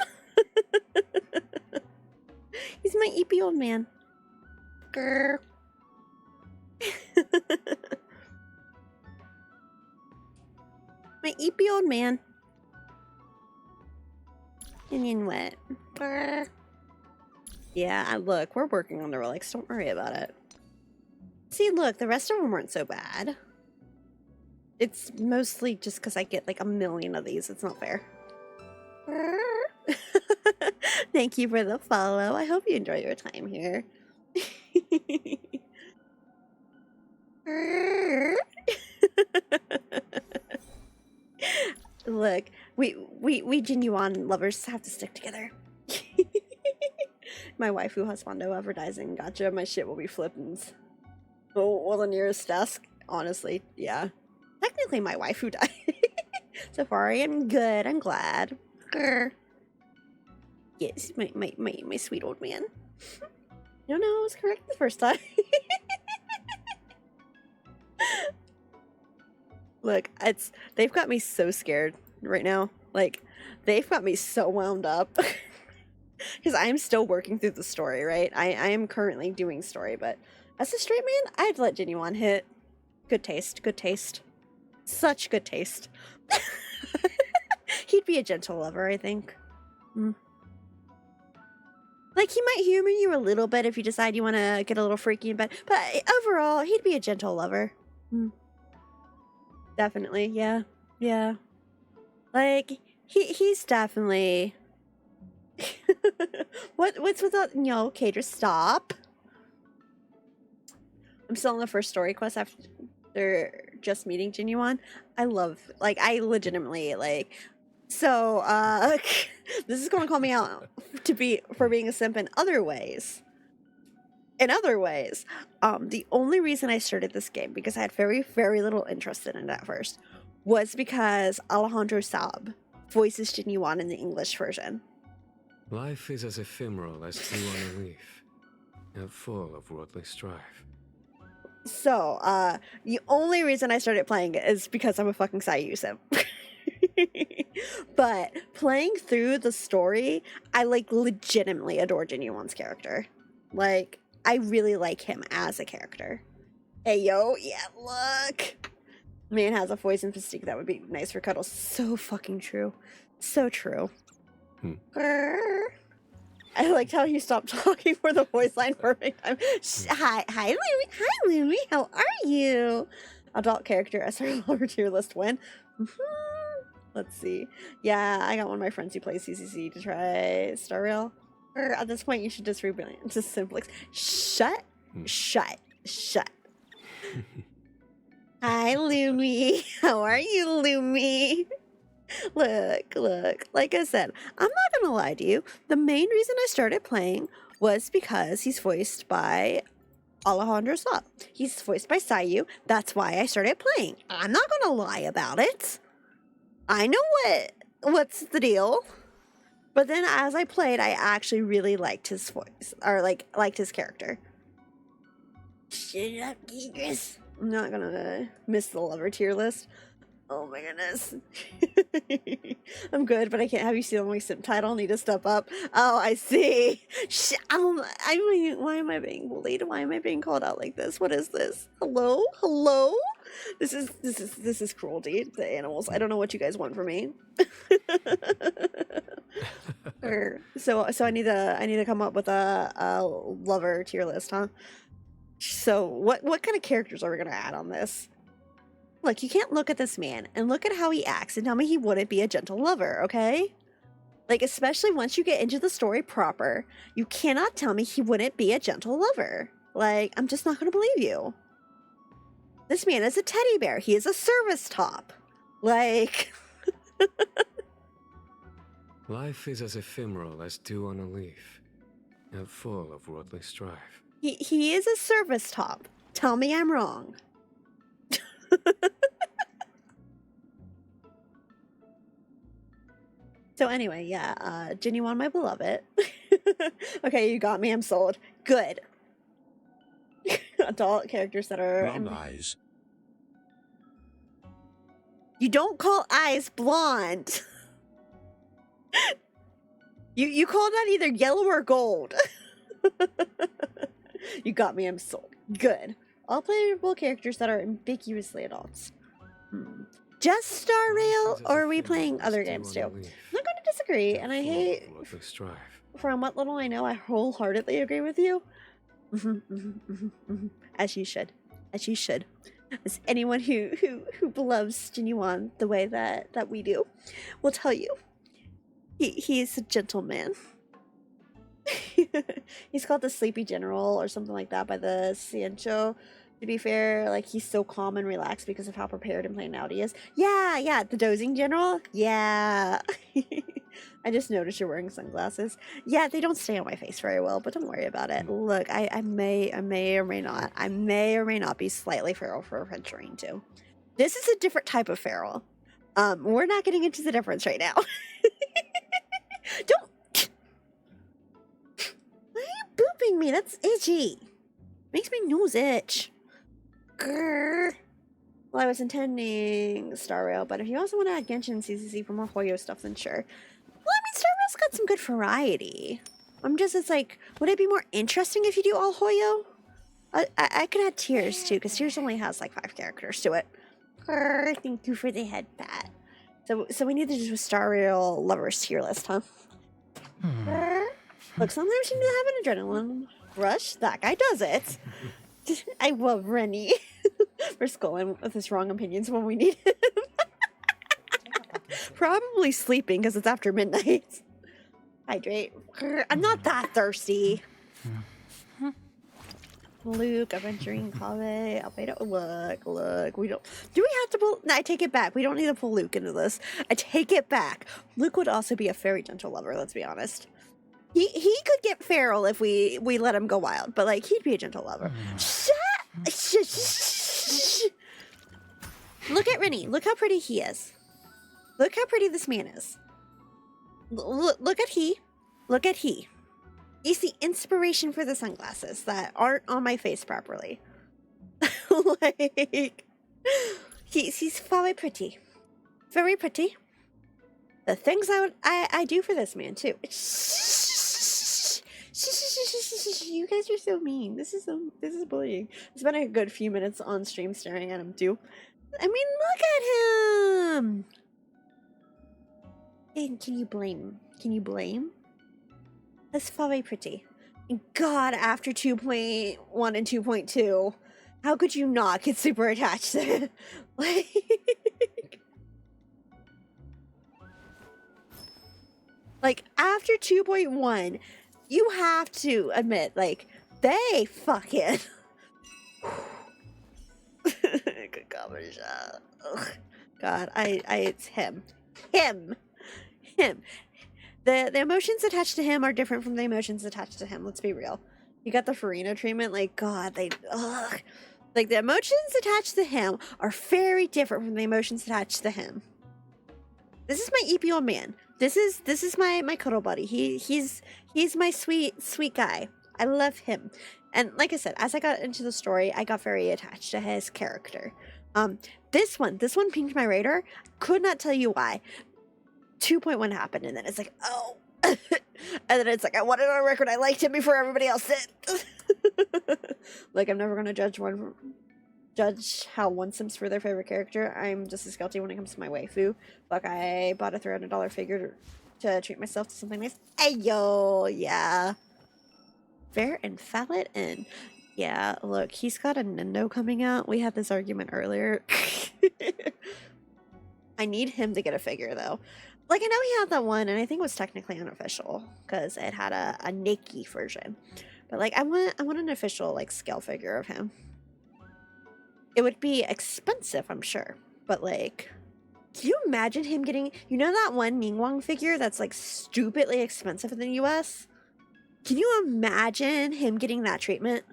He's my eepy old man. Grr. My eepy old man. And you know what? Grr. Yeah, look, we're working on the relics. Don't worry about it. See, look, the rest of them weren't so bad. It's mostly just because I get like a million of these. It's not fair. Thank you for the follow. I hope you enjoy your time here. Look, we genuine lovers have to stick together. My waifu husbando advertising. Gotcha. My shit will be flippin'. Oh, well, the nearest desk. Honestly, yeah. Technically, my waifu died. So far, I am good. I'm glad. Grr. Yes, my sweet old man. No, I was correct the first time. Look, they've got me so scared right now. Like, they've got me so wound up. Because I am still working through the story, right? I am currently doing story, but as a straight man, I'd let Genuine hit. Good taste, good taste. Such good taste. He'd be a gentle lover, I think. Like, he might humor you a little bit if you decide you want to get a little freaky in bed, but overall, he'd be a gentle lover. Definitely, yeah. Yeah. Like, he's definitely... What's with that? No, okay, just stop. I'm still on the first story quest after just meeting Genuine. I legitimately, like... So, this is gonna call me out for being a simp in other ways. The only reason I started this game, because I had very, very little interest in it at first, was because Alejandro Saab voices Genuine in the English version. Life is as ephemeral as dew on a leaf, and full of worldly strife. So, the only reason I started playing it is because I'm a fucking Sayu simp. But playing through the story, I like legitimately adore Genuine's character. Like, I really like him as a character. Hey yo, yeah, look. Man has a voice and physique that would be nice for cuddles. So fucking true. So true. I liked how you stopped talking for the voice line perfect time. Hi Louie. Hi Louie. How are you? Adult character SR over tier list win. Let's see. Yeah, I got one of my friends who plays CCC to try Starrail. At this point, you should just rebrand to Simplex. Shut. Hi, Lumi. How are you, Lumi? Look. Like I said, I'm not gonna lie to you. The main reason I started playing was because he's voiced by Alejandro Saab. He's voiced by Sayu. That's why I started playing. I'm not gonna lie about it. I know what's the deal. But then as I played, I actually really liked his voice, or liked his character. Shut up, Gegris. I'm not gonna miss the lover tier list. Oh my goodness. I'm good, but I can't have you see my simp title. Need to step up. Oh, I see. Why am I being bullied? Why am I being called out like this? What is this? Hello? This is cruelty to animals. I don't know what you guys want from me. So I need to come up with a lover tier list, huh? So what kind of characters are we gonna add on this? Look, you can't look at this man and look at how he acts and tell me he wouldn't be a gentle lover, okay? Like, especially once you get into the story proper, you cannot tell me he wouldn't be a gentle lover. Like, I'm just not gonna believe you. This man is a teddy bear. He is a service top. Like... Life is as ephemeral as dew on a leaf, and full of worldly strife. He is a service top. Tell me I'm wrong. So anyway, yeah, Genuine, my beloved. Okay, you got me. I'm sold. Good. Adult characters that are... Blonde eyes. You don't call eyes blonde. You call that either yellow or gold. You got me, I'm sold. Good. All playable characters that are ambiguously adults. Just StarRail, or are we playing other games too? I'm not going to disagree, and I hate, from what little I know, I wholeheartedly agree with you. As you should. As you should. As anyone who loves Genuine the way that we do will tell you. He's a gentleman. He's called the Sleepy General or something like that by the Ciencio. To be fair, like, he's so calm and relaxed because of how prepared and planned out he is. Yeah, the Dozing General. Yeah. I just noticed you're wearing sunglasses. Yeah, they don't stay on my face very well, but don't worry about it. Look, I may or may not be slightly feral for adventuring too. This is a different type of feral. We're not getting into the difference right now. Don't. Why are you booping me? That's itchy. Makes my nose itch. Grrr. Well, I was intending StarRail, but if you also want to add Genshin and CCC for more Hoyo stuff, then sure. Well, I mean, StarRail's got some good variety. It's like, would it be more interesting if you do all Hoyo? I could add Tears too, because Tears only has like 5 characters to it. Grrr, thank you for the head pat. So we need to do a StarRail lovers tier list, huh? Look, sometimes you need to have an adrenaline rush. That guy does it. I love Rennie for schooling with his wrong opinions when we need him. Probably sleeping because it's after midnight. Hydrate. I'm not that thirsty. Luke, adventuring, Kave, Albedo. Look. We don't. Do we have to pull? No, I take it back. We don't need to pull Luke into this. I take it back. Luke would also be a very gentle lover. Let's be honest. He could get feral if we let him go wild, but like he'd be a gentle lover. Shh. Look at Rennie. Look how pretty he is. Look how pretty this man is. Look at he. Look at he. He's the inspiration for the sunglasses that aren't on my face properly. Like, he's very pretty. Very pretty. The things I do for this man too. You guys are so mean. This is bullying. It's been a good few minutes on stream staring at him too. I mean, look at him. And can you blame? That's very pretty. And God, after 2.1 and 2.2, how could you not get super attached to it? Like after 2.1, you have to admit, like, they fucking. Good coverage. God, it's him. The emotions attached to him are different from the emotions attached to him. Let's be real. You got the Farina treatment. Like, God, like the emotions attached to him are very different from the emotions attached to him. This is my EPO man. This is my cuddle buddy. He's my sweet guy. I love him. And like I said, as I got into the story, I got very attached to his character. This one pinged my radar. Could not tell you why. 2.1 happened, and then it's like, oh. And then it's like, I wanted on record I liked him before everybody else did. Like, I'm never gonna judge how one simps for their favorite character. I'm just as guilty when it comes to my waifu. Like, I bought a $300 figure to treat myself to something nice. Ayo, yeah. Fair and valid, and yeah, look, he's got a Nintendo coming out. We had this argument earlier. I need him to get a figure, though. Like, I know he had that one, and I think it was technically unofficial, because it had a Nikki version. But, like, I want an official, like, scale figure of him. It would be expensive, I'm sure. But, like, can you imagine him getting... You know that one Ningguang figure that's, like, stupidly expensive in the US? Can you imagine him getting that treatment?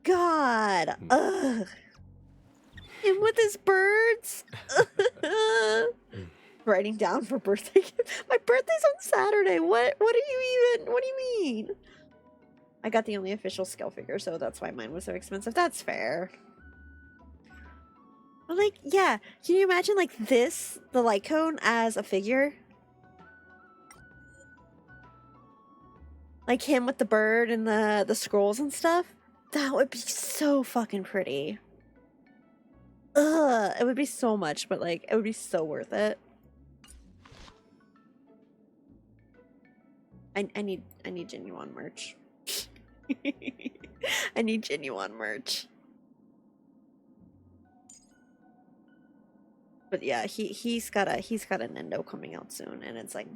God. Ugh. Him with his birds. Writing down for birthday. My birthday's on Saturday. What do you mean? I got the only official scale figure, so that's why mine was so expensive. That's fair. But like, yeah, can you imagine like this, the light cone, as a figure? Like him with the bird and the scrolls and stuff? That would be so fucking pretty. Ugh, it would be so much, but like, it would be so worth it. I need genuine merch. I need genuine merch. But yeah, he's got a Nendo coming out soon, and it's like.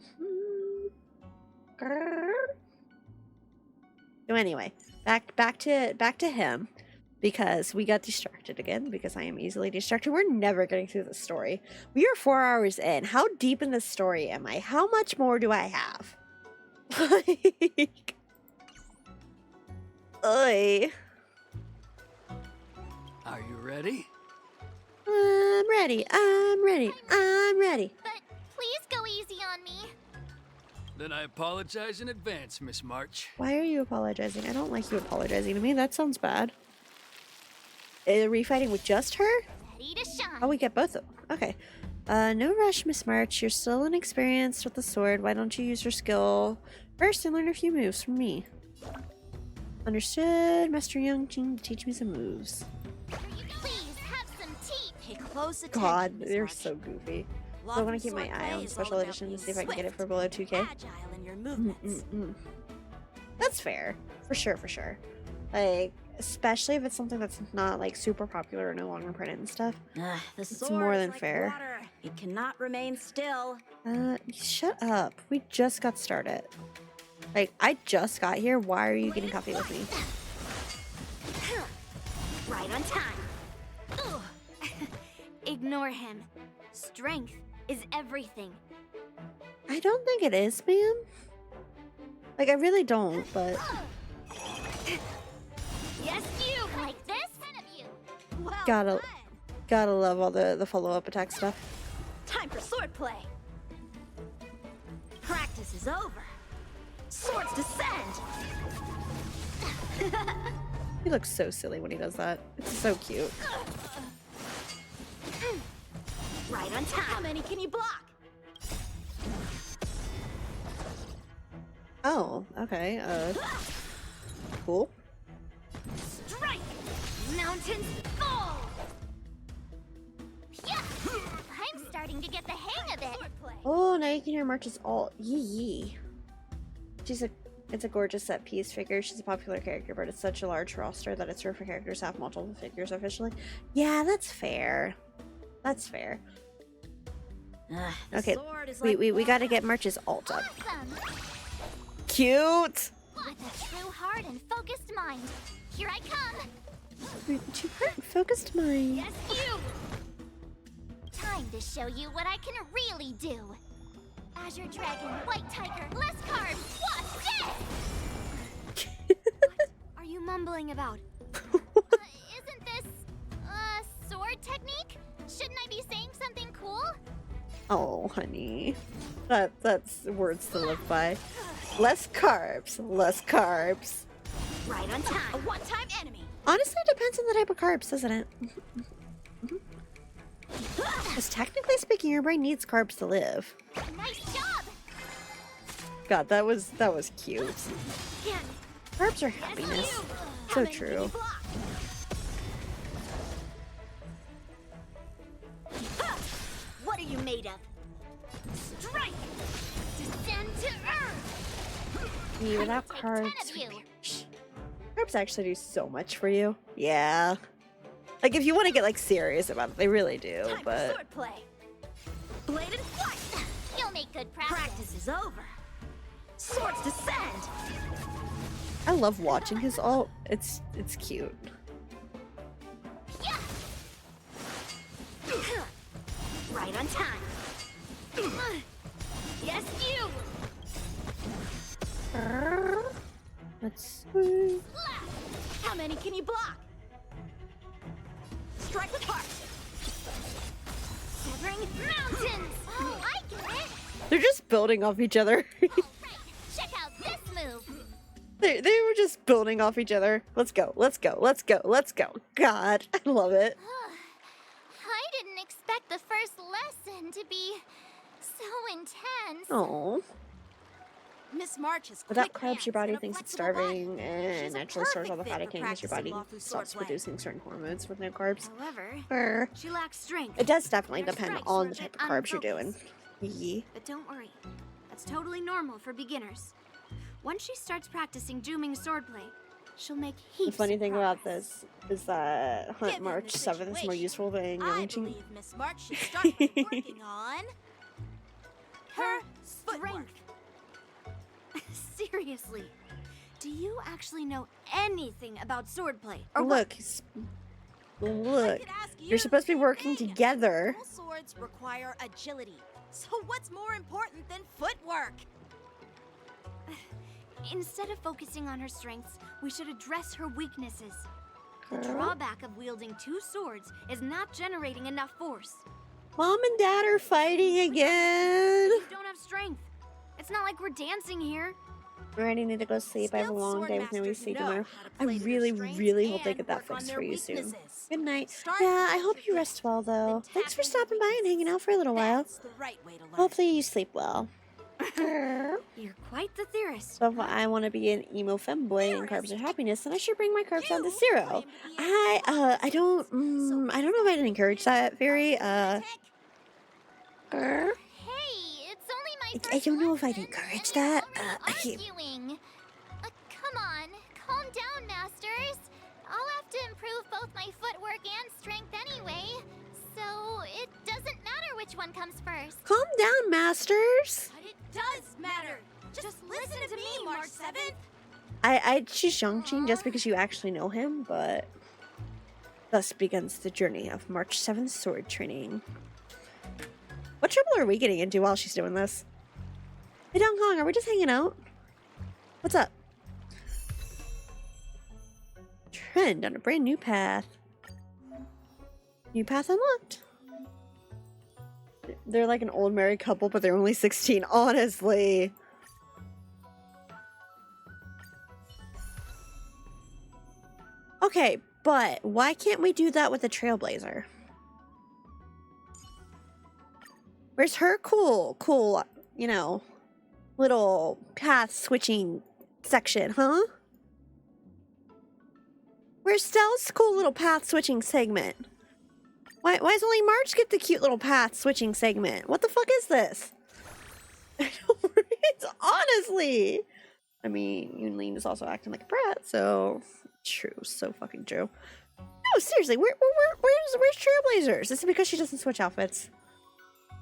So anyway, back to him, because we got distracted again, because I am easily distracted. We're never getting through the story. We are 4 hours in. How deep in this story am I? How much more do I have? Like, oy. Are you ready? I'm ready. I'm ready. I'm ready. But please go easy on me. Then I apologize in advance, Miss March. Why are you apologizing? I don't like you apologizing to me. That sounds bad. Are we fighting with just her? Ready to shine. Oh, we get both of them. Okay. No rush, Miss March. You're still inexperienced with the sword. Why don't you use your skill first and learn a few moves from me? Understood. Master Young, teach me some moves. Please have some tea. Pay close attention. God, they're so goofy. So I want to keep my eye on special edition to see if I can get it for below 2K. Agile in your movements. That's fair. For sure. Like, especially if it's something that's not like super popular or no longer printed and stuff. The It's sword more is than like fair. water. It cannot remain still. Shut up. We just got started. Like, I just got here. Why are you getting coffee with me? Right on time. Ugh. Ignore him. Strength is everything. I don't think it is, ma'am. Like, I really don't, but... Yes, you like this? 10 of you. Well, Gotta love all the follow-up attack stuff. time for swordplay. Practice is over. Swords descend. He looks so silly when he does that. It's so cute. Right on time. How many can you block? Oh, okay. Cool. Strike! Mountains fall! Yeah! I'm starting to get the hang of it. Oh, now you can hear March's alt. Yee. It's a gorgeous set piece figure. She's a popular character, but it's such a large roster that it's rare for characters to have multiple figures officially. Yeah, that's fair. That's fair. Okay, we gotta get March's alt up. Awesome. Cute! With a true heart and focused mind. Here I come. Focused mind. Yes, you! Time to show you what I can really do. Azure Dragon, White Tiger, less carbs, what's this? What are you mumbling about? Isn't this sword technique? Shouldn't I be saying something cool? Oh, honey. That's words to live by. Less carbs. Less carbs. Right on time. A one-time enemy. Honestly, it depends on the type of carbs, doesn't it? Because technically speaking, your brain needs carbs to live. Nice job! God, that was cute. Again. Carbs are happiness. So true. What are you made of? Strike! Descend to earth! Me without Take carbs. 10 of you. Carbs actually do so much for you. Yeah. Like, if you want to get, like, serious about it, they really do, Time but... for swordplay. Blade and flight. You'll make good practice. Practice is over. Swords descend. I love watching his ult. It's cute. Yeah. Right on time. Yes, you! Let's... How many can you block? Strike with heart. Severing mountains! Oh, I get it! They're just building off each other. Check out this move! They were just building off each other. Let's go. Let's go. Let's go. Let's go. God, I love it. I expect the first lesson to be so intense. Oh. Miss March is Without quick carbs, your hands body and a thinks it's flexible body. starving and She's a naturally stores all the perfect fat fit it for can because your body practicing Lawfu stops swordplay. producing certain hormones with no carbs. However, she lacks strength. It does definitely and her depend strikes on are the a type bit of carbs you're doing. unfocused. Yeah. But don't worry, that's totally normal for beginners. Once she starts practicing Juming swordplay, she'll make heaps. The funny of thing progress. about this is that Hunt Given March the 7th is more situation, useful than I Yangqing. believe Miss March should start by working on her strength. Seriously, do you actually know anything about swordplay? Or what? Look, you're supposed to be working together. Dual swords require agility. So what's more important than footwork? Instead of focusing on her strengths, we should address her weaknesses. The drawback of wielding two swords is not generating enough force. Mom and Dad are fighting again. You don't have strength. It's not like we're dancing here. I already need to go sleep. I have a Skilled long day with no swordmasters AC know tomorrow. how to I play to their really, strengths really hope they and get that work on fixed their for you soon. weaknesses. Good night. Start Yeah, I with hope you your rest well, though. then Thanks for tackle stopping by and hanging out for a little while. That's the right way to learn. Hopefully you sleep well. You're quite the theorist. So if I want to be an emo femboy and carbs are happiness, then I should bring my carbs down to 0. I don't know if I'd encourage that, Fairy. Hey, it's only my I don't know if I'd encourage that. arguing. Come on, calm down, Masters. I'll have to improve both my footwork and strength anyway, so it doesn't matter which one comes first. Calm down, Masters. But it does matter. Just listen to me, March 7th. I'd choose Yangqing just because you actually know him, but thus begins the journey of March 7th sword training. What trouble are we getting into while she's doing this? Hey, Dong Kong, are we just hanging out? What's up? Trend on a brand new path. New path unlocked. They're like an old married couple, but they're only 16, honestly. Okay, but why can't we do that with the Trailblazer? Where's her cool, you know, little path switching section, huh? Where's Stella's cool little path switching segment? Why does only March get the cute little path switching segment? What the fuck is this? It's honestly. I mean, Yunlin is also acting like a brat, so true, so fucking true. No, seriously, where's Trailblazers? This is because she doesn't switch outfits.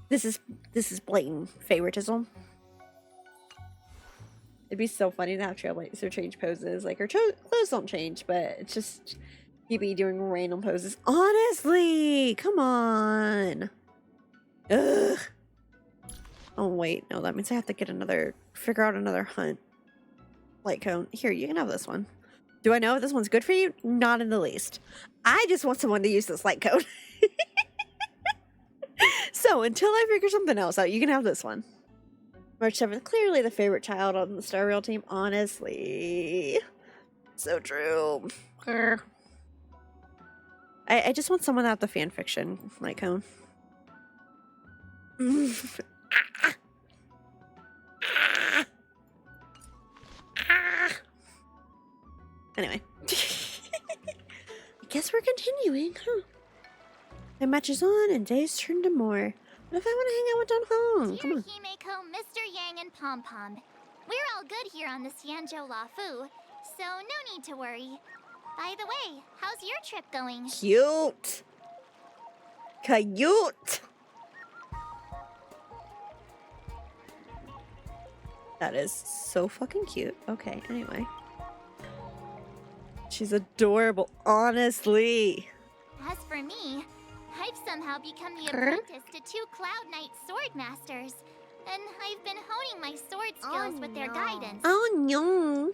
This is blatant favoritism. It'd be so funny to have Trailblazer change poses. Like, her clothes don't change, but it's just you be doing random poses. Honestly, come on. Ugh. Oh wait, no, that means I have to get figure out another hunt light cone. Here, you can have this one. Do I know if this one's good for you? Not in the least. I just want someone to use this light cone. So until I figure something else out, you can have this one. March 7th, clearly the favorite child on the Star Rail team, honestly. So true. I just want someone out the fan fiction light cone. Anyway. I guess we're continuing, huh? My match is on and days turn to more. What if I want to hang out with Don Hong? Come on. Himeko, Mr. Yang, and Pom Pom. We're all good here on the Xianzhou Lafu, so no need to worry. By the way, how's your trip going? Cute. Cute. That is so fucking cute. Okay, anyway. She's adorable, honestly. As for me, I've somehow become the apprentice to 2 Cloud Knight sword masters, and I've been honing my sword skills with their guidance. Oh no.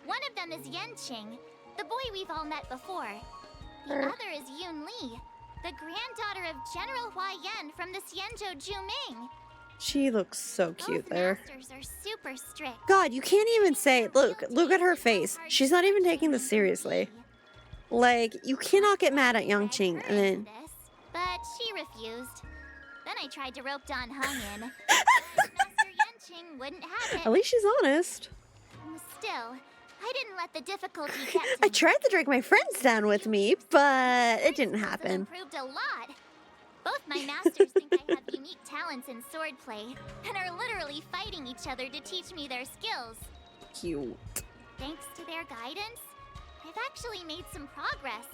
One of them is Yanqing, the boy we've all met before. The other is Yun Li, the granddaughter of General Hua Yan from the Xianzhou Juming. She looks so cute there. Masters are super strict. God, you can't even say, look at her face. She's not even taking this seriously. Like, you cannot get mad at Yangqing and then but she refused. Then I tried to rope Don Hung in. Master Yenching wouldn't have it. At least she's honest. Still, I didn't let the difficulty get to I me. tried to drag my friends down with me, but it didn't happen. Improved a lot. Both my masters think I have unique talents in swordplay, and are literally fighting each other to teach me their skills. Cute. Thanks to their guidance, I've actually made some progress.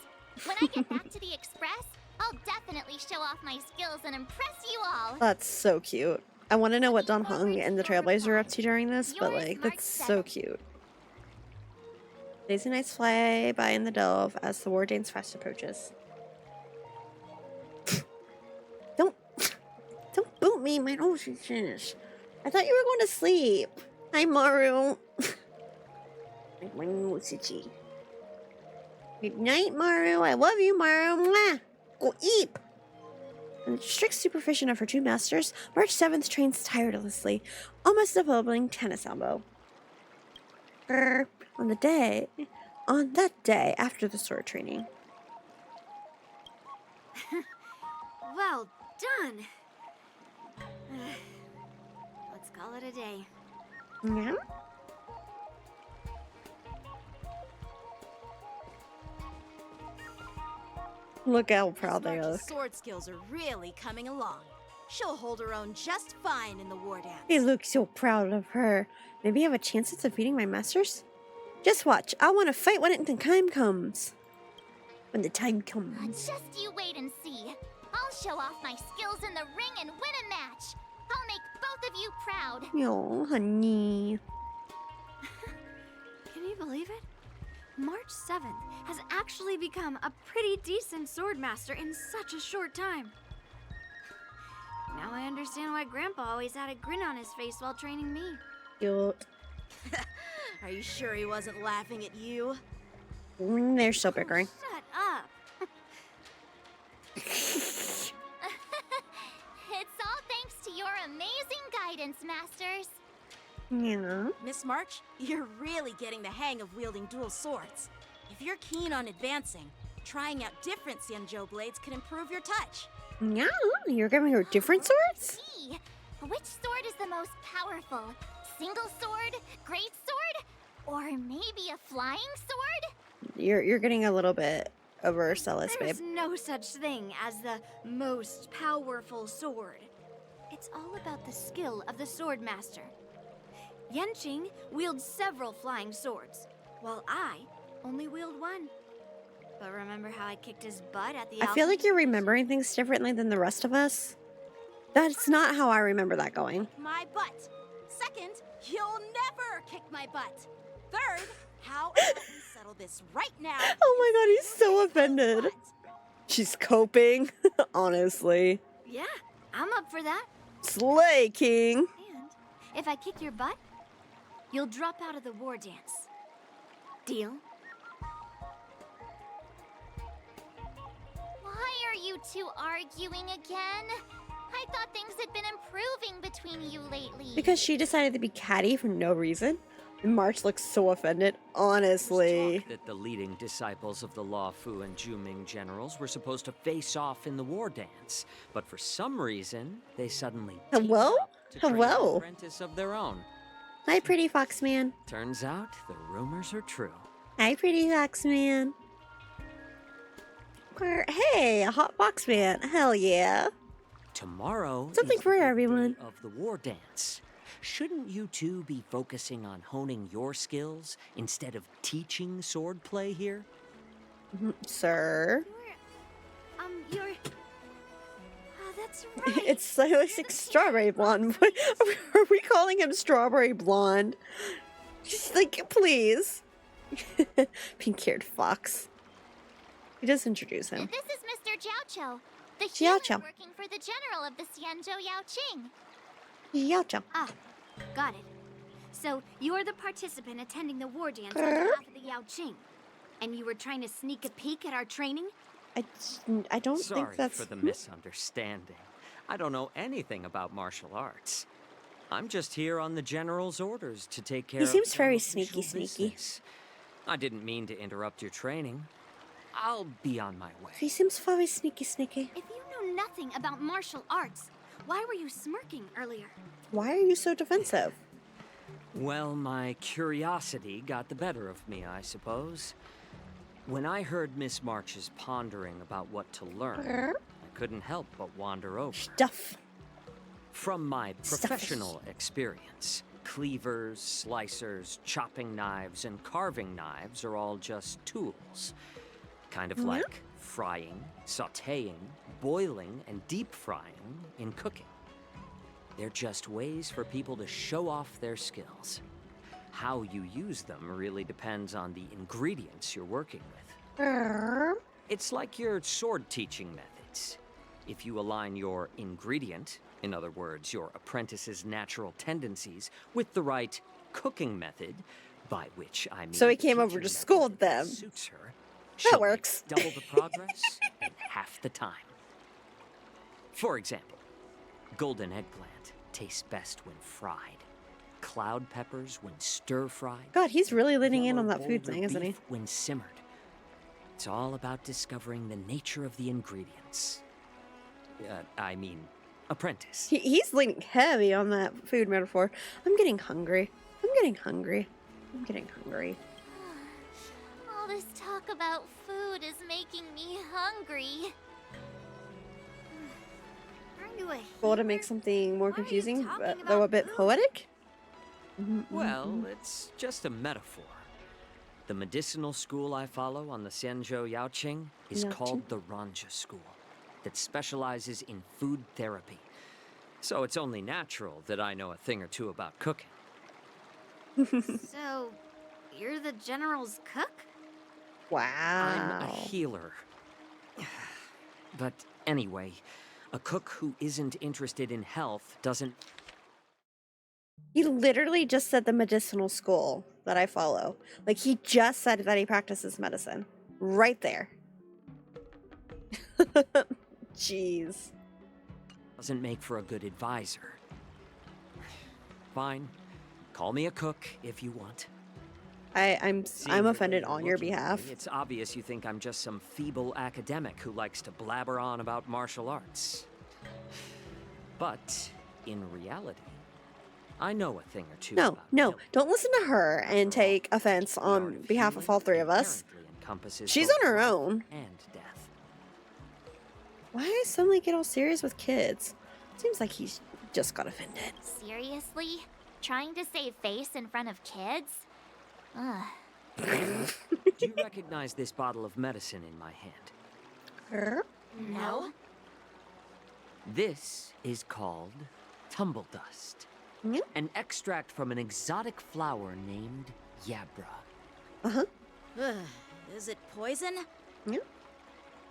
When I get back to the Express, I'll definitely show off my skills and impress you all. That's so cute. I want to know what Don Hung and the Trailblazer are up to during this, but like, that's so cute. Daisy Knights fly by in the Delve as the war dance fast approaches. Don't boot me, my nose is finished. I thought you were going to sleep. Hi, Maru. My nose is itchy. Good night, Maru. I love you, Maru. Mwah. Go eat. And the strict supervision of her two masters, March 7th trains tirelessly, almost developing tennis elbow. On that day after the sword training. Well done. Let's call it a day. Yeah? Look how proud they March's look. sword skills are really coming along. She'll hold her own just fine in the war dance. They look so proud of her. Maybe I have a chance at defeating my masters? Just watch. I want to fight when the time comes. When the time comes. Just you wait and see. I'll show off my skills in the ring and win a match. I'll make both of you proud. Oh, honey. Can you believe it? March 7th has actually become a pretty decent swordmaster in such a short time. Now I understand why Grandpa always had a grin on his face while training me. Cute. Are you sure he wasn't laughing at you? They're still bickering. Shut up. It's all thanks to your amazing guidance, masters. Yeah. Miss March, you're really getting the hang of wielding dual swords. If you're keen on advancing, trying out different Xianzhou blades can improve your touch. Yeah, you're giving her different swords? Gee, which sword is the most powerful? Single sword? Great sword? Or maybe a flying sword? You're getting a little bit overzealous, babe. There's no such thing as the most powerful sword. It's all about the skill of the swordmaster. Yenching wields several flying swords, while I only wield one. But remember how I kicked his butt at the I feel like Alchemy? you're remembering things differently than the rest of us. That's not how I remember that going. My butt. Second, you'll never kick my butt. Third, how about we settle this right now? Oh my god, he's so offended. She's coping, honestly. Yeah, I'm up for that. Slay, King. And if I kick your butt, you'll drop out of the war dance. Deal? Why are you two arguing again? I thought things had been improving between you lately. Because she decided to be catty for no reason. And March looks so offended, honestly. That the leading disciples of the Law Fu and Juming generals were supposed to face off in the war dance, but for some reason, they suddenly Hello? to train an Hello? apprentice of their own. Hi, pretty fox man. Turns out the rumors are true. Hi, pretty fox man. Hey, a hot fox man. Hell yeah. Tomorrow Something is for the big day everyone. of the war dance. Shouldn't you two be focusing on honing your skills instead of teaching swordplay here? Sir. You're... Oh, that's right. It's like strawberry blonde. Are we calling him strawberry blonde? Just like, please. Pink-haired fox. He does introduce him. This is Mr. Jiaoqiu, the Jiaoqiu. human working for the general of the Xianzhou Yaoqing. Yaoqiu. Ah, got it. So, you're the participant attending the war dance on behalf of the Yaoqing. And you were trying to sneak a peek at our training? I don't Sorry think that's... for the misunderstanding. I don't know anything about martial arts. I'm just here on the general's orders to take care of He seems some very official sneaky. business. I didn't mean to interrupt your training. I'll be on my way. He seems very sneaky. If you nothing about martial arts. Why were you smirking earlier? Why are you so defensive? Well, my curiosity got the better of me, I suppose. When I heard Miss March's pondering about what to learn, I couldn't help but wander over. Stuff. From my professional experience, cleavers, slicers, chopping knives, and carving knives are all just tools. Kind of like frying, sautéing, boiling, and deep frying in cooking. They're just ways for people to show off their skills. How you use them really depends on the ingredients you're working with. It's like your sword teaching methods. If you align your ingredient, in other words, your apprentice's natural tendencies, with the right cooking method, by which I mean So he came over to scold them. Suits her, That works. double the progress in half the time. For example, golden eggplant tastes best when fried. Cloud peppers when stir-fried. God, he's really leaning in on that Yellow food boulder thing, isn't he? beef when simmered. It's all about discovering the nature of the ingredients. I mean, apprentice. He's leaning heavy on that food metaphor. I'm getting hungry. I'm getting hungry. I'm getting hungry. All this talk about food is making me hungry. Aren't you a Well, to make something more confusing, though a bit poetic? Well, it's just a metaphor. The medicinal school I follow on the Xianzhou Yaoqing is called the Ranja School, that specializes in food therapy. So it's only natural that I know a thing or two about cooking. So, you're the general's cook? Wow. I'm a healer. But anyway, a cook who isn't interested in health doesn't... He literally just said the medicinal school that I follow. Like, he just said that he practices medicine. Right there. Jeez. doesn't make for a good advisor. Fine. Call me a cook if you want. I'm offended on your Looking at behalf. me, it's obvious you think I'm just some feeble academic who likes to blabber on about martial arts. But in reality, I know a thing or two No, about no, don't listen to her and take offense on behalf of all three of us. encompasses She's both on her life own. and death. Why do I suddenly get all serious with kids? Seems like he's just got offended. Seriously? Trying to save face in front of kids? Ugh. Do you recognize this bottle of medicine in my hand? No. This is called tumble dust. An extract from an exotic flower named Yabra. Is it poison?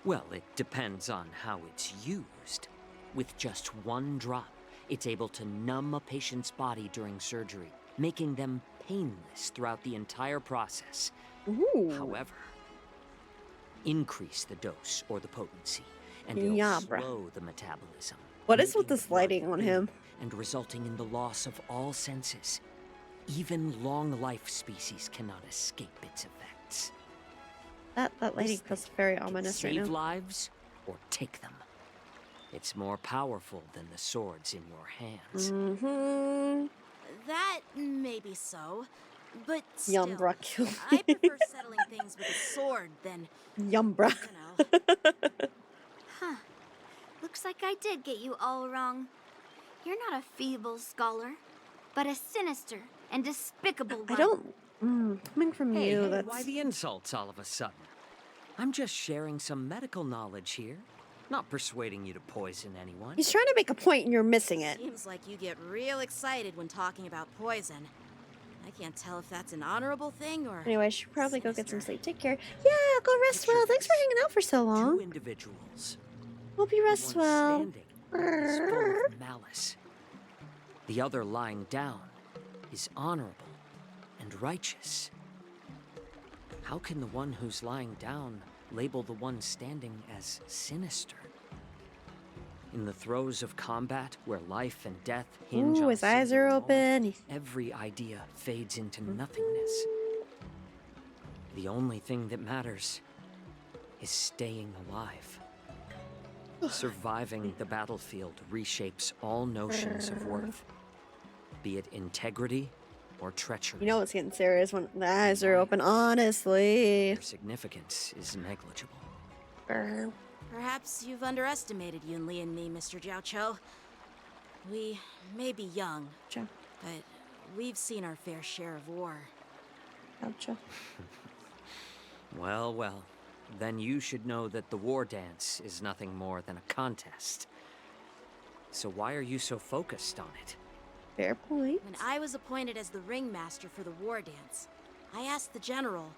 Well, it depends on how it's used. With just one drop, it's able to numb a patient's body during surgery, making them painless throughout the entire process. However, increase the dose or the potency, and it'll Yabra. slow the metabolism. What is with this lighting on him? And resulting in the loss of all senses. Even long life species cannot escape its effects. That lady feels very ominous right Save now. lives or take them. It's more powerful than the swords in your hands. That may be so, but still, Yumbra killed I prefer settling things with a sword than, Yumbra. Huh. Looks like I did get you all wrong. You're not a feeble scholar, but a sinister and despicable one. I don't. Coming from Hey, you, hey, that's. why the insults all of a sudden? I'm just sharing some medical knowledge here, not persuading you to poison anyone. He's trying to make a point and you're missing it. Seems like you get real excited when talking about poison. I can't tell if that's an honorable thing or... Anyway, I should probably go get some sleep. Take care. Yeah, go rest well. Thanks for hanging out for so Two long. individuals. Hope you rest One well. standing is full of malice. The other lying down is honorable and righteous. How can the one who's lying down label the one standing as sinister? In the throes of combat, where life and death hinge Ooh, on his eyes are open. every idea fades into nothingness. The only thing that matters is staying alive. Surviving the battlefield reshapes all notions of worth, be it integrity or treachery. You know it's getting serious when the eyes are open, honestly. Their significance is negligible. Perhaps you've underestimated Yunli and me, Mr. Jiaoqiu. We may be young, but we've seen our fair share of war. Well, well. Then you should know that the war dance is nothing more than a contest. So why are you so focused on it? Fair point. When I was appointed as the ringmaster for the war dance, I asked the general,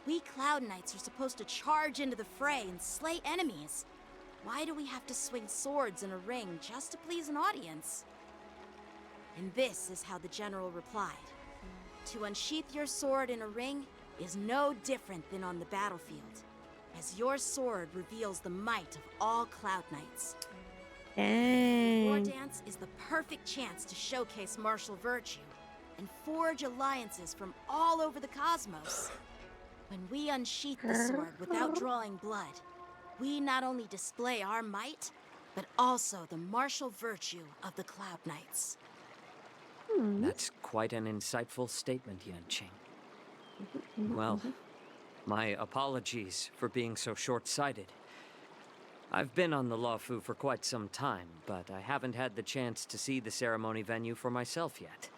we Cloud Knights are supposed to charge into the fray and slay enemies. Why do we have to swing swords in a ring just to please an audience? And this is how the general replied. To unsheath your sword in a ring is no different than on the battlefield, as your sword reveals the might of all Cloud Knights. The war dance is the perfect chance to showcase martial virtue and forge alliances from all over the cosmos. When we unsheath the sword without drawing blood, we not only display our might, but also the martial virtue of the Cloud Knights. That's quite an insightful statement, Yanqing. Well, my apologies for being so short-sighted. I've been on the Luofu for quite some time, but I haven't had the chance to see the ceremony venue for myself yet.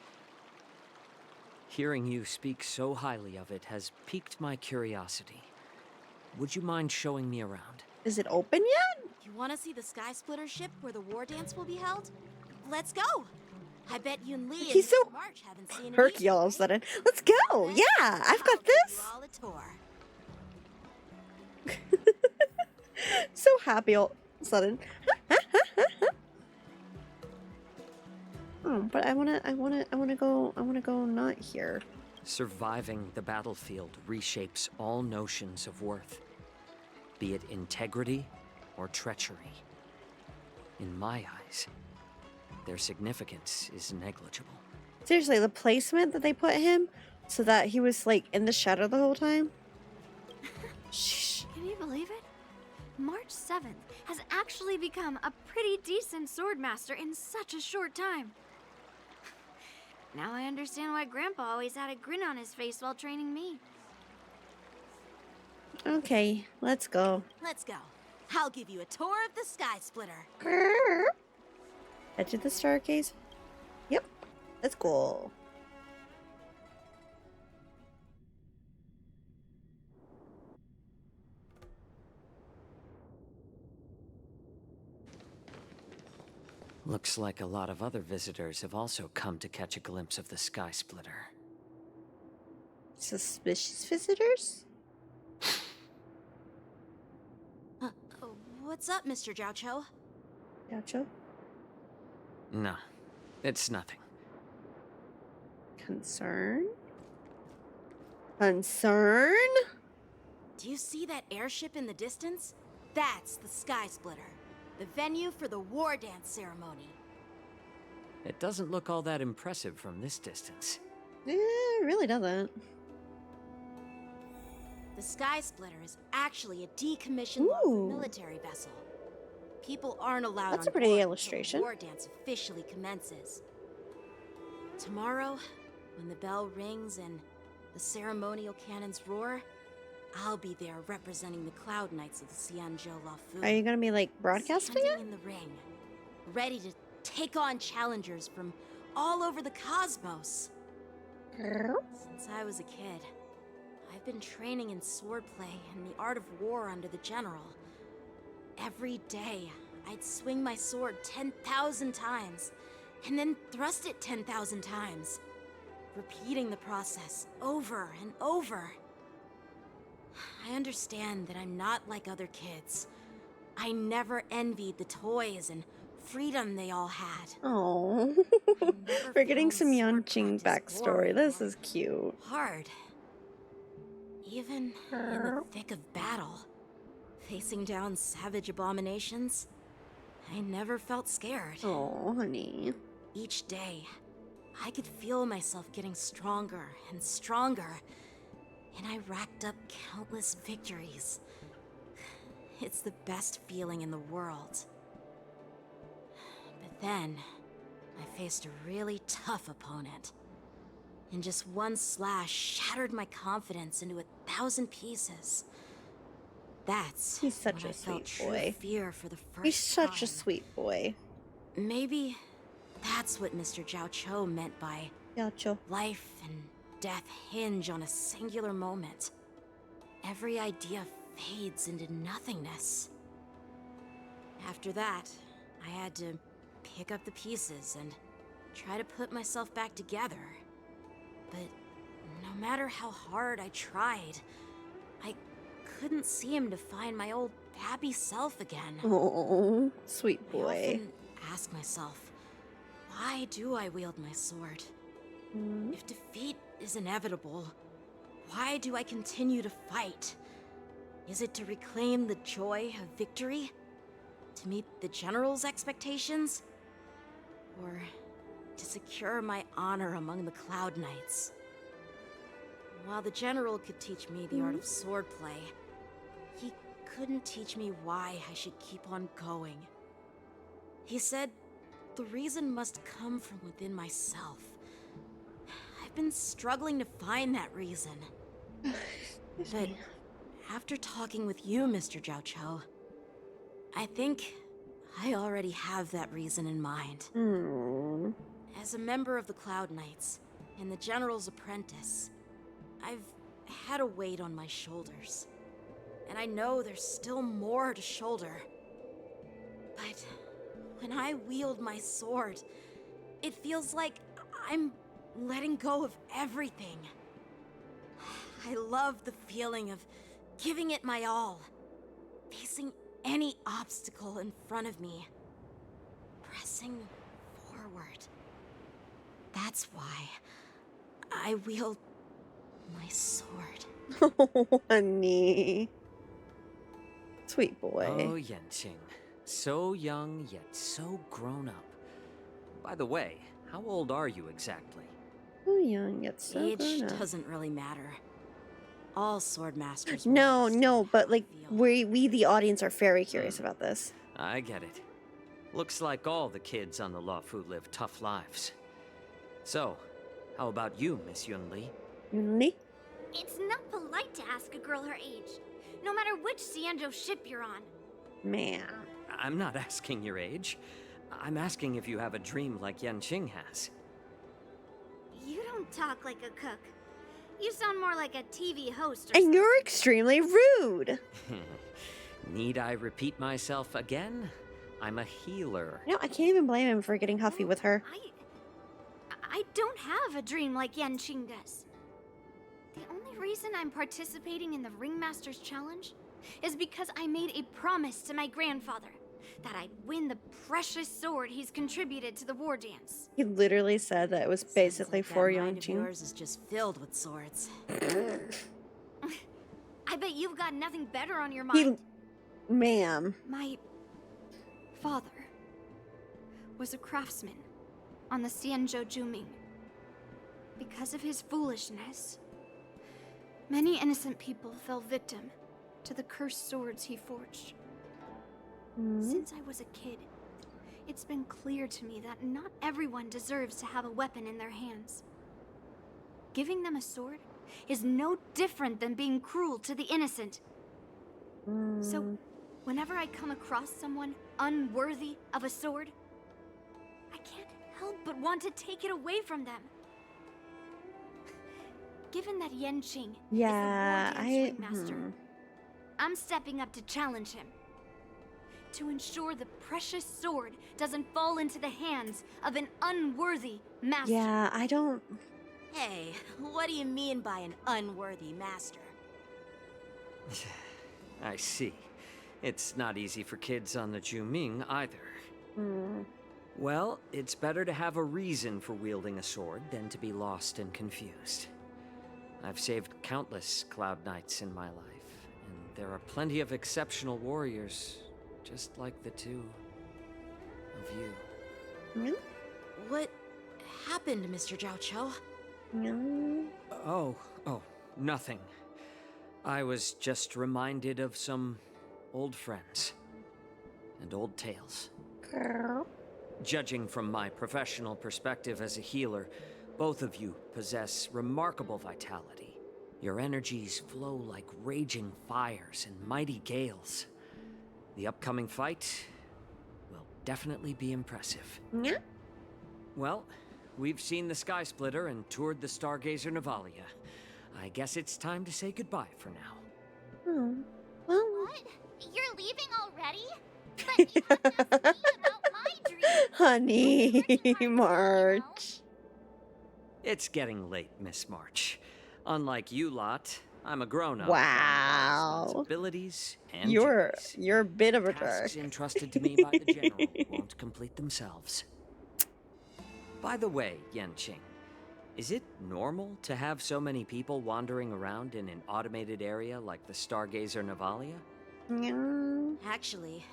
Hearing you speak so highly of it has piqued my curiosity. Would you mind showing me around? Is it open yet? You want to see the Sky Splitter ship where the war dance will be held? Let's go! I bet Yunli and He's so March haven't seen it perky all of a sudden. Let's go! Yeah, I've got this! all a tour. So happy all of a sudden. Oh, but I wanna go not here. Surviving the battlefield reshapes all notions of worth, be it integrity or treachery. In my eyes, their significance is negligible. Seriously, the placement that they put him so that he was like in the shadow the whole time. Shh. Can you believe it? March 7th has actually become a pretty decent swordmaster in such a short time. Now I understand why Grandpa always had a grin on his face while training me. Okay, let's go. Let's go. I'll give you a tour of the Sky Splitter. Head to the staircase. Yep, let's go. Looks like a lot of other visitors have also come to catch a glimpse of the Sky Splitter. Suspicious visitors? What's up, Mr. Jiaoqiu? Jiaoqiu? No, it's nothing. Concern? Concern? Do you see that airship in the distance? That's the Sky Splitter, the venue for the war dance ceremony. It doesn't look all that impressive from this distance. It really doesn't. The Sky Splitter is actually a decommissioned Luofu military vessel. People aren't allowed That's on a pretty board illustration. until the war dance officially commences. Tomorrow, when the bell rings and the ceremonial cannons roar, I'll be there representing the Cloud Knights of the Xianzhou Luofu. Are you gonna be like broadcasting Standing it? in the ring, ready to take on challengers from all over the cosmos. Since I was a kid, I've been training in swordplay and the art of war under the general. Every day, I'd swing my sword 10,000 times, and then thrust it 10,000 times, repeating the process over and over. I understand that I'm not like other kids. I never envied the toys and freedom they all had. Oh, we're getting some Yanqing backstory. This is cute. Hard. Even in the thick of battle, facing down savage abominations, I never felt scared. Oh, honey. Each day, I could feel myself getting stronger and stronger, and I racked up countless victories. It's the best feeling in the world. But then, I faced a really tough opponent. And just one slash shattered my confidence into 1,000 pieces. That's He's such when a I felt sweet true boy. fear for the first He's such time. a sweet boy. Maybe that's what Mr. Jiao Cho meant by Cho. Life and death hinge on a singular moment. Every idea fades into nothingness. After that, I had to pick up the pieces and try to put myself back together. But no matter how hard I tried, I couldn't seem to find my old happy self again. Oh, sweet boy. I often ask myself, why do I wield my sword? If defeat is inevitable, why do I continue to fight? Is it to reclaim the joy of victory? To meet the general's expectations? Or to secure my honor among the Cloud Knights? While the general could teach me the art of swordplay, he couldn't teach me why I should keep on going. He said the reason must come from within myself. I've been struggling to find that reason. But after talking with you, Mr. Jiao Cho, I think I already have that reason in mind. As a member of the Cloud Knights and the General's apprentice, I've had a weight on my shoulders. And I know there's still more to shoulder. But when I wield my sword, it feels like I'm letting go of everything. I love the feeling of giving it my all, facing any obstacle in front of me, pressing forward. That's why I wield my sword. Oh, honey. Sweet boy. Oh, Yanqing. So young, yet so grown up. By the way, how old are you exactly? Oh, young yet so Age grown up. doesn't really matter. All sword masters. No, but like we the audience are very curious about this. I get it. Looks like all the kids on the Luofu live tough lives. So, how about you, Miss Yunli? Yunli? It's not polite to ask a girl her age, no matter which Xianzhou ship you're on. Man. I'm not asking your age. I'm asking if you have a dream like Yanqing has. You don't talk like a cook. You sound more like a TV host or And something. you're extremely rude. Need I repeat myself again? I'm a healer. No, I can't even blame him for getting huffy with her. I don't have a dream like Yanqing does. The only reason I'm participating in the Ringmaster's Challenge is because I made a promise to my grandfather that I'd win the precious sword he's contributed to the war dance. He literally said that it was basically for That mind of Yongqing. yours is just filled with swords. I bet you've got nothing better on your mind. Ma'am. My father was a craftsman on the Xianzhou Juming. Because of his foolishness, many innocent people fell victim to the cursed swords he forged. Since I was a kid, it's been clear to me that not everyone deserves to have a weapon in their hands. Giving them a sword is no different than being cruel to the innocent. So, whenever I come across someone unworthy of a sword, I can't help but want to take it away from them. Given that Yanqing Yeah, is the war dance ringmaster, I'm stepping up to challenge him. To ensure the precious sword doesn't fall into the hands of an unworthy master. Yeah, I don't... Hey, what do you mean by an unworthy master? I see. It's not easy for kids on the Juming either. Well, it's better to have a reason for wielding a sword than to be lost and confused. I've saved countless Cloud Knights in my life, and there are plenty of exceptional warriors, just like the two of you. What happened, Mr. Jiao Cho? Oh, nothing. I was just reminded of some old friends, and old tales. Girl. Judging from my professional perspective as a healer, both of you possess remarkable vitality. Your energies flow like raging fires and mighty gales. The upcoming fight will definitely be impressive. Yeah. Well, we've seen the Sky Splitter and toured the Stargazer Navalia. I guess it's time to say goodbye for now. Oh, well. What? You're leaving already? But you haven't asked me about my dreams. Honey, March. It's getting late, Miss March. Unlike you lot, I'm a grown-up. Wow. Responsibilities and You're a bit of a tasks jerk. entrusted to me by the general won't complete themselves. By the way, Yanqing, is it normal to have so many people wandering around in an automated area like the Stargazer Navalia? No. Actually,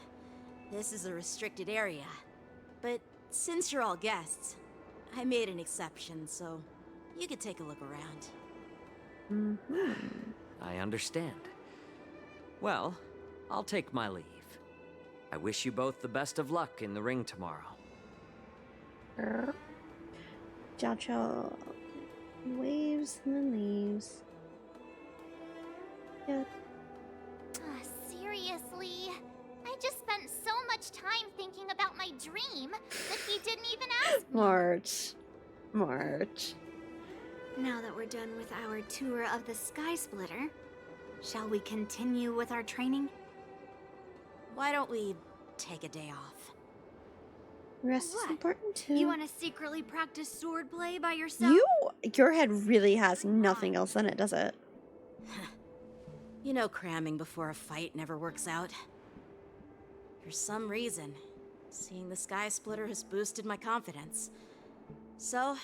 this is a restricted area. But since you're all guests, I made an exception, so you could take a look around. I understand. Well, I'll take my leave. I wish you both the best of luck in the ring tomorrow. Jiao waves and then leaves. Yeah. Seriously? I just spent so much time thinking about my dream that he didn't even ask me. March. Now that we're done with our tour of the Sky Splitter, shall we continue with our training? Why don't we take a day off? Rest is important too. You want to secretly practice swordplay by yourself? Your head really has nothing else in it, does it? You know cramming before a fight never works out. For some reason, seeing the Sky Splitter has boosted my confidence. So,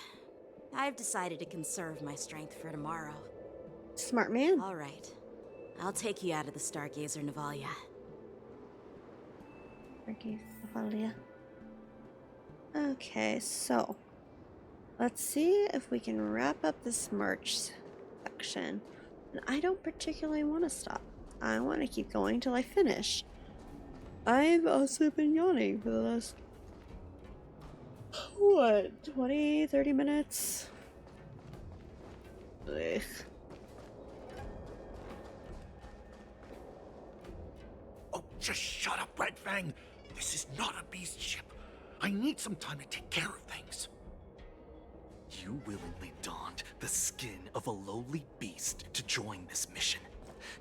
I've decided to conserve my strength for tomorrow. Smart man. All right. I'll take you out of the Stargazer Navalia. Stargazer Navalia. Okay, so let's see if we can wrap up this March section. And I don't particularly want to stop. I want to keep going till I finish. I've also been yawning for the last, what, 20, 30 minutes? Ugh. Oh, just shut up, Red Fang. This is not a beast ship. I need some time to take care of things. You willingly donned the skin of a lowly beast to join this mission,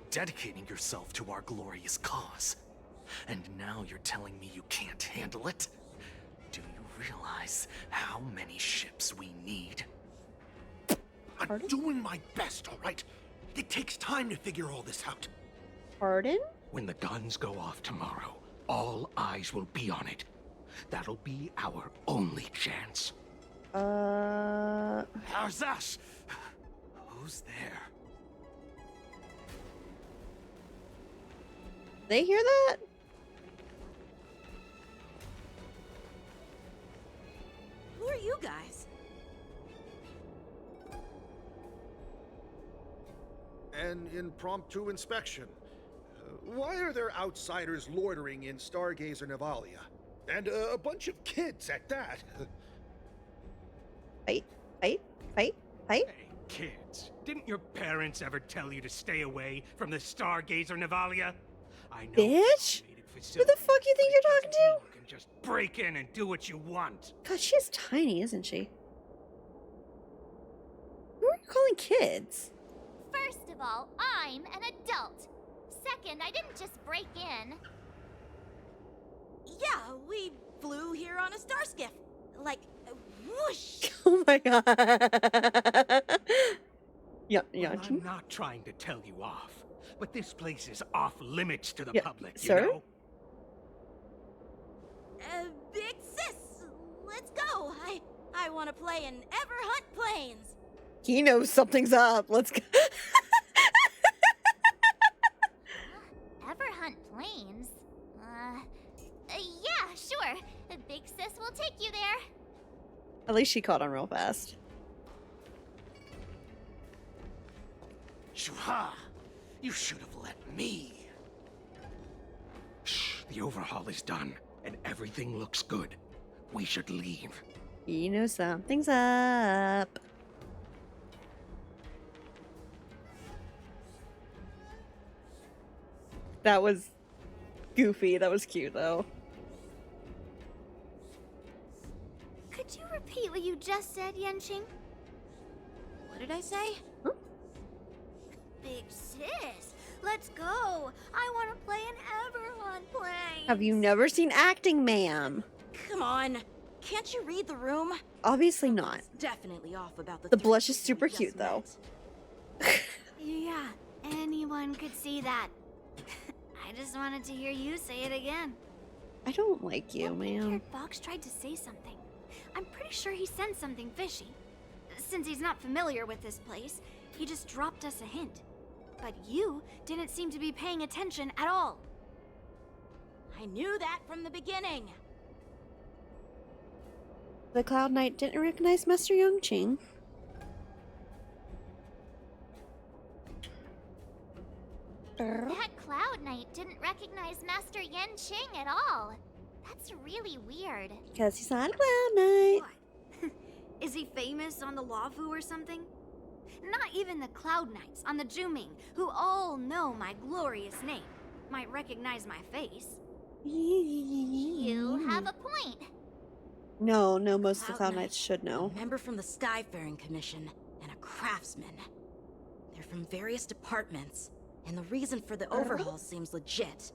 dedicating yourself to our glorious cause. And now you're telling me you can't handle it? Do you realize how many ships we need? I'm doing my best, all right? It takes time to figure all this out. Pardon? When the guns go off tomorrow, all eyes will be on it. That'll be our only chance. How's that? Who's there? They hear that? Who are you guys? An impromptu inspection. Why are there outsiders loitering in Stargazer Navalia? And a bunch of kids at that. Fight. Hey, kids, didn't your parents ever tell you to stay away from the Stargazer Navalia? I know. Bitch? Who the fuck you think you're talking to? You can just break in and do what you want. God, she's tiny, isn't she? Who are you calling kids? First of all, I'm an adult. Second, I didn't just break in. Yeah, we flew here on a star skiff. Like, whoosh! Oh my god. Well, I'm not trying to tell you off, but this place is off limits to the public, sir? you know? Big sis, let's go. I want to play in Everhunt Plains. He knows something's up. Let's go. Everhunt Plains? Yeah, sure. Big sis will take you there. At least she caught on real fast. Shuha! You should have let me. The overhaul is done, and everything looks good. We should leave. You know something's up. That was goofy. That was cute, though. Could you repeat what you just said, Yenching? What did I say? Big sis, let's go. I want to play an Everhon plane. Have you never seen acting, ma'am? Come on. Can't you read the room? Obviously not. Definitely off about The blush is super cute, though. Yeah, anyone could see that. I just wanted to hear you say it again. I don't like you, ma'am. Pink-haired Fox tried to say something. I'm pretty sure he sensed something fishy. Since he's not familiar with this place, he just dropped us a hint. But you didn't seem to be paying attention at all. I knew that from the beginning. The Cloud Knight didn't recognize Master Yongqing. That Cloud Knight didn't recognize Master Yenching at all. That's really weird. Because he's not a Cloud Knight. Is he famous on the Laofu or something? Not even the Cloud Knights on the Juming, who all know my glorious name, might recognize my face. You have a point. No, most of the Cloud Knights should know. A member from the Skyfaring Commission and a craftsman. They're from various departments, and the reason for the overhaul seems legit.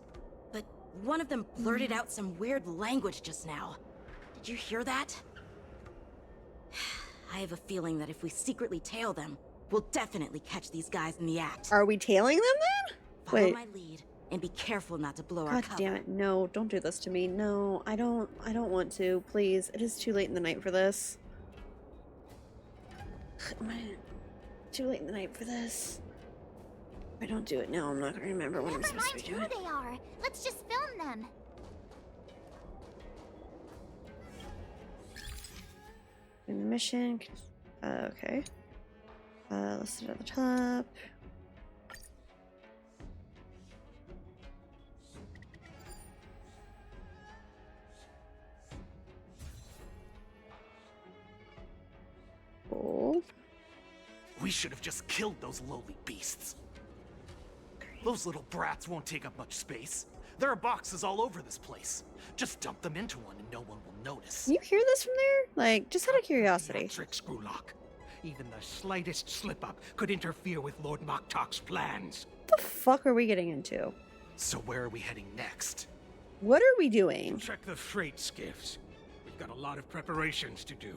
But one of them blurted out some weird language just now. Did you hear that? I have a feeling that if we secretly tail them, we'll definitely catch these guys in the act. Are we tailing them then? Follow Wait. my lead and be careful not to blow our God cover. damn it. No, don't do this to me. No, I don't want to. Please. It is too late in the night for this. Too late in the night for this. If I don't do it now, I'm not going to remember what I'm Never supposed mind to be who doing. they are. Let's just film them. In the mission. Okay. Let's sit at the top. Oh. We should have just killed those lowly beasts. Those little brats won't take up much space. There are boxes all over this place. Just dump them into one and no one will notice. Can you hear this from there? Like, just out of curiosity. Trick Screwlock. Even the slightest slip-up could interfere with Lord Moktok's plans. What the fuck are we getting into? So where are we heading next? What are we doing? Check the freight skiffs. We've got a lot of preparations to do.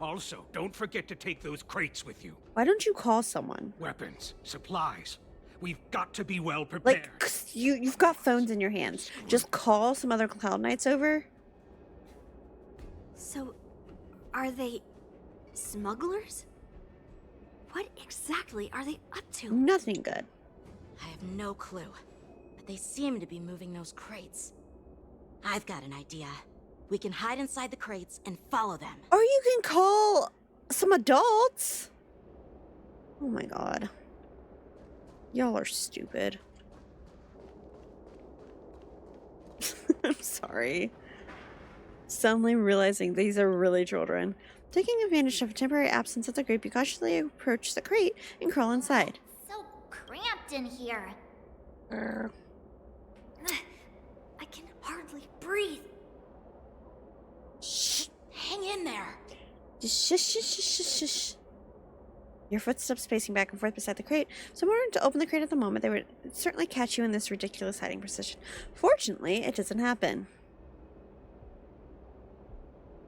Also, don't forget to take those crates with you. Why don't you call someone? Weapons, supplies. We've got to be well prepared. Like, you've got phones in your hands. Just call some other Cloud Knights over. So, are they smugglers? What exactly are they up to? Nothing good. I have no clue, but they seem to be moving those crates. I've got an idea. We can hide inside the crates and follow them. Or you can call some adults. Oh my god. Y'all are stupid. I'm sorry. Suddenly realizing these are really children. Taking advantage of a temporary absence of the group, you cautiously approach the crate and crawl inside. So cramped in here. I can hardly breathe. Shh! Hang in there! Just shush. Your footsteps pacing back and forth beside the crate. Someone were to open the crate at the moment, they would certainly catch you in this ridiculous hiding position. Fortunately, it doesn't happen.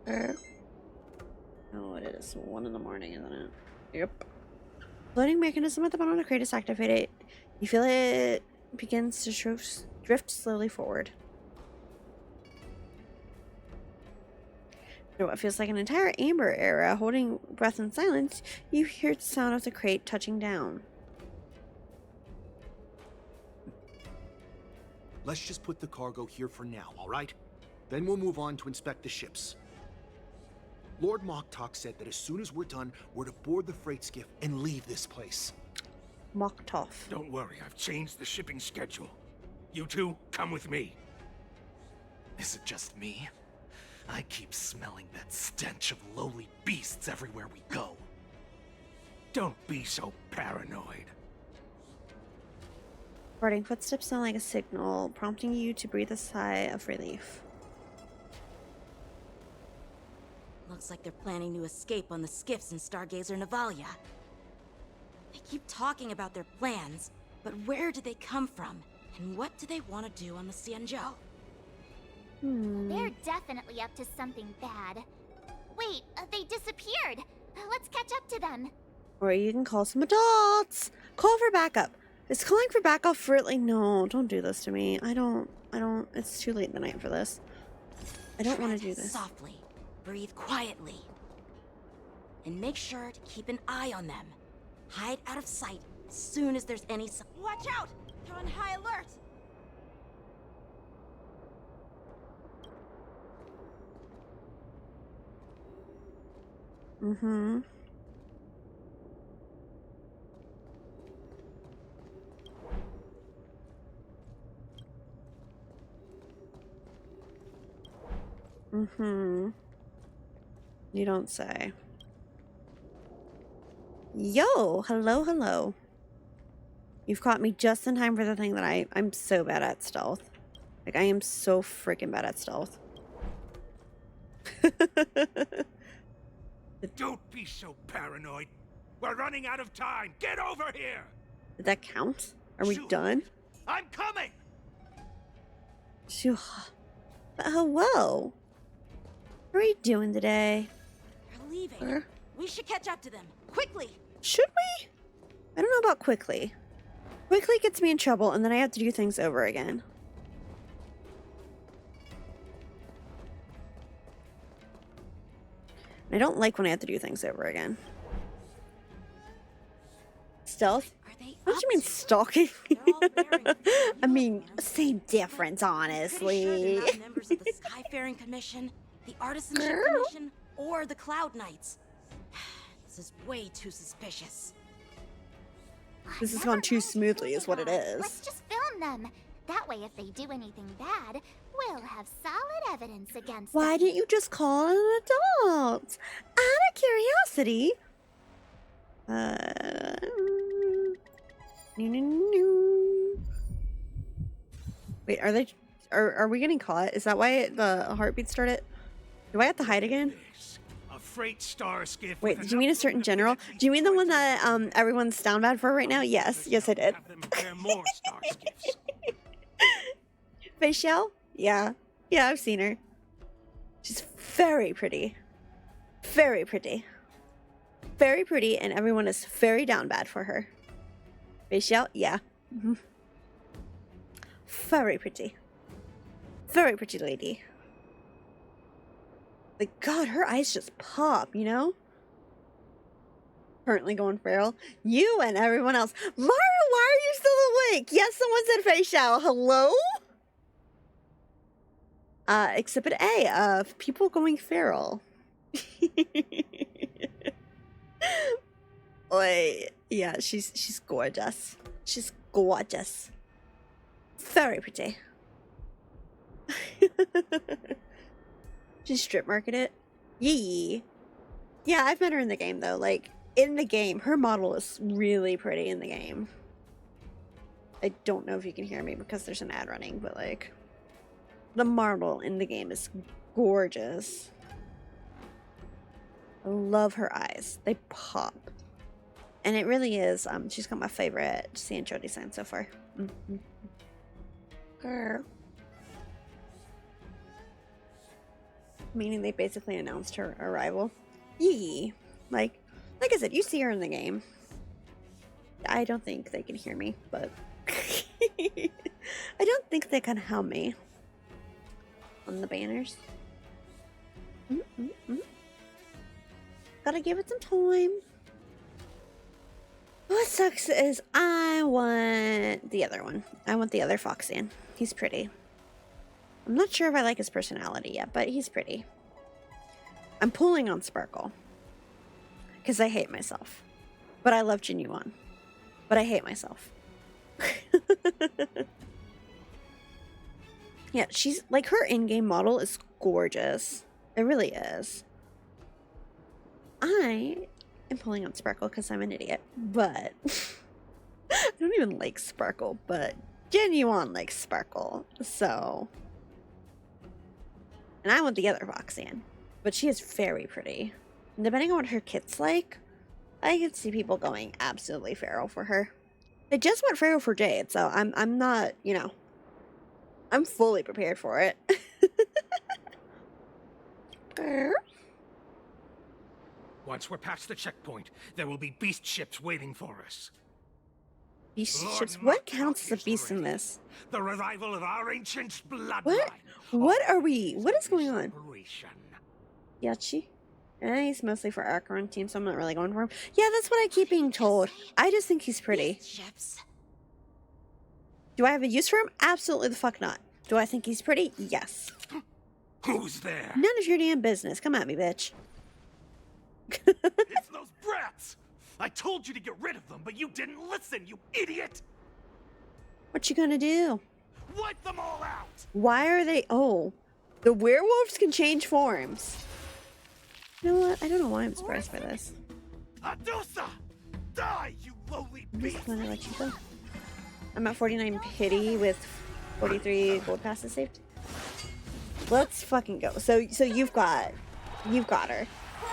Oh, it is 1 in the morning, isn't it? Yep. Loading mechanism at the bottom of the crate is activated. You feel it begins to drift slowly forward. Through what feels like an entire amber era, holding breath in silence, you hear the sound of the crate touching down. Let's just put the cargo here for now, all right? Then we'll move on to inspect the ships. Lord Moktok said that as soon as we're done, we're to board the freight skiff and leave this place. Moktov. Don't worry, I've changed the shipping schedule. You two, come with me. Is it just me? I keep smelling that stench of lowly beasts everywhere we go. Don't be so paranoid. Recording footsteps sound like a signal, prompting you to breathe a sigh of relief. Looks like they're planning to escape on the skiffs in Stargazer Navalia. They keep talking about their plans, but where do they come from? And what do they want to do on the Xianzhou? They're definitely up to something bad. Wait, they disappeared. Let's catch up to them. Or you can call some adults. Call for backup. Is calling for backup really? No, don't do this to me. I don't, it's too late in the night for this. I don't want to do this. Softly. Breathe quietly. And make sure to keep an eye on them. Hide out of sight as soon as there's any sign. Watch out! They're on high alert! Mm-hmm. Mm-hmm. You don't say. Yo! Hello, hello. You've caught me just in time for the thing that I'm so bad at stealth. Like, I am so freaking bad at stealth. Don't be so paranoid. We're running out of time. Get over here! Did that count? Are we done? I'm coming! But hello. What are you doing today? They're leaving. We should catch up to them. Quickly! Should we? I don't know about quickly. Quickly gets me in trouble, and then I have to do things over again. I don't like when I have to do things over again. Stealth? What do you mean stalking? I mean, same difference, honestly. Sure they're not members of the Skyfaring Commission, the Artisanship Commission, or the Cloud Knights. This is way too suspicious. This has gone too smoothly, is what it is. Let's just film them. That way, if they do anything bad, we'll have solid evidence against them. Why didn't you just call an adult? Out of curiosity. Wait, are we getting caught? Is that why the heartbeat started? Do I have to hide again? A freight star skiff. Wait, do you mean a certain general? Do you mean the one that everyone's down bad for right now? Yes, yes I did. More star skiffs. Fairytale? Yeah. Yeah, I've seen her. She's very pretty. Very pretty. Very pretty, and everyone is very down bad for her. Fairytale? Yeah. Mm-hmm. Very pretty. Very pretty lady. Like, God, her eyes just pop, you know? Currently going feral. You and everyone else. Mario, why are you still awake? Yes, someone said Fairytale. Hello? Exhibit A of people going feral. Wait, yeah, she's gorgeous. She's gorgeous. Very pretty. She strip marketed. Yee. Yeah, I've met her in the game though. Like, in the game, her model is really pretty in the game. I don't know if you can hear me because there's an ad running, but like, the model in the game is gorgeous. I love her eyes. They pop. And it really is, she's got my favorite Sancho design so far. Mm-hmm. Girl. Meaning they basically announced her arrival. Yee. Like I said, you see her in the game. I don't think they can hear me, but I don't think they can help me on the banners. Gotta give it some time. What sucks is I want the other one. I want the other Foxian. He's pretty. I'm not sure if I like his personality yet, but he's pretty. I'm pulling on Sparkle. Because I hate myself. But I love Genuine. But I hate myself. Yeah, she's like, her in-game model is gorgeous. It really is. I am pulling on Sparkle because I'm an idiot, but I don't even like Sparkle, but Genuine likes Sparkle, so. And I want the other Roxanne, but she is very pretty. And depending on what her kit's like, I can see people going absolutely feral for her. They just went feral for Jade, so I'm not, you know, I'm fully prepared for it. Once we're past the checkpoint, there will be beast ships waiting for us. Beast ships? What counts as a beast in this? The revival of our ancient bloodline. What? What are we? What is going on? Yachi? He's mostly for our current team, so I'm not really going for him. Yeah, that's what I keep being told. I just think he's pretty. Do I have a use for him? Absolutely the fuck not. Do I think he's pretty? Yes. Who's there? None of your damn business. Come at me, bitch. It's those brats! I told you to get rid of them, but you didn't listen, you idiot! What you gonna do? Wipe them all out! Why are they... Oh. The werewolves can change forms. You know what? I don't know why I'm surprised by this. Adusa! Die, you lowly I'm beast! just gonna let you go. I'm at 49 pity with 43 gold passes saved. Let's fucking go. So you've got her.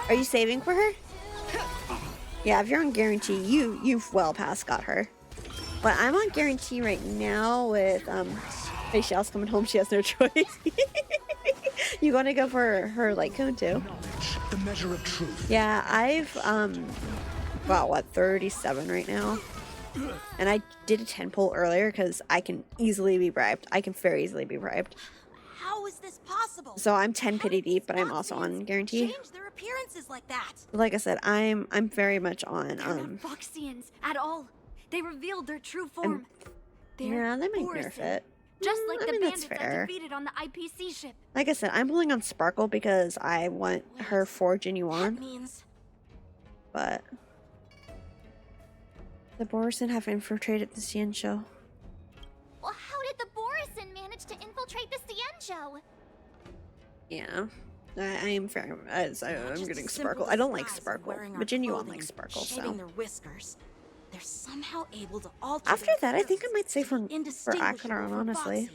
Are you saving for her? Yeah, if you're on guarantee, you've well past got her. But I'm on guarantee right now with Facial's coming home. She has no choice. You gonna go for her light cone too? The measure of truth. Yeah, I've got what, 37 right now. And I did a 10 pull earlier because I can easily be bribed. I can very easily be bribed. How is this possible? So I'm 10 pity deep, but I'm also on guarantee. Change their appearances like that. Like I said, I'm very much on They're not Voxians at all. They revealed their true form. Yeah, they might nerf it. Just like I the mean, that's bandits I fair. defeated on the IPC ship. Like I said, I'm pulling on Sparkle because I want her for Genuine. But the Borison have infiltrated the Cien show. Well, how did the Borison manage to infiltrate the Cienjo? Yeah. I am fair. I'm getting Sparkle. I don't like Sparkle, but Genuine likes Sparkle, so. Their whiskers. They're somehow able to alter After that, I think I might say for Akaron, honestly.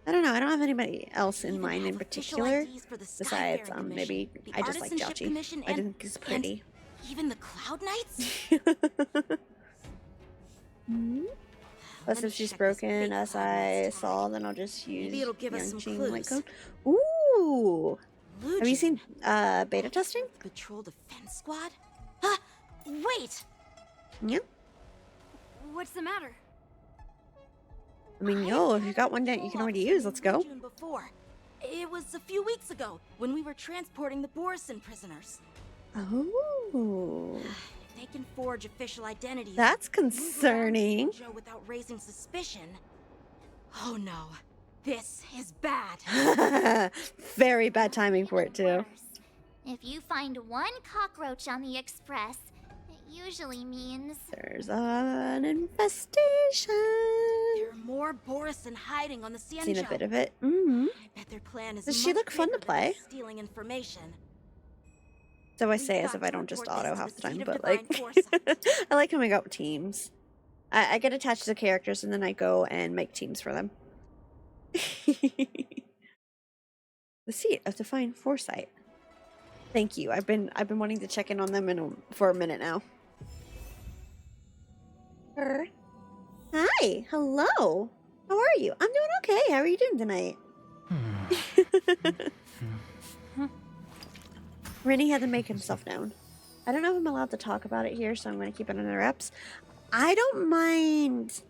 I don't know. I don't have anybody else in mind in particular. Besides, maybe I just like Jochi. I think he's pretty. Even the Cloud Knights? Plus, if she's broken, as I saw, then I'll just use Maybe it'll give us some Yang-Ching clues. light cone. Ooh! Have you seen beta testing? Patrol Defense Squad? Huh? Wait! Yeah. What's the matter? I mean, yo, if you got one that you can already use, let's go. Before. It was a few weeks ago when we were transporting the Borison prisoners. Oh. If they can forge official identities. That's concerning. Without raising suspicion. Oh no. This is bad. Very bad timing for it, too. If you find one cockroach on the express, it usually means There's an infestation. There are more Borison hiding on the Cienjo. Seen a bit of it. Mm-hmm. I bet their plan is Does she look fun to play? Stealing information. So I say as if I don't just auto half the time, but like, I like coming up with teams. I get attached to the characters and then I go and make teams for them. The seat of divine foresight. Thank you. I've been wanting to check in on them for a minute now. Hi. Hello. How are you? I'm doing okay. How are you doing tonight? Rennie had to make himself known. I don't know if I'm allowed to talk about it here, so I'm going to keep it under wraps. I don't mind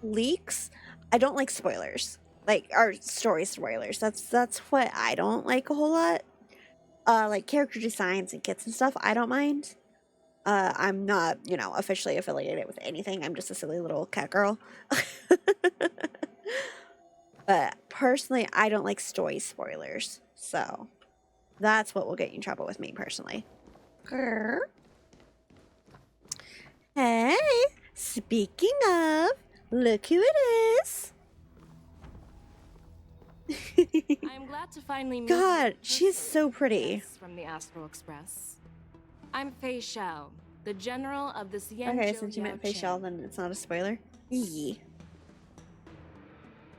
leaks. I don't like spoilers. Like, our story spoilers. That's what I don't like a whole lot. Like, character designs and kits and stuff, I don't mind. I'm not, officially affiliated with anything. I'm just a silly little cat girl. But personally, I don't like story spoilers. So, that's what will get you in trouble with me, personally. Hey, speaking of, look who it is. Glad to finally meet God, you she's so pretty. from the Astral Express. I'm Fei Xiao, the general of the Xianzhou Okay, since you Yao meant Fei Chen. Xiao, then it's not a spoiler. Yee.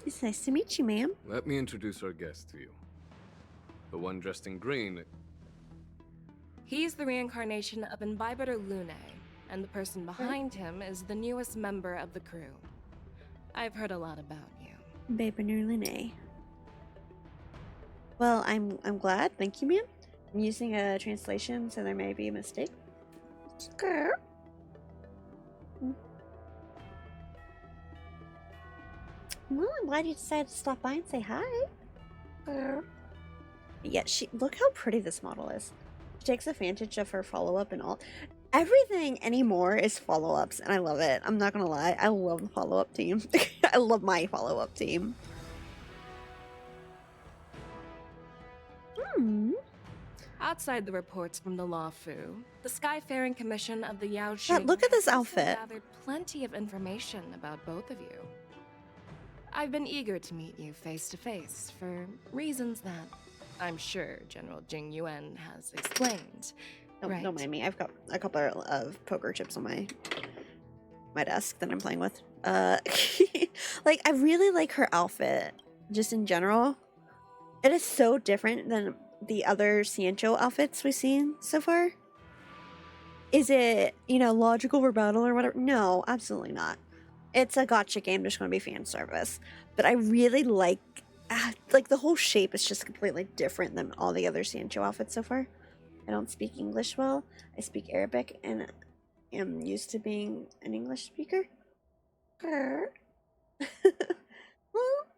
It's nice to meet you, ma'am. Let me introduce our guest to you. The one dressed in green. He's the reincarnation of Imbibitor Lune, and the person behind him is the newest member of the crew. I've heard a lot about you. Imbibitor Lune. Well, I'm glad. Thank you, ma'am. I'm using a translation, so there may be a mistake. Grr. Well, I'm glad you decided to stop by and say hi. Grr. Yeah, look how pretty this model is. She takes advantage of her follow-up and all. Everything anymore is follow-ups, and I love it. I'm not gonna lie, I love the follow-up team. I love my follow-up team. Outside the reports from the Law Fu, the Skyfaring Commission of the Yao Qing Look at this has outfit. gathered plenty of information about both of you. I've been eager to meet you face to face for reasons that I'm sure General Jing Yuan has explained. Don't mind me. I've got a couple of poker chips on my desk that I'm playing with. Like, I really like her outfit, just in general. It is so different than the other Xianzhou outfits we've seen so far. Is it, logical for battle or whatever? No, absolutely not. It's a gacha game, there's going to be fan service. But I really like the whole shape is just completely different than all the other Xianzhou outfits so far. I don't speak English well. I speak Arabic and am used to being an English speaker. Well,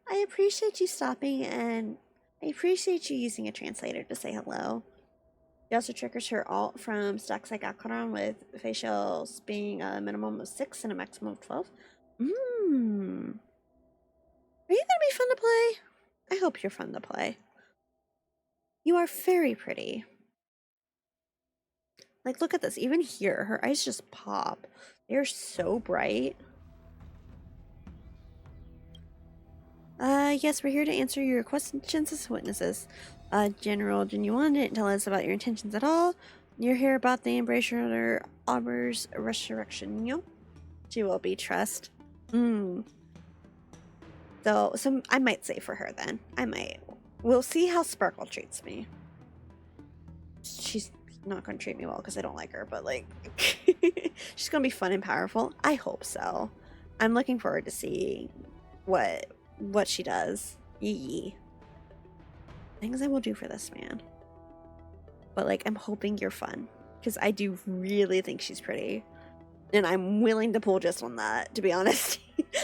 I appreciate you stopping, and I appreciate you using a translator to say hello. He also triggers her alt from stacks like Akaron, with facials being a minimum of 6 and a maximum of 12. Are you gonna be fun to play? I hope you're fun to play. You are very pretty. Like, look at this. Even here, her eyes just pop. They're so bright. Yes, we're here to answer your questions as witnesses. General Genuine didn't tell us about your intentions at all. You're here about the Embracer Arbor's resurrection, She will be trust. So I might say for her then. I might. We'll see how Sparkle treats me. She's not going to treat me well because I don't like her, but like, she's going to be fun and powerful. I hope so. I'm looking forward to see what she does. Yee. Things I will do for this man. But like, I'm hoping you're fun, because I do really think she's pretty, and I'm willing to pull just on that, to be honest.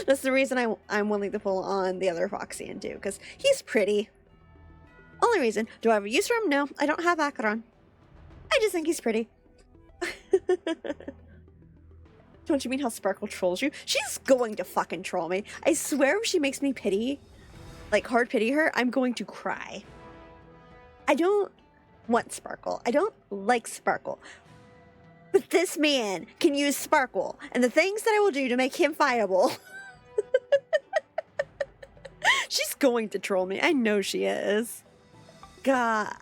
That's the reason I'm willing to pull on the other Foxian too, because he's pretty. Only reason. Do I have a use for him? No, I don't have Acheron. I just think he's pretty. Don't you mean how Sparkle trolls you? She's going to fucking troll me. I swear if she makes me hard pity her, I'm going to cry. I don't want Sparkle. I don't like Sparkle. But this man can use Sparkle, and the things that I will do to make him fireable. She's going to troll me. I know she is. God.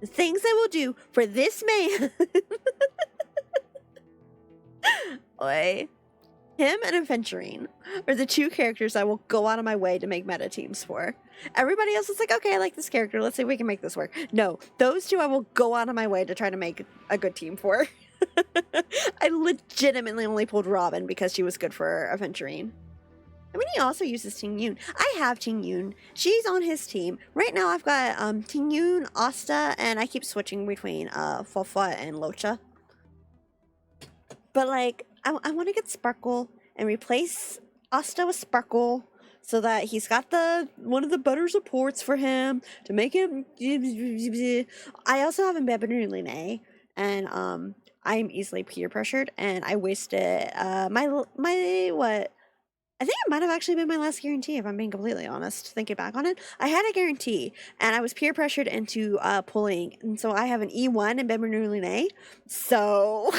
The things I will do for this man. Oi. Him and Adventurine are the two characters I will go out of my way to make meta teams for. Everybody else is like, okay, I like this character. Let's see if we can make this work. No, those two I will go out of my way to try to make a good team for. I legitimately only pulled Robin because she was good for Adventurine. I mean, he also uses Ting Yun. I have Ting Yun. She's on his team. Right now I've got Ting Yun, Asta, and I keep switching between Fofa and Locha. But like, I want to get Sparkle and replace Asta with Sparkle so that he's got one of the butter supports for him to make him. I also have Imbibitor Lune, and I'm easily peer pressured, and I wasted my what. I think it might have actually been my last guarantee, if I'm being completely honest, thinking back on it. I had a guarantee, and I was peer pressured into pulling, and so I have an E1 in Imbibitor Lune. So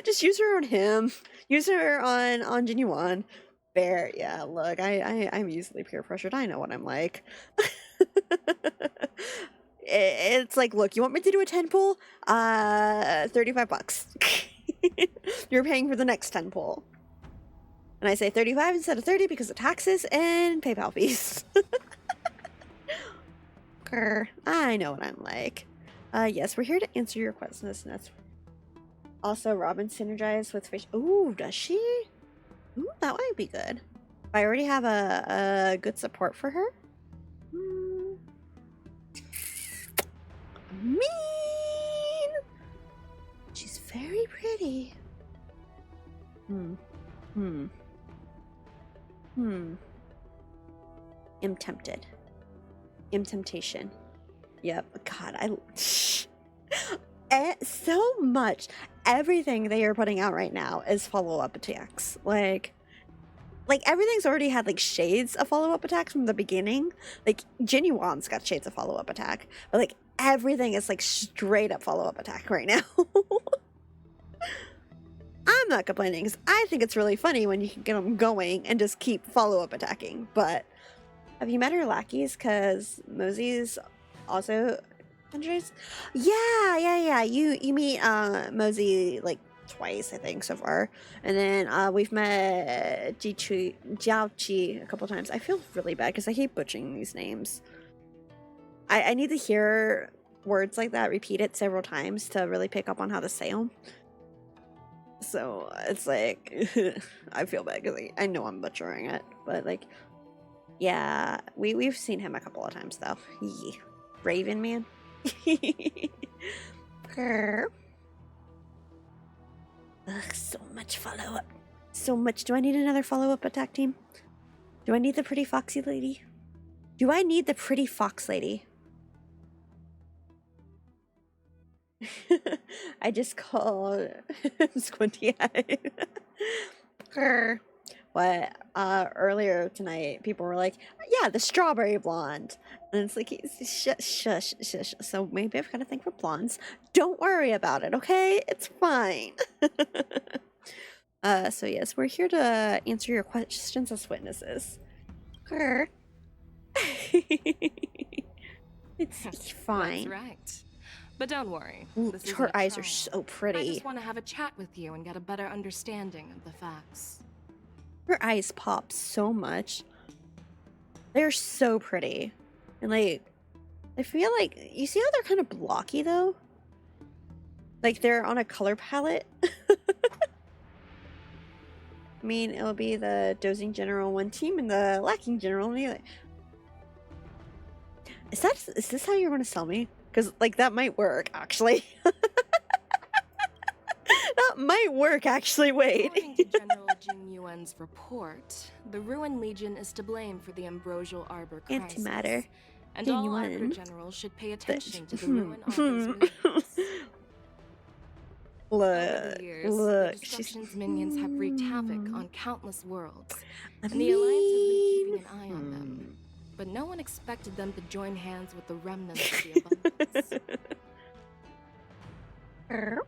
just use her on him. Use her on Genuine. Fair, yeah. Look, I'm easily peer pressured. I know what I'm like. It's like, look, you want me to do a 10 pull? $35. You're paying for the next 10 pull. And I say 35 instead of 30 because of taxes and PayPal fees. Grr, I know what I'm like. Yes, we're here to answer your questions. That's also Robin synergized with fish. Ooh, does she? Ooh, that might be good. I already have a good support for her. Mean. She's very pretty. Am tempted. Am temptation. Yep. God, so much. Everything they are putting out right now is follow-up attacks. Like everything's already had like shades of follow-up attacks from the beginning. Like Genuine's got shades of follow-up attack, but like everything is like straight up follow-up attack right now. I'm not complaining because I think it's really funny when you can get them going and just keep follow-up attacking. But have you met her lackeys? Because Mosey's also fundraised. Yeah. You meet Mosey like twice, I think, so far, and then we've met Jiaoqi a couple times. I feel really bad because I keep butchering these names. I need to hear words like that repeated several times to really pick up on how to say them. So it's like I feel bad because I know I'm butchering it, but like, yeah, we've seen him a couple of times though. Yeah. Raven man. Ugh, so much follow-up. So much. Do I need another follow-up attack team? Do I need the pretty foxy lady? Do I need the pretty fox lady? I just called Squinty Eye. What? Earlier tonight, people were like, yeah, the strawberry blonde. And it's like, shush. So maybe I've got to think for blondes. Don't worry about it, okay? It's fine. So yes, we're here to answer your questions as witnesses. It's fine. That's right. But don't worry. Ooh, her eyes are so pretty. I just want to have a chat with you and get a better understanding of the facts. Her eyes pop so much. They're so pretty. And like, I feel like, you see how they're kind of blocky though? Like they're on a color palette. I mean, it'll be the dozing general one team and the lacking general on the other. Is this how you're going to sell me? Because, like, that might work, actually. That might work, actually. Wait. According to General Jing Yuan's report, the Ruin Legion is to blame for the Ambrosial Arbor crisis. Antimatter. And all Arbor generals should pay attention to the Ruin Arbor's movements. Over the years, the Destruction's minions have wreaked havoc on countless worlds, and the Alliance has been keeping an eye on them. But no one expected them to join hands with the remnants of the abundance.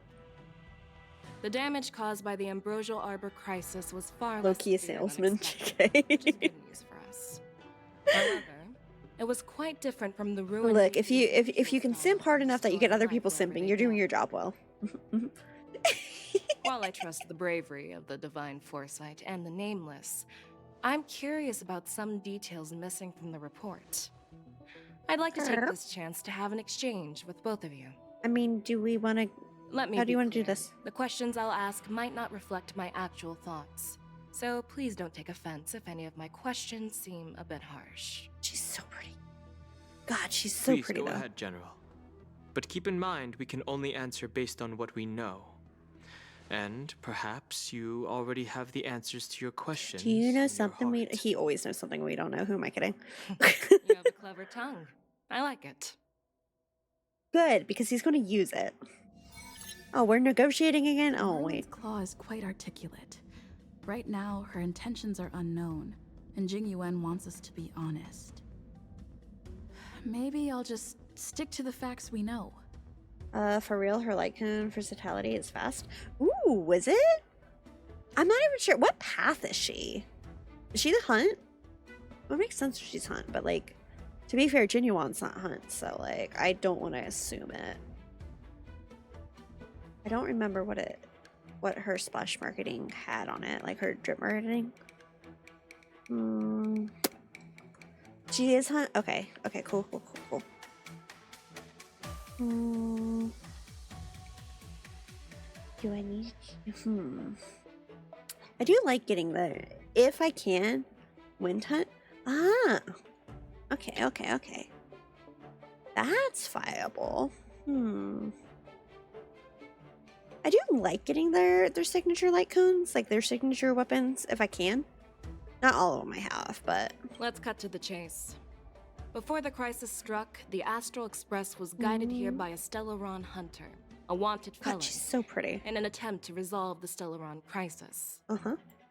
The damage caused by the Ambrosial Arbor crisis was far less low-key salesman. which is good news for us. However, it was quite different from the Ruin. Look, if you can simp hard enough that you get other people simping, you're doing your job well. While I trust the bravery of the Divine Foresight and the Nameless, I'm curious about some details missing from the report. I'd like to take this chance to have an exchange with both of you. I mean, do we want to... How do you want to do this? The questions I'll ask might not reflect my actual thoughts, so please don't take offense if any of my questions seem a bit harsh. She's so pretty. God, she's so pretty, Please go though. ahead, General. But keep in mind, we can only answer based on what we know. And perhaps you already have the answers to your questions. Do you know something we... He always knows something we don't know. Who am I kidding? You have a clever tongue. I like it. Good, because he's going to use it. Oh, we're negotiating again? Oh, wait. Claw is quite articulate. Right now, her intentions are unknown, and Jing Yuan wants us to be honest. Maybe I'll just stick to the facts we know. For real, her Lycan versatility is fast. Ooh, is it? I'm not even sure. What path is she? Is she the hunt? Well, it makes sense if she's hunt, but like, to be fair, Genuine's not hunt, so like, I don't want to assume it. I don't remember what her splash marketing had on it, like her drip marketing. She is hunt. Okay, okay, cool. Do I need? I do like getting the, if I can, wind hunt. Ah, okay. That's viable. I do like getting their signature light cones, like their signature weapons, if I can. Not all of them I have, but... Let's cut to the chase. Before the crisis struck, the Astral Express was guided here by a Stellaron hunter, a wanted felon. God, she's so pretty. In an attempt to resolve the Stellaron crisis.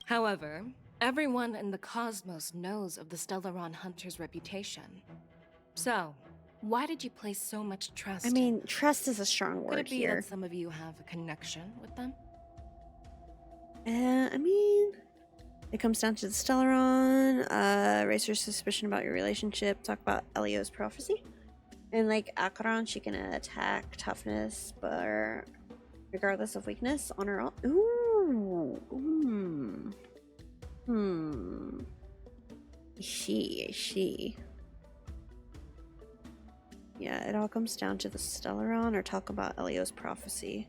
However, everyone in the cosmos knows of the Stellaron hunter's reputation. So, why did you place so much trust? I mean, trust is a strong word Could it be here. that some of you have a connection with them? I mean, it comes down to the Stellaron, raise her suspicion about your relationship, talk about Elio's prophecy. And like Acheron, she can attack toughness, but regardless of weakness on her own. She. Yeah, it all comes down to the Stellaron or talk about Elio's prophecy.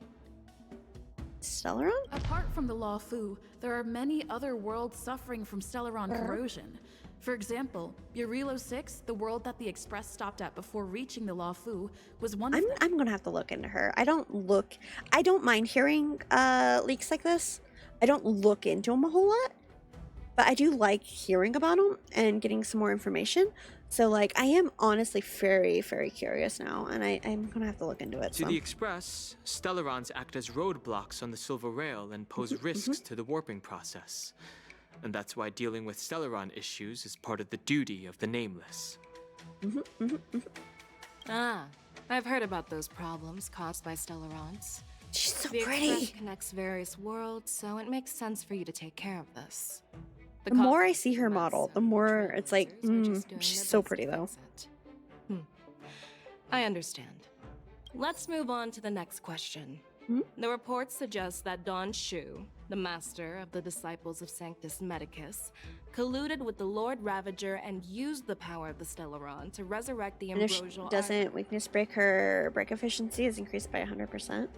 Stellaron? Apart from the Law Fu, there are many other worlds suffering from Stellaron corrosion. For example, Urilo 6, the world that the Express stopped at before reaching the Law Fu, was one of them. I'm gonna have to look into her. I don't mind hearing leaks like this. I don't look into them a whole lot, but I do like hearing about them and getting some more information. So like, I am honestly very, very curious now, and I'm gonna have to look into it. To the Express, Stellarons act as roadblocks on the Silver Rail and pose risks to the warping process. And that's why dealing with Stellaron issues is part of the duty of the Nameless. Ah, I've heard about those problems caused by Stellarons. She's so the pretty. Express connects various worlds, so it makes sense for you to take care of this. The more I see her model, the more it's like, she's so pretty though. I understand. Let's move on to the next question. The reports suggest that Don Shu, the master of the disciples of Sanctus Medicus, colluded with the Lord Ravager and used the power of the Stellaron to resurrect the And if ambrosial she doesn't weakness break, her break efficiency is increased by 100%.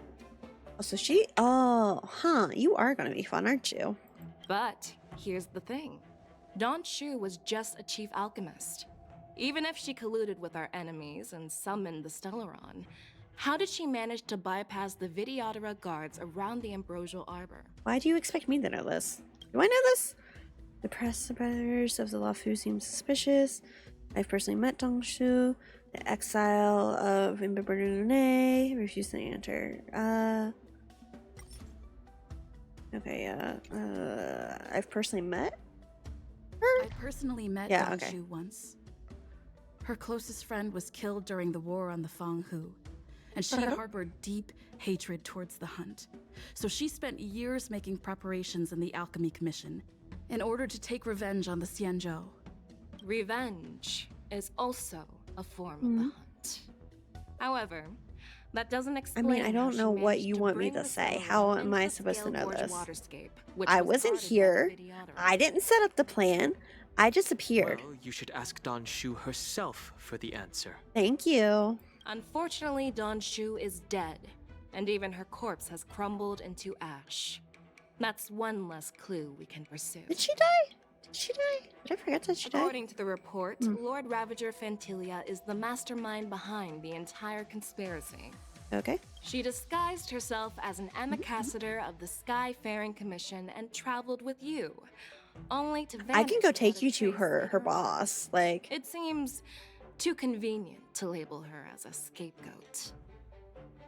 Oh, so she, you are gonna be fun, aren't you? But here's the thing. Don Shu was just a chief alchemist. Even if she colluded with our enemies and summoned the Stellaron, how did she manage to bypass the Vitiodora guards around the Ambrosial Arbor? Why do you expect me to know this? Do I know this? The precipitors of the Law Fu seem suspicious. I've personally met Dong Shu. The exile of Imbibernune refused to enter. I've personally met her? I personally met Yeah, Dong okay. Shu once. Her closest friend was killed during the war on the Fang Hu, and she harbored deep hatred towards the Hunt. So she spent years making preparations in the Alchemy Commission in order to take revenge on the Xianzhou. Revenge is also a form of the Hunt. However, that doesn't I explain mean, I don't how know she what managed you to want me bring to the say. Stellaron How into am I the supposed to know Scale Gorge this? waterscape, which I was wasn't guarded by the here. Vitiodora. I didn't set up the plan. I just appeared. Well, you should ask Don Shu herself for the answer. Thank you. Unfortunately, Don Shu is dead, and even her corpse has crumbled into ash. That's one less clue we can pursue. Did she die? Did she die? Did I forget that she died? According to the report, Lord Ravager Fantilia is the mastermind behind the entire conspiracy. Okay. She disguised herself as an ambassador of the Skyfaring Commission and traveled with you, only to vanish. I can go take without a you to trace her boss. Like, It seems too convenient to label her as a scapegoat. it's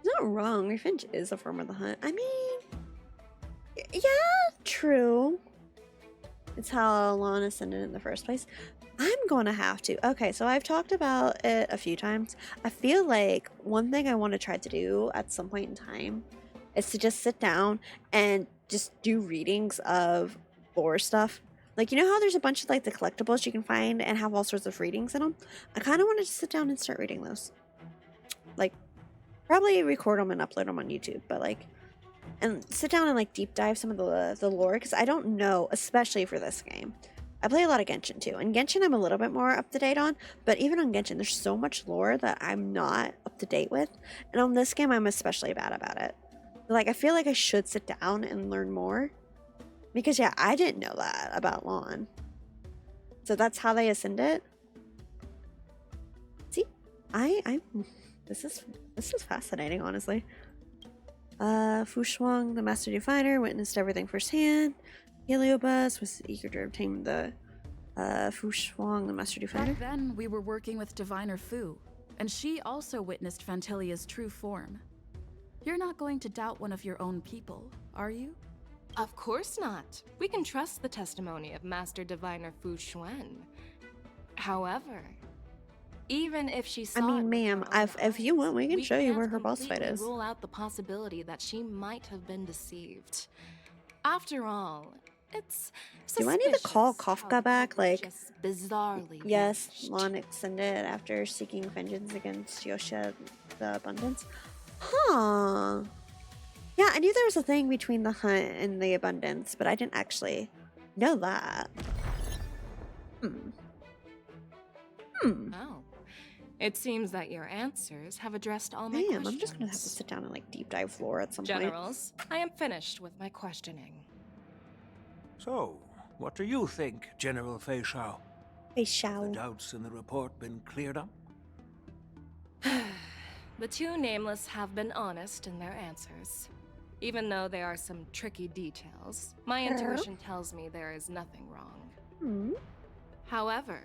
not wrong. Revenge is a form of the Hunt. I mean, yeah, true. It's how Alon ascended in the first place. I'm gonna have to. Okay, so I've talked about it a few times. I feel like one thing I want to try to do at some point in time is to just sit down and just do readings of lore stuff. Like, you know how there's a bunch of, like, the collectibles you can find and have all sorts of readings in them? I kind of want to sit down and start reading those. Like, probably record them and upload them on YouTube, but, like, and sit down and, like, deep dive some of the lore, because I don't know, especially for this game. I play a lot of Genshin, too, and Genshin I'm a little bit more up to date on, but even on Genshin, there's so much lore that I'm not up to date with, and on this game, I'm especially bad about it. Like, I feel like I should sit down and learn more. Because, yeah, I didn't know that about Lon. So that's how they ascend it. See, this is fascinating, honestly. Fu Shuang, the Master Diviner, witnessed everything firsthand. Heliobus was eager to obtain the Fu Shuang, the Master Diviner. Back then, we were working with Diviner Fu, and she also witnessed Fantilia's true form. You're not going to doubt one of your own people, are you? Of course not. We can trust the testimony of Master Diviner Fu Xuan. However, even if she saw, I mean, ma'am, if you want, we can show you where her boss fight is. Rule out the possibility that she might have been deceived. After all, it's do I need to call Kafka back? Like, bizarrely. Yes, Lon extended after seeking vengeance against Yoshia the Abundance. Huh. Yeah, I knew there was a thing between the hunt and the abundance, but I didn't actually know that. Oh. It seems that your answers have addressed all my questions. I'm just gonna have to sit down and, like, deep dive lore at some Generals, I am finished with my questioning. So, what do you think, General Fei Shao? Fei Shao. The doubts in the report been cleared up? The two nameless have been honest in their answers. Even though there are some tricky details, my intuition tells me there is nothing wrong. However,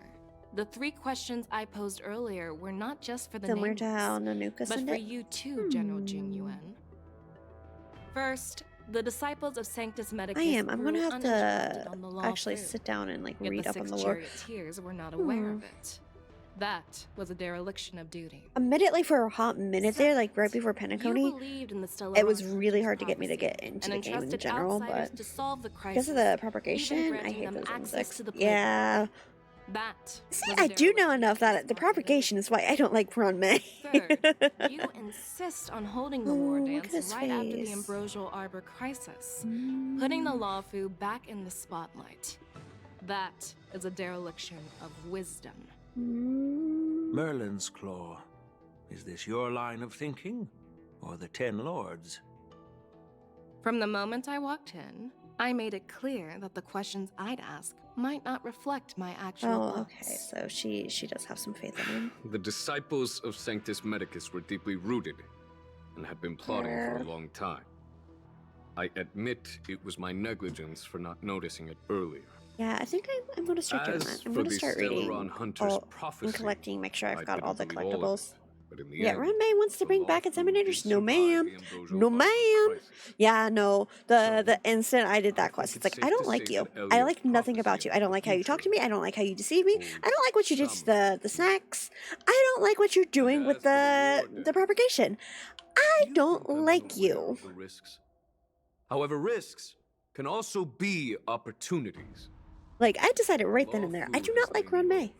the 3 questions I posed earlier were not just for the similar to how nameless, Nanuka but sent for it? you too, General Jing Yuan. First, the disciples of Sanctus Medicus I'm gonna have to actually sit down and, like, read up on the lore. Charioteers were not aware of it. That was a dereliction of duty. Admittedly, for a hot minute there, like right before Pentaconi, it was really hard to get me to get into the game in general, but because of the propagation, I hate those insects. Yeah. See, I do know enough that the propagation is why I don't like Ranmei. Third, you insist on holding the war dance right after the Ambrosial Arbor crisis, putting the Lawfu back in the spotlight. That is a dereliction of wisdom. Merlin's Claw. Is this your line of thinking? Or the 10 Lords? From the moment I walked in, I made it clear that the questions I'd ask might not reflect my actual thoughts. Okay, so she does have some faith in him. The disciples of Sanctus Medicus were deeply rooted and had been plotting for a long time. I admit it was my negligence for not noticing it earlier. Yeah, I think I'm going to start doing that. I'm going to start reading and collecting, make sure I've got all the collectibles. Yeah, Ranmei wants to bring back examinators. No, ma'am. No, ma'am. Yeah, no. The instant I did that quest, it's like, I don't like you. I like nothing about you. I don't like how you talk to me. I don't like how you deceive me. I don't like what you did to the snacks. I don't like what you're doing with the propagation. I don't like you. However, risks can also be opportunities. Like, I decided right then and there, I do not like Ranmei.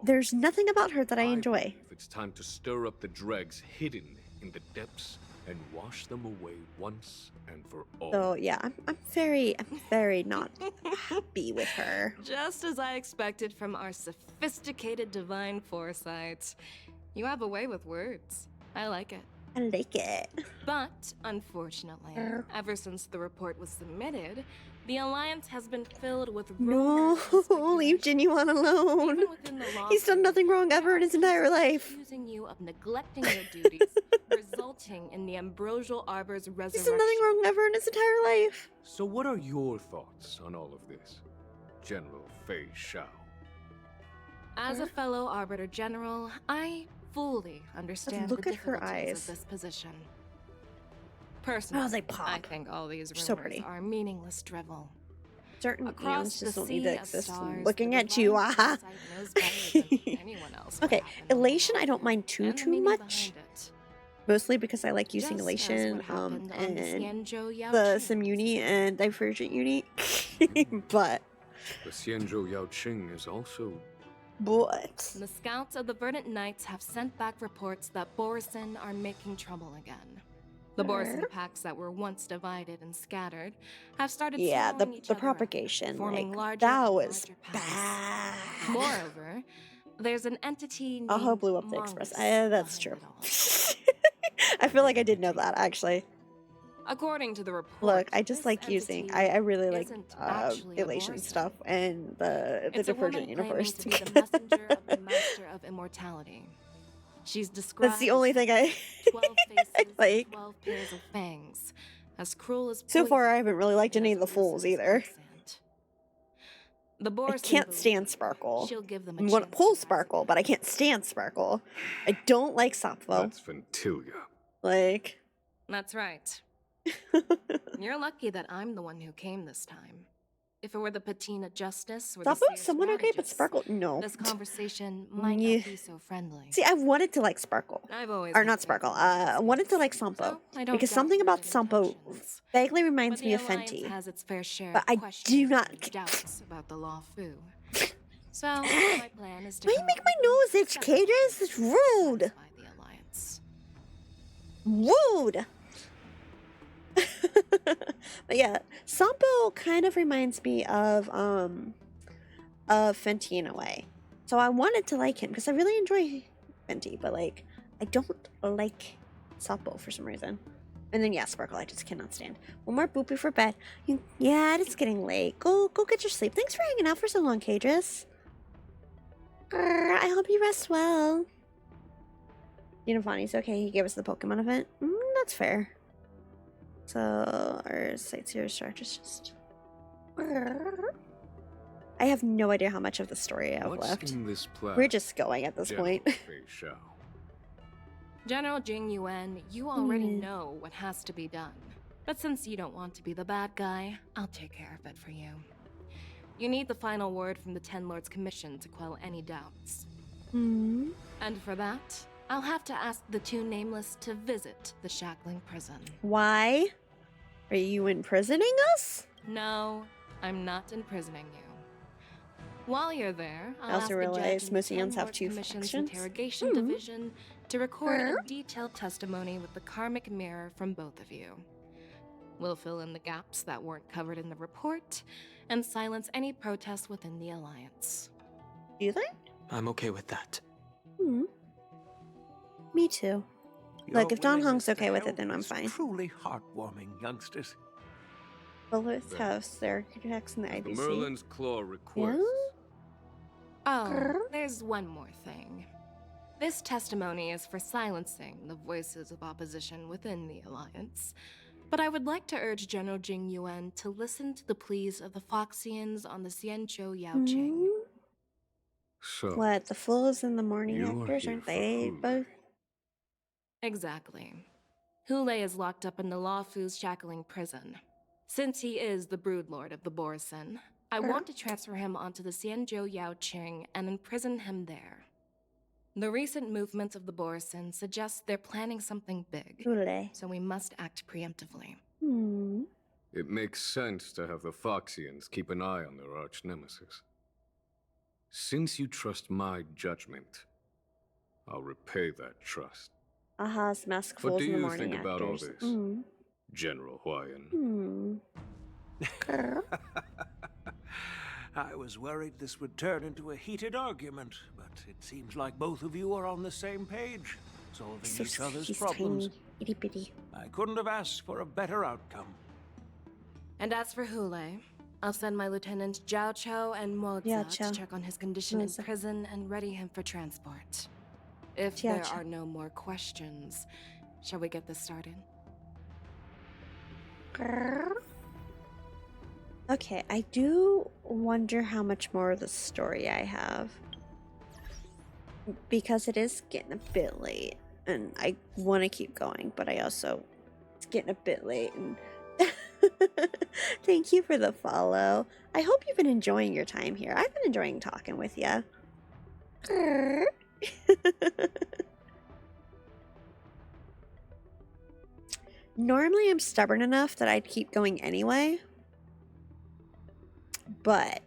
There's nothing about her that I enjoy. It's time to stir up the dregs hidden in the depths and wash them away once and for all. So yeah, I'm very not happy with her. Just as I expected from our sophisticated divine foresight. You have a way with words. I like it. I like it. But, unfortunately, ever since the report was submitted, the Alliance has been filled with No, leave Genuine alone. He's done nothing wrong ever in his entire life. Accusing you of neglecting your duties, resulting in the Ambrosial Arbor's resurrection. He's done nothing wrong ever in his entire life. So what are your thoughts on all of this, General Fei Shao? As a fellow Arbiter General, I fully understand Look the at her difficulties eyes. of this position. Personally, they pop. I think all these rumors So pretty. are meaningless drivel. Certain Across aliens just the don't need sea to of exist. stars, Looking the at you, divine aha. foresight knows better than anyone else what Okay, happened elation I don't mind too much. behind it. Mostly because I like using Just as elation what happened on the and Xianzhou Yao the Qing. sim uni and divergent uni. But The Xianzhou Yaoqing is also... What? The scouts of the Verdant Knights have sent back reports that Borisin are making trouble again. The Borisin packs that were once divided and scattered have started Yeah, swallowing each the other up, propagation, forming like, larger that and was larger packs. Moreover, there's an entity named I'll blew up the Express. Mongoose That's behind true. it all. I feel like I did know that, actually. According to the report, Look, I just like using. I really like isn't actually a elation Borisin. stuff and the It's a Divergent woman claiming universe. to be the messenger of the Master of Immortality. She's described That's the only thing I 12 faces, like. 12 pairs of fangs, as cruel as So far, poison, I haven't really liked any of the fools either. The I Borisin can't stand Sparkle. she'll give them a I'm going to chance pull Sparkle, but I can't stand Sparkle. I don't like Sappho. That's Ventilia. Like. That's right. You're lucky that I'm the one who came this time. If it were the Patina Justice or the Sappho's Seer somewhat okay, but Strategist, Sparkle, no. this conversation might Yeah. not be so friendly. See, I wanted to like Sparkle. I've always Or had not faith Sparkle. in I wanted to like Sampo. I don't Because doubt something your about good Sampo intentions. vaguely reminds But me the of Alliance Fenty. has its fair share But of I do questions not. and doubts about the Law Fu. So my plan is to Why you make my nose itch, Cages? It's rude. the Alliance. Rude. But yeah, Sampo kind of reminds me of Fenty in a way. So I wanted to like him because I really enjoy Fenty, but like I don't like Sampo for some reason. And then yeah, Sparkle, I just cannot stand. One more boopy for bed. Yeah, it's getting late. Go get your sleep. Thanks for hanging out for so long, Cages. I hope you rest well. Unifani's okay. He gave us the Pokemon event. That's fair. So our sightseer strategist. I have no idea how much of the story I have What's left. in this plan? We're just going at this point. General Jing Yuan, you already know what has to be done. But since you don't want to be the bad guy, I'll take care of it for you. You need the final word from the Ten Lords Commission to quell any doubts. And for that, I'll have to ask the two Nameless to visit the Shackling prison. Why? Are you imprisoning us? No, I'm not imprisoning you. While you're there, I I'll also ask the realize judge in most the Eons Ten have Lords two Commission's factions. interrogation division to record a detailed testimony with the karmic mirror from both of you. We'll fill in the gaps that weren't covered in the report and silence any protests within the Alliance. Do you think? I'm okay with that. Me too. Look, if Don Hong's okay with it, then I'm fine. Truly heartwarming, youngsters. Both have their attacks in the The IBC. Merlin's Claw request. Oh, there's one more thing. This testimony is for silencing the voices of opposition within the Alliance. But I would like to urge General Jing Yuan to listen to the pleas of the Foxians on the Xianzhou Yaoqing. So, What, the fools and the morning you are actors, here aren't for they both? Exactly. Hule is locked up in the Law Fu's Shackling prison. Since he is the broodlord of the Borisin, I want to transfer him onto the Xianzhou Yaoqing and imprison him there. The recent movements of the Borisin suggest they're planning something big, Hule. so we must act preemptively. it makes sense to have the Foxians keep an eye on their arch-nemesis. Since you trust my judgment, I'll repay that trust. Aha's mask What fools do and the you morning think about all actors. this, General Huayan? I was worried this would turn into a heated argument, but it seems like both of you are on the same page, solving each other's He's problems. tiny, itty bitty. I couldn't have asked for a better outcome. And as for Hule, I'll send my lieutenants Jiao Cho and Mo Jiao Zhe Cho. to check on his condition in Mozi. prison and ready him for transport. If Jiao there Cho. are no more questions, shall we get this started? Okay, I do wonder how much more of the story I have. Because it is getting a bit late. And I want to keep going, but I also... It's getting a bit late. And thank you for the follow. I hope you've been enjoying your time here. I've been enjoying talking with you. Normally I'm stubborn enough that I'd keep going anyway. But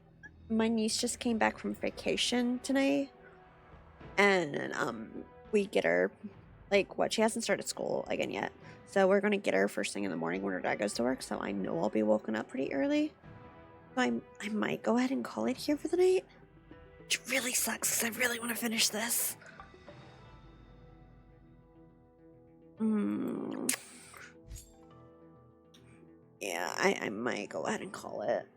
my niece just came back from vacation tonight, and we get her, like, what, she hasn't started school again yet, so we're gonna get her first thing in the morning when her dad goes to work, so I know I'll be woken up pretty early. So I might go ahead and call it here for the night, which really sucks because I really want to finish this. Yeah, I might go ahead and call it.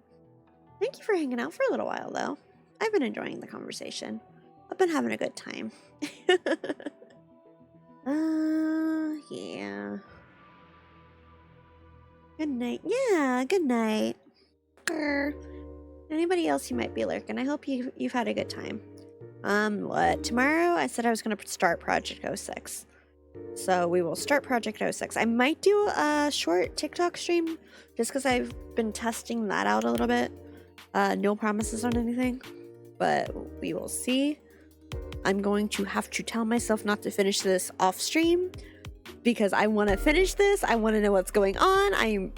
Thank you for hanging out for a little while, though. I've been enjoying the conversation. I've been having a good time. Yeah. Good night. Yeah, good night. Grr. Anybody else who might be lurking, I hope you've had a good time. What? Tomorrow I said I was going to start Project 06. So we will start Project 06. I might do a short TikTok stream just because I've been testing that out a little bit. No promises on anything, but we will see. I'm going to have to tell myself not to finish this off stream because I want to finish this. I want to know what's going on.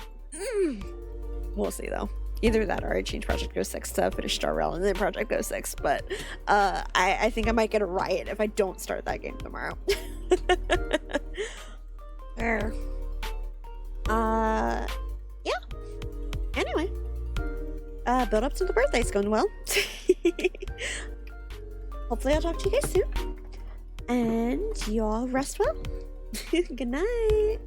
We'll see though. Either that or I change Project 06 to finish.rail and then Project 06. But I think I might get a riot if I don't start that game tomorrow. Yeah. Anyway. Build up to the birthday. It's going well. Hopefully I'll talk to you guys soon. And y'all rest well. Good night.